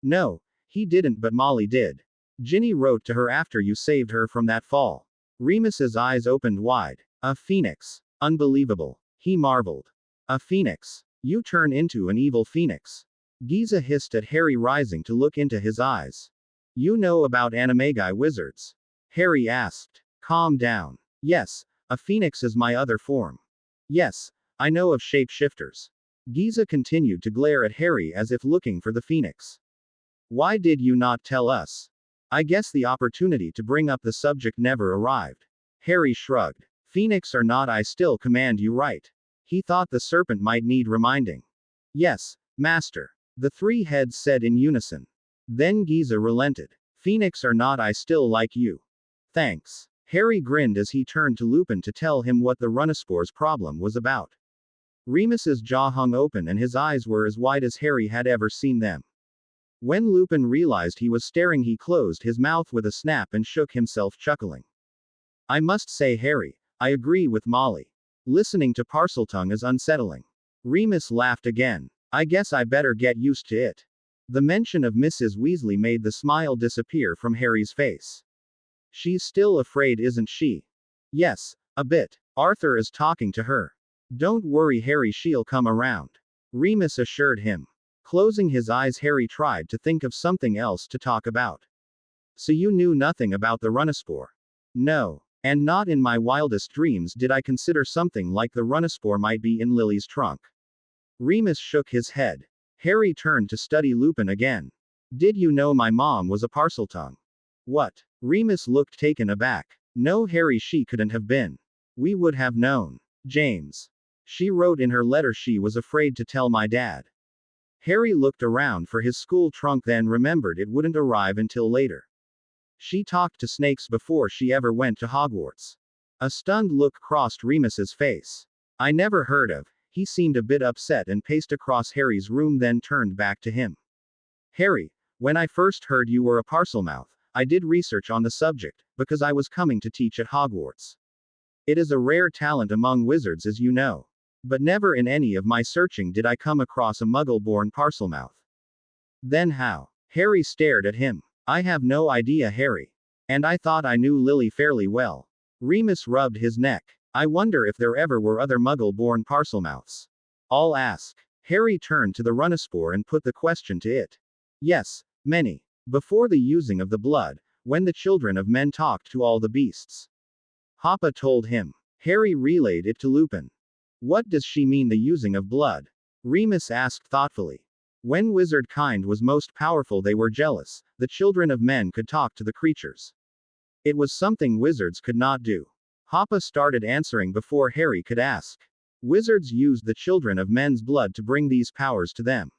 No, he didn't, but Molly did. Ginny wrote to her after you saved her from that fall. Remus's eyes opened wide. A phoenix. Unbelievable. He marveled. A phoenix. You turn into an evil phoenix. Giza hissed at Harry, rising to look into his eyes. You know about animagi wizards? Harry asked. Calm down. Yes, a phoenix is my other form. Yes, I know of shapeshifters. Giza continued to glare at Harry as if looking for the phoenix. Why did you not tell us? I guess the opportunity to bring up the subject never arrived. Harry shrugged. Phoenix or not, I still command you, right? He thought the serpent might need reminding. Yes, master. The three heads said in unison. Then Giza relented. Phoenix or not, I still like you. Thanks. Harry grinned as he turned to Lupin to tell him what the Runespore's problem was about. Remus's jaw hung open and his eyes were as wide as Harry had ever seen them. When Lupin realized he was staring, he closed his mouth with a snap and shook himself, chuckling. I must say, Harry, I agree with Molly. Listening to Parseltongue is unsettling. Remus laughed again. I guess I better get used to it. The mention of Mrs. Weasley made the smile disappear from Harry's face. She's still afraid, isn't she? Yes, a bit. Arthur is talking to her. Don't worry, Harry, she'll come around. Remus assured him. Closing his eyes, Harry tried to think of something else to talk about. So you knew nothing about the Runespore? No. And not in my wildest dreams did I consider something like the Runespore might be in Lily's trunk. Remus shook his head. Harry turned to study Lupin again. Did you know my mom was a Parseltongue? What? Remus looked taken aback. No, Harry, she couldn't have been. We would have known. James. She wrote in her letter she was afraid to tell my dad. Harry looked around for his school trunk, then remembered it wouldn't arrive until later. She talked to snakes before she ever went to Hogwarts. A stunned look crossed Remus's face. I never heard of. He seemed a bit upset and paced across Harry's room, then turned back to him. Harry, when I first heard you were a Parselmouth, I did research on the subject, because I was coming to teach at Hogwarts. It is a rare talent among wizards, as you know. But never in any of my searching did I come across a Muggle-born Parselmouth. Then how? Harry stared at him. I have no idea, Harry. And I thought I knew Lily fairly well. Remus rubbed his neck. I wonder if there ever were other Muggle-born Parselmouths. I'll ask. Harry turned to the Runaspore and put the question to it. Yes, many. Before the using of the blood, when the children of men talked to all the beasts. Hoppa told him. Harry relayed it to Lupin. What does she mean, the using of blood? Remus asked thoughtfully. When wizard kind was most powerful, they were jealous. The children of men could talk to the creatures. It was something wizards could not do. Hoppa started answering before Harry could ask. Wizards used the children of men's blood to bring these powers to them.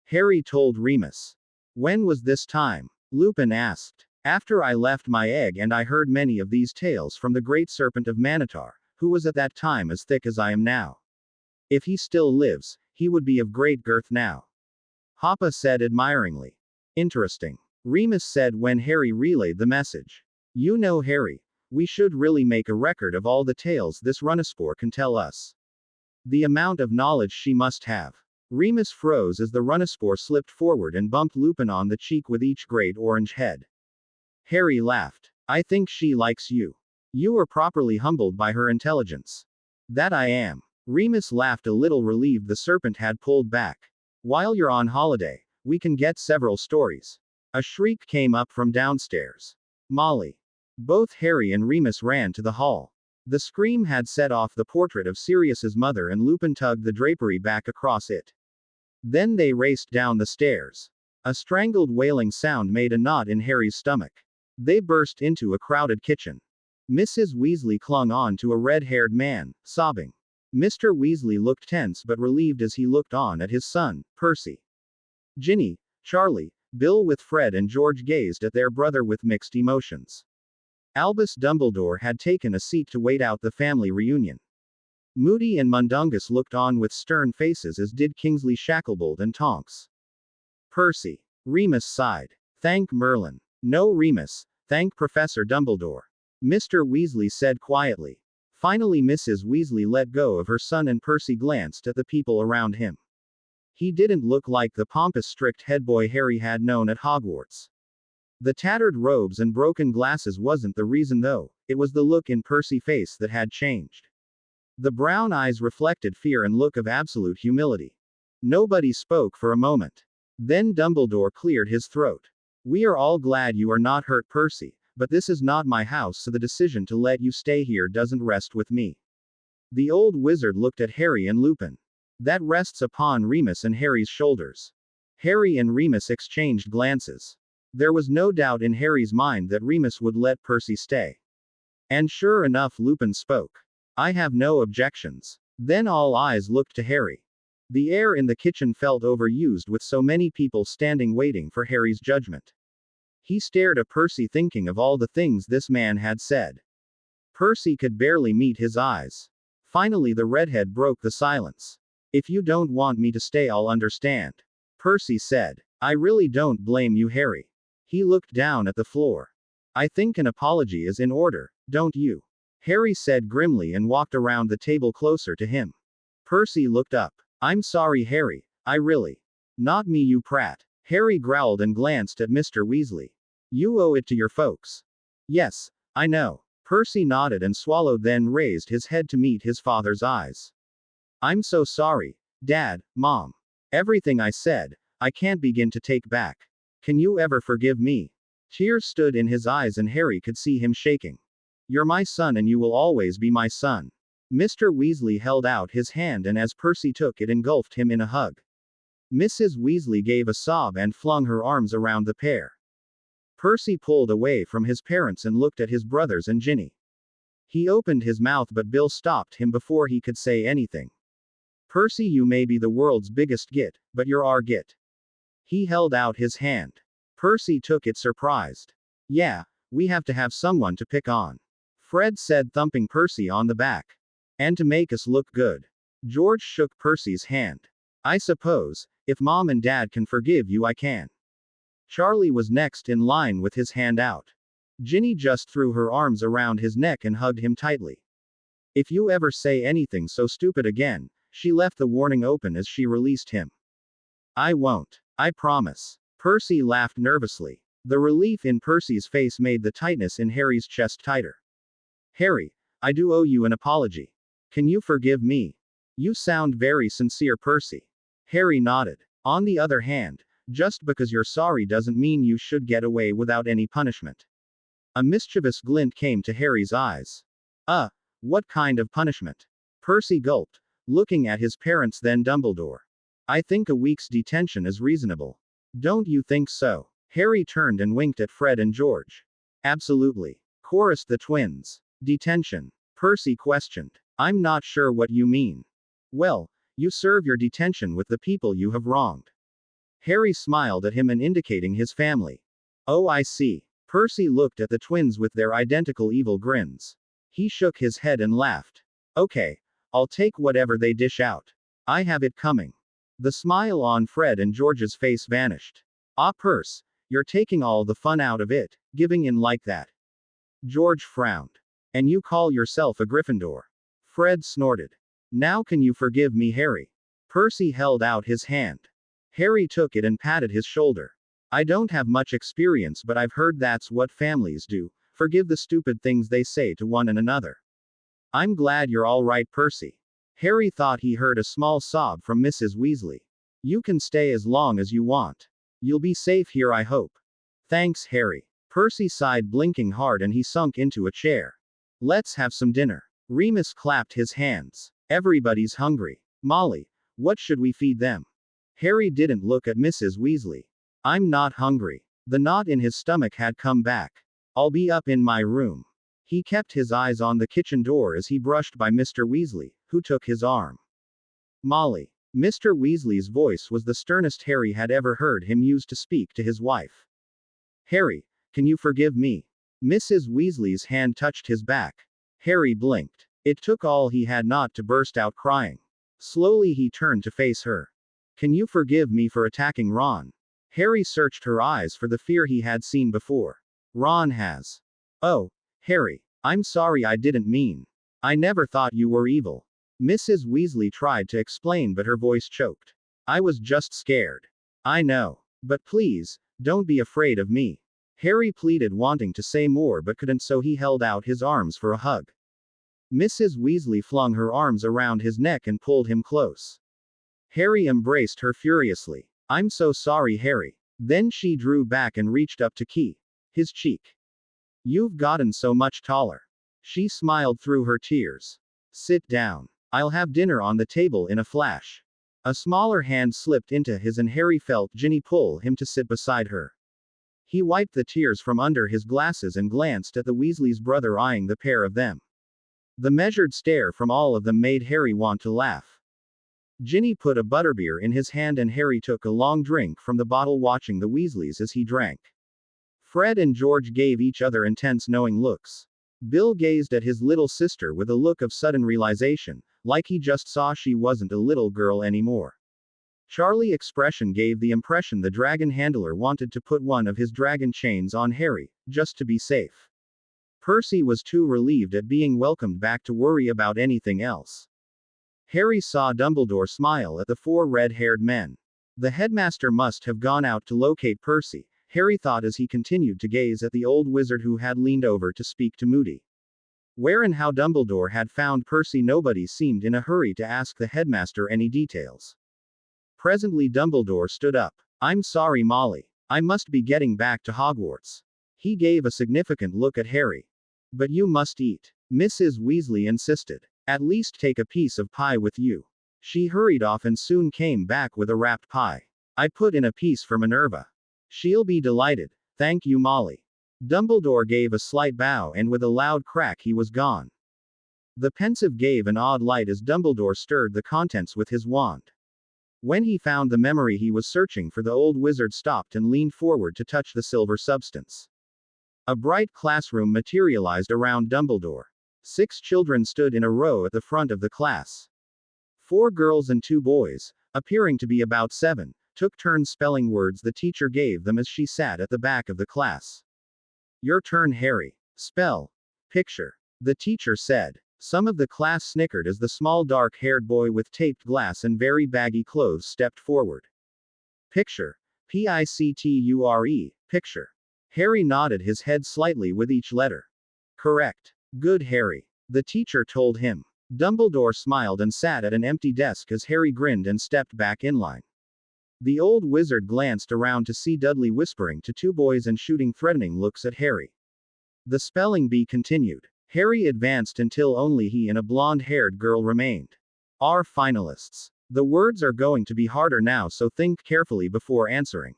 Harry told Remus. When was this time? Lupin asked. After I left my egg, and I heard many of these tales from the great serpent of Manitar, who was at that time as thick as I am now. If he still lives, he would be of great girth now. Hoppa said admiringly. Interesting. Remus said when Harry relayed the message. You know, Harry, we should really make a record of all the tales this Runaspore can tell us. The amount of knowledge she must have. Remus froze as the Runaspore slipped forward and bumped Lupin on the cheek with each great orange head. Harry laughed. I think she likes you. You are properly humbled by her intelligence. That I am. Remus laughed, a little relieved the serpent had pulled back. While you're on holiday, we can get several stories. A shriek came up from downstairs. Molly. Both Harry and Remus ran to the hall. The scream had set off the portrait of Sirius's mother, and Lupin tugged the drapery back across it. Then they raced down the stairs. A strangled wailing sound made a knot in Harry's stomach. They burst into a crowded kitchen. Mrs. Weasley clung on to a red-haired man, sobbing. Mr. Weasley looked tense but relieved as he looked on at his son, Percy. Ginny, Charlie, Bill with Fred and George gazed at their brother with mixed emotions. Albus Dumbledore had taken a seat to wait out the family reunion. Moody and Mundungus looked on with stern faces, as did Kingsley Shacklebolt and Tonks. Percy. Remus sighed. Thank Merlin. No, Remus, thank Professor Dumbledore. Mr. Weasley said quietly. Finally Mrs. Weasley let go of her son and Percy glanced at the people around him. He didn't look like the pompous strict headboy Harry had known at Hogwarts. The tattered robes and broken glasses wasn't the reason though, it was the look in Percy's face that had changed. The brown eyes reflected fear and look of absolute humility. Nobody spoke for a moment. Then Dumbledore cleared his throat. We are all glad you are not hurt, Percy, but this is not my house, so the decision to let you stay here doesn't rest with me. The old wizard looked at Harry and Lupin. That rests upon Remus and Harry's shoulders. Harry and Remus exchanged glances. There was no doubt in Harry's mind that Remus would let Percy stay. And sure enough, Lupin spoke. I have no objections. Then all eyes looked to Harry. The air in the kitchen felt overused with so many people standing waiting for Harry's judgment. He stared at Percy, thinking of all the things this man had said. Percy could barely meet his eyes. Finally the redhead broke the silence. If you don't want me to stay, I'll understand. Percy said. I really don't blame you, Harry. He looked down at the floor. I think an apology is in order, don't you? Harry said grimly and walked around the table closer to him. Percy looked up. I'm sorry, Harry, I really. Not me, you prat. Harry growled and glanced at Mr. Weasley. You owe it to your folks. Yes, I know. Percy nodded and swallowed, then raised his head to meet his father's eyes. I'm so sorry, Dad, Mom. Everything I said, I can't begin to take back. Can you ever forgive me? Tears stood in his eyes and Harry could see him shaking. You're my son and you will always be my son. Mr. Weasley held out his hand and as Percy took it, engulfed him in a hug. Mrs. Weasley gave a sob and flung her arms around the pair. Percy pulled away from his parents and looked at his brothers and Ginny. He opened his mouth but Bill stopped him before he could say anything. Percy, you may be the world's biggest git, but you're our git. He held out his hand. Percy took it surprised. Yeah, we have to have someone to pick on. Fred said, thumping Percy on the back. And to make us look good. George shook Percy's hand. I suppose, if Mom and Dad can forgive you, I can. Charlie was next in line with his hand out. Ginny just threw her arms around his neck and hugged him tightly. If you ever say anything so stupid again, she left the warning open as she released him. I won't. I promise. Percy laughed nervously. The relief in Percy's face made the tightness in Harry's chest tighter. Harry, I do owe you an apology. Can you forgive me? You sound very sincere, Percy. Harry nodded. On the other hand, just because you're sorry doesn't mean you should get away without any punishment. A mischievous glint came to Harry's eyes. What kind of punishment? Percy gulped, looking at his parents, then Dumbledore. I think a week's detention is reasonable. Don't you think so? Harry turned and winked at Fred and George. Absolutely. Chorused the twins. Detention? Percy questioned. I'm not sure what you mean. Well, you serve your detention with the people you have wronged. Harry smiled at him and indicating his family. Oh, I see. Percy looked at the twins with their identical evil grins. He shook his head and laughed. Okay, I'll take whatever they dish out. I have it coming. The smile on Fred and George's face vanished. Ah, Percy, you're taking all the fun out of it, giving in like that. George frowned. And you call yourself a Gryffindor? Fred snorted. Now can you forgive me, Harry? Percy held out his hand. Harry took it and patted his shoulder. I don't have much experience, but I've heard that's what families do, forgive the stupid things they say to one another. I'm glad you're all right, Percy. Harry thought he heard a small sob from Mrs. Weasley. You can stay as long as you want. You'll be safe here, I hope. Thanks, Harry. Percy sighed, blinking hard, and he sunk into a chair. Let's have some dinner. Remus clapped his hands. Everybody's hungry. Molly, what should we feed them? Harry didn't look at Mrs. Weasley. I'm not hungry. The knot in his stomach had come back. I'll be up in my room. He kept his eyes on the kitchen door as he brushed by Mr. Weasley, who took his arm. Molly. Mr. Weasley's voice was the sternest Harry had ever heard him use to speak to his wife. Harry, can you forgive me? Mrs. Weasley's hand touched his back. Harry blinked. It took all he had not to burst out crying. Slowly he turned to face her. Can you forgive me for attacking Ron? Harry searched her eyes for the fear he had seen before. Ron has. Oh, Harry, I'm sorry, I didn't mean. I never thought you were evil. Mrs. Weasley tried to explain, but her voice choked. I was just scared. I know. But please, don't be afraid of me. Harry pleaded, wanting to say more but couldn't, so he held out his arms for a hug. Mrs. Weasley flung her arms around his neck and pulled him close. Harry embraced her furiously. I'm so sorry, Harry. Then she drew back and reached up to kiss his cheek. You've gotten so much taller. She smiled through her tears. Sit down. I'll have dinner on the table in a flash. A smaller hand slipped into his and Harry felt Ginny pull him to sit beside her. He wiped the tears from under his glasses and glanced at the Weasley's brother, eyeing the pair of them. The measured stare from all of them made Harry want to laugh. Ginny put a butterbeer in his hand and Harry took a long drink from the bottle, watching the Weasleys as he drank. Fred and George gave each other intense, knowing looks. Bill gazed at his little sister with a look of sudden realization, like he just saw she wasn't a little girl anymore. Charlie's expression gave the impression the dragon handler wanted to put one of his dragon chains on Harry, just to be safe. Percy was too relieved at being welcomed back to worry about anything else. Harry saw Dumbledore smile at the four red-haired men. The headmaster must have gone out to locate Percy, Harry thought as he continued to gaze at the old wizard who had leaned over to speak to Moody. Where and how Dumbledore had found Percy, nobody seemed in a hurry to ask the headmaster any details. Presently Dumbledore stood up. I'm sorry, Molly. I must be getting back to Hogwarts. He gave a significant look at Harry. But you must eat. Mrs. Weasley insisted. At least take a piece of pie with you. She hurried off and soon came back with a wrapped pie. I put in a piece for Minerva. She'll be delighted. Thank you, Molly. Dumbledore gave a slight bow and with a loud crack he was gone. The pensive gave an odd light as Dumbledore stirred the contents with his wand. When he found the memory he was searching for, the old wizard stopped and leaned forward to touch the silver substance. A bright classroom materialized around Dumbledore. 6 children stood in a row at the front of the class. 4 girls and 2 boys, appearing to be about 7, took turns spelling words the teacher gave them as she sat at the back of the class. Your turn, Harry. Spell. Picture. The teacher said. Some of the class snickered as the small dark-haired boy with taped glass and very baggy clothes stepped forward. Picture. Picture. Picture. Harry nodded his head slightly with each letter. Correct. Good, Harry. The teacher told him. Dumbledore smiled and sat at an empty desk as Harry grinned and stepped back in line. The old wizard glanced around to see Dudley whispering to 2 boys and shooting threatening looks at Harry. The spelling bee continued. Harry advanced until only he and a blonde-haired girl remained. Our finalists. The words are going to be harder now, so think carefully before answering.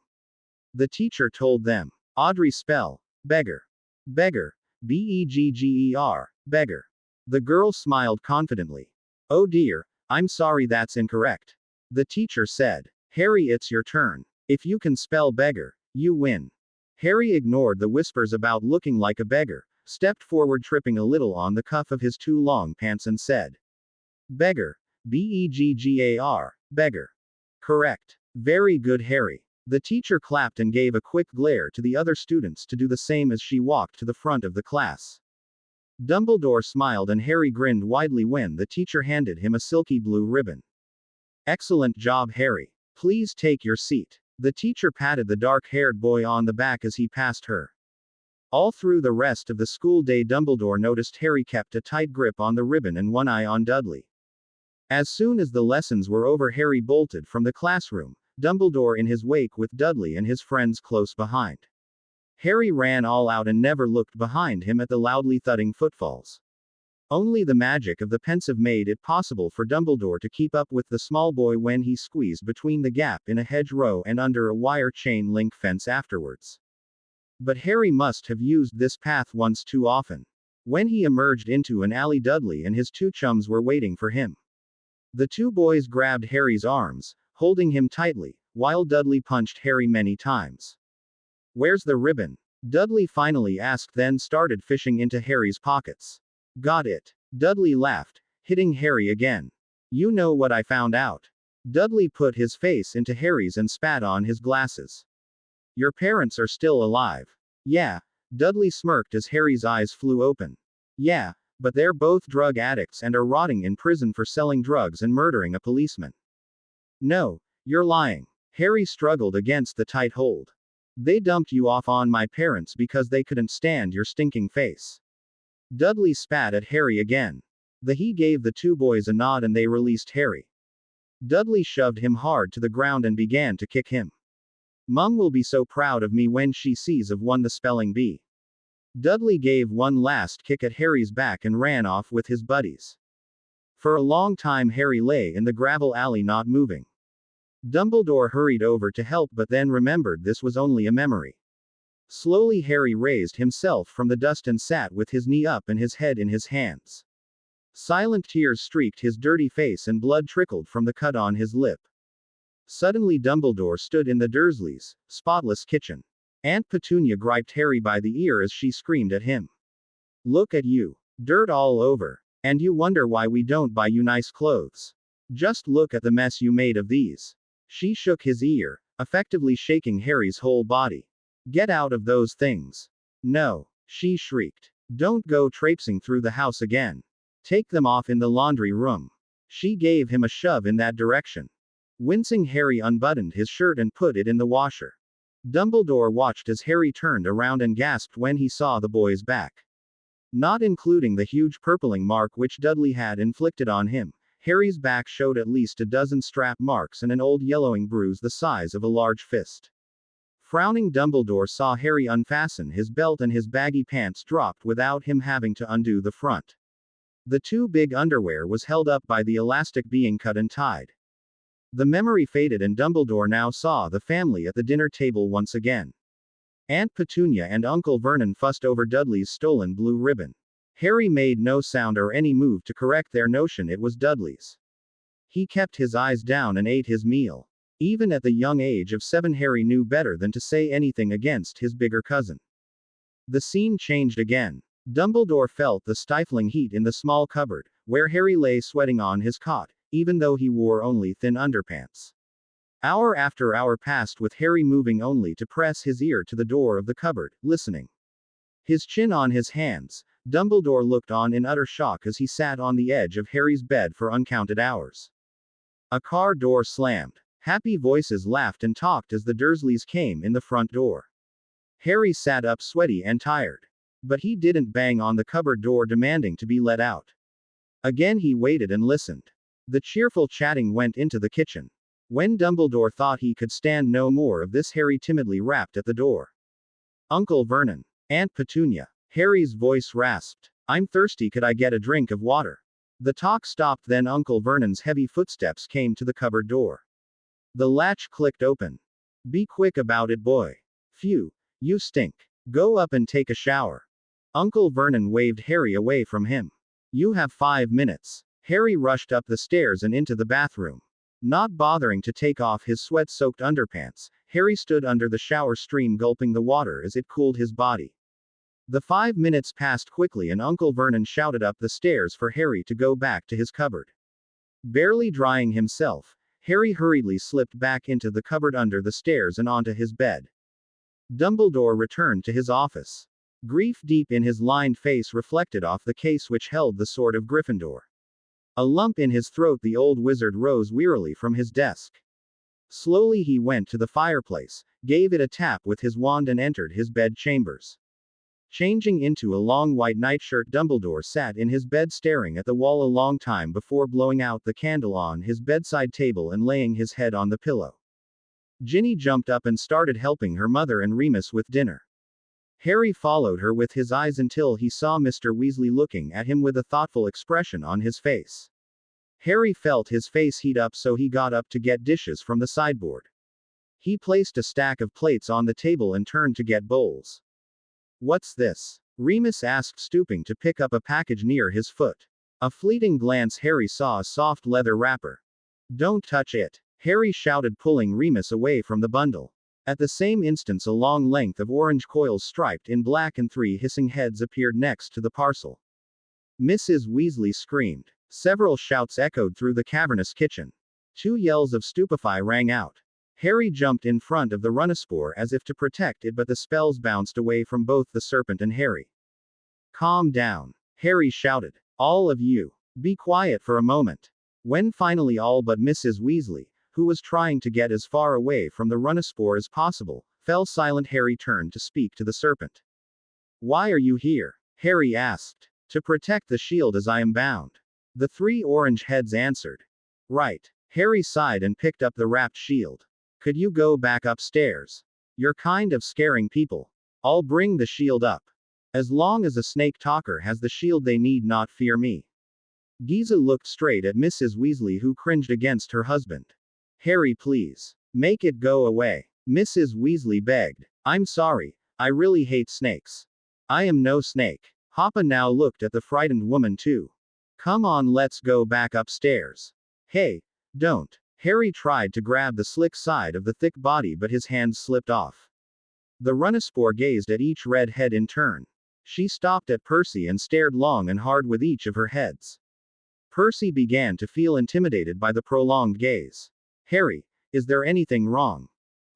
The teacher told them. Audrey, spell. Beggar. Beggar. Begger. Beggar. The girl smiled confidently. Oh dear, I'm sorry, that's incorrect. The teacher said. Harry, it's your turn. If you can spell beggar, you win. Harry ignored the whispers about looking like a beggar, stepped forward tripping a little on the cuff of his too long pants and said. Beggar. Beggar. Beggar. Correct. Very good, Harry. The teacher clapped and gave a quick glare to the other students to do the same as she walked to the front of the class. Dumbledore smiled and Harry grinned widely when the teacher handed him a silky blue ribbon. Excellent job, Harry. Please take your seat. The teacher patted the dark-haired boy on the back as he passed her. All through the rest of the school day, Dumbledore noticed Harry kept a tight grip on the ribbon and one eye on Dudley. As soon as the lessons were over, Harry bolted from the classroom, Dumbledore in his wake with Dudley and his friends close behind. Harry ran all out and never looked behind him at the loudly thudding footfalls. Only the magic of the pensive made it possible for Dumbledore to keep up with the small boy when he squeezed between the gap in a hedgerow and under a wire chain link fence afterwards. But Harry must have used this path once too often. When he emerged into an alley, Dudley and his 2 chums were waiting for him. The 2 boys grabbed Harry's arms, holding him tightly, while Dudley punched Harry many times. Where's the ribbon? Dudley finally asked, then started fishing into Harry's pockets. Got it. Dudley laughed, hitting Harry again. You know what I found out. Dudley put his face into Harry's and spat on his glasses. Your parents are still alive. Yeah. Dudley smirked as Harry's eyes flew open. Yeah, but they're both drug addicts and are rotting in prison for selling drugs and murdering a policeman. No, you're lying. Harry struggled against the tight hold. They dumped you off on my parents because they couldn't stand your stinking face. Dudley spat at Harry again. He gave the 2 boys a nod and they released Harry. Dudley shoved him hard to the ground and began to kick him. Mum will be so proud of me when she sees I've won the spelling bee. Dudley gave one last kick at Harry's back and ran off with his buddies. For a long time Harry lay in the gravel alley not moving. Dumbledore hurried over to help but then remembered this was only a memory. Slowly Harry raised himself from the dust and sat with his knee up and his head in his hands. Silent tears streaked his dirty face and blood trickled from the cut on his lip. Suddenly Dumbledore stood in the Dursleys' spotless kitchen. Aunt Petunia griped Harry by the ear as she screamed at him. Look at you. Dirt all over. And you wonder why we don't buy you nice clothes. Just look at the mess you made of these. She shook his ear, effectively shaking Harry's whole body. Get out of those things. No, she shrieked. Don't go traipsing through the house again. Take them off in the laundry room. She gave him a shove in that direction. Wincing, Harry unbuttoned his shirt and put it in the washer. Dumbledore watched as Harry turned around and gasped when he saw the boy's back. Not including the huge purpling mark which Dudley had inflicted on him, Harry's back showed at least a dozen strap marks and an old yellowing bruise the size of a large fist. Frowning, Dumbledore saw Harry unfasten his belt and his baggy pants dropped without him having to undo the front. The 2 big underwear was held up by the elastic being cut and tied. The memory faded and Dumbledore now saw the family at the dinner table once again. Aunt Petunia and Uncle Vernon fussed over Dudley's stolen blue ribbon. Harry made no sound or any move to correct their notion it was Dudley's. He kept his eyes down and ate his meal. Even at the young age of 7, Harry knew better than to say anything against his bigger cousin. The scene changed again. Dumbledore felt the stifling heat in the small cupboard, where Harry lay sweating on his cot, even though he wore only thin underpants. Hour after hour passed with Harry moving only to press his ear to the door of the cupboard, listening. His chin on his hands, Dumbledore looked on in utter shock as he sat on the edge of Harry's bed for uncounted hours. A car door slammed. Happy voices laughed and talked as the Dursleys came in the front door. Harry sat up sweaty and tired. But he didn't bang on the cupboard door demanding to be let out. Again he waited and listened. The cheerful chatting went into the kitchen. When Dumbledore thought he could stand no more of this, Harry timidly rapped at the door. Uncle Vernon. Aunt Petunia. Harry's voice rasped. I'm thirsty, could I get a drink of water? The talk stopped, then Uncle Vernon's heavy footsteps came to the cupboard door. The latch clicked open. Be quick about it, boy. Phew, you stink. Go up and take a shower. Uncle Vernon waved Harry away from him. You have 5 minutes. Harry rushed up the stairs and into the bathroom. Not bothering to take off his sweat-soaked underpants, Harry stood under the shower stream gulping the water as it cooled his body. The 5 minutes passed quickly and Uncle Vernon shouted up the stairs for Harry to go back to his cupboard. Barely drying himself, Harry hurriedly slipped back into the cupboard under the stairs and onto his bed. Dumbledore returned to his office. Grief deep in his lined face reflected off the case which held the sword of Gryffindor. A lump in his throat, the old wizard rose wearily from his desk. Slowly he went to the fireplace, gave it a tap with his wand and entered his bed chambers. Changing into a long white nightshirt, Dumbledore sat in his bed staring at the wall a long time before blowing out the candle on his bedside table and laying his head on the pillow. Ginny jumped up and started helping her mother and Remus with dinner. Harry followed her with his eyes until he saw Mr. Weasley looking at him with a thoughtful expression on his face. Harry felt his face heat up, so he got up to get dishes from the sideboard. He placed a stack of plates on the table and turned to get bowls. What's this? Remus asked, stooping to pick up a package near his foot. A fleeting glance, Harry saw a soft leather wrapper. Don't touch it, Harry shouted, pulling Remus away from the bundle. At the same instant, a long length of orange coils striped in black and 3 hissing heads appeared next to the parcel. Mrs. Weasley screamed. Several shouts echoed through the cavernous kitchen. 2 yells of stupefy rang out. Harry jumped in front of the Runaspore as if to protect it, but the spells bounced away from both the serpent and Harry. Calm down, Harry shouted. All of you, be quiet for a moment. When finally all but Mrs. Weasley, who was trying to get as far away from the Runaspore as possible, fell silent, Harry turned to speak to the serpent. Why are you here? Harry asked. To protect the shield as I am bound. The 3 orange heads answered. Right. Harry sighed and picked up the wrapped shield. Could you go back upstairs? You're kind of scaring people. I'll bring the shield up. As long as a snake talker has the shield, they need not fear me. Giza looked straight at Mrs. Weasley, who cringed against her husband. Harry, please. Make it go away. Mrs. Weasley begged. I'm sorry. I really hate snakes. I am no snake. Hoppa now looked at the frightened woman too. Come on, let's go back upstairs. Hey, don't. Harry tried to grab the slick side of the thick body, but his hands slipped off. The Runaspore gazed at each red head in turn. She stopped at Percy and stared long and hard with each of her heads. Percy began to feel intimidated by the prolonged gaze. Harry, is there anything wrong?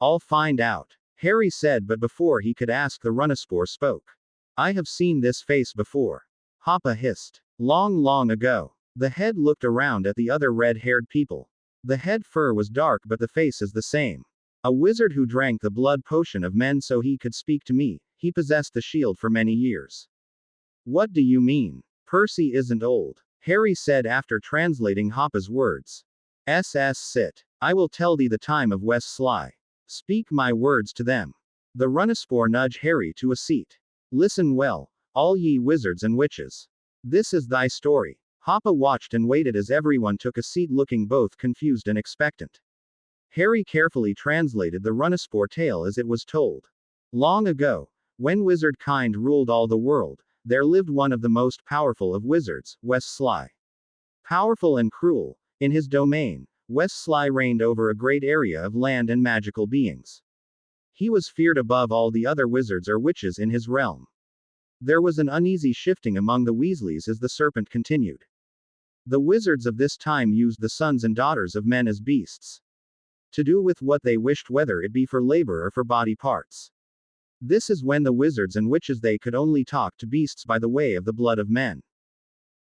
I'll find out, Harry said, but before he could ask, the Runaspore spoke. I have seen this face before. Hoppa hissed. Long, long ago. The head looked around at the other red-haired people. The head fur was dark, but the face is the same. A wizard who drank the blood potion of men so he could speak to me. He possessed the shield for many years. What do you mean? Percy isn't old, Harry said after translating Hoppa's words. Sit. I will tell thee the time of West Sly. Speak my words to them. The Runaspore nudged Harry to a seat. Listen well, all ye wizards and witches. This is thy story. Hoppa watched and waited as everyone took a seat, looking both confused and expectant. Harry carefully translated the Runaspore tale as it was told. Long ago, when wizard kind ruled all the world, there lived one of the most powerful of wizards, West Sly. Powerful and cruel, in his domain, West Sly reigned over a great area of land and magical beings. He was feared above all the other wizards or witches in his realm. There was an uneasy shifting among the Weasleys as the serpent continued. The wizards of this time used the sons and daughters of men as beasts, to do with what they wished, whether it be for labor or for body parts. This is when the wizards and witches they could only talk to beasts by the way of the blood of men.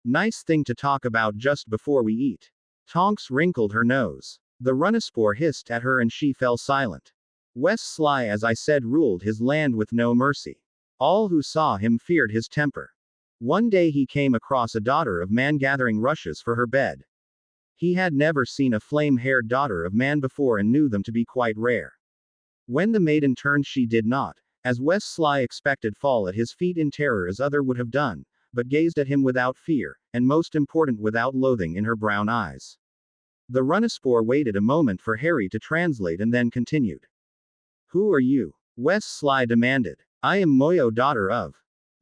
Nice thing to talk about just before we eat. Tonks wrinkled her nose. The Runaspor hissed at her and she fell silent. West Sly, as I said, ruled his land with no mercy. All who saw him feared his temper. One day he came across a daughter of man gathering rushes for her bed. He had never seen a flame-haired daughter of man before and knew them to be quite rare. When the maiden turned, she did not, as West Sly expected, fall at his feet in terror as other would have done, but gazed at him without fear, and most important, without loathing in her brown eyes. The Runaspor waited a moment for Harry to translate and then continued. Who are you? West Sly demanded. I am Moyo, daughter of.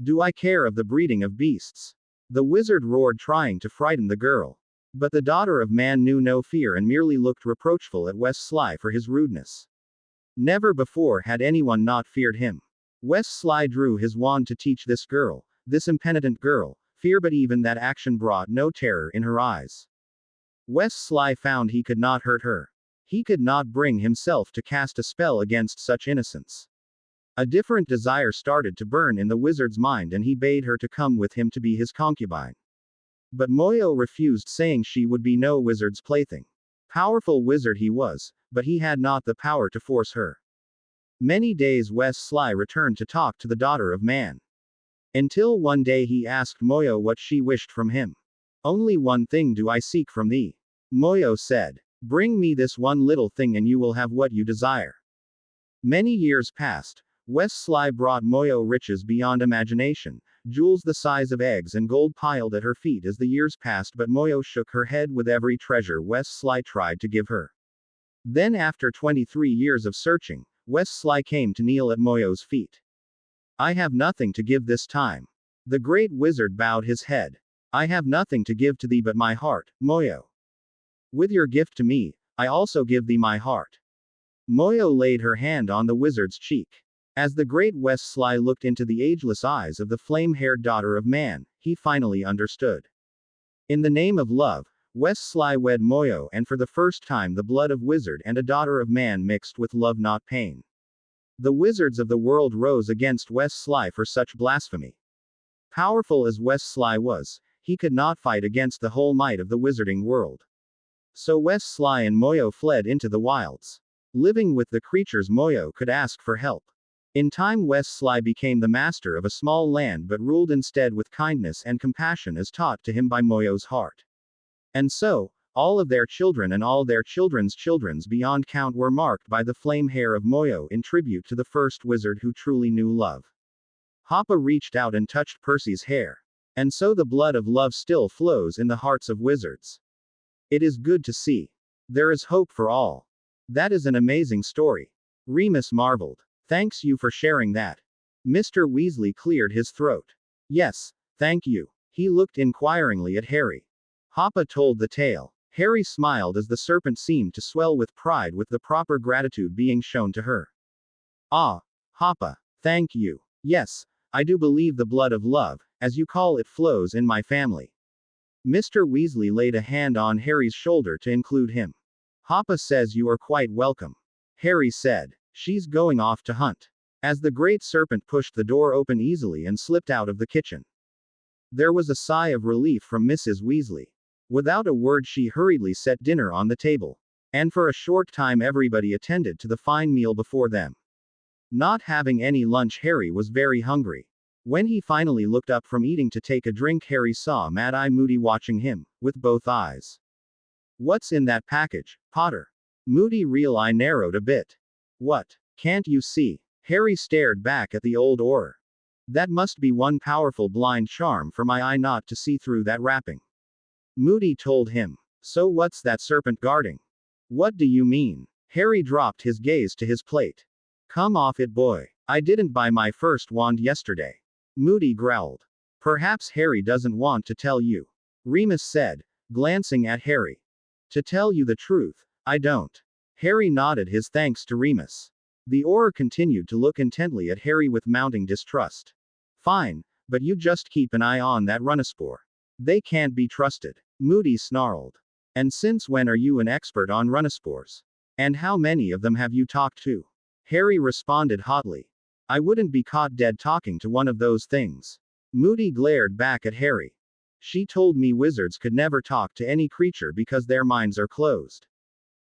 Do I care of the breeding of beasts? The wizard roared, trying to frighten the girl. But the daughter of man knew no fear and merely looked reproachful at West Sly for his rudeness. Never before had anyone not feared him. West Sly drew his wand to teach this girl, this impenitent girl, fear, but even that action brought no terror in her eyes. West Sly found he could not hurt her. He could not bring himself to cast a spell against such innocence. A different desire started to burn in the wizard's mind and he bade her to come with him to be his concubine. But Moyo refused, saying she would be no wizard's plaything. Powerful wizard he was, but he had not the power to force her. Many days West Sly returned to talk to the daughter of man. Until one day he asked Moyo what she wished from him. Only one thing do I seek from thee. Moyo said. Bring me this one little thing and you will have what you desire. Many years passed. West Sly brought Moyo riches beyond imagination, jewels the size of eggs and gold piled at her feet as the years passed, but Moyo shook her head with every treasure West Sly tried to give her. Then after 23 years of searching, West Sly came to kneel at Moyo's feet. I have nothing to give this time. The great wizard bowed his head. I have nothing to give to thee but my heart, Moyo. With your gift to me, I also give thee my heart. Moyo laid her hand on the wizard's cheek. As the great West Sly looked into the ageless eyes of the flame-haired daughter of man, he finally understood. In the name of love, West Sly wed Moyo, and for the first time the blood of wizard and a daughter of man mixed with love, not pain. The wizards of the world rose against West Sly for such blasphemy. Powerful as West Sly was, he could not fight against the whole might of the wizarding world. So West Sly and Moyo fled into the wilds. Living with the creatures, Moyo could ask for help. In time West Sly became the master of a small land, but ruled instead with kindness and compassion as taught to him by Moyo's heart. And so, all of their children and all their children's children's beyond count were marked by the flame hair of Moyo in tribute to the first wizard who truly knew love. Hoppa reached out and touched Percy's hair. And so the blood of love still flows in the hearts of wizards. It is good to see. There is hope for all. That is an amazing story. Remus marveled. Thanks you for sharing that. Mr. Weasley cleared his throat. Yes, thank you. He looked inquiringly at Harry. Hoppa told the tale. Harry smiled as the serpent seemed to swell with pride with the proper gratitude being shown to her. Ah, Hoppa, thank you. Yes, I do believe the blood of love, as you call it, flows in my family. Mr. Weasley laid a hand on Harry's shoulder to include him. Hoppa says you are quite welcome. Harry said. She's going off to hunt. As the great serpent pushed the door open easily and slipped out of the kitchen. There was a sigh of relief from Mrs. Weasley. Without a word she hurriedly set dinner on the table. And for a short time everybody attended to the fine meal before them. Not having any lunch, Harry was very hungry. When he finally looked up from eating to take a drink, Harry saw Mad-Eye Moody watching him, with both eyes. What's in that package, Potter? Moody real eye narrowed a bit. What? Can't you see? Harry stared back at the old oar. That must be one powerful blind charm for my eye not to see through that wrapping. Moody told him. So what's that serpent guarding? What do you mean? Harry dropped his gaze to his plate. Come off it, boy. I didn't buy my first wand yesterday. Moody growled. Perhaps Harry doesn't want to tell you. Remus said, glancing at Harry. To tell you the truth, I don't. Harry nodded his thanks to Remus. The Auror continued to look intently at Harry with mounting distrust. Fine, but you just keep an eye on that Runaspore. They can't be trusted. Moody snarled. And since when are you an expert on Runaspores? And how many of them have you talked to? Harry responded hotly. I wouldn't be caught dead talking to one of those things. Moody glared back at Harry. She told me wizards could never talk to any creature because their minds are closed.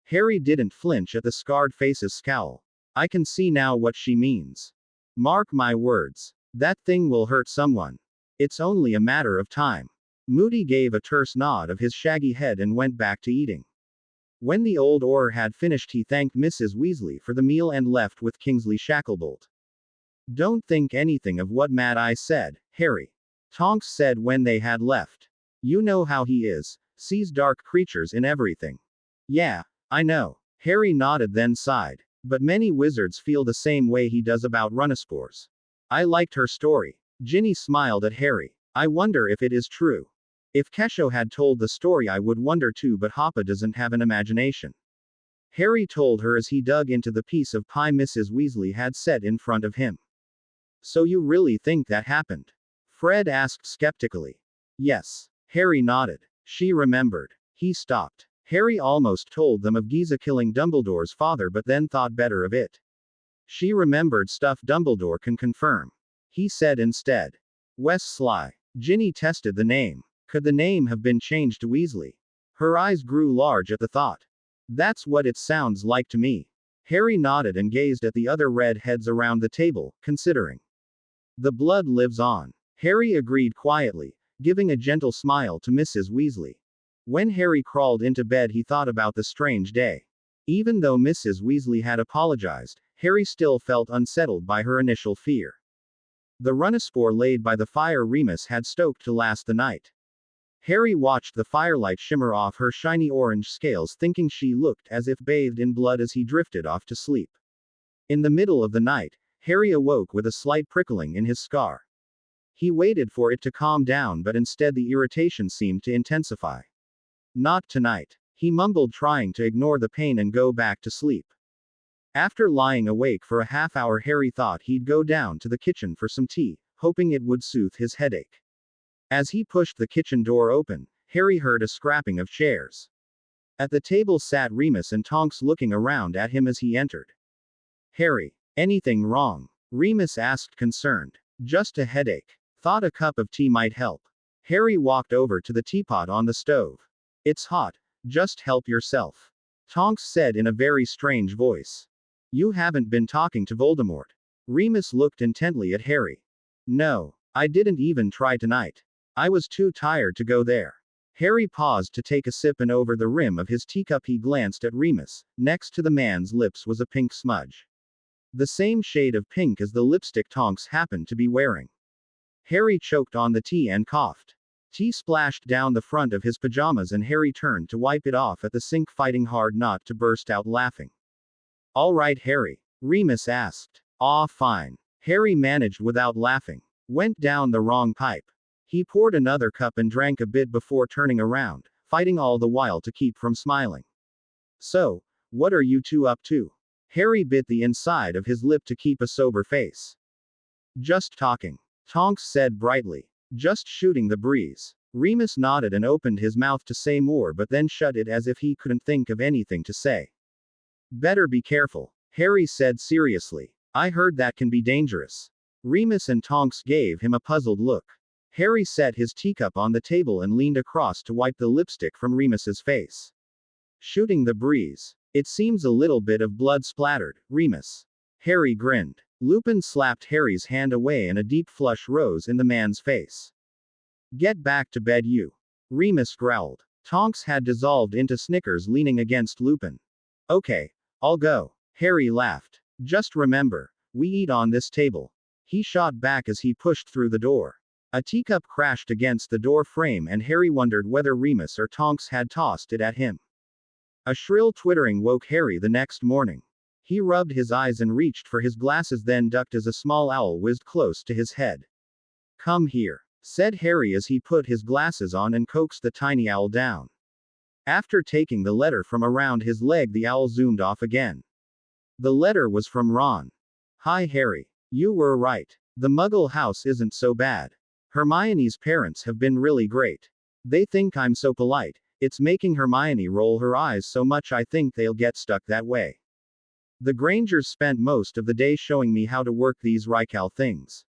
Harry didn't flinch at the scarred face's scowl. I can see now what she means. Mark my words. That thing will hurt someone. It's only a matter of time. Moody gave a terse nod of his shaggy head and went back to eating. When the old Auror had finished, he thanked Mrs. Weasley for the meal and left with Kingsley Shacklebolt. Don't think anything of what Mad Eye said, Harry. Tonks said when they had left. You know how he is, sees dark creatures in everything. Yeah, I know. Harry nodded then sighed. But many wizards feel the same way he does about Runaspores. I liked her story. Ginny smiled at Harry. I wonder if it is true. If Kesho had told the story I would wonder too, but Hoppa doesn't have an imagination. Harry told her as he dug into the piece of pie Mrs. Weasley had set in front of him. So you really think that happened? Fred asked skeptically. Yes. Harry nodded. She remembered. He stopped. Harry almost told them of Giza killing Dumbledore's father but then thought better of it. She remembered stuff Dumbledore can confirm. He said instead. Wes Sly. Ginny tested the name. Could the name have been changed to Weasley? Her eyes grew large at the thought. That's what it sounds like to me. Harry nodded and gazed at the other red heads around the table, considering. The blood lives on. Harry agreed quietly, giving a gentle smile to Mrs. Weasley. When Harry crawled into bed, he thought about the strange day. Even though Mrs. Weasley had apologized, Harry still felt unsettled by her initial fear. The Runaspore laid by the fire Remus had stoked to last the night. Harry watched the firelight shimmer off her shiny orange scales, thinking she looked as if bathed in blood as he drifted off to sleep. In the middle of the night, Harry awoke with a slight prickling in his scar. He waited for it to calm down, but instead the irritation seemed to intensify. Not tonight. He mumbled, trying to ignore the pain and go back to sleep. After lying awake for a half hour, Harry thought he'd go down to the kitchen for some tea, hoping it would soothe his headache. As he pushed the kitchen door open, Harry heard a scrapping of chairs. At the table sat Remus and Tonks, looking around at him as he entered. Harry, anything wrong? Remus asked, concerned. Just a headache. Thought a cup of tea might help. Harry walked over to the teapot on the stove. It's hot, just help yourself. Tonks said in a very strange voice. You haven't been talking to Voldemort. Remus looked intently at Harry. No, I didn't even try tonight. I was too tired to go there. Harry paused to take a sip, and over the rim of his teacup he glanced at Remus. Next to the man's lips was a pink smudge. The same shade of pink as the lipstick Tonks happened to be wearing. Harry choked on the tea and coughed. Tea splashed down the front of his pajamas and Harry turned to wipe it off at the sink, fighting hard not to burst out laughing. All right, Harry? Remus asked. Aw, fine. Harry managed without laughing. Went down the wrong pipe. He poured another cup and drank a bit before turning around, fighting all the while to keep from smiling. So, what are you two up to? Harry bit the inside of his lip to keep a sober face. Just talking. Tonks said brightly. Just shooting the breeze. Remus nodded and opened his mouth to say more, but then shut it as if he couldn't think of anything to say. Better be careful, Harry said seriously. I heard that can be dangerous. Remus and Tonks gave him a puzzled look. Harry set his teacup on the table and leaned across to wipe the lipstick from Remus's face. Shooting the breeze. It seems a little bit of blood splattered, Remus. Harry grinned. Lupin slapped Harry's hand away and a deep flush rose in the man's face. Get back to bed, you. Remus growled. Tonks had dissolved into snickers, leaning against Lupin. Okay, I'll go. Harry laughed. Just remember, we eat on this table. He shot back as he pushed through the door. A teacup crashed against the door frame and Harry wondered whether Remus or Tonks had tossed it at him. A shrill twittering woke Harry the next morning. He rubbed his eyes and reached for his glasses, then ducked as a small owl whizzed close to his head. Come here. said Harry as he put his glasses on and coaxed the tiny owl down. After taking the letter from around his leg, the owl zoomed off again. The letter was from Ron. Hi Harry. You were right. The Muggle house isn't so bad. Hermione's parents have been really great. They think I'm so polite, it's making Hermione roll her eyes so much I think they'll get stuck that way. The Grangers spent most of the day showing me how to work these Rycal things.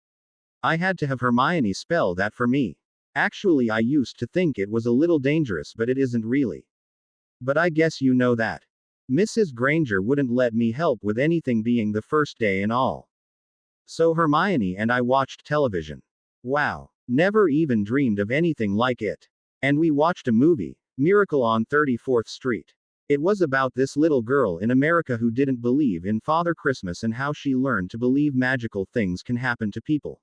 I had to have Hermione spell that for me. Actually, I used to think it was a little dangerous, but it isn't really. But I guess you know that. Mrs. Granger wouldn't let me help with anything being the first day and all. So Hermione and I watched television. Wow. Never even dreamed of anything like it. And we watched a movie, Miracle on 34th Street. It was about this little girl in America who didn't believe in Father Christmas and how she learned to believe magical things can happen to people.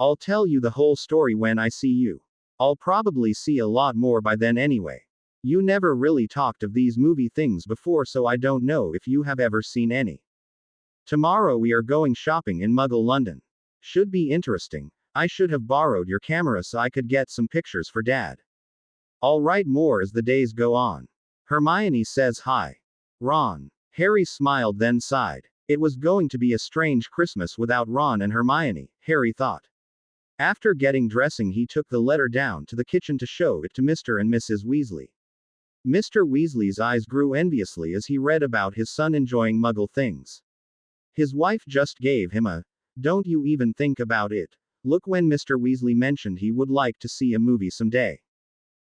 I'll tell you the whole story when I see you. I'll probably see a lot more by then anyway. You never really talked of these movie things before, so I don't know if you have ever seen any. Tomorrow we are going shopping in Muggle London. Should be interesting. I should have borrowed your camera so I could get some pictures for Dad. I'll write more as the days go on. Hermione says hi. Ron. Harry smiled then sighed. It was going to be a strange Christmas without Ron and Hermione, Harry thought. After getting dressing, he took the letter down to the kitchen to show it to Mr. and Mrs. Weasley. Mr. Weasley's eyes grew enviously as he read about his son enjoying Muggle things. His wife just gave him a, "Don't you even think about it" look when Mr. Weasley mentioned he would like to see a movie someday.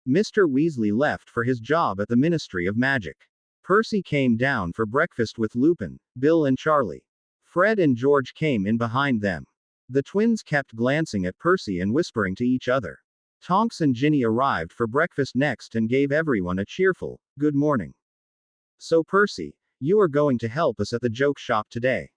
Mr. Weasley left for his job at the Ministry of Magic. Percy came down for breakfast with Lupin, Bill and Charlie. Fred and George came in behind them. The twins kept glancing at Percy and whispering to each other. Tonks and Ginny arrived for breakfast next and gave everyone a cheerful, "Good morning." "So Percy, you are going to help us at the joke shop today?"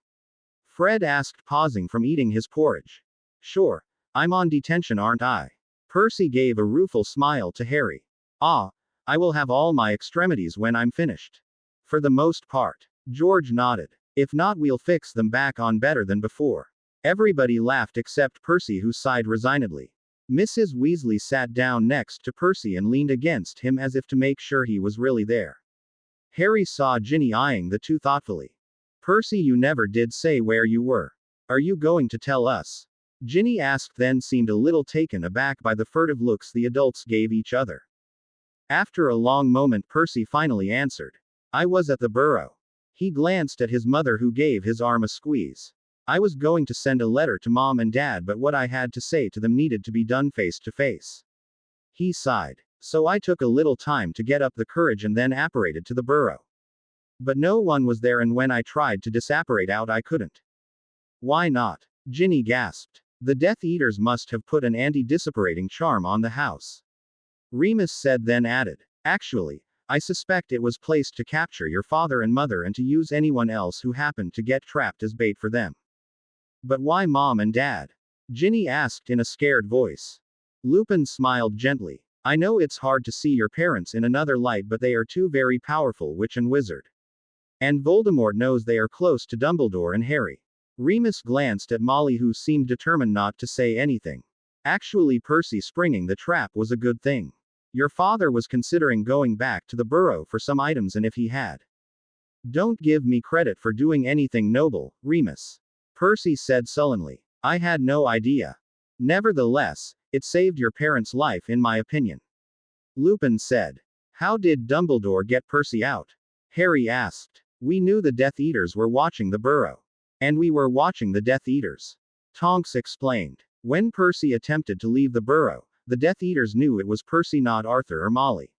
Fred asked, pausing from eating his porridge. "Sure. I'm on detention, aren't I?" Percy gave a rueful smile to Harry. "Ah, I will have all my extremities when I'm finished." "For the most part." George nodded. "If not, we'll fix them back on better than before." Everybody laughed except Percy, who sighed resignedly. Mrs. Weasley sat down next to Percy and leaned against him as if to make sure he was really there. Harry saw Ginny eyeing the two thoughtfully. "Percy, you never did say where you were. Are you going to tell us?" Ginny asked, then seemed a little taken aback by the furtive looks the adults gave each other. After a long moment, Percy finally answered. "I was at the Burrow." He glanced at his mother, who gave his arm a squeeze. "I was going to send a letter to Mom and Dad, but what I had to say to them needed to be done face to face." He sighed. "So I took a little time to get up the courage and then apparated to the Burrow. But no one was there, and when I tried to disapparate out, I couldn't." "Why not?" Ginny gasped. "The Death Eaters must have put an anti-disapparating charm on the house." Remus said, then added, "Actually, I suspect it was placed to capture your father and mother and to use anyone else who happened to get trapped as bait for them." "But why Mom and Dad?" Ginny asked in a scared voice. Lupin smiled gently. "I know it's hard to see your parents in another light, but they are two very powerful witch and wizard. And Voldemort knows they are close to Dumbledore and Harry." Remus glanced at Molly, who seemed determined not to say anything. "Actually, Percy, springing the trap was a good thing. Your father was considering going back to the Burrow for some items, and if he had—" "Don't give me credit for doing anything noble, Remus," Percy said sullenly. "I had no idea. Nevertheless, it saved your parents' life in my opinion." Lupin said. "How did Dumbledore get Percy out?" Harry asked. "We knew the Death Eaters were watching the Burrow. And we were watching the Death Eaters," Tonks explained. "When Percy attempted to leave the Burrow, the Death Eaters knew it was Percy, not Arthur or Molly.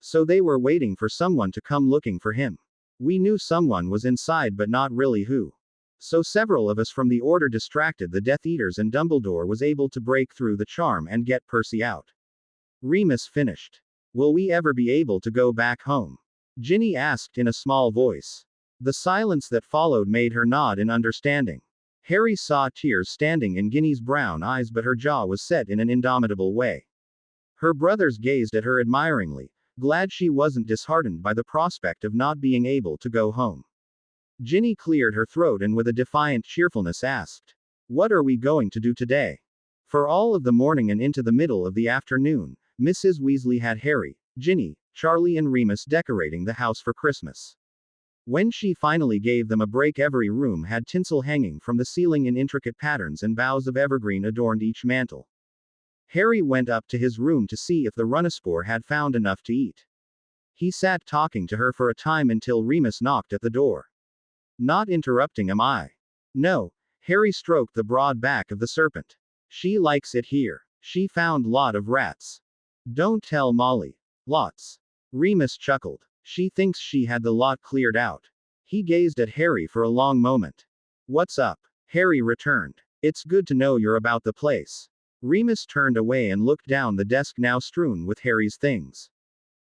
So they were waiting for someone to come looking for him. We knew someone was inside, but not really who. So several of us from the Order distracted the Death Eaters, and Dumbledore was able to break through the charm and get Percy out." Remus finished. "Will we ever be able to go back home?" Ginny asked in a small voice. The silence that followed made her nod in understanding. Harry saw tears standing in Ginny's brown eyes, but her jaw was set in an indomitable way. Her brothers gazed at her admiringly, glad she wasn't disheartened by the prospect of not being able to go home. Ginny cleared her throat and with a defiant cheerfulness asked, "What are we going to do today?" For all of the morning and into the middle of the afternoon, Mrs. Weasley had Harry, Ginny, Charlie and Remus decorating the house for Christmas. When she finally gave them a break, every room had tinsel hanging from the ceiling in intricate patterns and boughs of evergreen adorned each mantel. Harry went up to his room to see if the Runaspore had found enough to eat. He sat talking to her for a time until Remus knocked at the door. Not interrupting, am I? No. Harry stroked the broad back of the serpent. She likes it here. She found lot of rats. Don't tell Molly. Lots. Remus chuckled. She thinks she had the lot cleared out. He gazed at Harry for a long moment. What's up? Harry returned. It's good to know you're about the place. Remus turned away and looked down the desk now strewn with Harry's things.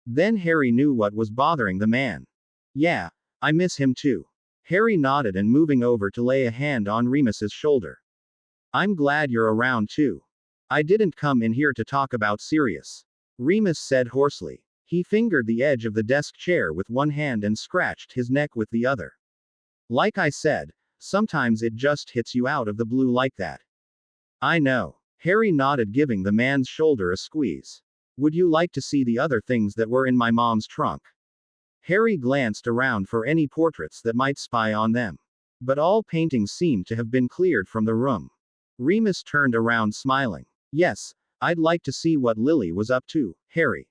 Then Harry knew what was bothering the man. Yeah, I miss him too. Harry nodded and moving over to lay a hand on Remus's shoulder. I'm glad you're around too. I didn't come in here to talk about Sirius. Remus said hoarsely. He fingered the edge of the desk chair with one hand and scratched his neck with the other. Like I said, sometimes it just hits you out of the blue like that. I know. Harry nodded, giving the man's shoulder a squeeze. Would you like to see the other things that were in my mom's trunk? Harry glanced around for any portraits that might spy on them. But all paintings seemed to have been cleared from the room. Remus turned around smiling. Yes, I'd like to see what Lily was up to, Harry.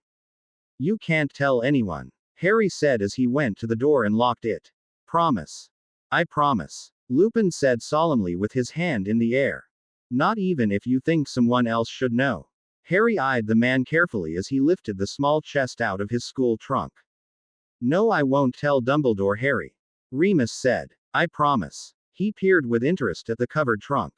You can't tell anyone, Harry said as he went to the door and locked it. Promise. I promise, Lupin said solemnly with his hand in the air. Not even if you think someone else should know. Harry eyed the man carefully as he lifted the small chest out of his school trunk. No, I won't tell Dumbledore, Harry. Remus said. I promise. He peered with interest at the covered trunk.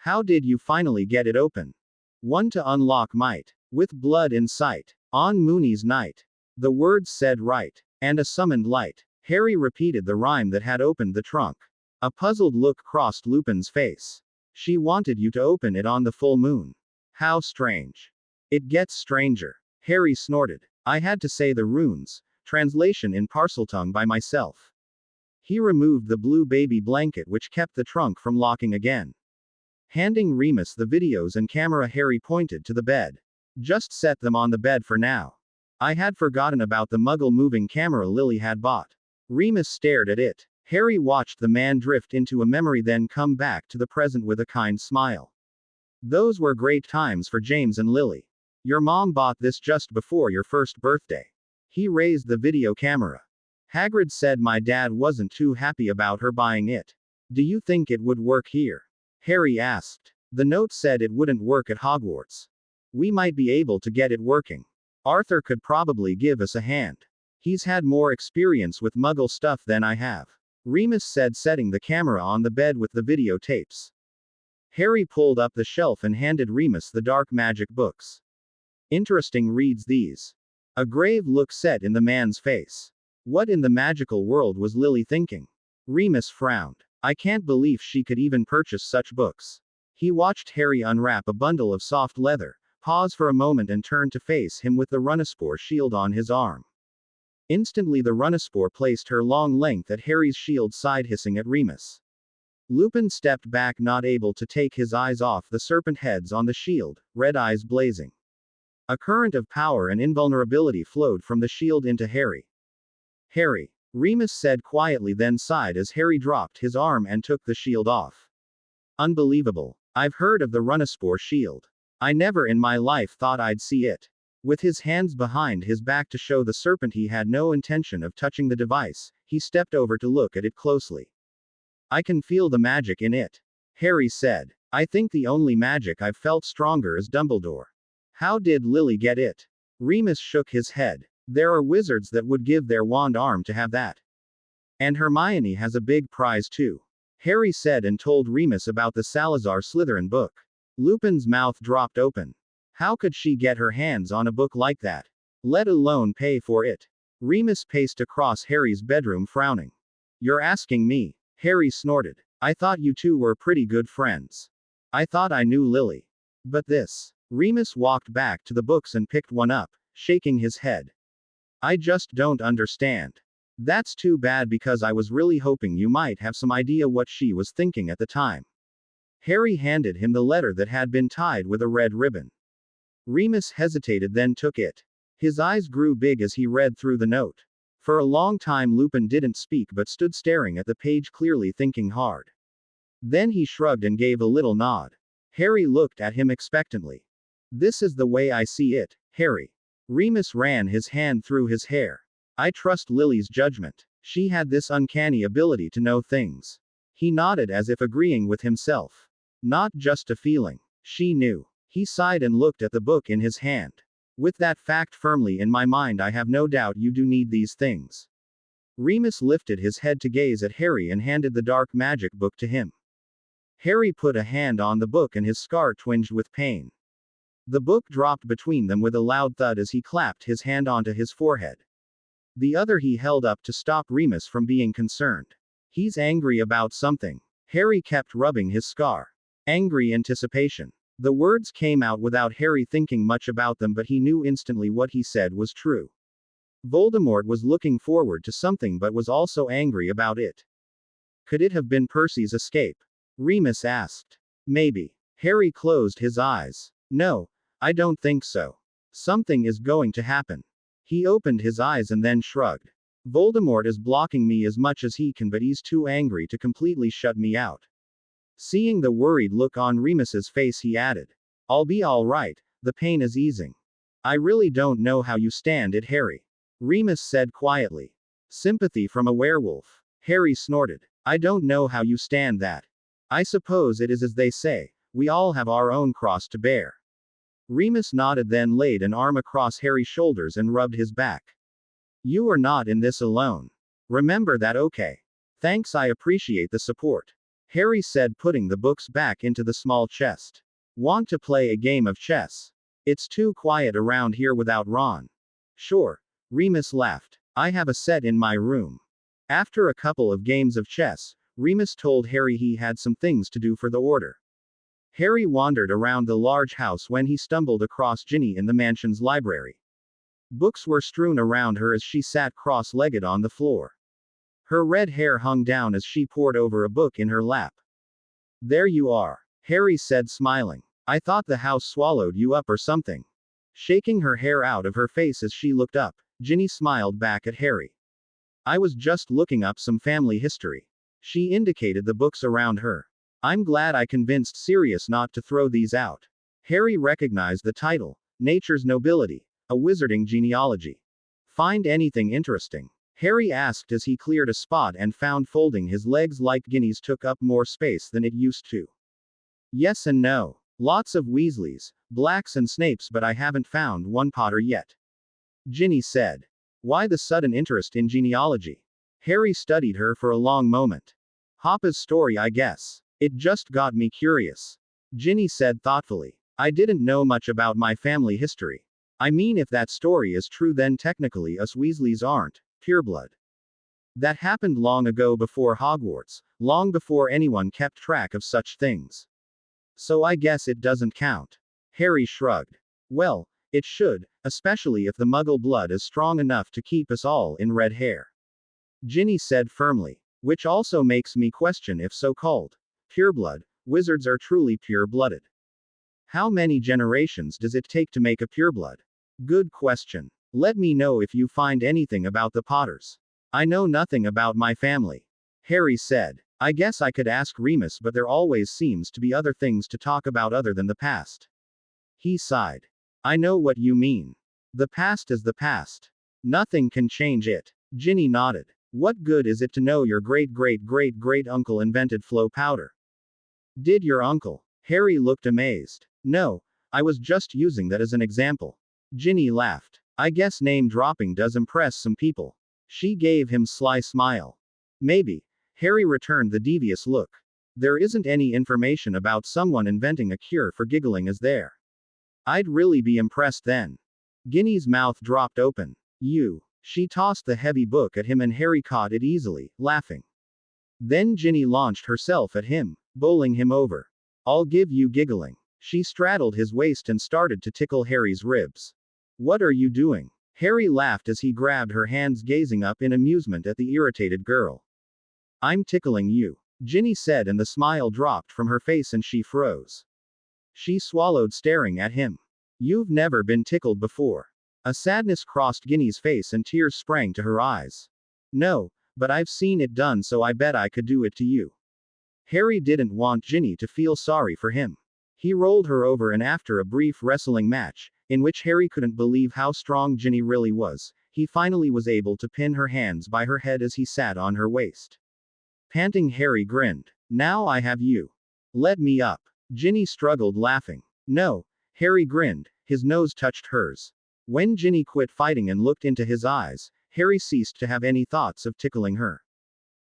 How did you finally get it open? One to unlock might. With blood in sight. On Mooney's night. The words said right. And a summoned light. Harry repeated the rhyme that had opened the trunk. A puzzled look crossed Lupin's face. She wanted you to open it on the full moon. How strange. It gets stranger. Harry snorted. I had to say the runes. Translation in Parseltongue by myself. He removed the blue baby blanket which kept the trunk from locking again. Handing Remus the videos and camera, Harry pointed to the bed. Just set them on the bed for now. I had forgotten about the Muggle moving camera Lily had bought. Remus stared at it. Harry watched the man drift into a memory, then come back to the present with a kind smile. Those were great times for James and Lily. Your mom bought this just before your first birthday. He raised the video camera. Hagrid said my dad wasn't too happy about her buying it. Do you think it would work here? Harry asked. The note said it wouldn't work at Hogwarts. We might be able to get it working. Arthur could probably give us a hand. He's had more experience with Muggle stuff than I have. Remus said, setting the camera on the bed with the videotapes. Harry pulled up the shelf and handed Remus the dark magic books. Interesting reads these. A grave look set in the man's face. What in the magical world was Lily thinking? Remus frowned. I can't believe she could even purchase such books. He watched Harry unwrap a bundle of soft leather, pause for a moment and turn to face him with the Runaspore shield on his arm. Instantly the Runaspore placed her long length at Harry's shield side, hissing at Remus. Lupin stepped back, not able to take his eyes off the serpent heads on the shield, red eyes blazing. A current of power and invulnerability flowed from the shield into Harry. Harry, Remus said quietly, then sighed as Harry dropped his arm and took the shield off. Unbelievable. I've heard of the Runaspore shield. I never in my life thought I'd see it. With his hands behind his back to show the serpent he had no intention of touching the device, he stepped over to look at it closely. I can feel the magic in it, Harry said. I think the only magic I've felt stronger is Dumbledore. How did Lily get it? Remus shook his head. There are wizards that would give their wand arm to have that. And Hermione has a big prize too, Harry said, and told Remus about the Salazar Slytherin book. Lupin's mouth dropped open. How could she get her hands on a book like that? Let alone pay for it? Remus paced across Harry's bedroom, frowning. You're asking me? Harry snorted. I thought you two were pretty good friends. I thought I knew Lily. But this. Remus walked back to the books and picked one up, shaking his head. I just don't understand. That's too bad, because I was really hoping you might have some idea what she was thinking at the time. Harry handed him the letter that had been tied with a red ribbon. Remus hesitated, then took it. His eyes grew big as he read through the note. For a long time Lupin didn't speak but stood staring at the page, clearly thinking hard. Then he shrugged and gave a little nod. Harry looked at him expectantly. "This is the way I see it, Harry." Remus ran his hand through his hair. "I trust Lily's judgment. She had this uncanny ability to know things." He nodded as if agreeing with himself. Not just a feeling. She knew. He sighed and looked at the book in his hand. "With that fact firmly in my mind, I have no doubt you do need these things." Remus lifted his head to gaze at Harry and handed the dark magic book to him. Harry put a hand on the book and his scar twinged with pain. The book dropped between them with a loud thud as he clapped his hand onto his forehead. The other he held up to stop Remus from being concerned. "He's angry about something." Harry kept rubbing his scar. "Angry anticipation." The words came out without Harry thinking much about them, but he knew instantly what he said was true. Voldemort was looking forward to something but was also angry about it. Could it have been Percy's escape? Remus asked. Maybe. Harry closed his eyes. "No, I don't think so. Something is going to happen." He opened his eyes and then shrugged. "Voldemort is blocking me as much as he can, but he's too angry to completely shut me out." Seeing the worried look on Remus's face, he added, "I'll be all right, the pain is easing." "I really don't know how you stand it, Harry," Remus said quietly. "Sympathy from a werewolf." Harry snorted. "I don't know how you stand that. I suppose it is as they say, we all have our own cross to bear." Remus nodded, then laid an arm across Harry's shoulders and rubbed his back. "You are not in this alone. Remember that, okay? Thanks, I appreciate the support," Harry said, putting the books back into the small chest. "Want to play a game of chess? It's too quiet around here without Ron." "Sure," Remus laughed. "I have a set in my room." After a couple of games of chess, Remus told Harry he had some things to do for the order. Harry wandered around the large house when he stumbled across Ginny in the mansion's library. Books were strewn around her as she sat cross-legged on the floor. Her red hair hung down as she pored over a book in her lap. "There you are," Harry said, smiling. "I thought the house swallowed you up or something." Shaking her hair out of her face as she looked up, Ginny smiled back at Harry. "I was just looking up some family history." She indicated the books around her. "I'm glad I convinced Sirius not to throw these out." Harry recognized the title, Nature's Nobility, a Wizarding Genealogy. "Find anything interesting?" Harry asked as he cleared a spot and found folding his legs like Ginny's took up more space than it used to. "Yes and no. Lots of Weasleys, Blacks and Snapes, but I haven't found one Potter yet," Ginny said. "Why the sudden interest in genealogy?" Harry studied her for a long moment. "Hoppa's story, I guess. It just got me curious," Ginny said thoughtfully. "I didn't know much about my family history. I mean, if that story is true, then technically us Weasleys aren't pureblood. That happened long ago, before Hogwarts, long before anyone kept track of such things. So I guess it doesn't count." Harry shrugged. "Well, it should, especially if the Muggle blood is strong enough to keep us all in red hair," Ginny said firmly. "Which also makes me question if so-called pureblood wizards are truly pure-blooded. How many generations does it take to make a pureblood?" "Good question. Let me know if you find anything about the Potters." "I know nothing about my family," Harry said. "I guess I could ask Remus, but there always seems to be other things to talk about other than the past." He sighed. "I know what you mean. The past is the past. Nothing can change it." Ginny nodded. "What good is it to know your great-great-great-great-uncle invented flow powder?" "Did your uncle?" Harry looked amazed. "No, I was just using that as an example." Ginny laughed. "I guess name dropping does impress some people." She gave him sly smile. "Maybe." Harry returned the devious look. "There isn't any information about someone inventing a cure for giggling, is there?" "I'd really be impressed then." Ginny's mouth dropped open. "You." She tossed the heavy book at him and Harry caught it easily, laughing. Then Ginny launched herself at him, bowling him over. "I'll give you giggling." She straddled his waist and started to tickle Harry's ribs. "What are you doing?" Harry laughed as he grabbed her hands, gazing up in amusement at the irritated girl. "I'm tickling you." Ginny said, and the smile dropped from her face and she froze. She swallowed, staring at him. You've never been tickled before. A sadness crossed Ginny's face and tears sprang to her eyes. No, but I've seen it done, so I bet I could do it to you. Harry didn't want Ginny to feel sorry for him. He rolled her over, and after a brief wrestling match, in which Harry couldn't believe how strong Ginny really was, he finally was able to pin her hands by her head as he sat on her waist. Panting, Harry grinned. Now I have you. Let me up. Ginny struggled, laughing. No. Harry grinned. His nose touched hers. When Ginny quit fighting and looked into his eyes, Harry ceased to have any thoughts of tickling her.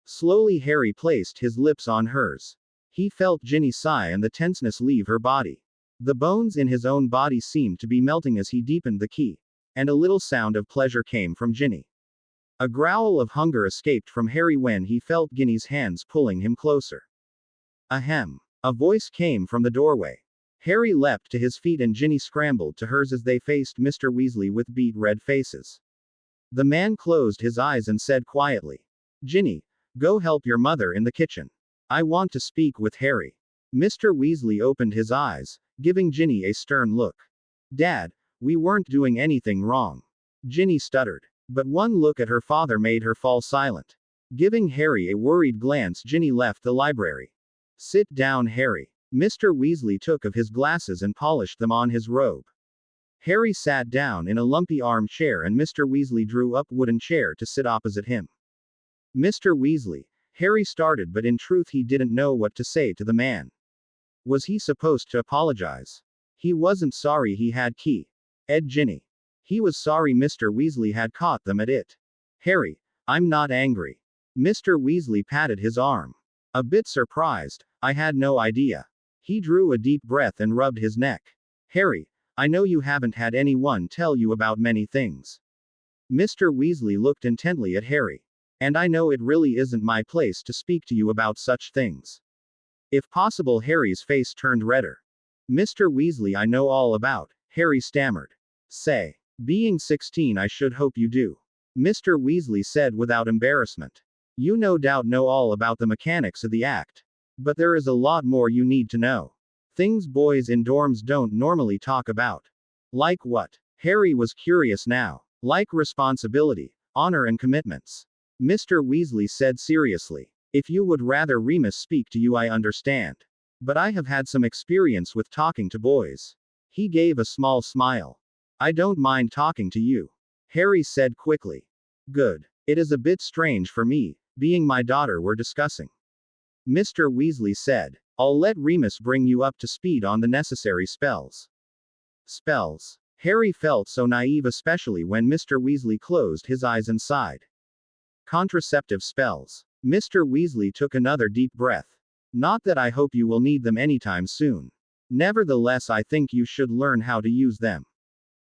Slowly Harry placed his lips on hers. He felt Ginny sigh and the tenseness leave her body. The bones in his own body seemed to be melting as he deepened the key. And a little sound of pleasure came from Ginny. A growl of hunger escaped from Harry when he felt Ginny's hands pulling him closer. Ahem. A voice came from the doorway. Harry leapt to his feet and Ginny scrambled to hers as they faced Mr. Weasley with beet red faces. The man closed his eyes and said quietly, Ginny, go help your mother in the kitchen. I want to speak with Harry. Mr. Weasley opened his eyes, giving Ginny a stern look. Dad, we weren't doing anything wrong. Ginny stuttered. But one look at her father made her fall silent. Giving Harry a worried glance, Ginny left the library. Sit down, Harry. Mr. Weasley took of his glasses and polished them on his robe. Harry sat down in a lumpy armchair and Mr. Weasley drew up a wooden chair to sit opposite him. Mr. Weasley, Harry started, but in truth he didn't know what to say to the man. Was he supposed to apologize? He wasn't sorry he had Ed Ginny. He was sorry Mr. Weasley had caught them at it. Harry, I'm not angry. Mr. Weasley patted his arm. A bit surprised, I had no idea. He drew a deep breath and rubbed his neck. Harry, I know you haven't had anyone tell you about many things. Mr. Weasley looked intently at Harry. And I know it really isn't my place to speak to you about such things. If possible, Harry's face turned redder. Mr. Weasley, I know all about, Harry stammered. Say. Being 16, I should hope you do. Mr. Weasley said without embarrassment. You no doubt know all about the mechanics of the act. But there is a lot more you need to know. Things boys in dorms don't normally talk about. Like what? Harry was curious now. Like responsibility, honor and commitments. Mr. Weasley said seriously. If you would rather Remus speak to you, I understand. But I have had some experience with talking to boys. He gave a small smile. I don't mind talking to you. Harry said quickly. Good. It is a bit strange for me, being my daughter we're discussing. Mr. Weasley said. I'll let Remus bring you up to speed on the necessary spells. Spells. Harry felt so naive, especially when Mr. Weasley closed his eyes and sighed. Contraceptive spells. Mr. Weasley took another deep breath. Not that I hope you will need them anytime soon. Nevertheless, I think you should learn how to use them.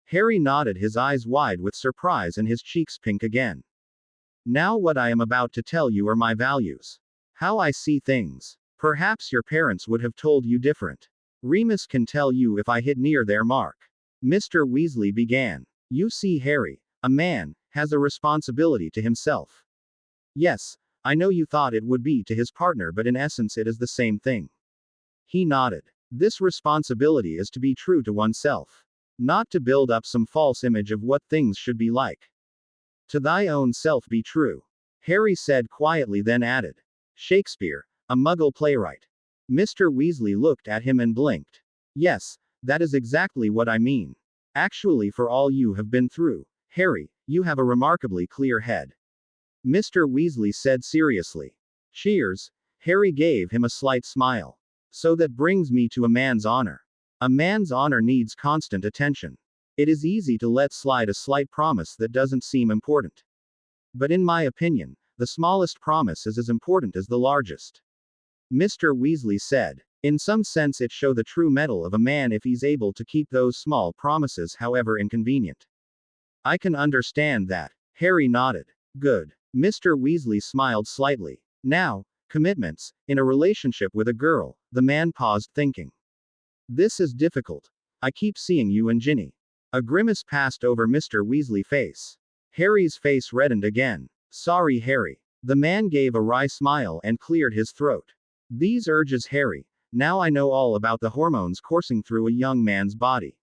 Harry nodded, his eyes wide with surprise and his cheeks pink again. Now what I am about to tell you are my values. How I see things. Perhaps your parents would have told you different. Remus can tell you if I hit near their mark. Mr. Weasley began. You see, Harry, a man, has a responsibility to himself. Yes, I know you thought it would be to his partner, but in essence it is the same thing. He nodded. This responsibility is to be true to oneself. Not to build up some false image of what things should be like. To thy own self be true. Harry said quietly, then added. Shakespeare, a Muggle playwright. Mr. Weasley looked at him and blinked. Yes, that is exactly what I mean. Actually, for all you have been through, Harry, you have a remarkably clear head. Mr. Weasley said seriously. Cheers. Harry gave him a slight smile. So that brings me to a man's honor. A man's honor needs constant attention. It is easy to let slide a slight promise that doesn't seem important. But in my opinion, the smallest promise is as important as the largest. Mr. Weasley said. In some sense it shows the true mettle of a man if he's able to keep those small promises, however inconvenient. I can understand that. Harry nodded. Good. Mr. Weasley smiled slightly. Now, commitments, in a relationship with a girl, the man paused, thinking. This is difficult. I keep seeing you and Ginny. A grimace passed over Mr. Weasley's face. Harry's face reddened again. Sorry, Harry. The man gave a wry smile and cleared his throat. These urges, Harry. Now I know all about the hormones coursing through a young man's body.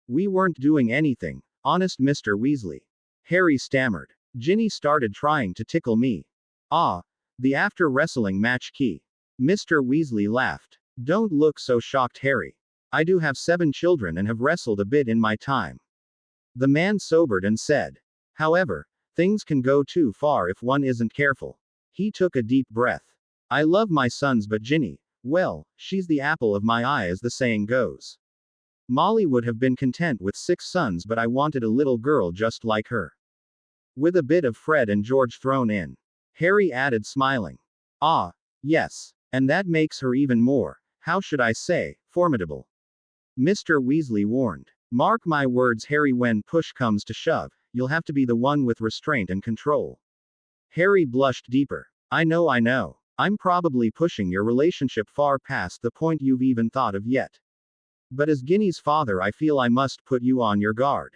We weren't doing anything, honest Mr. Weasley. Harry stammered. Ginny started trying to tickle me. Ah, the after-wrestling match key. Mr. Weasley laughed. Don't look so shocked, Harry. I do have 7 children and have wrestled a bit in my time. The man sobered and said. However, things can go too far if one isn't careful. He took a deep breath. I love my sons, but Ginny, well, she's the apple of my eye, as the saying goes. Molly would have been content with 6 sons, but I wanted a little girl just like her. With a bit of Fred and George thrown in. Harry added, smiling. Ah, yes. And that makes her even more, how should I say, formidable. Mr. Weasley warned. Mark my words, Harry, when push comes to shove, you'll have to be the one with restraint and control. Harry blushed deeper. I know. I'm probably pushing your relationship far past the point you've even thought of yet. But as Ginny's father, I feel I must put you on your guard.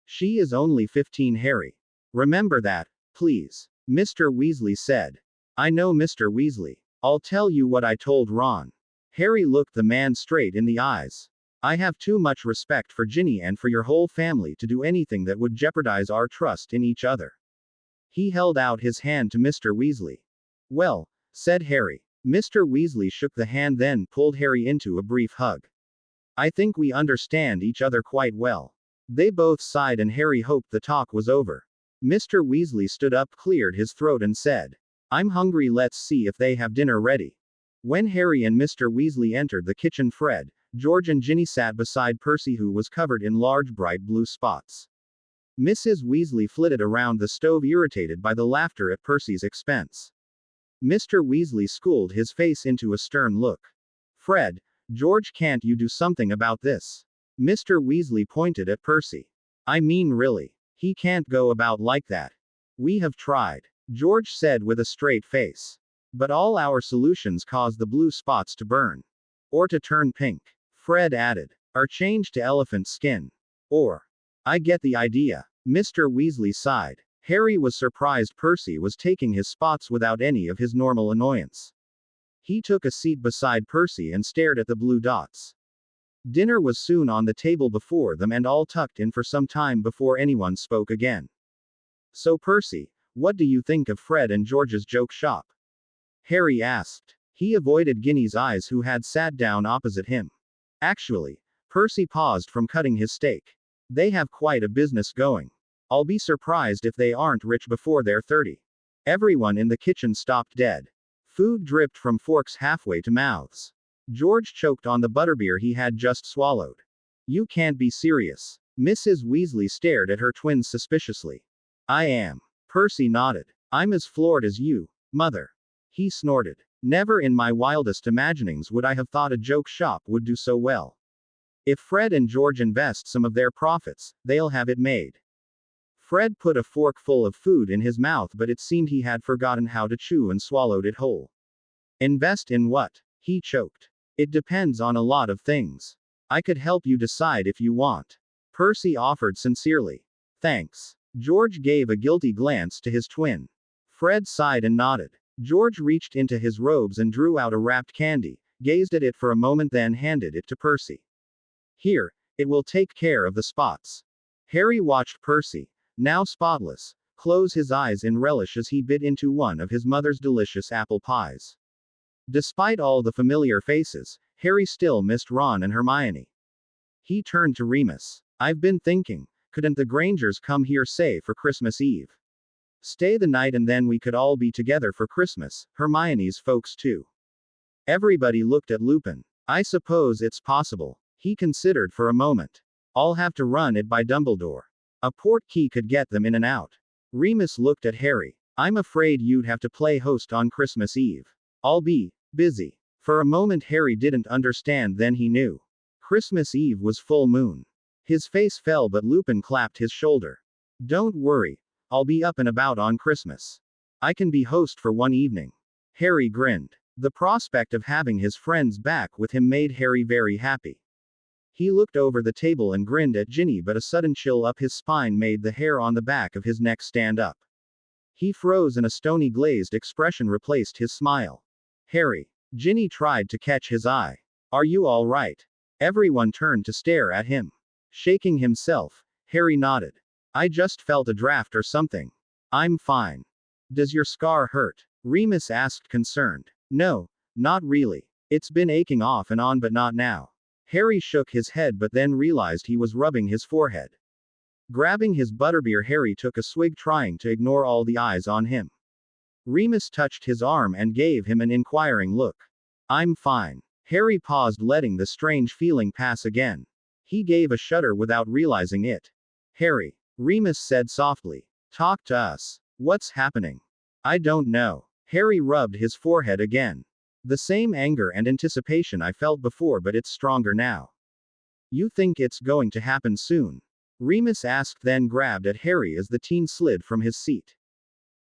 She is only 15, Harry. Remember that, please. Mr. Weasley said. I know, Mr. Weasley. I'll tell you what I told Ron. Harry looked the man straight in the eyes. I have too much respect for Ginny and for your whole family to do anything that would jeopardize our trust in each other. He held out his hand to Mr. Weasley. Well, said Harry. Mr. Weasley shook the hand, then pulled Harry into a brief hug. I think we understand each other quite well. They both sighed and Harry hoped the talk was over. Mr. Weasley stood up, cleared his throat and said, I'm hungry, let's see if they have dinner ready. When Harry and Mr. Weasley entered the kitchen, Fred, George and Ginny sat beside Percy, who was covered in large bright blue spots. Mrs. Weasley flitted around the stove, irritated by the laughter at Percy's expense. Mr. Weasley schooled his face into a stern look. Fred, George, can't you do something about this? Mr. Weasley pointed at Percy. I mean, really. He can't go about like that. We have tried, George said with a straight face. But all our solutions cause the blue spots to burn. Or to turn pink. Fred added. Or change to elephant skin. Or. I get the idea. Mr. Weasley sighed. Harry was surprised Percy was taking his spots without any of his normal annoyance. He took a seat beside Percy and stared at the blue dots. Dinner was soon on the table before them, and all tucked in for some time before anyone spoke again. So, Percy, what do you think of Fred and George's joke shop? Harry asked. He avoided Ginny's eyes, who had sat down opposite him. Actually, Percy paused from cutting his steak. They have quite a business going. I'll be surprised if they aren't rich before they're 30. Everyone in the kitchen stopped dead. Food dripped from forks halfway to mouths. George choked on the butterbeer he had just swallowed. You can't be serious. Mrs. Weasley stared at her twins suspiciously. I am. Percy nodded. I'm as floored as you, Mother. He snorted. Never in my wildest imaginings would I have thought a joke shop would do so well. If Fred and George invest some of their profits, they'll have it made. Fred put a fork full of food in his mouth, but it seemed he had forgotten how to chew and swallowed it whole. Invest in what? He choked. It depends on a lot of things. I could help you decide if you want. Percy offered sincerely. Thanks. George gave a guilty glance to his twin. Fred sighed and nodded. George reached into his robes and drew out a wrapped candy, gazed at it for a moment, then handed it to Percy. Here, it will take care of the spots. Harry watched Percy, now spotless, close his eyes in relish as he bit into one of his mother's delicious apple pies. Despite all the familiar faces, Harry still missed Ron and Hermione. He turned to Remus. I've been thinking, couldn't the Grangers come here, say, for Christmas Eve? Stay the night and then we could all be together for Christmas, Hermione's folks too. Everybody looked at Lupin. I suppose it's possible. He considered for a moment. I'll have to run it by Dumbledore. A port key could get them in and out. Remus looked at Harry. I'm afraid you'd have to play host on Christmas Eve. I'll be busy. For a moment Harry didn't understand, then he knew. Christmas Eve was full moon. His face fell, but Lupin clapped his shoulder. Don't worry. I'll be up and about on Christmas. I can be host for one evening. Harry grinned. The prospect of having his friends back with him made Harry very happy. He looked over the table and grinned at Ginny, but a sudden chill up his spine made the hair on the back of his neck stand up. He froze and a stony glazed expression replaced his smile. Harry. Ginny tried to catch his eye. Are you all right? Everyone turned to stare at him. Shaking himself, Harry nodded. I just felt a draft or something. I'm fine. Does your scar hurt? Remus asked concerned. No, not really. It's been aching off and on but not now. Harry shook his head but then realized he was rubbing his forehead. Grabbing his butterbeer, Harry took a swig trying to ignore all the eyes on him. Remus touched his arm and gave him an inquiring look. I'm fine. Harry paused, letting the strange feeling pass again. He gave a shudder without realizing it. Harry. Remus said softly. Talk to us. What's happening? I don't know. Harry rubbed his forehead again. The same anger and anticipation I felt before, but it's stronger now. You think it's going to happen soon? Remus asked, then grabbed at Harry as the teen slid from his seat.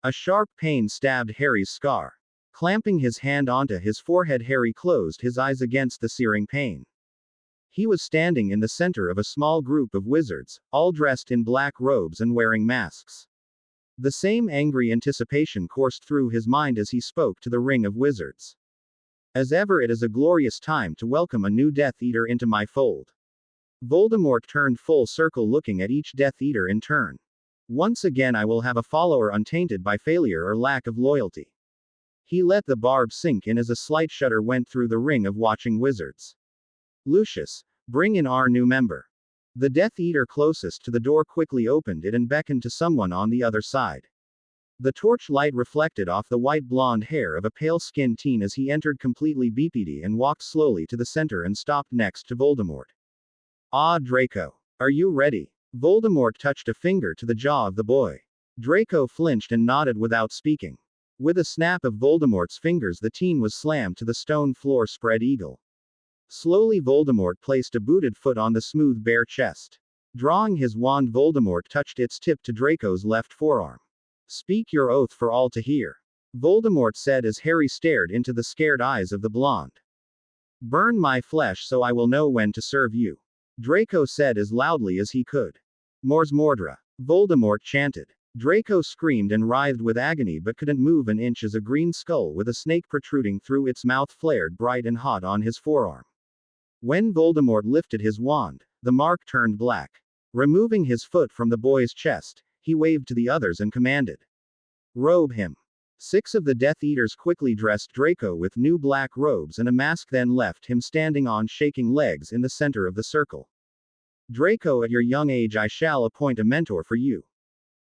A sharp pain stabbed Harry's scar. Clamping his hand onto his forehead, Harry closed his eyes against the searing pain. He was standing in the center of a small group of wizards, all dressed in black robes and wearing masks. The same angry anticipation coursed through his mind as he spoke to the ring of wizards. As ever, it is a glorious time to welcome a new Death Eater into my fold. Voldemort turned full circle, looking at each Death Eater in turn. Once again I will have a follower untainted by failure or lack of loyalty. He let the barb sink in as a slight shudder went through the ring of watching wizards. Lucius, bring in our new member. The Death Eater closest to the door quickly opened it and beckoned to someone on the other side. The torch light reflected off the white blonde hair of a pale-skinned teen as he entered completely BPD and walked slowly to the center and stopped next to Voldemort. Ah, Draco. Are you ready? Voldemort touched a finger to the jaw of the boy. Draco flinched and nodded without speaking. With a snap of Voldemort's fingers, the teen was slammed to the stone floor spread eagle. Slowly Voldemort placed a booted foot on the smooth bare chest. Drawing his wand, Voldemort touched its tip to Draco's left forearm. Speak your oath for all to hear. Voldemort said as Harry stared into the scared eyes of the blonde. Burn my flesh so I will know when to serve you. Draco said as loudly as he could. Mors Mordra. Voldemort chanted. Draco screamed and writhed with agony but couldn't move an inch as a green skull with a snake protruding through its mouth flared bright and hot on his forearm. When Voldemort lifted his wand, the mark turned black. Removing his foot from the boy's chest, he waved to the others and commanded. Robe him. 6 of the Death Eaters quickly dressed Draco with new black robes and a mask, then left him standing on shaking legs in the center of the circle. Draco, at your young age I shall appoint a mentor for you.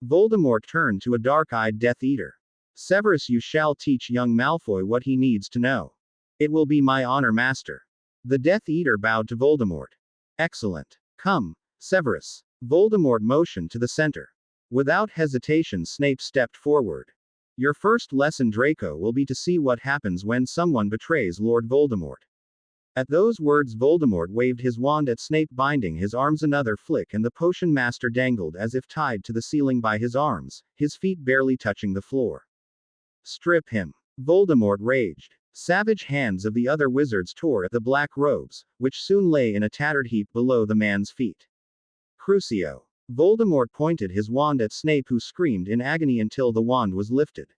Voldemort turned to a dark-eyed Death Eater. Severus, you shall teach young Malfoy what he needs to know. It will be my honor, master. The Death Eater bowed to Voldemort. Excellent. Come, Severus. Voldemort motioned to the center. Without hesitation, Snape stepped forward. Your first lesson, Draco, will be to see what happens when someone betrays Lord Voldemort. At those words, Voldemort waved his wand at Snape, binding his arms. Another flick and the potion master dangled as if tied to the ceiling by his arms, his feet barely touching the floor. Strip him. Voldemort raged. Savage hands of the other wizards tore at the black robes, which soon lay in a tattered heap below the man's feet. Crucio. Voldemort pointed his wand at Snape, who screamed in agony until the wand was lifted.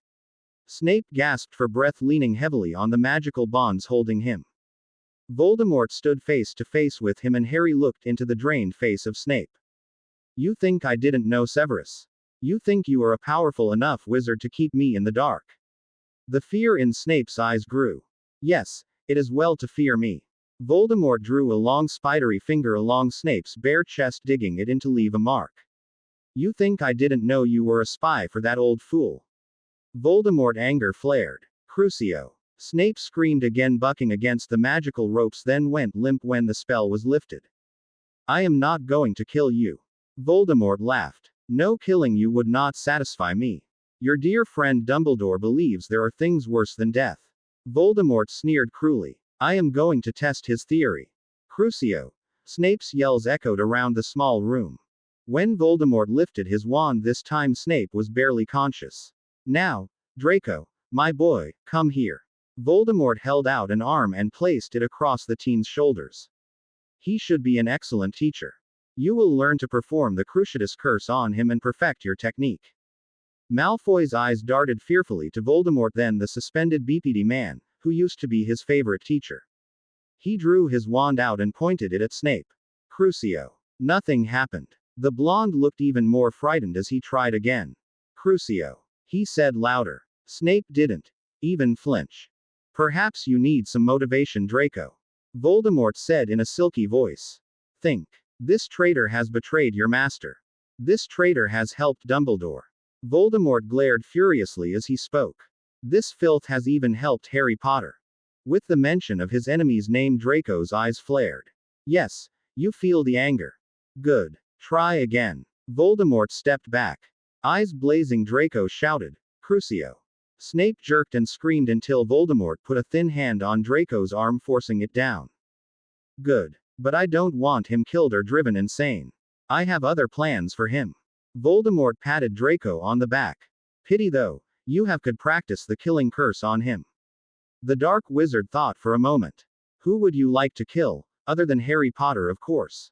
Snape gasped for breath, leaning heavily on the magical bonds holding him. Voldemort stood face to face with him and Harry looked into the drained face of Snape. You think I didn't know, Severus? You think you are a powerful enough wizard to keep me in the dark? The fear in Snape's eyes grew. Yes, it is well to fear me. Voldemort drew a long spidery finger along Snape's bare chest, digging it in to leave a mark. You think I didn't know you were a spy for that old fool? Voldemort anger flared. Crucio. Snape screamed again, bucking against the magical ropes, then went limp when the spell was lifted. I am not going to kill you. Voldemort laughed. No, killing you would not satisfy me. Your dear friend Dumbledore believes there are things worse than death. Voldemort sneered cruelly. I am going to test his theory. Crucio. Snape's yells echoed around the small room. When Voldemort lifted his wand this time, Snape was barely conscious. Now, Draco, my boy, come here. Voldemort held out an arm and placed it across the teen's shoulders. He should be an excellent teacher. You will learn to perform the Cruciatus curse on him and perfect your technique. Malfoy's eyes darted fearfully to Voldemort, then the suspended BPD man, who used to be his favorite teacher. He drew his wand out and pointed it at Snape. Crucio. Nothing happened. The blonde looked even more frightened as he tried again. Crucio. He said louder. Snape didn't even flinch. Perhaps you need some motivation, Draco. Voldemort said in a silky voice. Think. This traitor has betrayed your master. This traitor has helped Dumbledore. Voldemort glared furiously as he spoke. This filth has even helped Harry Potter. With the mention of his enemy's name, Draco's eyes flared. Yes, you feel the anger. Good. Try again. Voldemort stepped back. Eyes blazing, Draco shouted. Crucio. Snape jerked and screamed until Voldemort put a thin hand on Draco's arm, forcing it down. Good. But I don't want him killed or driven insane. I have other plans for him. Voldemort patted Draco on the back. Pity though, you could practice the killing curse on him. The Dark Wizard thought for a moment. Who would you like to kill, other than Harry Potter, of course?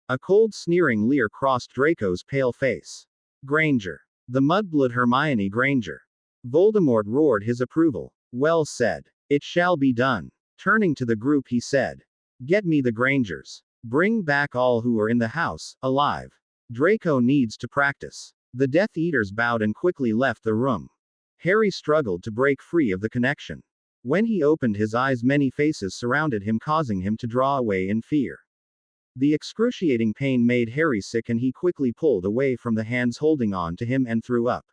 A cold, sneering leer crossed Draco's pale face. Granger. The mudblood Hermione Granger. Voldemort roared his approval. Well said. It shall be done. Turning to the group, he said. Get me the Grangers. Bring back all who are in the house, alive. Draco needs to practice. The Death Eaters bowed and quickly left the room. Harry struggled to break free of the connection. When he opened his eyes, many faces surrounded him, causing him to draw away in fear. The excruciating pain made Harry sick, and he quickly pulled away from the hands holding on to him and threw up.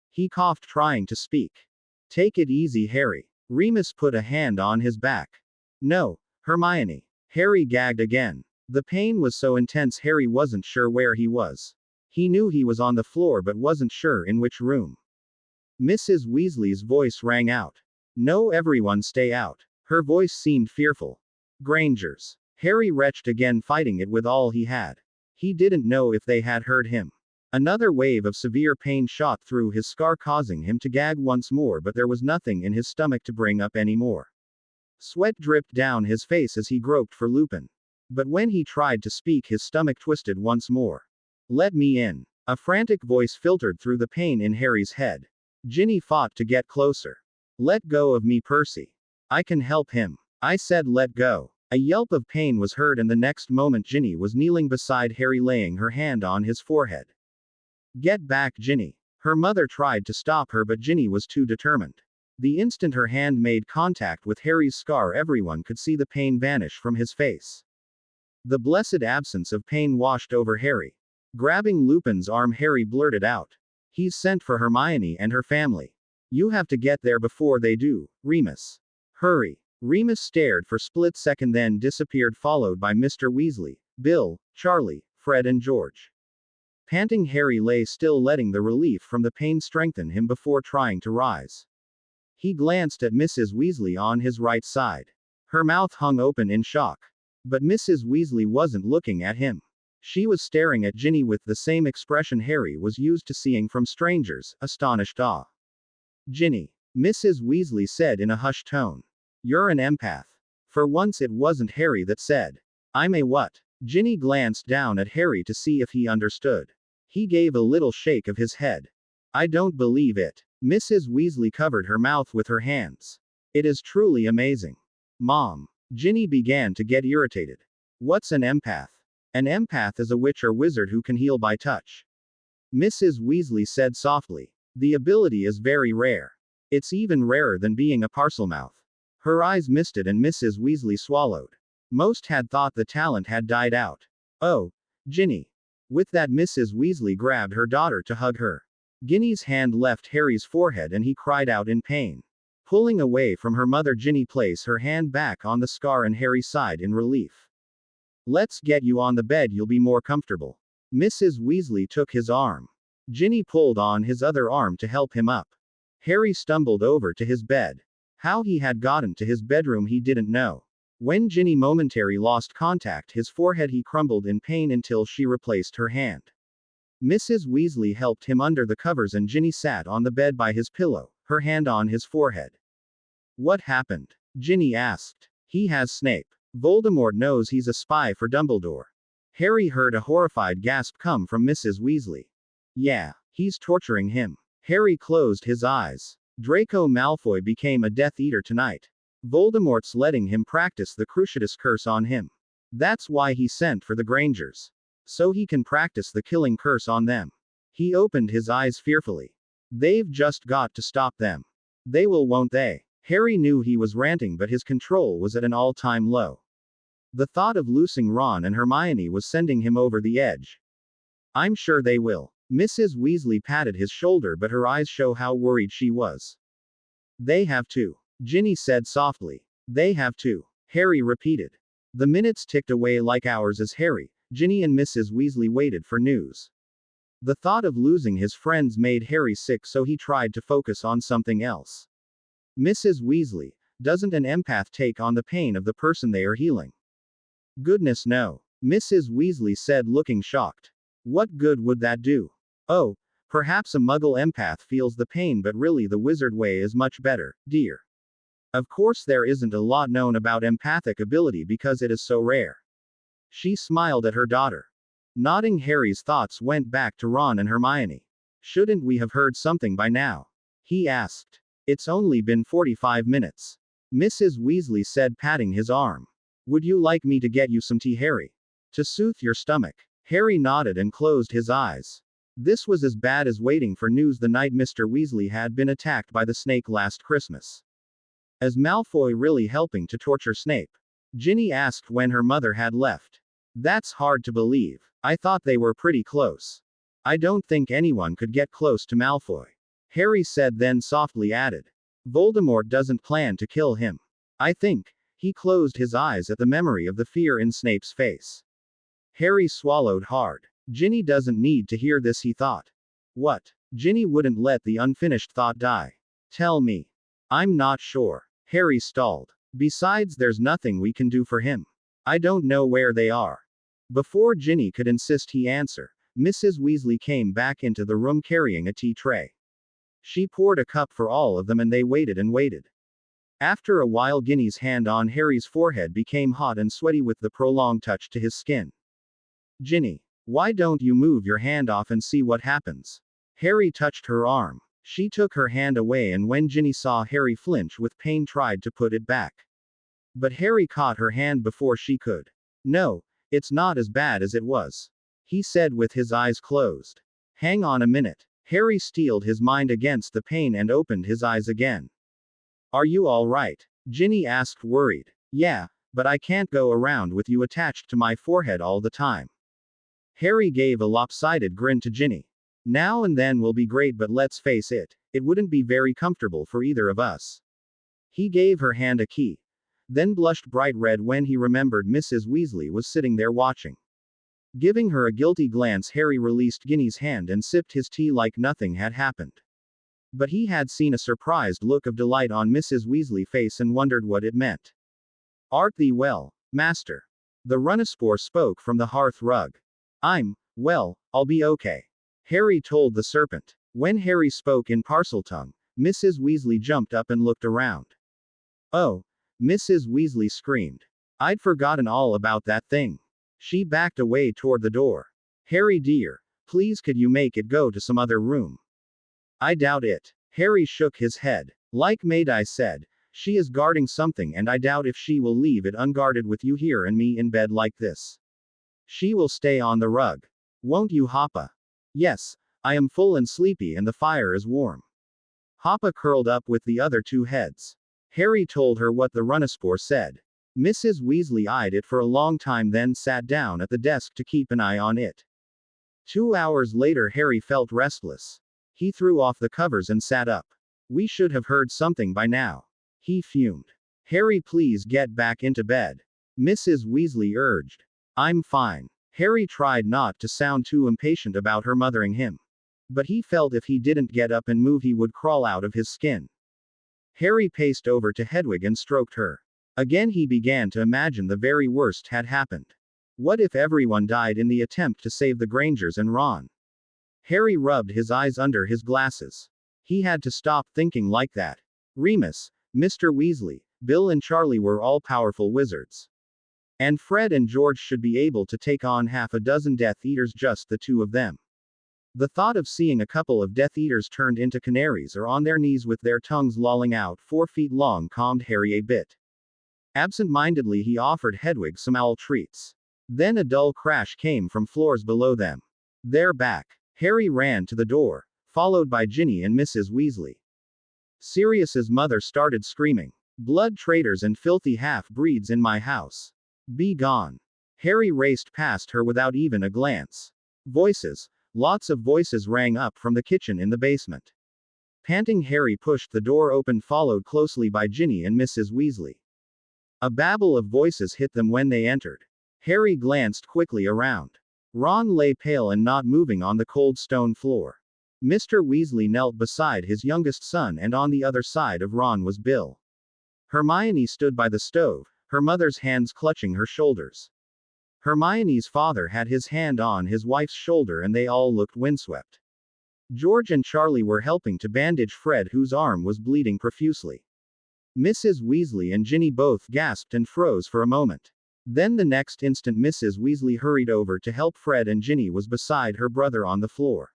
He coughed, trying to speak. Take it easy, Harry. Remus put a hand on his back. No, Hermione. Harry gagged again. The pain was so intense Harry wasn't sure where he was. He knew he was on the floor but wasn't sure in which room. Mrs. Weasley's voice rang out. No, everyone stay out. Her voice seemed fearful. Grangers. Harry retched again, fighting it with all he had. He didn't know if they had heard him. Another wave of severe pain shot through his scar, causing him to gag once more, but there was nothing in his stomach to bring up anymore. Sweat dripped down his face as he groped for Lupin. But when he tried to speak, his stomach twisted once more. Let me in. A frantic voice filtered through the pain in Harry's head. Ginny fought to get closer. Let go of me, Percy. I can help him. I said let go. A yelp of pain was heard, and the next moment Ginny was kneeling beside Harry, laying her hand on his forehead. Get back, Ginny. Her mother tried to stop her, but Ginny was too determined. The instant her hand made contact with Harry's scar, everyone could see the pain vanish from his face. The blessed absence of pain washed over Harry. Grabbing Lupin's arm, Harry blurted out. He's sent for Hermione and her family. You have to get there before they do, Remus. Hurry. Remus stared for a split second, then disappeared, followed by Mr. Weasley, Bill, Charlie, Fred and George. Panting, Harry lay still, letting the relief from the pain strengthen him before trying to rise. He glanced at Mrs. Weasley on his right side. Her mouth hung open in shock. But Mrs. Weasley wasn't looking at him. She was staring at Ginny with the same expression Harry was used to seeing from strangers, astonished awe. Ginny, Mrs. Weasley said in a hushed tone. You're an empath. For once it wasn't Harry that said. I'm a what? Ginny glanced down at Harry to see if he understood. He gave a little shake of his head. I don't believe it. Mrs. Weasley covered her mouth with her hands. It is truly amazing. Mom. Ginny began to get irritated. What's an empath? An empath is a witch or wizard who can heal by touch. Mrs. Weasley said softly. The ability is very rare. It's even rarer than being a Parselmouth. Her eyes misted and Mrs. Weasley swallowed. Most had thought the talent had died out. Oh, Ginny. With that, Mrs. Weasley grabbed her daughter to hug her. Ginny's hand left Harry's forehead and he cried out in pain. Pulling away from her mother, Ginny placed her hand back on the scar and Harry sighed in relief. Let's get you on the bed, you'll be more comfortable. Mrs. Weasley took his arm. Ginny pulled on his other arm to help him up. Harry stumbled over to his bed. How he had gotten to his bedroom he didn't know. When Ginny momentarily lost contact, his forehead he crumbled in pain until she replaced her hand. Mrs. Weasley helped him under the covers and Ginny sat on the bed by his pillow, her hand on his forehead. What happened? Ginny asked. He has Snape. Voldemort knows he's a spy for Dumbledore. Harry heard a horrified gasp come from Mrs. Weasley. Yeah, he's torturing him. Harry closed his eyes. Draco Malfoy became a Death Eater tonight. Voldemort's letting him practice the Cruciatus curse on him. That's why he sent for the Grangers. So he can practice the killing curse on them. He opened his eyes fearfully. They've just got to stop them. They will, won't they? Harry knew he was ranting, but his control was at an all-time low. The thought of losing Ron and Hermione was sending him over the edge. I'm sure they will. Mrs. Weasley patted his shoulder, but her eyes show how worried she was. They have to. Ginny said softly. They have to. Harry repeated. The minutes ticked away like hours as Harry, Ginny and Mrs. Weasley waited for news. The thought of losing his friends made Harry sick, so he tried to focus on something else. Mrs. Weasley, doesn't an empath take on the pain of the person they are healing? Goodness no. Mrs. Weasley said, looking shocked. What good would that do? Oh, perhaps a muggle empath feels the pain, but really the wizard way is much better, dear. Of course there isn't a lot known about empathic ability because it is so rare. She smiled at her daughter. Nodding, Harry's thoughts went back to Ron and Hermione. Shouldn't we have heard something by now? He asked. It's only been 45 minutes. Mrs. Weasley said, patting his arm. Would you like me to get you some tea, Harry? To soothe your stomach. Harry nodded and closed his eyes. This was as bad as waiting for news the night Mr. Weasley had been attacked by the snake last Christmas. Is Malfoy really helping to torture Snape? Ginny asked when her mother had left. That's hard to believe. I thought they were pretty close. I don't think anyone could get close to Malfoy. Harry said, then softly added. Voldemort doesn't plan to kill him. I think. He closed his eyes at the memory of the fear in Snape's face. Harry swallowed hard. Ginny doesn't need to hear this, he thought. What? Ginny wouldn't let the unfinished thought die. Tell me. I'm not sure. Harry stalled. Besides, there's nothing we can do for him. I don't know where they are. Before Ginny could insist he answer, Mrs. Weasley came back into the room carrying a tea tray. She poured a cup for all of them and they waited and waited. After a while, Ginny's hand on Harry's forehead became hot and sweaty with the prolonged touch to his skin. Ginny, why don't you move your hand off and see what happens? Harry touched her arm. She took her hand away, and when Ginny saw Harry flinch with pain, tried to put it back. But Harry caught her hand before she could. No, it's not as bad as it was, he said with his eyes closed. Hang on a minute. Harry steeled his mind against the pain and opened his eyes again. Are you all right? Ginny asked, worried. Yeah, but I can't go around with you attached to my forehead all the time. Harry gave a lopsided grin to Ginny. Now and then will be great, but let's face it, it wouldn't be very comfortable for either of us. He gave her hand a key, then blushed bright red when he remembered Mrs. Weasley was sitting there watching. Giving her a guilty glance, Harry released Ginny's hand and sipped his tea like nothing had happened. But he had seen a surprised look of delight on Mrs. Weasley's face and wondered what it meant. Art thee well, master? The Runaspore spoke from the hearth rug. Well, I'll be okay, Harry told the serpent. When Harry spoke in Parseltongue, Mrs. Weasley jumped up and looked around. Oh, Mrs. Weasley screamed. I'd forgotten all about that thing. She backed away toward the door. Harry dear, please could you make it go to some other room? I doubt it. Harry shook his head. Like Maid said, she is guarding something, and I doubt if she will leave it unguarded with you here and me in bed like this. She will stay on the rug. Won't you, Hoppa? Yes, I am full and sleepy and the fire is warm. Hoppa curled up with the other two heads. Harry told her what the Runaspore said. Mrs. Weasley eyed it for a long time, then sat down at the desk to keep an eye on it. 2 hours later, Harry felt restless. He threw off the covers and sat up. We should have heard something by now, he fumed. Harry, please get back into bed, Mrs. Weasley urged. I'm fine. Harry tried not to sound too impatient about her mothering him. But he felt if he didn't get up and move, he would crawl out of his skin. Harry paced over to Hedwig and stroked her. Again he began to imagine the very worst had happened. What if everyone died in the attempt to save the Grangers and Ron? Harry rubbed his eyes under his glasses. He had to stop thinking like that. Remus, Mr. Weasley, Bill and Charlie were all powerful wizards. And Fred and George should be able to take on half a dozen Death Eaters, just the two of them. The thought of seeing a couple of Death Eaters turned into canaries or on their knees with their tongues lolling out 4 feet long calmed Harry a bit. Absent-mindedly he offered Hedwig some owl treats. Then a dull crash came from floors below them. They're back. Harry ran to the door, followed by Ginny and Mrs. Weasley. Sirius's mother started screaming. Blood traitors and filthy half-breeds in my house. Be gone. Harry raced past her without even a glance. Voices. Lots of voices rang up from the kitchen in the basement. Panting, Harry pushed the door open, followed closely by Ginny and Mrs. Weasley. A babble of voices hit them when they entered. Harry glanced quickly around. Ron lay pale and not moving on the cold stone floor. Mr. Weasley knelt beside his youngest son, and on the other side of Ron was Bill. Hermione stood by the stove, her mother's hands clutching her shoulders. Hermione's father had his hand on his wife's shoulder, and they all looked windswept. George and Charlie were helping to bandage Fred, whose arm was bleeding profusely. Mrs. Weasley and Ginny both gasped and froze for a moment. Then the next instant Mrs. Weasley hurried over to help Fred, and Ginny was beside her brother on the floor.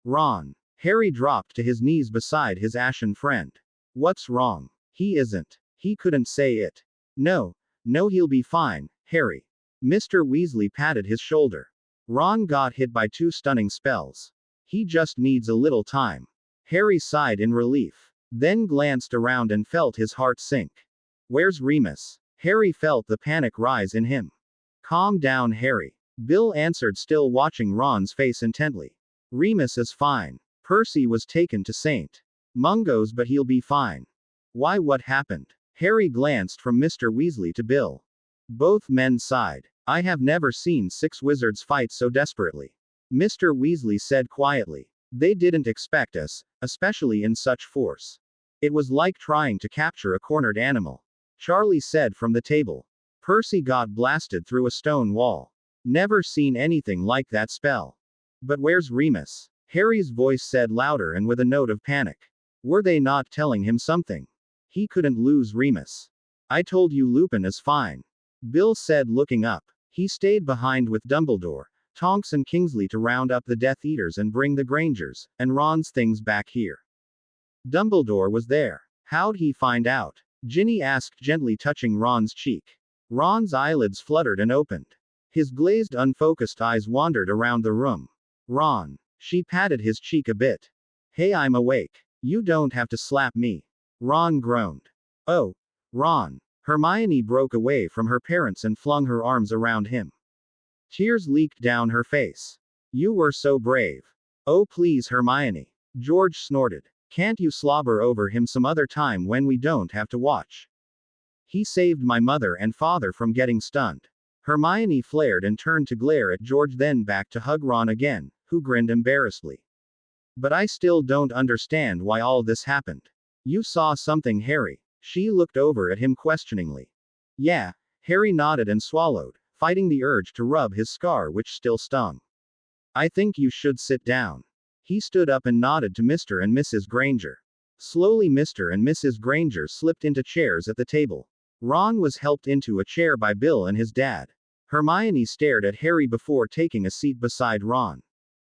Ron. Harry dropped to his knees beside his ashen friend. What's wrong? He isn't. He couldn't say it. No, he'll be fine, Harry. Mr. Weasley patted his shoulder. Ron got hit by 2 stunning spells. He just needs a little time. Harry sighed in relief, then glanced around and felt his heart sink. Where's Remus? Harry felt the panic rise in him. Calm down, Harry. Bill answered, still watching Ron's face intently. Remus is fine. Percy was taken to St. Mungo's, but he'll be fine. Why, what happened? Harry glanced from Mr. Weasley to Bill. Both men sighed. I have never seen 6 wizards fight so desperately. Mr. Weasley said quietly. They didn't expect us, especially in such force. It was like trying to capture a cornered animal. Charlie said from the table. Percy got blasted through a stone wall. Never seen anything like that spell. But where's Remus? Harry's voice said louder and with a note of panic. Were they not telling him something? He couldn't lose Remus. I told you Lupin is fine. Bill said, looking up. He stayed behind with Dumbledore, Tonks and Kingsley to round up the Death Eaters and bring the Grangers and Ron's things back here. Dumbledore was there. How'd he find out? Ginny asked, gently touching Ron's cheek. Ron's eyelids fluttered and opened. His glazed, unfocused eyes wandered around the room. Ron. She patted his cheek a bit. Hey, I'm awake. You don't have to slap me. Ron groaned. Oh, Ron. Hermione broke away from her parents and flung her arms around him. Tears leaked down her face. You were so brave. Oh, please, Hermione. George snorted. Can't you slobber over him some other time when we don't have to watch? He saved my mother and father from getting stunned. Hermione flared and turned to glare at George, then back to hug Ron again, who grinned embarrassedly. But I still don't understand why all this happened. You saw something, Harry. She looked over at him questioningly. Yeah, Harry nodded and swallowed, fighting the urge to rub his scar, which still stung. I think you should sit down. He stood up and nodded to Mr. and Mrs. Granger. Slowly Mr. and Mrs. Granger slipped into chairs at the table. Ron was helped into a chair by Bill and his dad. Hermione stared at Harry before taking a seat beside Ron.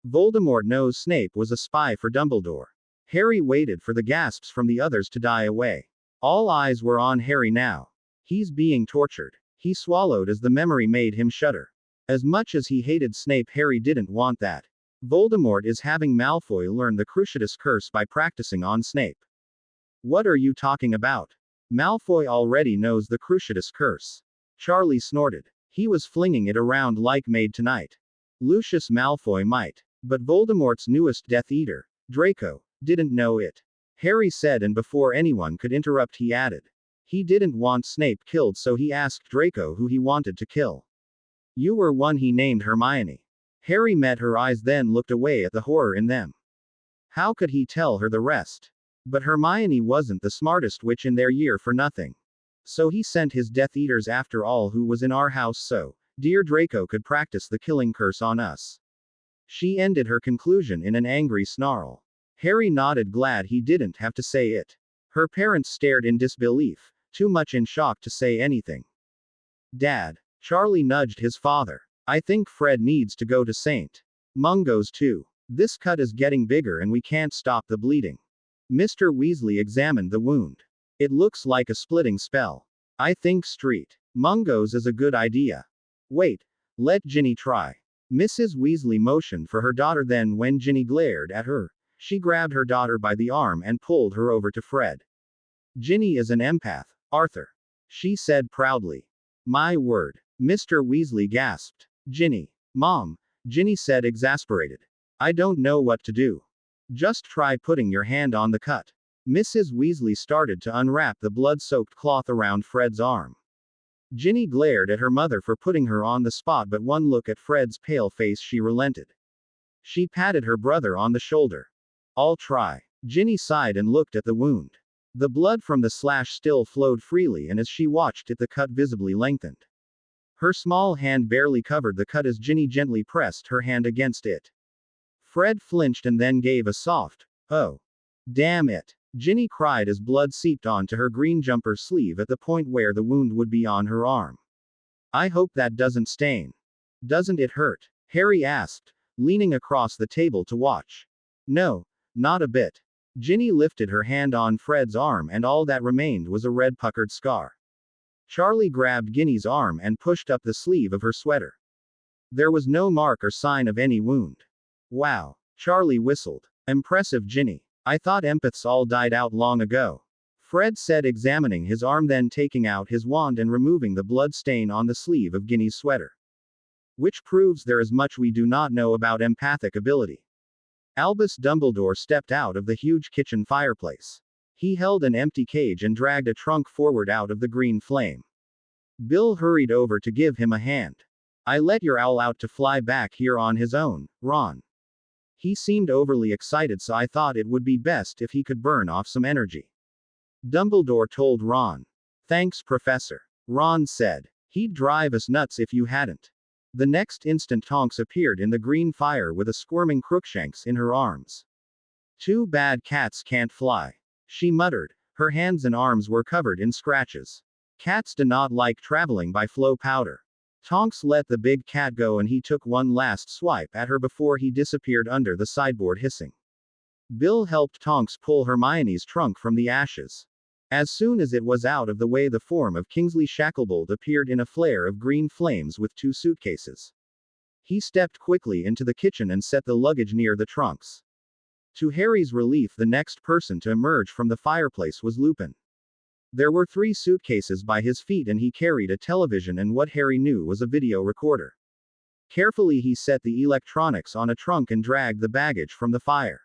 Voldemort knows Snape was a spy for Dumbledore. Harry waited for the gasps from the others to die away. All eyes were on Harry now. He's being tortured. He swallowed as the memory made him shudder. As much as he hated Snape, Harry didn't want that. Voldemort is having Malfoy learn the Cruciatus Curse by practicing on Snape. What are you talking about? Malfoy already knows the Cruciatus Curse. Charlie snorted. He was flinging it around like made tonight. Lucius Malfoy might. But Voldemort's newest Death Eater, Draco, didn't know it. Harry said, and before anyone could interrupt he added. He didn't want Snape killed, so he asked Draco who he wanted to kill. You were one he named Hermione. Harry met her eyes, then looked away at the horror in them. How could he tell her the rest? But Hermione wasn't the smartest witch in their year for nothing. So he sent his Death Eaters after all who was in our house so dear Draco could practice the killing curse on us. She ended her conclusion in an angry snarl. Harry nodded, glad he didn't have to say it. Her parents stared in disbelief, too much in shock to say anything. Dad. Charlie nudged his father. I think Fred needs to go to St. Mungo's too. This cut is getting bigger and we can't stop the bleeding. Mr. Weasley examined the wound. It looks like a splitting spell. I think Street Mungo's is a good idea. Wait, let Ginny try. Mrs. Weasley motioned for her daughter, then when Ginny glared at her, she grabbed her daughter by the arm and pulled her over to Fred. Ginny is an empath, Arthur, she said proudly. My word. Mr. Weasley gasped. Ginny. Mom, Ginny said, exasperated. I don't know what to do. Just try putting your hand on the cut. Mrs. Weasley started to unwrap the blood-soaked cloth around Fred's arm. Ginny glared at her mother for putting her on the spot, but one look at Fred's pale face she relented. She patted her brother on the shoulder. I'll try. Ginny sighed and looked at the wound. The blood from the slash still flowed freely, and as she watched it, the cut visibly lengthened. Her small hand barely covered the cut as Ginny gently pressed her hand against it. Fred flinched and then gave a soft, "Oh. Damn it." Ginny cried as blood seeped onto her green jumper sleeve at the point where the wound would be on her arm. I hope that doesn't stain. Doesn't it hurt? Harry asked, leaning across the table to watch. No, not a bit. Ginny lifted her hand on Fred's arm and all that remained was a red puckered scar. Charlie grabbed Ginny's arm and pushed up the sleeve of her sweater. There was no mark or sign of any wound. Wow. Charlie whistled. Impressive, Ginny. I thought empaths all died out long ago. Fred said, examining his arm, then taking out his wand and removing the blood stain on the sleeve of Ginny's sweater. Which proves there is much we do not know about empathic ability. Albus Dumbledore stepped out of the huge kitchen fireplace. He held an empty cage and dragged a trunk forward out of the green flame. Bill hurried over to give him a hand. I let your owl out to fly back here on his own, Ron. He seemed overly excited, so I thought it would be best if he could burn off some energy. Dumbledore told Ron. Thanks, Professor. Ron said. He'd drive us nuts if you hadn't. The next instant Tonks appeared in the green fire with a squirming Crookshanks in her arms. Too bad cats can't fly, she muttered. Her hands and arms were covered in scratches. Cats do not like traveling by flow powder. Tonks let the big cat go and he took one last swipe at her before he disappeared under the sideboard, hissing. Bill helped Tonks pull Hermione's trunk from the ashes. As soon as it was out of the way, the form of Kingsley Shacklebolt appeared in a flare of green flames with 2 suitcases. He stepped quickly into the kitchen and set the luggage near the trunks. To Harry's relief, the next person to emerge from the fireplace was Lupin. There were 3 suitcases by his feet and he carried a television and what Harry knew was a video recorder. Carefully he set the electronics on a trunk and dragged the baggage from the fire.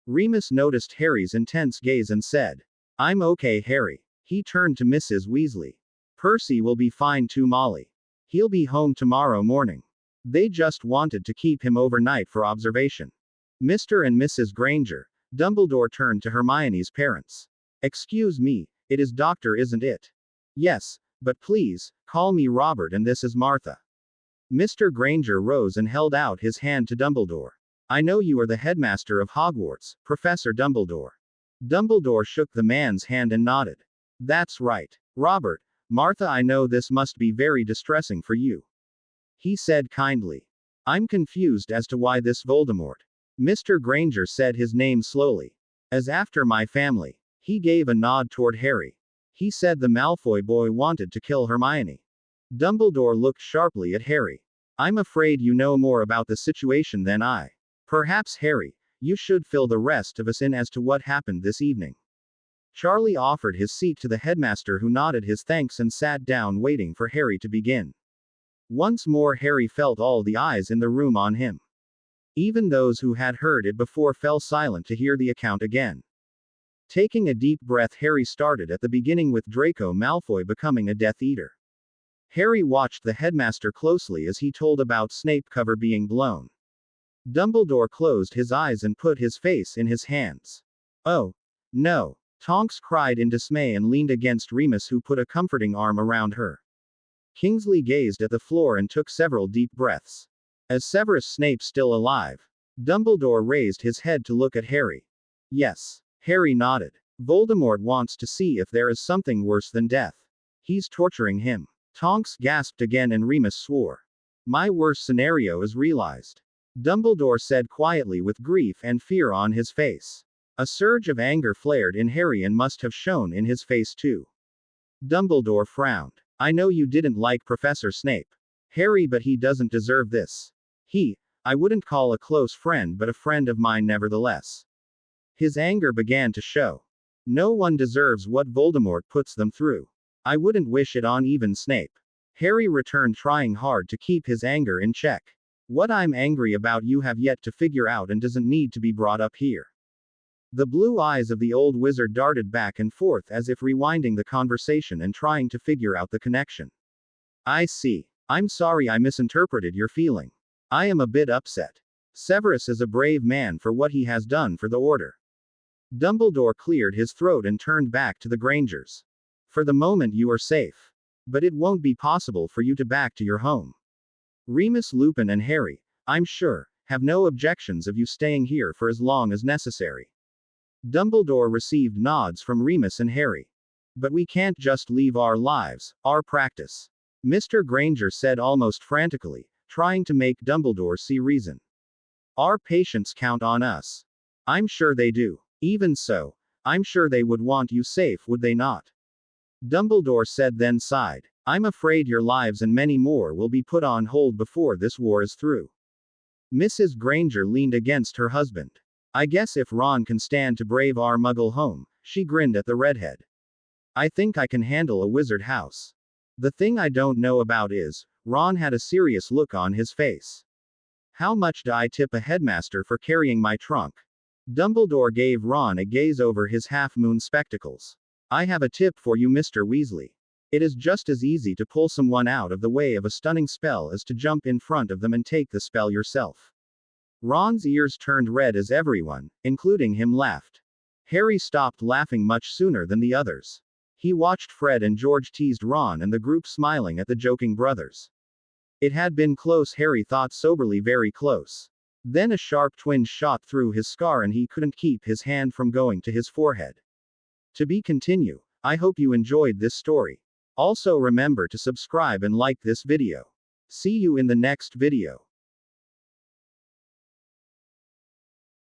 Remus noticed Harry's intense gaze and said, I'm okay, Harry. He turned to Mrs. Weasley. Percy will be fine too, Molly. He'll be home tomorrow morning. They just wanted to keep him overnight for observation. Mr. and Mrs. Granger. Dumbledore turned to Hermione's parents. Excuse me, it is Doctor, isn't it? Yes, but please, call me Robert and this is Martha. Mr. Granger rose and held out his hand to Dumbledore. I know you are the headmaster of Hogwarts, Professor Dumbledore. Dumbledore shook the man's hand and nodded. That's right. Robert, Martha, I know this must be very distressing for you. He said kindly. I'm confused as to why this Voldemort. Mr. Granger said his name slowly. As after my family. He gave a nod toward Harry. He said the Malfoy boy wanted to kill Hermione. Dumbledore looked sharply at Harry. I'm afraid you know more about the situation than I. Perhaps, Harry, you should fill the rest of us in as to what happened this evening. Charlie offered his seat to the headmaster, who nodded his thanks and sat down waiting for Harry to begin. Once more Harry felt all the eyes in the room on him. Even those who had heard it before fell silent to hear the account again. Taking a deep breath, Harry started at the beginning with Draco Malfoy becoming a Death Eater. Harry watched the headmaster closely as he told about Snape cover being blown. Dumbledore closed his eyes and put his face in his hands. Oh, no. Tonks cried in dismay and leaned against Remus, who put a comforting arm around her. Kingsley gazed at the floor and took several deep breaths. Is Severus Snape still alive? Dumbledore raised his head to look at Harry. Yes. Harry nodded. Voldemort wants to see if there is something worse than death. He's torturing him. Tonks gasped again and Remus swore. My worst scenario is realized. Dumbledore said quietly with grief and fear on his face. A surge of anger flared in Harry and must have shown in his face too. Dumbledore frowned. I know you didn't like Professor Snape, Harry, but he doesn't deserve this. I wouldn't call a close friend, but a friend of mine nevertheless. His anger began to show. No one deserves what Voldemort puts them through. I wouldn't wish it on even Snape. Harry returned, trying hard to keep his anger in check. What I'm angry about you have yet to figure out and doesn't need to be brought up here. The blue eyes of the old wizard darted back and forth as if rewinding the conversation and trying to figure out the connection. I see. I'm sorry I misinterpreted your feeling. I am a bit upset. Severus is a brave man for what he has done for the Order. Dumbledore cleared his throat and turned back to the Grangers. For the moment you are safe. But it won't be possible for you to back to your home. Remus Lupin and Harry, I'm sure, have no objections of you staying here for as long as necessary. Dumbledore received nods from Remus and Harry. But we can't just leave our lives, our practice, Mr. Granger said almost frantically, trying to make Dumbledore see reason. Our patients count on us. I'm sure they do. Even so, I'm sure they would want you safe, would they not? Dumbledore said, then sighed. I'm afraid your lives and many more will be put on hold before this war is through. Mrs. Granger leaned against her husband. I guess if Ron can stand to brave our Muggle home, she grinned at the redhead. I think I can handle a wizard house. The thing I don't know about is, Ron had a serious look on his face. How much do I tip a headmaster for carrying my trunk? Dumbledore gave Ron a gaze over his half-moon spectacles. I have a tip for you, Mr. Weasley. It is just as easy to pull someone out of the way of a stunning spell as to jump in front of them and take the spell yourself. Ron's ears turned red as everyone, including him, laughed. Harry stopped laughing much sooner than the others. He watched Fred and George teased Ron and the group smiling at the joking brothers. It had been close, Harry thought soberly, very close. Then a sharp twinge shot through his scar and he couldn't keep his hand from going to his forehead. To be continued. I hope you enjoyed this story. Also remember to subscribe and like this video. See you in the next video.